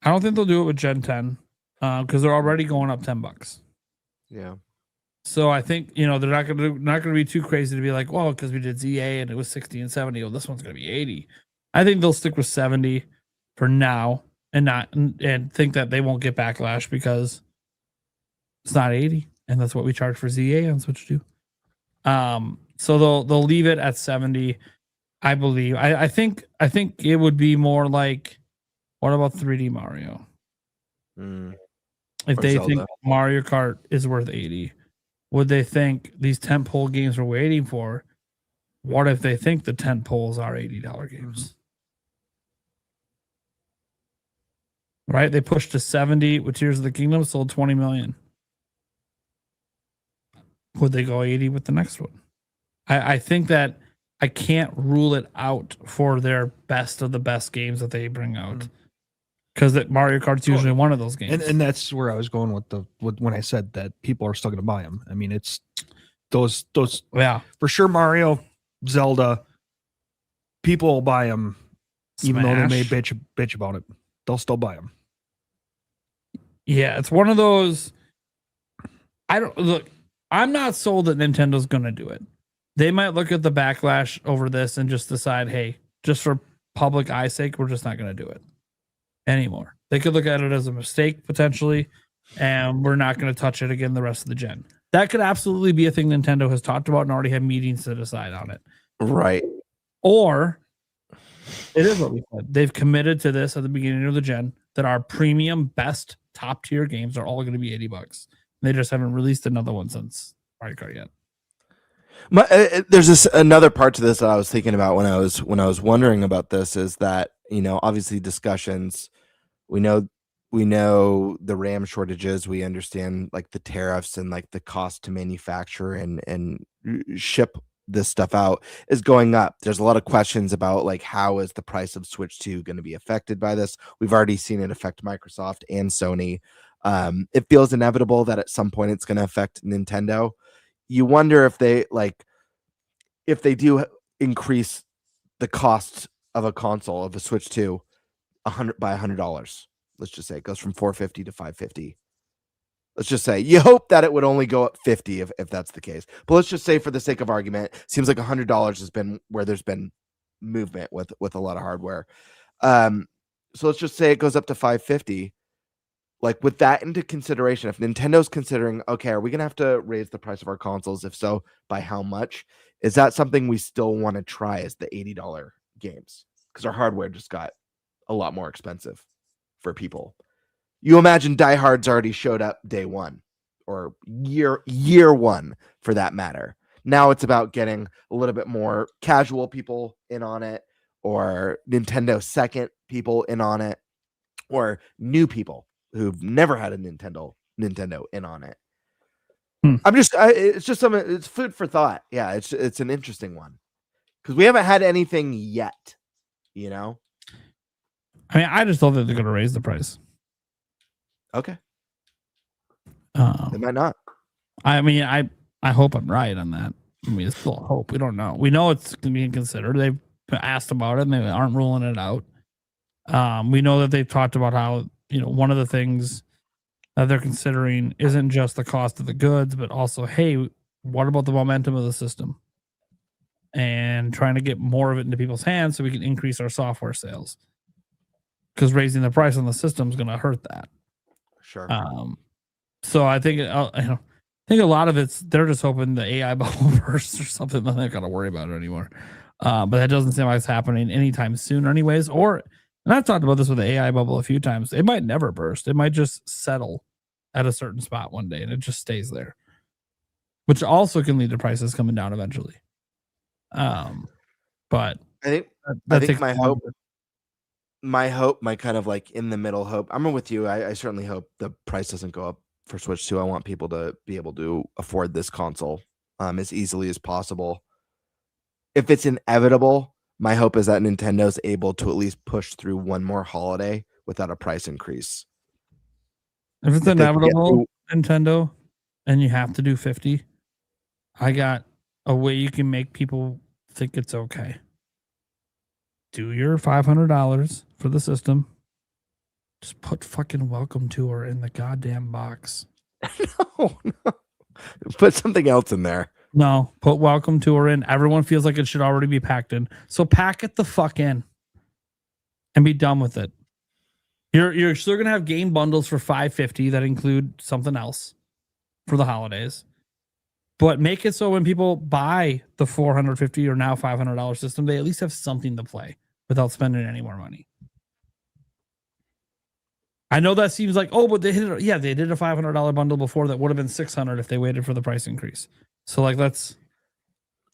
I don't think they'll do it with Gen 10 because they're already going up $10. Yeah. So I think they're not gonna be too crazy to be like, well, because we did ZA and it was 60 and 70. Well, this one's gonna be 80. I think they'll stick with 70 for now and think that they won't get backlash because it's not 80, and that's what we charge for ZA on Switch 2. So they'll leave it at 70, I believe. I think it would be more like, what about 3D Mario? If they think Mario Kart is worth 80, would they think these tentpole games we're waiting for? What if they think the tentpoles are $80 games? Right? They pushed to 70 with Tears of the Kingdom, sold 20 million. Would they go 80 with the next one? I think that I can't rule it out for their best of the best games that they bring out. because Mario Kart's usually one of those games. And that's where I was going with when I said that people are still going to buy them. I mean, it's those for sure. Mario, Zelda, people will buy them, even though they may bitch about it. They'll still buy them. Yeah, it's one of those. I'm not sold that Nintendo's going to do it. They might look at the backlash over this and just decide, hey, just for public eye's sake, we're just not going to do it anymore. They could look at it as a mistake potentially, and we're not going to touch it again the rest of the gen. That could absolutely be a thing Nintendo has talked about and already had meetings to decide on it. Right. Or it is what we said. They've committed to this at the beginning of the gen that our premium best top tier games are all going to be $80. They just haven't released another one since Mario Kart yet. There's another part to this that I was thinking about when I was wondering about this is that, obviously discussions, we know the RAM shortages, we understand like the tariffs and like the cost to manufacture and ship this stuff out is going up. There's a lot of questions about like how is the price of Switch 2 going to be affected by this. We've already seen it affect Microsoft and Sony. It feels inevitable that at some point it's going to affect Nintendo. You wonder if they do increase the cost of a console of a Switch 2 by $100. Let's just say it goes from $450 to $550. Let's just say you hope that it would only go up $50 if that's the case. But let's just say for the sake of argument, seems like $100 has been where there's been movement with a lot of hardware. So let's just say it goes up to $550. Like with that into consideration, if Nintendo's considering, okay, are we going to have to raise the price of our consoles? If so, by how much? Is that something we still want to try as the $80 games? Because our hardware just got a lot more expensive for people. You imagine Die Hard's already showed up day one or year one for that matter. Now it's about getting a little bit more casual people in on it, or Nintendo second people in on it, or new people who've never had a Nintendo in on it. It's just something. It's food for thought. Yeah, it's an interesting one because we haven't had anything yet. I mean, I just thought that they're going to raise the price. Okay. They might not. I mean, I hope I'm right on that. I mean, it's still a hope. We don't know. We know it's being considered. They've asked about it and they aren't ruling it out. We know that they've talked about how, one of the things that they're considering isn't just the cost of the goods, but also, hey, what about the momentum of the system? And trying to get more of it into people's hands so we can increase our software sales. Because raising the price on the system is going to hurt that. Sure. So I think I think a lot of it's they're just hoping the AI bubble bursts or something. Then they're not going to worry about it anymore. But that doesn't seem like it's happening anytime soon, anyways. And I've talked about this with the AI bubble a few times. It might never burst. It might just settle at a certain spot one day, and it just stays there, which also can lead to prices coming down eventually. But I think my hope, my kind of like in the middle hope. I'm with you. I certainly hope the price doesn't go up for Switch 2. I want people to be able to afford this console as easily as possible. If it's inevitable, my hope is that Nintendo's able to at least push through one more holiday without a price increase. If it's inevitable, Nintendo, and you have to do 50, I got a way you can make people think it's okay. Do your $500 for the system. Just put fucking Welcome Tour in the goddamn box. No. Put something else in there. No, put Welcome Tour in. Everyone feels like it should already be packed in. So pack it the fuck in and be done with it. You're still going to have game bundles for $550 that include something else for the holidays. But make it so when people buy the $450 or now $500 system, they at least have something to play without spending any more money. I know that seems like, but they did a $500 bundle before that would have been $600 if they waited for the price increase. So like let's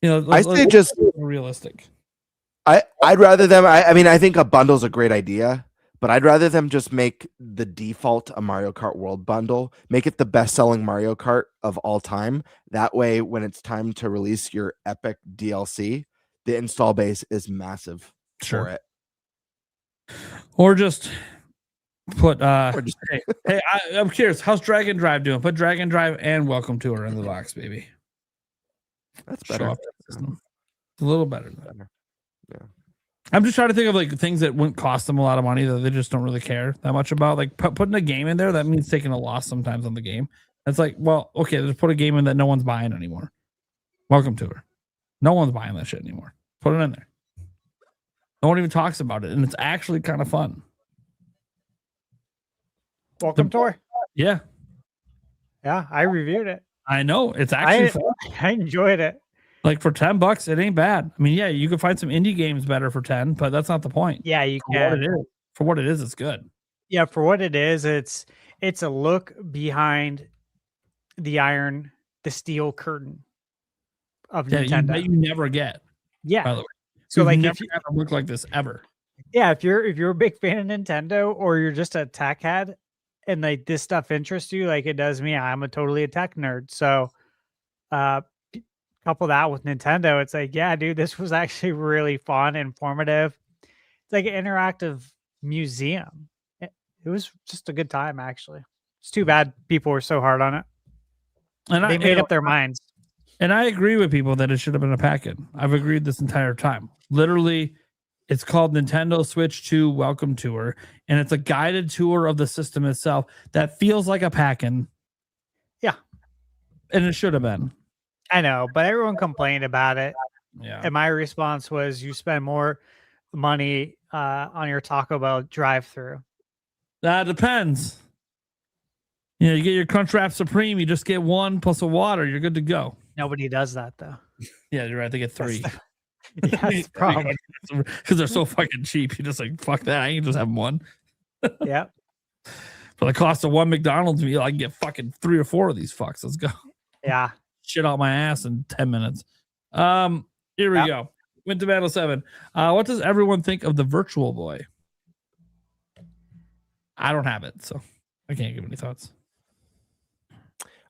just realistic. I'd rather them. I mean, I think a bundle's a great idea, but I'd rather them just make the default a Mario Kart World bundle, make it the best-selling Mario Kart of all time. That way, when it's time to release your epic DLC, the install base is massive for it. Or just Put hey, I'm curious. How's Dragon Drive doing? Put Dragon Drive and Welcome Tour in the box, baby. That's better. It's a little better. Yeah. I'm just trying to think of like things that wouldn't cost them a lot of money that they just don't really care that much about. Like putting a game in there, that means taking a loss sometimes on the game. It's like, well, okay, just put a game in that no one's buying anymore. Welcome Tour. No one's buying that shit anymore. Put it in there. No one even talks about it, and it's actually kind of fun. Welcome Tour. Yeah. Yeah, I reviewed it. I know. It's actually fun. I enjoyed it. Like for $10, it ain't bad. I mean, yeah, you can find some indie games better for 10, but that's not the point. Yeah, you for can. What it is. For what it is, it's good. Yeah, for what it is, it's a look behind the steel curtain of Nintendo. That you never get. Yeah. By the way. So like never had a look like this ever. Yeah, if you're a big fan of Nintendo or you're just a tech head and like this stuff interests you, like it does me, I'm a tech nerd. So couple that with Nintendo, it's like, yeah, dude, this was actually really fun, informative. It's like an interactive museum. It was just a good time, actually. It's too bad people were so hard on it. And they made up their minds. And I agree with people that it should have been a packet. I've agreed this entire time. Literally, it's called Nintendo Switch 2 Welcome Tour, and it's a guided tour of the system itself that feels like a pack-in. Yeah. And it should have been. I know, but everyone complained about it. Yeah. And my response was, you spend more money on your Taco Bell drive-through. That depends. You know, you get your Crunchwrap Supreme, you just get one plus a water, you're good to go. Nobody does that, though. Yeah, you're right. They get 3. Yeah, that's the problem. Because they're so fucking cheap. You're just like, fuck that. I can just have one. Yeah. For the cost of one McDonald's meal, I can get fucking 3 or 4 of these fucks. Let's go. Yeah. Shit out my ass in 10 minutes. Here we go. Went to Battle 7. What does everyone think of the Virtual Boy? I don't have it, so I can't give any thoughts.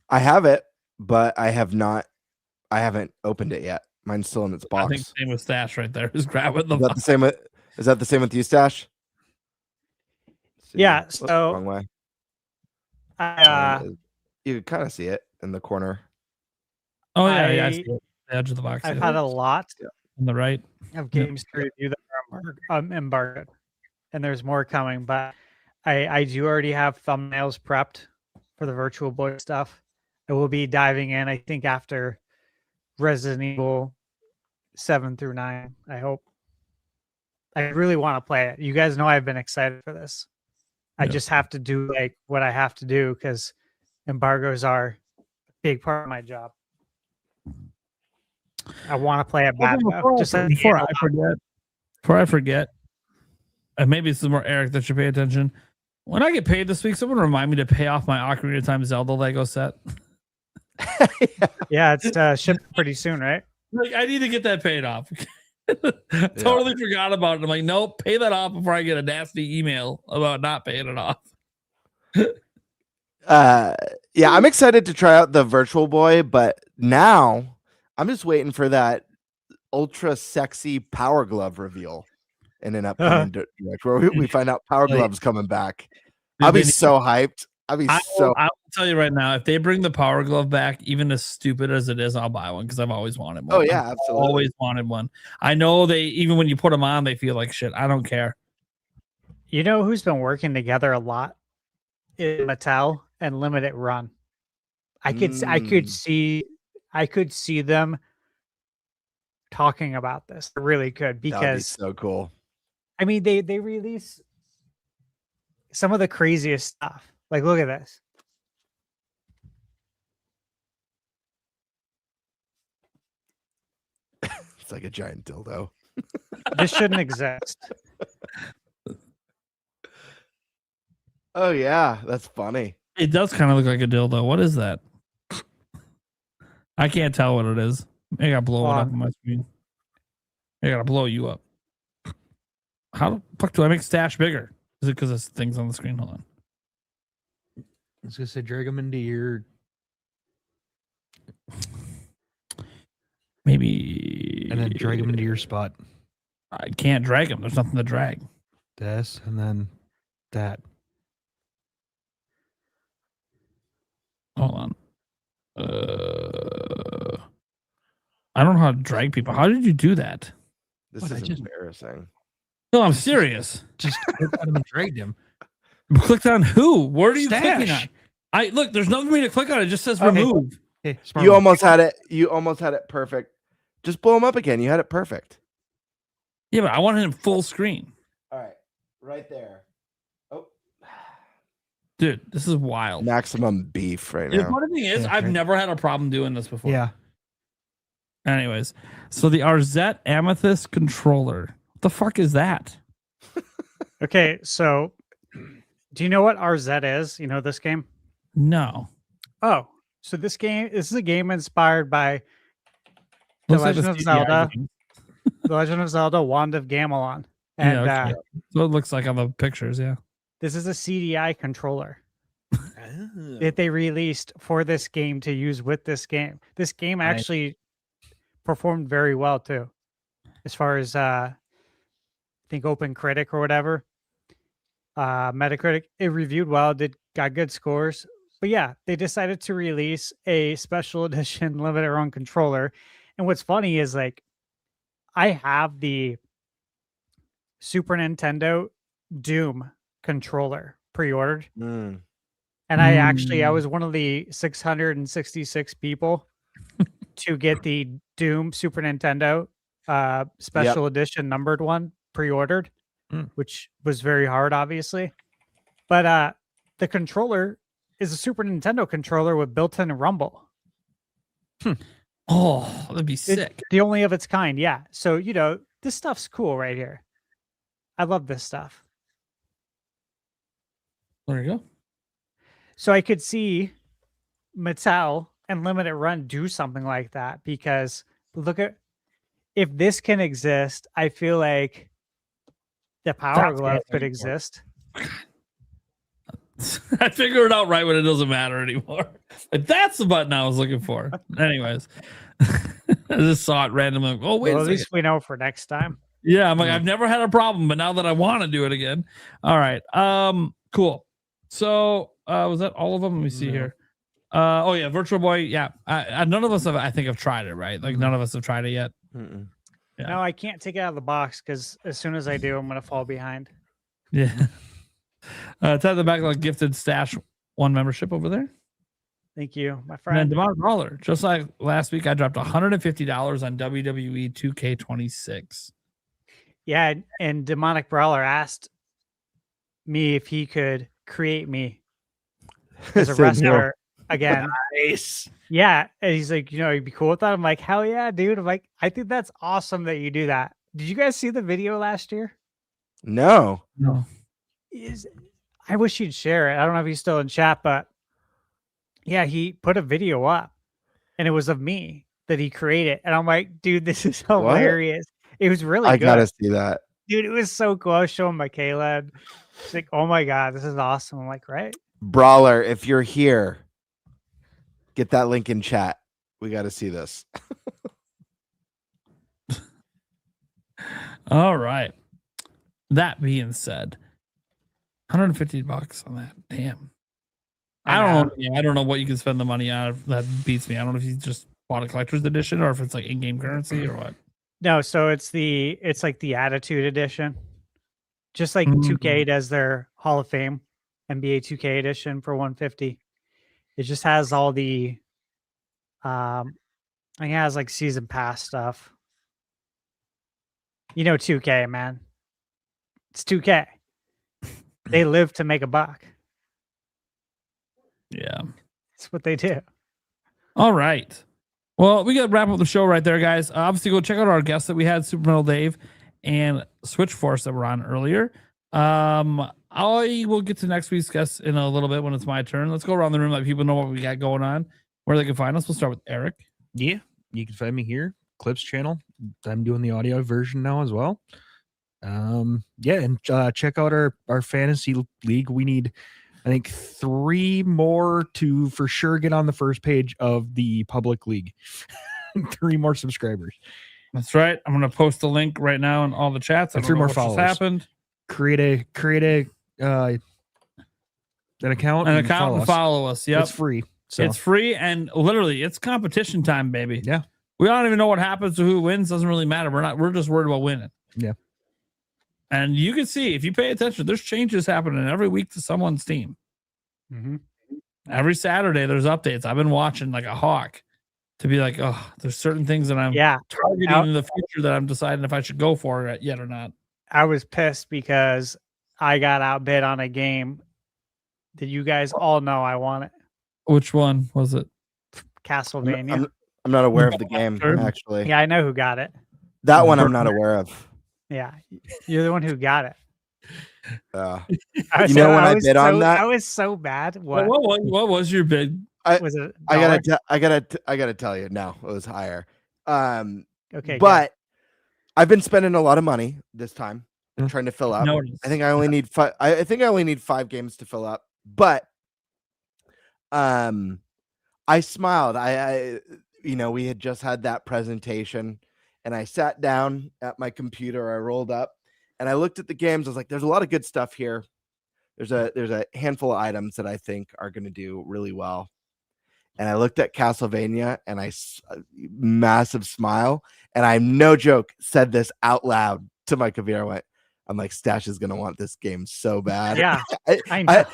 I have it, but I haven't opened it yet. Mine's still in its box. I think same with Stash right there. Just grab it. Is that the same with you, Stash? Yeah. So wrong way. You can kind of see it in the corner. Oh yeah, I see it. The edge of the box. I've had a lot on the right of games to review that are embargoed, and there's more coming. But I do already have thumbnails prepped for the Virtual Boy stuff. I will be diving in, I think, after Resident Evil 7 through 9. I hope. I really want to play it. You guys know I've been excited for this. I just have to do like what I have to do because embargoes are a big part of my job. I want to play it bad. Before I forget, and maybe this is more Eric that should pay attention. When I get paid this week, someone remind me to pay off my Ocarina of Time Zelda Lego set. Yeah, it's shipped pretty soon, right? Like, I need to get that paid off. Totally forgot about it. I'm like, nope, pay that off before I get a nasty email about not paying it off. Yeah, I'm excited to try out the Virtual Boy, but now I'm just waiting for that ultra sexy Power Glove reveal in an upcoming direct where we find out Power Glove's coming back. I'll be so hyped. I'll tell you right now, if they bring the Power Glove back, even as stupid as it is, I'll buy one because I've always wanted one. Oh yeah, absolutely. I've always wanted one. I know even when you put them on, they feel like shit. I don't care. You know who's been working together a lot? Is Mattel and Limited Run. I could see them talking about this. I really could, because that'd be so cool. I mean, they release some of the craziest stuff. Like, look at this. It's like a giant dildo. This shouldn't exist. Oh yeah, that's funny. It does kind of look like a dildo. What is that? I can't tell what it is. I gotta blow it up on my screen. I gotta blow you up. How the fuck do I make Stash bigger? Is it because this thing's on the screen? Hold on. I was gonna say drag them into your. Maybe. And then drag them into your spot. I can't drag them. There's nothing to drag. This and then that. Hold on. I don't know how to drag people. How did you do that? This is embarrassing. No, I'm serious. Just clicked on him and dragged him. Clicked on who? Where are you Stash. clicking on? Look, there's nothing for me to click on. It just says remove. Hey, You almost had it. You almost had it perfect. Just blow him up again. You had it perfect. Yeah, but I wanted him full screen. All right. Right there. Oh. Dude, this is wild. Maximum beef right The now. funny thing is, I've never had a problem doing this before. Yeah. Anyways, so the Arzette Amethyst controller. What the fuck is that? Okay, so do you know what Arzette is? You know this game? No. Oh, so this is a game inspired by The Looks like Legend a of CDI Zelda, game. The Legend of Zelda Wand of Gamelon. And Yeah, okay. So it looks like on the pictures, yeah. this is a CDI controller that they released for this game to use with this game. This game actually performed very well too, as far as I think Open Critic or whatever. Metacritic, it reviewed well, got good scores. But yeah, they decided to release a special edition limited run controller. And what's funny is like I have the Super Nintendo Doom controller pre-ordered. And I was one of the 666 people to get the Doom Super Nintendo special edition numbered one pre-ordered, which was very hard, obviously. But the controller is a Super Nintendo controller with built-in rumble. Oh, that'd be sick. The only of its kind, yeah. So, you know, this stuff's cool right here. I love this stuff. There you go. So I could see Mattel and Limited Run do something like that, because look at, if this can exist, I feel like the Power Glove could exist. I figured it out right when it doesn't matter anymore. Like, that's the button I was looking for. Anyways, I just saw it randomly. Oh, wait. Well, at least we know for next time. Yeah, I'm like, I've never had a problem, but now that I want to do it again. All right. Cool. So was that all of them? Let me see here. Oh yeah, Virtual Boy. Yeah. None of us have, I think, have tried it, right? Like none of us have tried it yet. Yeah. No, I can't take it out of the box because as soon as I do, I'm gonna fall behind. Yeah. It's at the back, like gifted Stash 1 membership over there. Thank you, my And friend. then Demonic Brawler. Just like last week, I dropped $150 on WWE 2K26. Yeah, and Demonic Brawler asked me if he could create me as a Said no. wrestler again. Nice. Yeah, and he's like, you know, you'd be cool with that. I'm like, hell yeah, dude. I'm like, I think that's awesome that you do that. Did you guys see the video last year? No. I wish you'd share it. I don't know if he's still in chat, but yeah, he put a video up and it was of me that he created. And I'm like, dude, this is hilarious. It was really I good. gotta see that. Dude, it was so cool. I was showing Michaela. She's like, oh my God, this is awesome. I'm like, right? Brawler, if you're here, get that link in chat. We got to see this. All right. That being said, $150 on that. Damn. I don't know. Yeah, I don't know what you can spend the money on. That beats me. I don't know if you just bought a collector's edition or if it's like in-game currency or what. No, so it's like the Attitude Edition. Just like 2K does their Hall of Fame NBA 2K edition for $150. It just has all the I think it has like season pass stuff. You know 2K, man. It's 2K. They live to make a buck. Yeah. That's what they do. All right. Well, we got to wrap up the show right there, guys. Obviously, go check out our guests that we had, SuperMetalDave and Switch Force that were on earlier. I will get to next week's guests in a little bit when it's my turn. Let's go around the room, let people know what we got going on, where they can find us. We'll start with Eric. Yeah, you can find me here, Clips channel. I'm doing the audio version now as well. Yeah, and check out our fantasy league. We need, I think, 3 more to for sure get on the first page of the public league. 3 more subscribers. That's right. I'm going to post the link right now in all the chats. And 3 more what just followers. happened. Create a an account. An account and follow us. Yep. It's free. So It's free and literally it's competition time, baby. Yeah. We don't even know what happens to who wins. Doesn't really matter. We're just worried about winning. Yeah. And you can see if you pay attention, there's changes happening every week to someone's team. Mm-hmm. Every Saturday there's updates. I've been watching like a hawk to be like, oh, there's certain things that I'm targeting in the future that I'm deciding if I should go for it yet or not. I was pissed because I got outbid on a game that you guys all know I want it. Which one was it? Castlevania. I'm not aware of the game, actually. Yeah, I know who got it. That one I'm not aware of. Yeah, you're the one who got it. You know when I bid on that? I was so bad. What was your bid? Was it? I gotta tell you. No, it was higher. Okay, but I've been spending a lot of money this time trying to fill up. I think I only need 5. I think I only need 5 games to fill up. But I smiled. We had just had that presentation, and I sat down at my computer. I rolled up, and I looked at the games. I was like, "There's a lot of good stuff here. There's a handful of items that I think are going to do really well." And I looked at Castlevania, and massive smile, and I'm no joke said this out loud to my computer. I went, "I'm like, Stash is going to want this game so bad." Yeah, I know.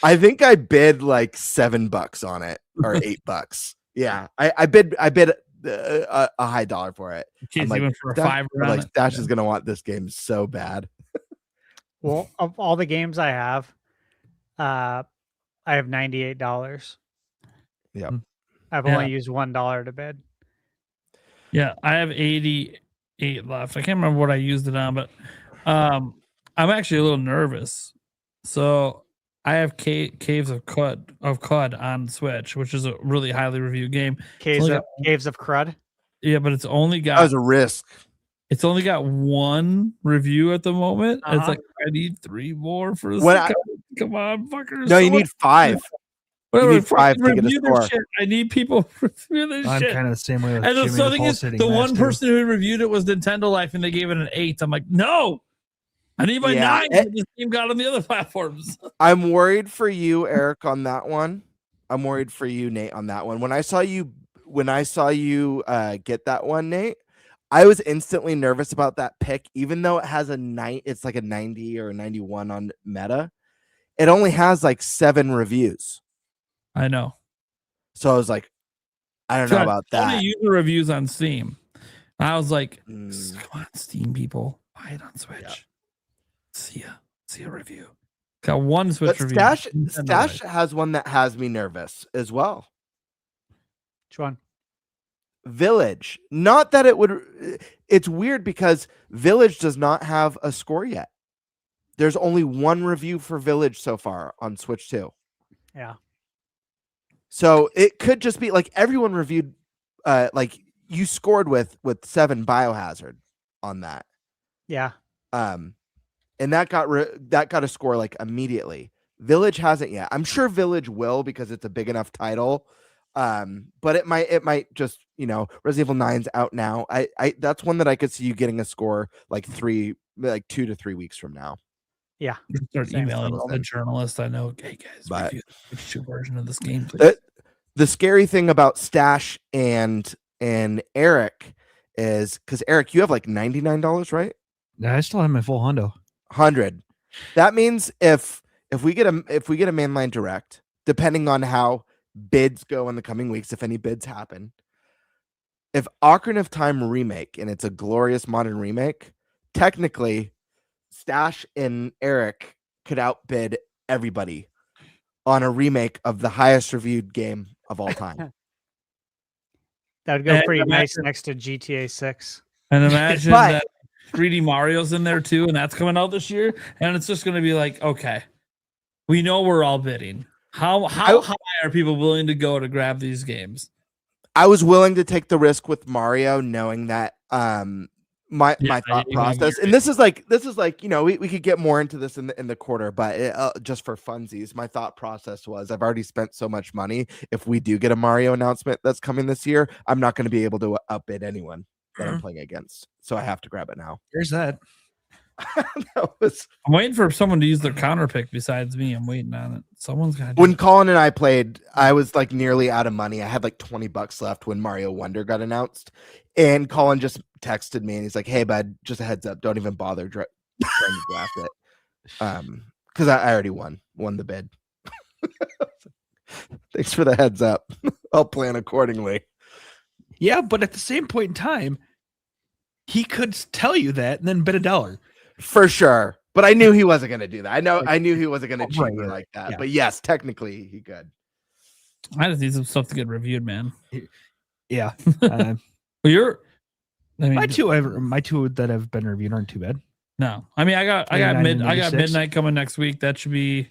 I think I bid like $7 on it or $8. Yeah, I bid a high dollar for it. Jeez, like, even for a $5 round. Like Stash is gonna want this game so bad. Well, of all the games I have $98. Yep. I've only used $1 to bid. Yeah, I have 88 left. I can't remember what I used it on, but I'm actually a little nervous. So I have Caves of Crud on Switch, which is a really highly reviewed game. Caves of Crud? Yeah, but it's only got... That was a risk. It's only got 1 review at the moment. It's like, I need 3 more for this. Come on, fuckers. No, you need 5. Whatever, you need 5 to get a score. Shit. I need people to review this I'm shit. kind of the same way with And Jimmy the thing is, the one person who reviewed it was Nintendo Life, and they gave it an 8. I'm like, no! I need my 9 that this game got on the other platforms. I'm worried for you, Eric, on that one. I'm worried for you, Nate, on that one. When I saw you get that one, Nate, I was instantly nervous about that pick, even though it has it's like a 90 or a 91 on Meta. It only has like 7 reviews. I know. So I was like, I don't know about that. Only user reviews on Steam. I was like, come on, Steam people, buy it on Switch. Yeah. See a review. Got 1 Switch review. Stash has one that has me nervous as well. Which one? Village. Not that it would. It's weird because Village does not have a score yet. There's only 1 review for Village so far on Switch 2. Yeah. So it could just be like everyone reviewed. Like you scored with 7 Biohazard on that. Yeah. And that got a score like immediately. Village hasn't yet. I'm sure Village will because it's a big enough title. But it might just, Resident Evil 9's out now. I that's one that I could see you getting a score like 2 to 3 weeks from now. Yeah. Start emailing all the journalists I know. Hey guys, review the Switch 2 version of this game, please. The scary thing about Stash and Eric is because Eric, you have like $99, right? Yeah, I still have my full hundo. 100. That means if we get a mainline direct, depending on how bids go in the coming weeks, if any bids happen, if Ocarina of Time remake and it's a glorious modern remake, technically Stash and Eric could outbid everybody on a remake of the highest reviewed game of all time. That would go pretty nice next to GTA 6. And imagine that 3D Mario's in there too, and that's coming out this year. And it's just going to be like, okay, we know we're all bidding. How high are people willing to go to grab these games? I was willing to take the risk with Mario, knowing that my thought process, and this is like we could get more into this in the quarter, but just for funsies, my thought process was I've already spent so much money. If we do get a Mario announcement that's coming this year, I'm not going to be able to outbid anyone that I'm playing against, so I have to grab it now. There's that. I'm waiting for someone to use their counter pick besides me. I'm waiting on it. Someone's got. When Colin and I played, I was like nearly out of money. I had like $20 left when Mario Wonder got announced, and Colin just texted me and he's like, "Hey, bud, just a heads up, don't even bother trying to draft it, because I already won the bid." Thanks for the heads up. I'll plan accordingly. Yeah, but at the same point in time, he could tell you that and then bet $1 for sure. But I knew he wasn't going to do that. I knew he wasn't going to cheat me like that. Yeah. But yes, technically he could. I just need some stuff to get reviewed, man. Yeah. Well, my two that have been reviewed aren't too bad. No, I mean I got midnight coming next week. It's gonna be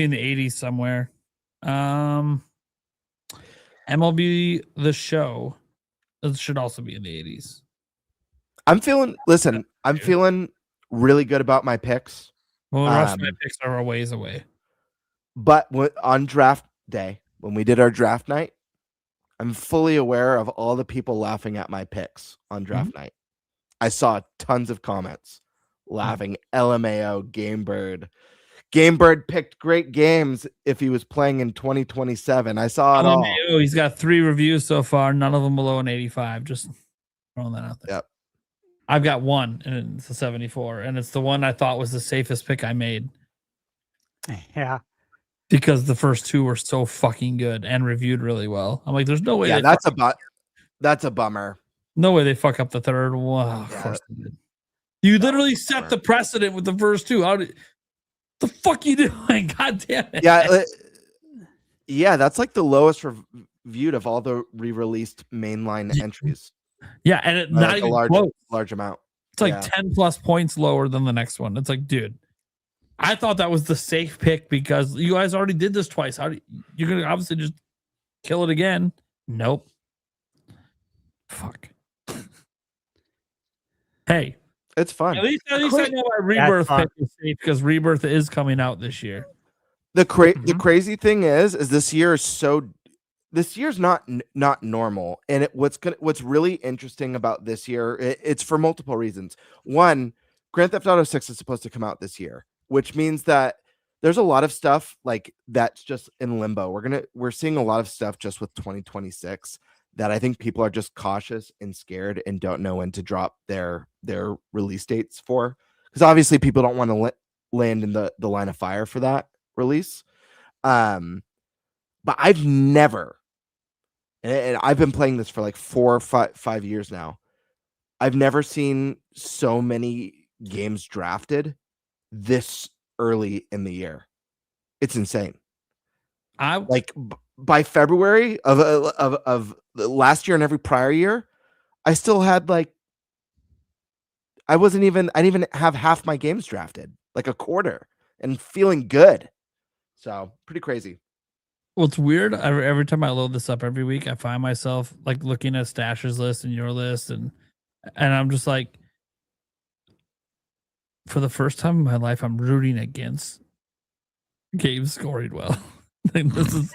in the 80s somewhere. MLB The Show, it should also be in the 80s. I'm feeling really good about my picks. Well, the rest of my picks are a ways away. But on draft day, when we did our draft night, I'm fully aware of all the people laughing at my picks on draft night. I saw tons of comments laughing. LMAO, Gamebird picked great games if he was playing in 2027. I saw it all. He's got 3 reviews so far, none of them below an 85. Just throwing that out there. Yep. I've got one, and it's a 74, and it's the one I thought was the safest pick I made. Yeah. Because the first 2 were so fucking good and reviewed really well. I'm like, there's no way. Yeah, that's a bummer. No way they fuck up the third. Wow, of course they did. You literally set the precedent with the first 2. How did the fuck you doing? God damn it. Yeah, that's like the lowest reviewed of all the re-released mainline entries. Yeah, and it not even large amount. It's like 10 plus points lower than the next one. It's like, dude, I thought that was the safe pick because you guys already did this twice. You're gonna obviously just kill it again? Nope. Fuck. Hey, it's fun. At least I know my Rebirth pick is safe because Rebirth is coming out this year. The crazy thing is this year's not normal, and what's really interesting about this year, it's for multiple reasons. One, Grand Theft Auto 6 is supposed to come out this year, which means that there's a lot of stuff like that's just in limbo. We're seeing a lot of stuff just with 2026 that I think people are just cautious and scared and don't know when to drop their release dates for, because obviously people don't want to land in the line of fire for that release. But I've never, and I've been playing this for like 4 or 5 years now, I've never seen so many games drafted this early in the year. It's insane. By February of last year and every prior year, I still had I didn't even have half my games drafted, like a quarter, and feeling good. So pretty crazy. Well, it's weird. Every time I load this up every week, I find myself like looking at Stash's list and your list, and I'm just like, for the first time in my life, I'm rooting against games scoring well. Like, this is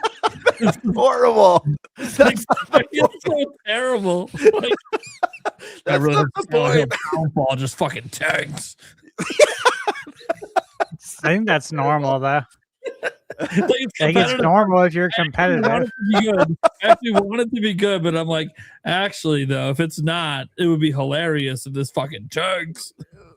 horrible. That's it's so terrible. Like, I really ball just fucking tanks. I think that's normal, though. I think it's normal if you're competitive. I actually want it to be good, but I'm like, actually, though, if it's not, it would be hilarious if this fucking tanks.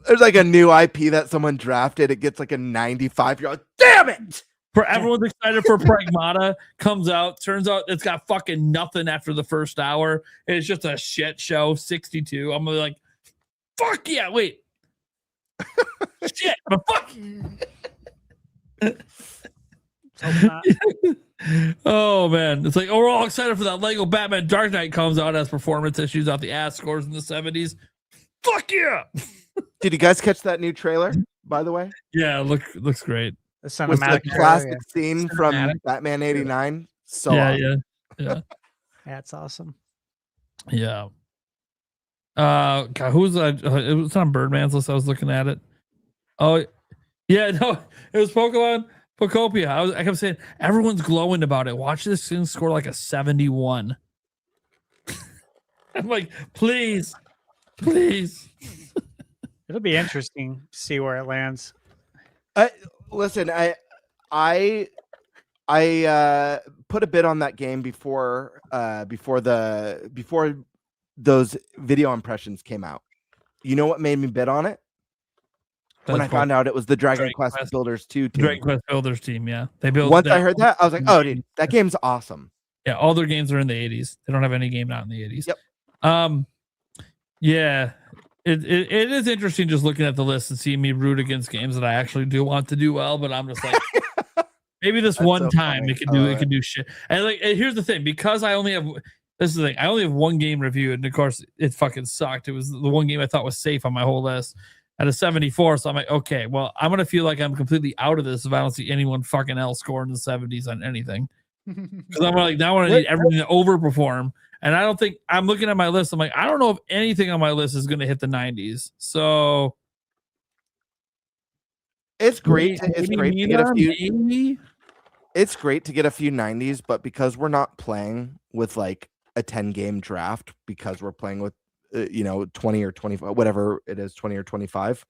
There's like a new IP that someone drafted. It gets like a 95. You're like, damn it! For everyone's excited for Pragmata, comes out, turns out it's got fucking nothing after the first hour. It's just a shit show. 62. I'm like, fuck yeah! Wait, shit, but fuck. Oh man, it's like, oh, we're all excited for that Lego Batman Dark Knight comes out, as performance issues out the ass scores in the 70s. Fuck yeah! Did you guys catch that new trailer, by the way? Yeah, looks great. The cinematic classic scene from Batman 89. So yeah. That's awesome. Yeah. God, who's it was on Birdman's list. I was looking at it. Oh, yeah, no, it was Pokopia. I kept saying everyone's glowing about it. Watch this thing score like a 71. I'm like, please. It'll be interesting to see where it lands. Listen, I put a bid on that game before those video impressions came out. You know what made me bid on it? When I found out it was the Dragon Quest Builders 2 team. Dragon Quest Builders team, yeah. They built. Once I heard that, I was like, "Oh, dude, that game's awesome." Yeah, all their games are in the 80s. They don't have any game not in the 80s. Yep. Yeah, it is interesting just looking at the list and seeing me root against games that I actually do want to do well, but I'm just like, maybe this one time it can do shit. And like, and here's the thing, because I only have one game reviewed, and of course it fucking sucked. It was the one game I thought was safe on my whole list at a 74. So I'm like, okay, well, I'm gonna feel like I'm completely out of this if I don't see anyone fucking else score in the 70s on anything. Because I'm like, now I need everything to overperform. And I don't think, I'm looking at my list, I'm like, I don't know if anything on my list is going to hit the 90s. So it's great. It's great to get a few. It's great to get a few 90s, but because we're not playing with like a 10-game draft, because we're playing with 20 or 25, whatever it is, 20 or 25,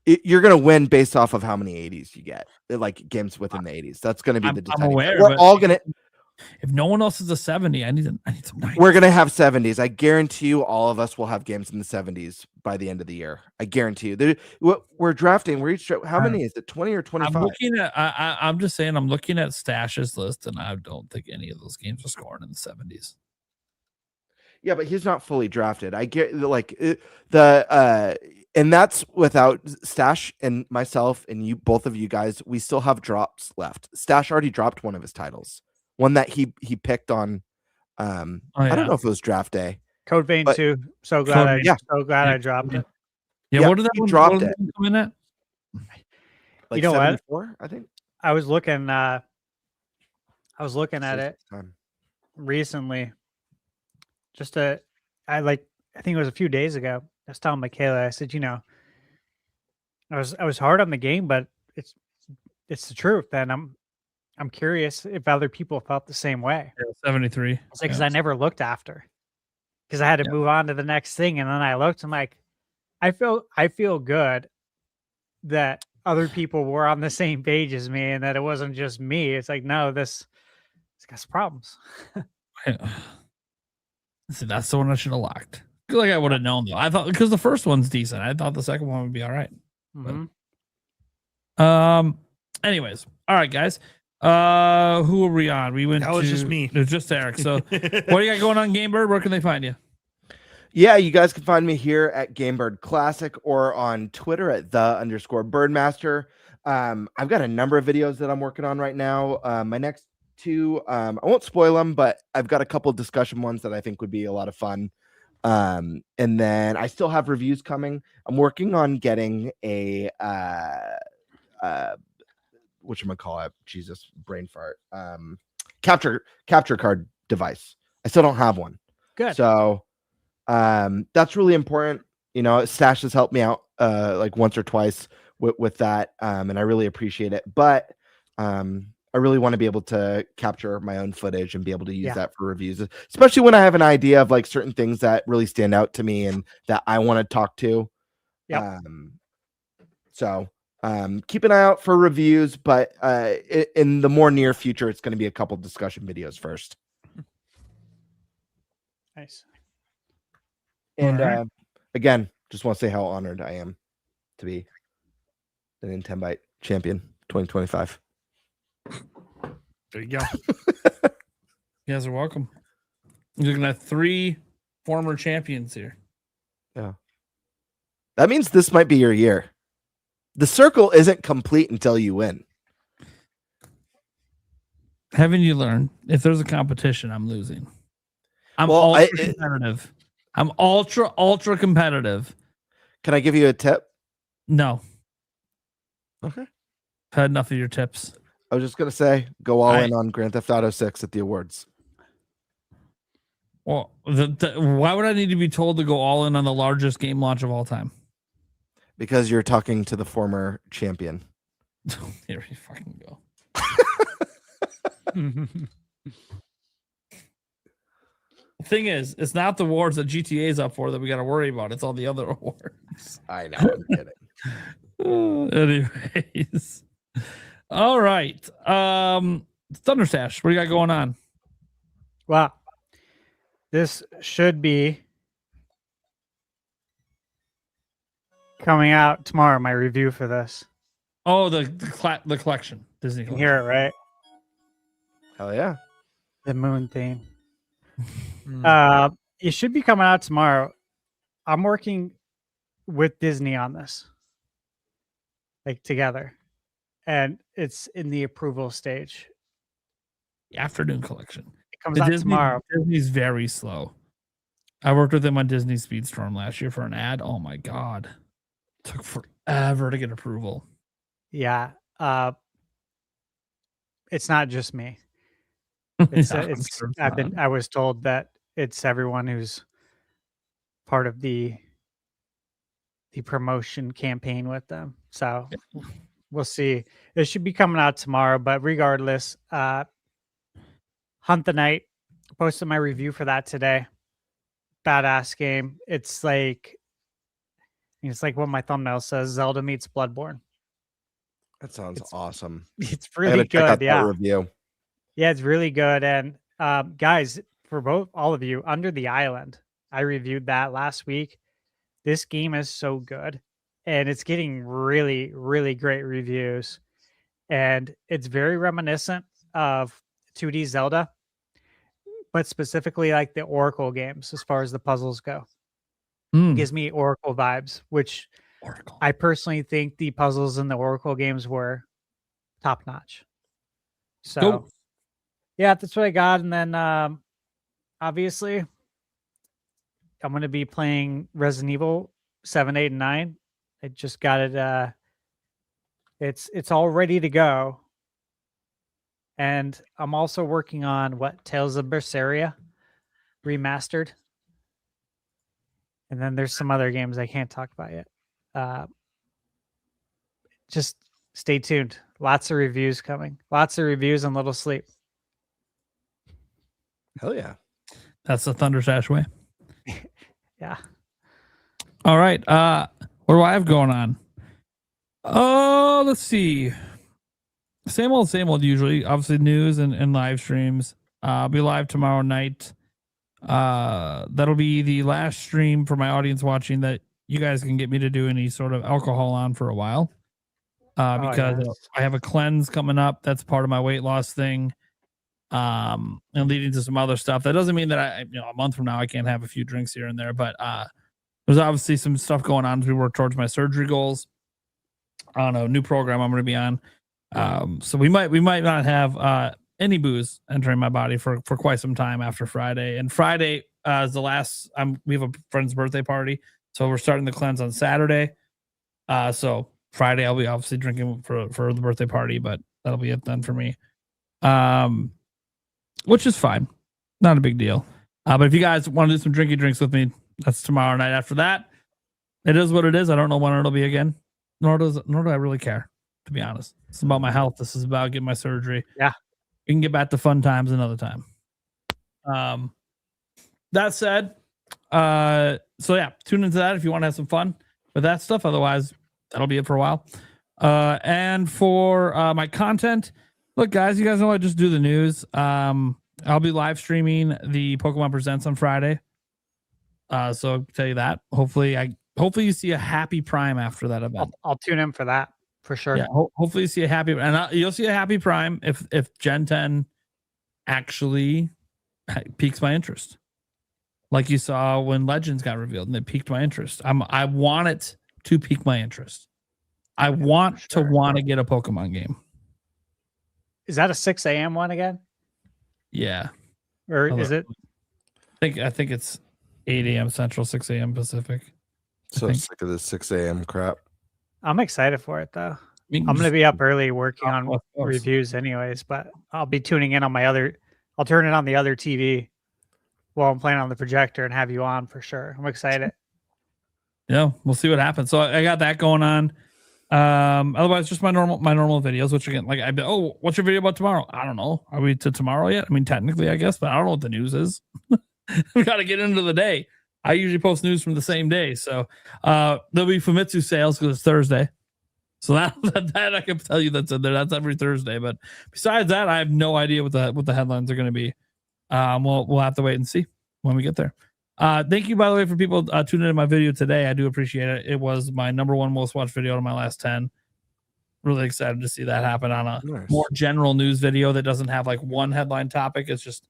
you're going to win based off of how many 80s you get, like games within the 80s. That's going to be the deciding. I'm aware, we're all going to. If no one else is a 70, I need some 90s. We're going to have 70s. I guarantee you all of us will have games in the 70s by the end of the year. I guarantee you. We're drafting. We're each, how many is it? 20 or 25? I'm just saying, I'm looking at Stash's list, and I don't think any of those games are scoring in the 70s. Yeah, but he's not fully drafted. I get and that's without Stash and myself and you, both of you guys. We still have drops left. Stash already dropped one of his titles. One that he picked on. I don't know if it was draft day. Code Vein 2. So glad I dropped it. Yeah, what did that he dropped it? Come in at? Like, you know 74, what? I think. I was looking at it recently. I think it was a few days ago. I was telling Michaela, I said, I was hard on the game, but it's the truth. And I'm curious if other people felt the same way. Yeah, 73. Because I never looked after, because I had to move on to the next thing, and then I looked. I'm like, I feel good that other people were on the same page as me, and that it wasn't just me. It's like, no, this got some problems. See, that's the one I should have locked. I feel like I would have known though. I thought, because the first one's decent. I thought the second one would be all right. Mm-hmm. But, anyways, all right, guys. Who are we on? That was just me. It was just Eric. So what do you got going on, Gamebird? Where can they find you? Yeah, you guys can find me here at Gamebird Classic or on Twitter at _Birdmaster. I've got a number of videos that I'm working on right now. My next two, I won't spoil them, but I've got a couple of discussion ones that I think would be a lot of fun. And then I still have reviews coming. I'm working on getting a whatchamacallit, Jesus, brain fart. Capture card device. I still don't have one. Good. So that's really important. Stash has helped me out like once or twice with that. And I really appreciate it. But I really want to be able to capture my own footage and be able to use that for reviews, especially when I have an idea of like certain things that really stand out to me and that I want to talk to. Yeah. So keep an eye out for reviews, but in the more near future, it's going to be a couple discussion videos first. Nice. And again, just want to say how honored I am to be the NintenByte champion 2025. There you go. You guys are welcome. You're looking at 3 former champions here. Yeah. That means this might be your year. The circle isn't complete until you win. Haven't you learned? If there's a competition, I'm losing. I'm ultra competitive. I'm ultra competitive. Can I give you a tip? No. Okay. I've had enough of your tips. I was just going to say, go all in on Grand Theft Auto 6 at the awards. Well, why would I need to be told to go all in on the largest game launch of all time? Because you're talking to the former champion. Here you fucking go. thing is, it's not the awards that GTA is up for that we got to worry about. It's all the other awards. I know. I'm kidding. Anyways, all right. ThunderStash, what do you got going on? Well, this should be coming out tomorrow. My review for this. Oh, the collection, Disney. You can hear it, right? Hell yeah. The moon theme. It should be coming out tomorrow. I'm working with Disney on this, like together, and it's in the approval stage. The afternoon collection. It comes out tomorrow. Disney's very slow. I worked with them on Disney Speedstorm last year for an ad. Oh my god, it took forever to get approval. Yeah, it's not just me. I was told that it's everyone who's part of the promotion campaign with them. So we'll see. It should be coming out tomorrow, but regardless, Hunt the Night, posted my review for that today. Badass game. It's like what my thumbnail says, Zelda meets Bloodborne. That sounds awesome. It's really check out good. Yeah. that review. Yeah, it's really good. And guys, for all of you, Under the Island, I reviewed that last week. This game is so good, and it's getting really, really great reviews. And it's very reminiscent of 2D Zelda, but specifically like the Oracle games as far as the puzzles go. It gives me Oracle vibes, which I personally think the puzzles in the Oracle games were top notch. So, yeah, that's what I got. And then obviously, I'm going to be playing Resident Evil 7, 8, and 9. I just got it. It's all ready to go. And I'm also working on Tales of Berseria remastered. And then there's some other games I can't talk about yet. Just stay tuned. Lots of reviews coming. Lots of reviews and little sleep. Hell yeah. That's the ThunderStash way. Yeah. All right. What do I have going on? Oh, let's see. Same old usually. Obviously news and live streams. I'll be live tomorrow night. That'll be the last stream for my audience watching that you guys can get me to do any sort of alcohol on for a while. Because I have a cleanse coming up. That's part of my weight loss thing. And leading to some other stuff. That doesn't mean that a month from now I can't have a few drinks here and there, but there's obviously some stuff going on as we work towards my surgery goals. On a new program I'm going to be on. So we might not have any booze entering my body for quite some time after Friday. And Friday is the last. We have a friend's birthday party, so we're starting the cleanse on Saturday. So Friday I'll be obviously drinking for the birthday party, but that'll be it then for me. Which is fine, not a big deal. But if you guys want to do some drinky drinks with me, that's tomorrow night. After that, it is what it is. I don't know when it'll be again, nor do I really care, to be honest. It's about my health. This is about getting my surgery. Yeah, we can get back to fun times another time. That said, so yeah, tune into that if you want to have some fun with that stuff. Otherwise, that'll be it for a while. And for my content. Look, guys, you guys know I just do the news. I'll be live streaming the Pokémon Presents on Friday. So I'll tell you that. Hopefully you see a happy Prime after that event. I'll tune in for that for sure. Yeah, hopefully you see a happy, and you'll see a happy Prime if Gen 10 actually piques my interest, like you saw when Legends got revealed, and it piqued my interest. I want it to pique my interest. I want to get a Pokemon game. Is that a 6 a.m. one again? Yeah. Or is it? I think it's 8 a.m. Central, 6 a.m. Pacific. So sick of this 6 a.m. crap. I'm excited for it though. I'm going to be up early working on reviews anyways, but I'll be tuning in on I'll turn it on the other TV while I'm playing on the projector and have you on for sure. I'm excited. Yeah, we'll see what happens. So I got that going on. Otherwise, just my normal videos, which again, like what's your video about tomorrow? I don't know. Are we to tomorrow yet? I mean, technically, I guess, but I don't know what the news is. We got to get into the day. I usually post news from the same day. So there'll be Famitsu sales because it's Thursday. So that I can tell you that's in there. That's every Thursday. But besides that, I have no idea what the headlines are going to be. We'll have to wait and see when we get there. Thank you, by the way, for people tuning in my video today. I do appreciate it. It was my #1 most watched video out of my last 10. Really excited to see that happen on a more general news video that doesn't have like one headline topic. It's just,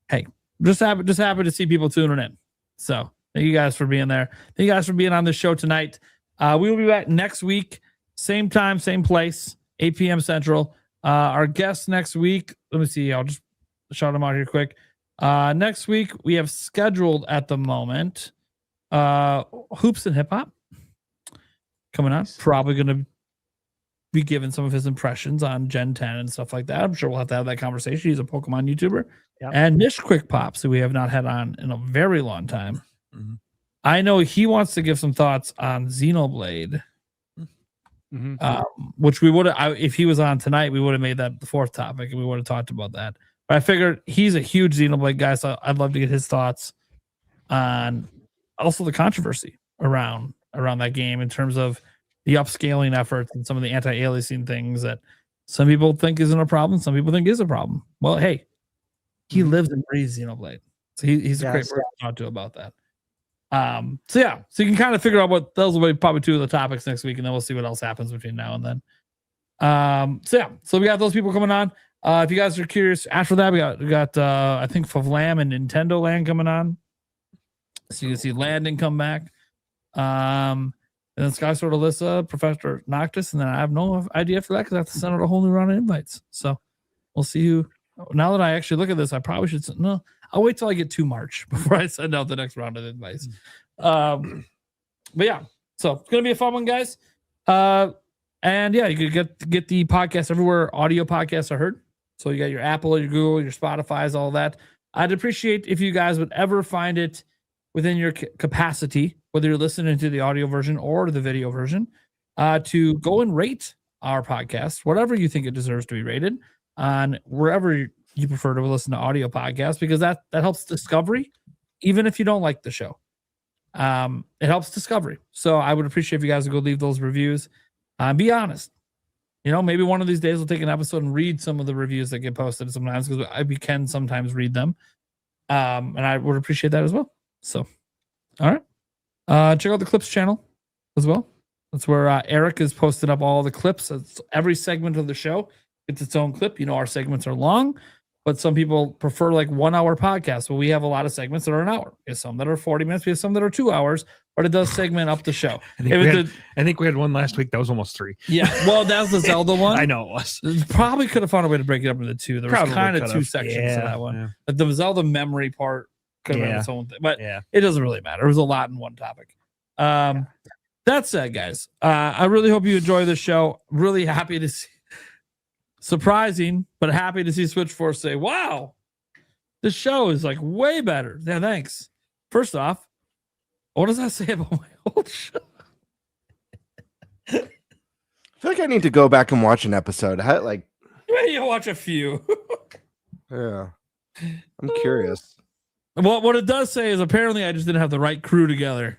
hey, just happy to see people tuning in. So thank you guys for being there. Thank you guys for being on this show tonight. We will be back next week, same time, same place, 8 p.m. Central. Our guests next week, let me see. I'll just shout them out here quick. Next week, we have scheduled at the moment Hoops and Hip Hop coming on. Probably going to be giving some of his impressions on Gen 10 and stuff like that. I'm sure we'll have to have that conversation. He's a Pokemon YouTuber. Yep. And Nish Quick Pops, who we have not had on in a very long time. Mm-hmm. I know he wants to give some thoughts on Xenoblade, which we would have, if he was on tonight, we would have made that the fourth topic and we would have talked about that. But I figured he's a huge Xenoblade guy, so I'd love to get his thoughts on also the controversy around that game in terms of the upscaling efforts and some of the anti-aliasing things that some people think isn't a problem, some people think is a problem. Well, hey, he lives and breathes Xenoblade. So he's a great person to talk to about that. So you can kind of figure out what those will be probably two of the topics next week, and then we'll see what else happens between now and then. So we got those people coming on. If you guys are curious, after that we got I think Favlam and Nintendo Land coming on, so you can see Landon come back. And then Sky Sword Alyssa, Professor Noctis, and then I have no idea for that because I have to send out a whole new round of invites. So we'll see who. Now that I actually look at this, I probably should. No, I'll wait till I get to March before I send out the next round of invites. But yeah, so it's gonna be a fun one, guys. And yeah, you could get the podcast everywhere audio podcasts are heard. So you got your Apple, your Google, your Spotify's, all that. I'd appreciate if you guys would ever find it within your capacity, whether you're listening to the audio version or the video version, to go and rate our podcast, whatever you think it deserves to be rated, on wherever you prefer to listen to audio podcasts, because that helps discovery, even if you don't like the show. It helps discovery. So I would appreciate if you guys would go leave those reviews. Be honest. Maybe one of these days we'll take an episode and read some of the reviews that get posted sometimes, because we can sometimes read them. And I would appreciate that as well. So, all right. Check out the Clips channel as well. That's where Eric is posting up all the clips. It's every segment of the show gets its own clip. Our segments are long, but some people prefer like 1 hour podcasts. Well, we have a lot of segments that are an hour. We have some that are 40 minutes. We have some that are 2 hours, but it does segment up the show. I think we had one last week that was almost 3. Yeah. Well, that was the Zelda one. I know it was. Probably could have found a way to break it up into 2. There was kind of 2 sections to that one. Yeah. But the Zelda memory part could have been its own thing, but it doesn't really matter. It was a lot in one topic. That said, guys, I really hope you enjoy this show. Really happy to see, surprising, but happy to see Switch Force say, wow, this show is like way better. Yeah, thanks. First off, what does that say about my old show? I feel like I need to go back and watch an episode. You watch a few. Yeah. I'm curious. What it does say is apparently I just didn't have the right crew together.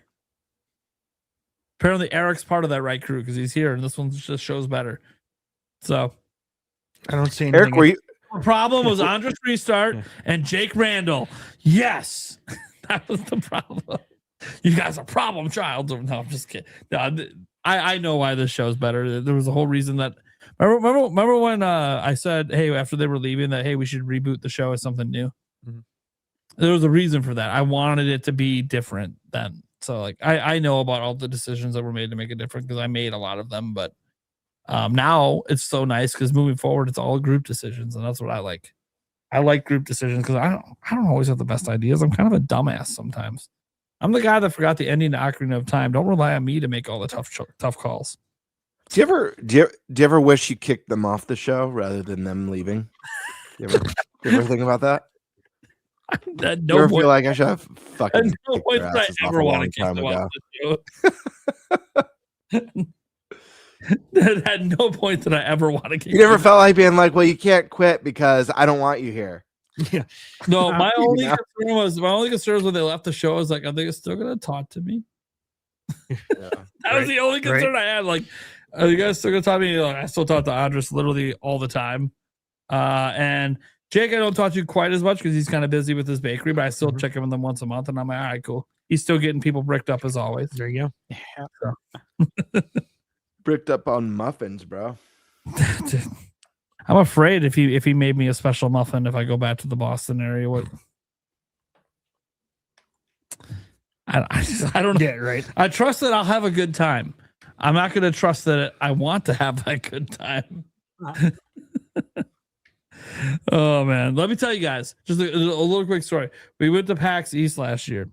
Apparently Eric's part of that right crew because he's here, and this one just shows better. So I don't see anything. Eric, the problem was Andres Restart and Jake Randall. Yes, that was the problem. You guys are problem child. No, I'm just kidding. No, I know why this show's better. There was a whole reason that. Remember when I said, hey, after they were leaving, that hey, we should reboot the show as something new. Mm-hmm. There was a reason for that. I wanted it to be different then. So like I know about all the decisions that were made to make it different because I made a lot of them, but now it's so nice because moving forward it's all group decisions, and that's what I like. I like group decisions because I don't always have the best ideas. I'm kind of a dumbass sometimes. I'm the guy that forgot the ending to Ocarina of Time. Don't rely on me to make all the tough calls. Do you ever wish you kicked them off the show rather than them leaving? You ever think about that? At no point, feel like I should have fucking. At no point did I ever want to kick them off the show. At no point did I ever want to kick. You never felt like being like, "Well, you can't quit because I don't want you here." Yeah. No, my only concern was when they left the show. I was like, are they still gonna talk to me? That was the only concern I had. Like, are you guys still gonna talk to me? Like, I still talk to Andres literally all the time. And Jake, I don't talk to you quite as much because he's kind of busy with his bakery, but I still check in with him once a month, and I'm like, all right, cool. He's still getting people bricked up as always. There you go. Yeah. Bricked up on muffins, bro. I'm afraid if he made me a special muffin if I go back to the Boston area, what I don't know. Yeah, right. I trust that I'll have a good time. I'm not going to trust that I want to have that good time. Oh man, let me tell you guys just a little quick story. We went to PAX East last year,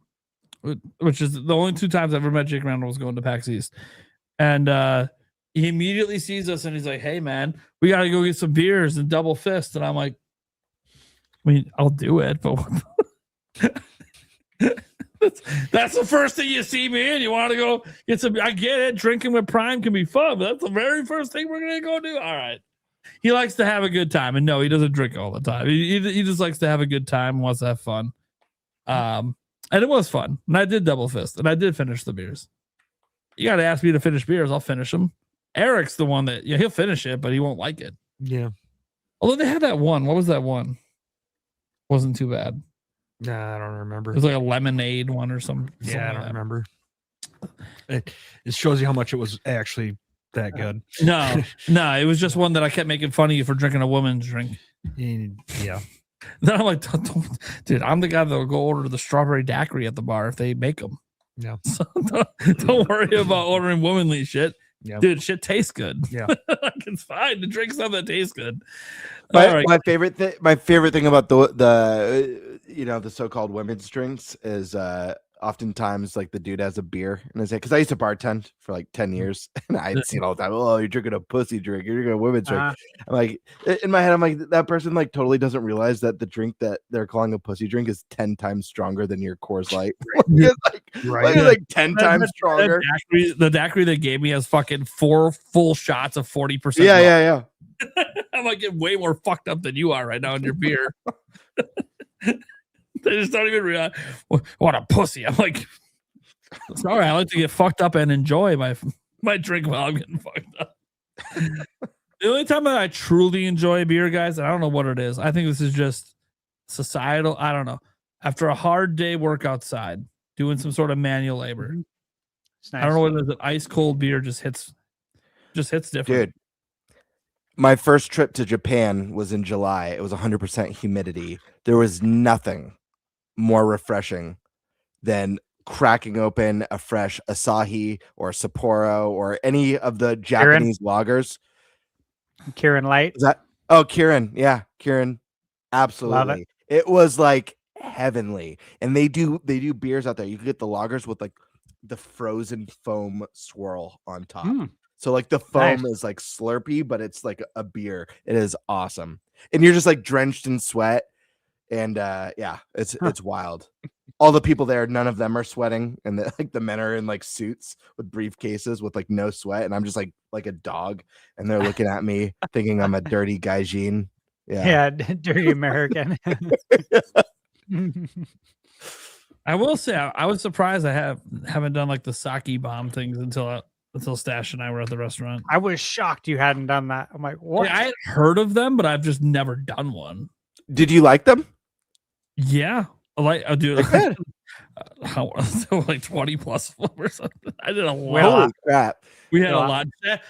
which is the only 2 times I've ever met Jake Randall was going to PAX East, and he immediately sees us and he's like, "Hey man, we got to go get some beers and double fist." And I'm like, "I mean, I'll do it, but that's the first thing you see me in. You want to go get some? I get it. Drinking with Prime can be fun, but that's the very first thing we're gonna go do. All right." He likes to have a good time, and no, he doesn't drink all the time. He just likes to have a good time, wants to have fun. And it was fun. And I did double fist, and I did finish the beers. You got to ask me to finish beers, I'll finish them. Eric's the one that he'll finish it, but he won't like it. Yeah. Although they had that one. What was that one? Wasn't too bad. Nah, I don't remember. It was like a lemonade one or something. Yeah, I don't remember. It shows you how much it was actually that good. No, it was just one that I kept making fun of you for drinking a woman's drink. Yeah. Then I'm like, dude, I'm the guy that'll go order the strawberry daiquiri at the bar if they make them. Yeah. So don't worry about ordering womanly shit. Yeah. Dude, shit tastes good. Yeah. Like, it's fine to drink something that tastes good. My favorite thing about the the so-called women's drinks is oftentimes like the dude has a beer in his hand, because I used to bartend for like 10 years and I'd seen all the time, oh, you're drinking a pussy drink, you're drinking a women's drink. I'm like, in my head, I'm like, that person like totally doesn't realize that the drink that they're calling a pussy drink is 10 times stronger than your Coors Light. like 10 times stronger. The daiquiri they gave me has fucking 4 full shots of 40%. Yeah. I'm like getting way more fucked up than you are right now in your beer. They just don't even realize what a pussy. I'm like, sorry, I like to get fucked up and enjoy my drink while I'm getting fucked up. The only time that I truly enjoy beer, guys, and I don't know what it is. I think this is just societal. I don't know. After a hard day work outside, doing some sort of manual labor. It's nice. I don't know what it is. An ice cold beer just hits different. Dude, my first trip to Japan was in July. It was 100% humidity. There was nothing more refreshing than cracking open a fresh Asahi or Sapporo or any of the Japanese lagers. Kirin Light. Is that? Oh, Kirin. Yeah, Kirin. Absolutely. It was like heavenly. And they do beers out there. You can get the lagers with like the frozen foam swirl on top. So like the foam is like slurpy, but it's like a beer. It is awesome. And you're just like drenched in sweat. And it's wild. All the people there, none of them are sweating, and the men are in like suits with briefcases with like no sweat, and I'm just like a dog, and they're looking at me thinking I'm a dirty gaijin. Yeah, dirty American. I will say I was surprised I haven't done like the sake bomb things until Stash and I were at the restaurant. I was shocked you hadn't done that. I'm like, what? Yeah, I had heard of them, but I've just never done one. Did you like them? Yeah, I do. Like 20 plus of them or something. I did a lot. Holy crap! We had a lot.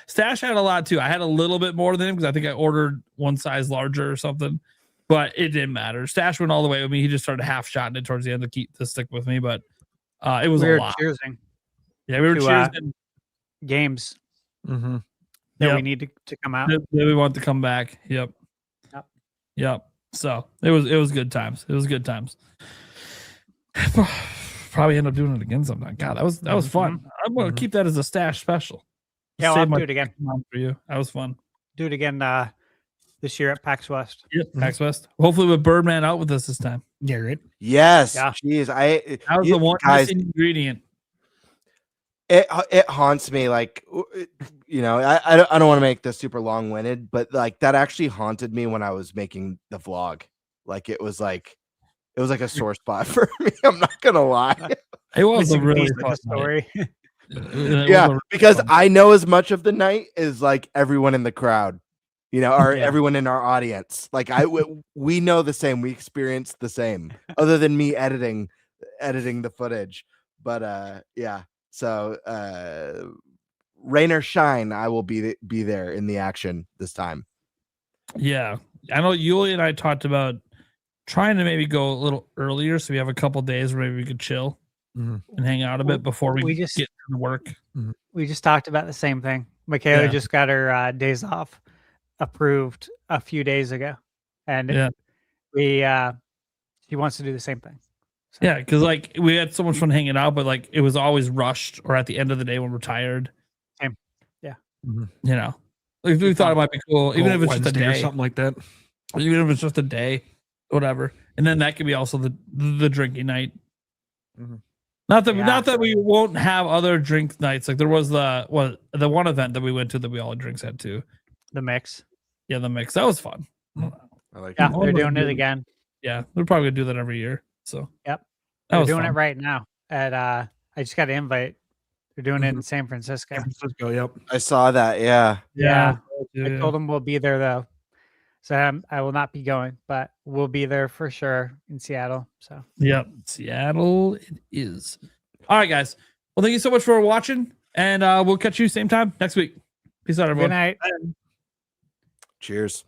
Stash had a lot too. I had a little bit more than him because I think I ordered one size larger or something, but it didn't matter. Stash went all the way with me. He just started half shotting it towards the end to stick with me, but it was a lot. Cheersing. Yeah, we were cheersing games that we need to come out. Yeah, we want to come back. Yep. So it was good times. It was good times. Probably end up doing it again sometime. God, that was fun. I'm gonna keep that as a Stash special. Yeah, I'll do it again for you. That was fun. Do it again this year at PAX West. Yep, PAX West. Hopefully with Birdman out with us this time. Yeah, right. Yes. Yeah. Jeez, that was the one missing ingredient. It haunts me, like, I don't want to make this super long-winded, but like that actually haunted me when I was making the vlog. Like it was like a sore spot for me. I'm not gonna lie. It was a really Piece of the story. Yeah, because I know as much of the night as like everyone in the crowd, you know, or everyone in our audience. Like we know the same. We experienced the same, other than me editing the footage. But yeah. So rain or shine, I will be there in the action this time. Yeah, I know Yuli and I talked about trying to maybe go a little earlier, so we have a couple days where maybe we could chill and hang out a bit before we get to work. We just talked about the same thing. Michaela just got her days off approved a few days ago, and she wants to do the same thing. So. Yeah, because like we had so much fun hanging out, but like it was always rushed or at the end of the day when we're tired. Same. Yeah. You know, like we thought it might be cool, even if it's just a day or something like that. Even if it's just a day, whatever. And then that could be also the drinking night. Not that we won't have other drink nights. Like there was the one event that we went to that we all had drinks at too. The mix. Yeah, the mix. That was fun. I like yeah, they're doing it again. Yeah, they're probably gonna do that every year. So yep. They're doing it right now. At I just got an invite. They're doing it in San Francisco. Yep. I saw that. Yeah. I told them we'll be there though. So I will not be going, but we'll be there for sure in Seattle. So yep, Seattle it is. All right, guys. Well, thank you so much for watching, and we'll catch you same time next week. Peace out, everyone. Good night. Cheers.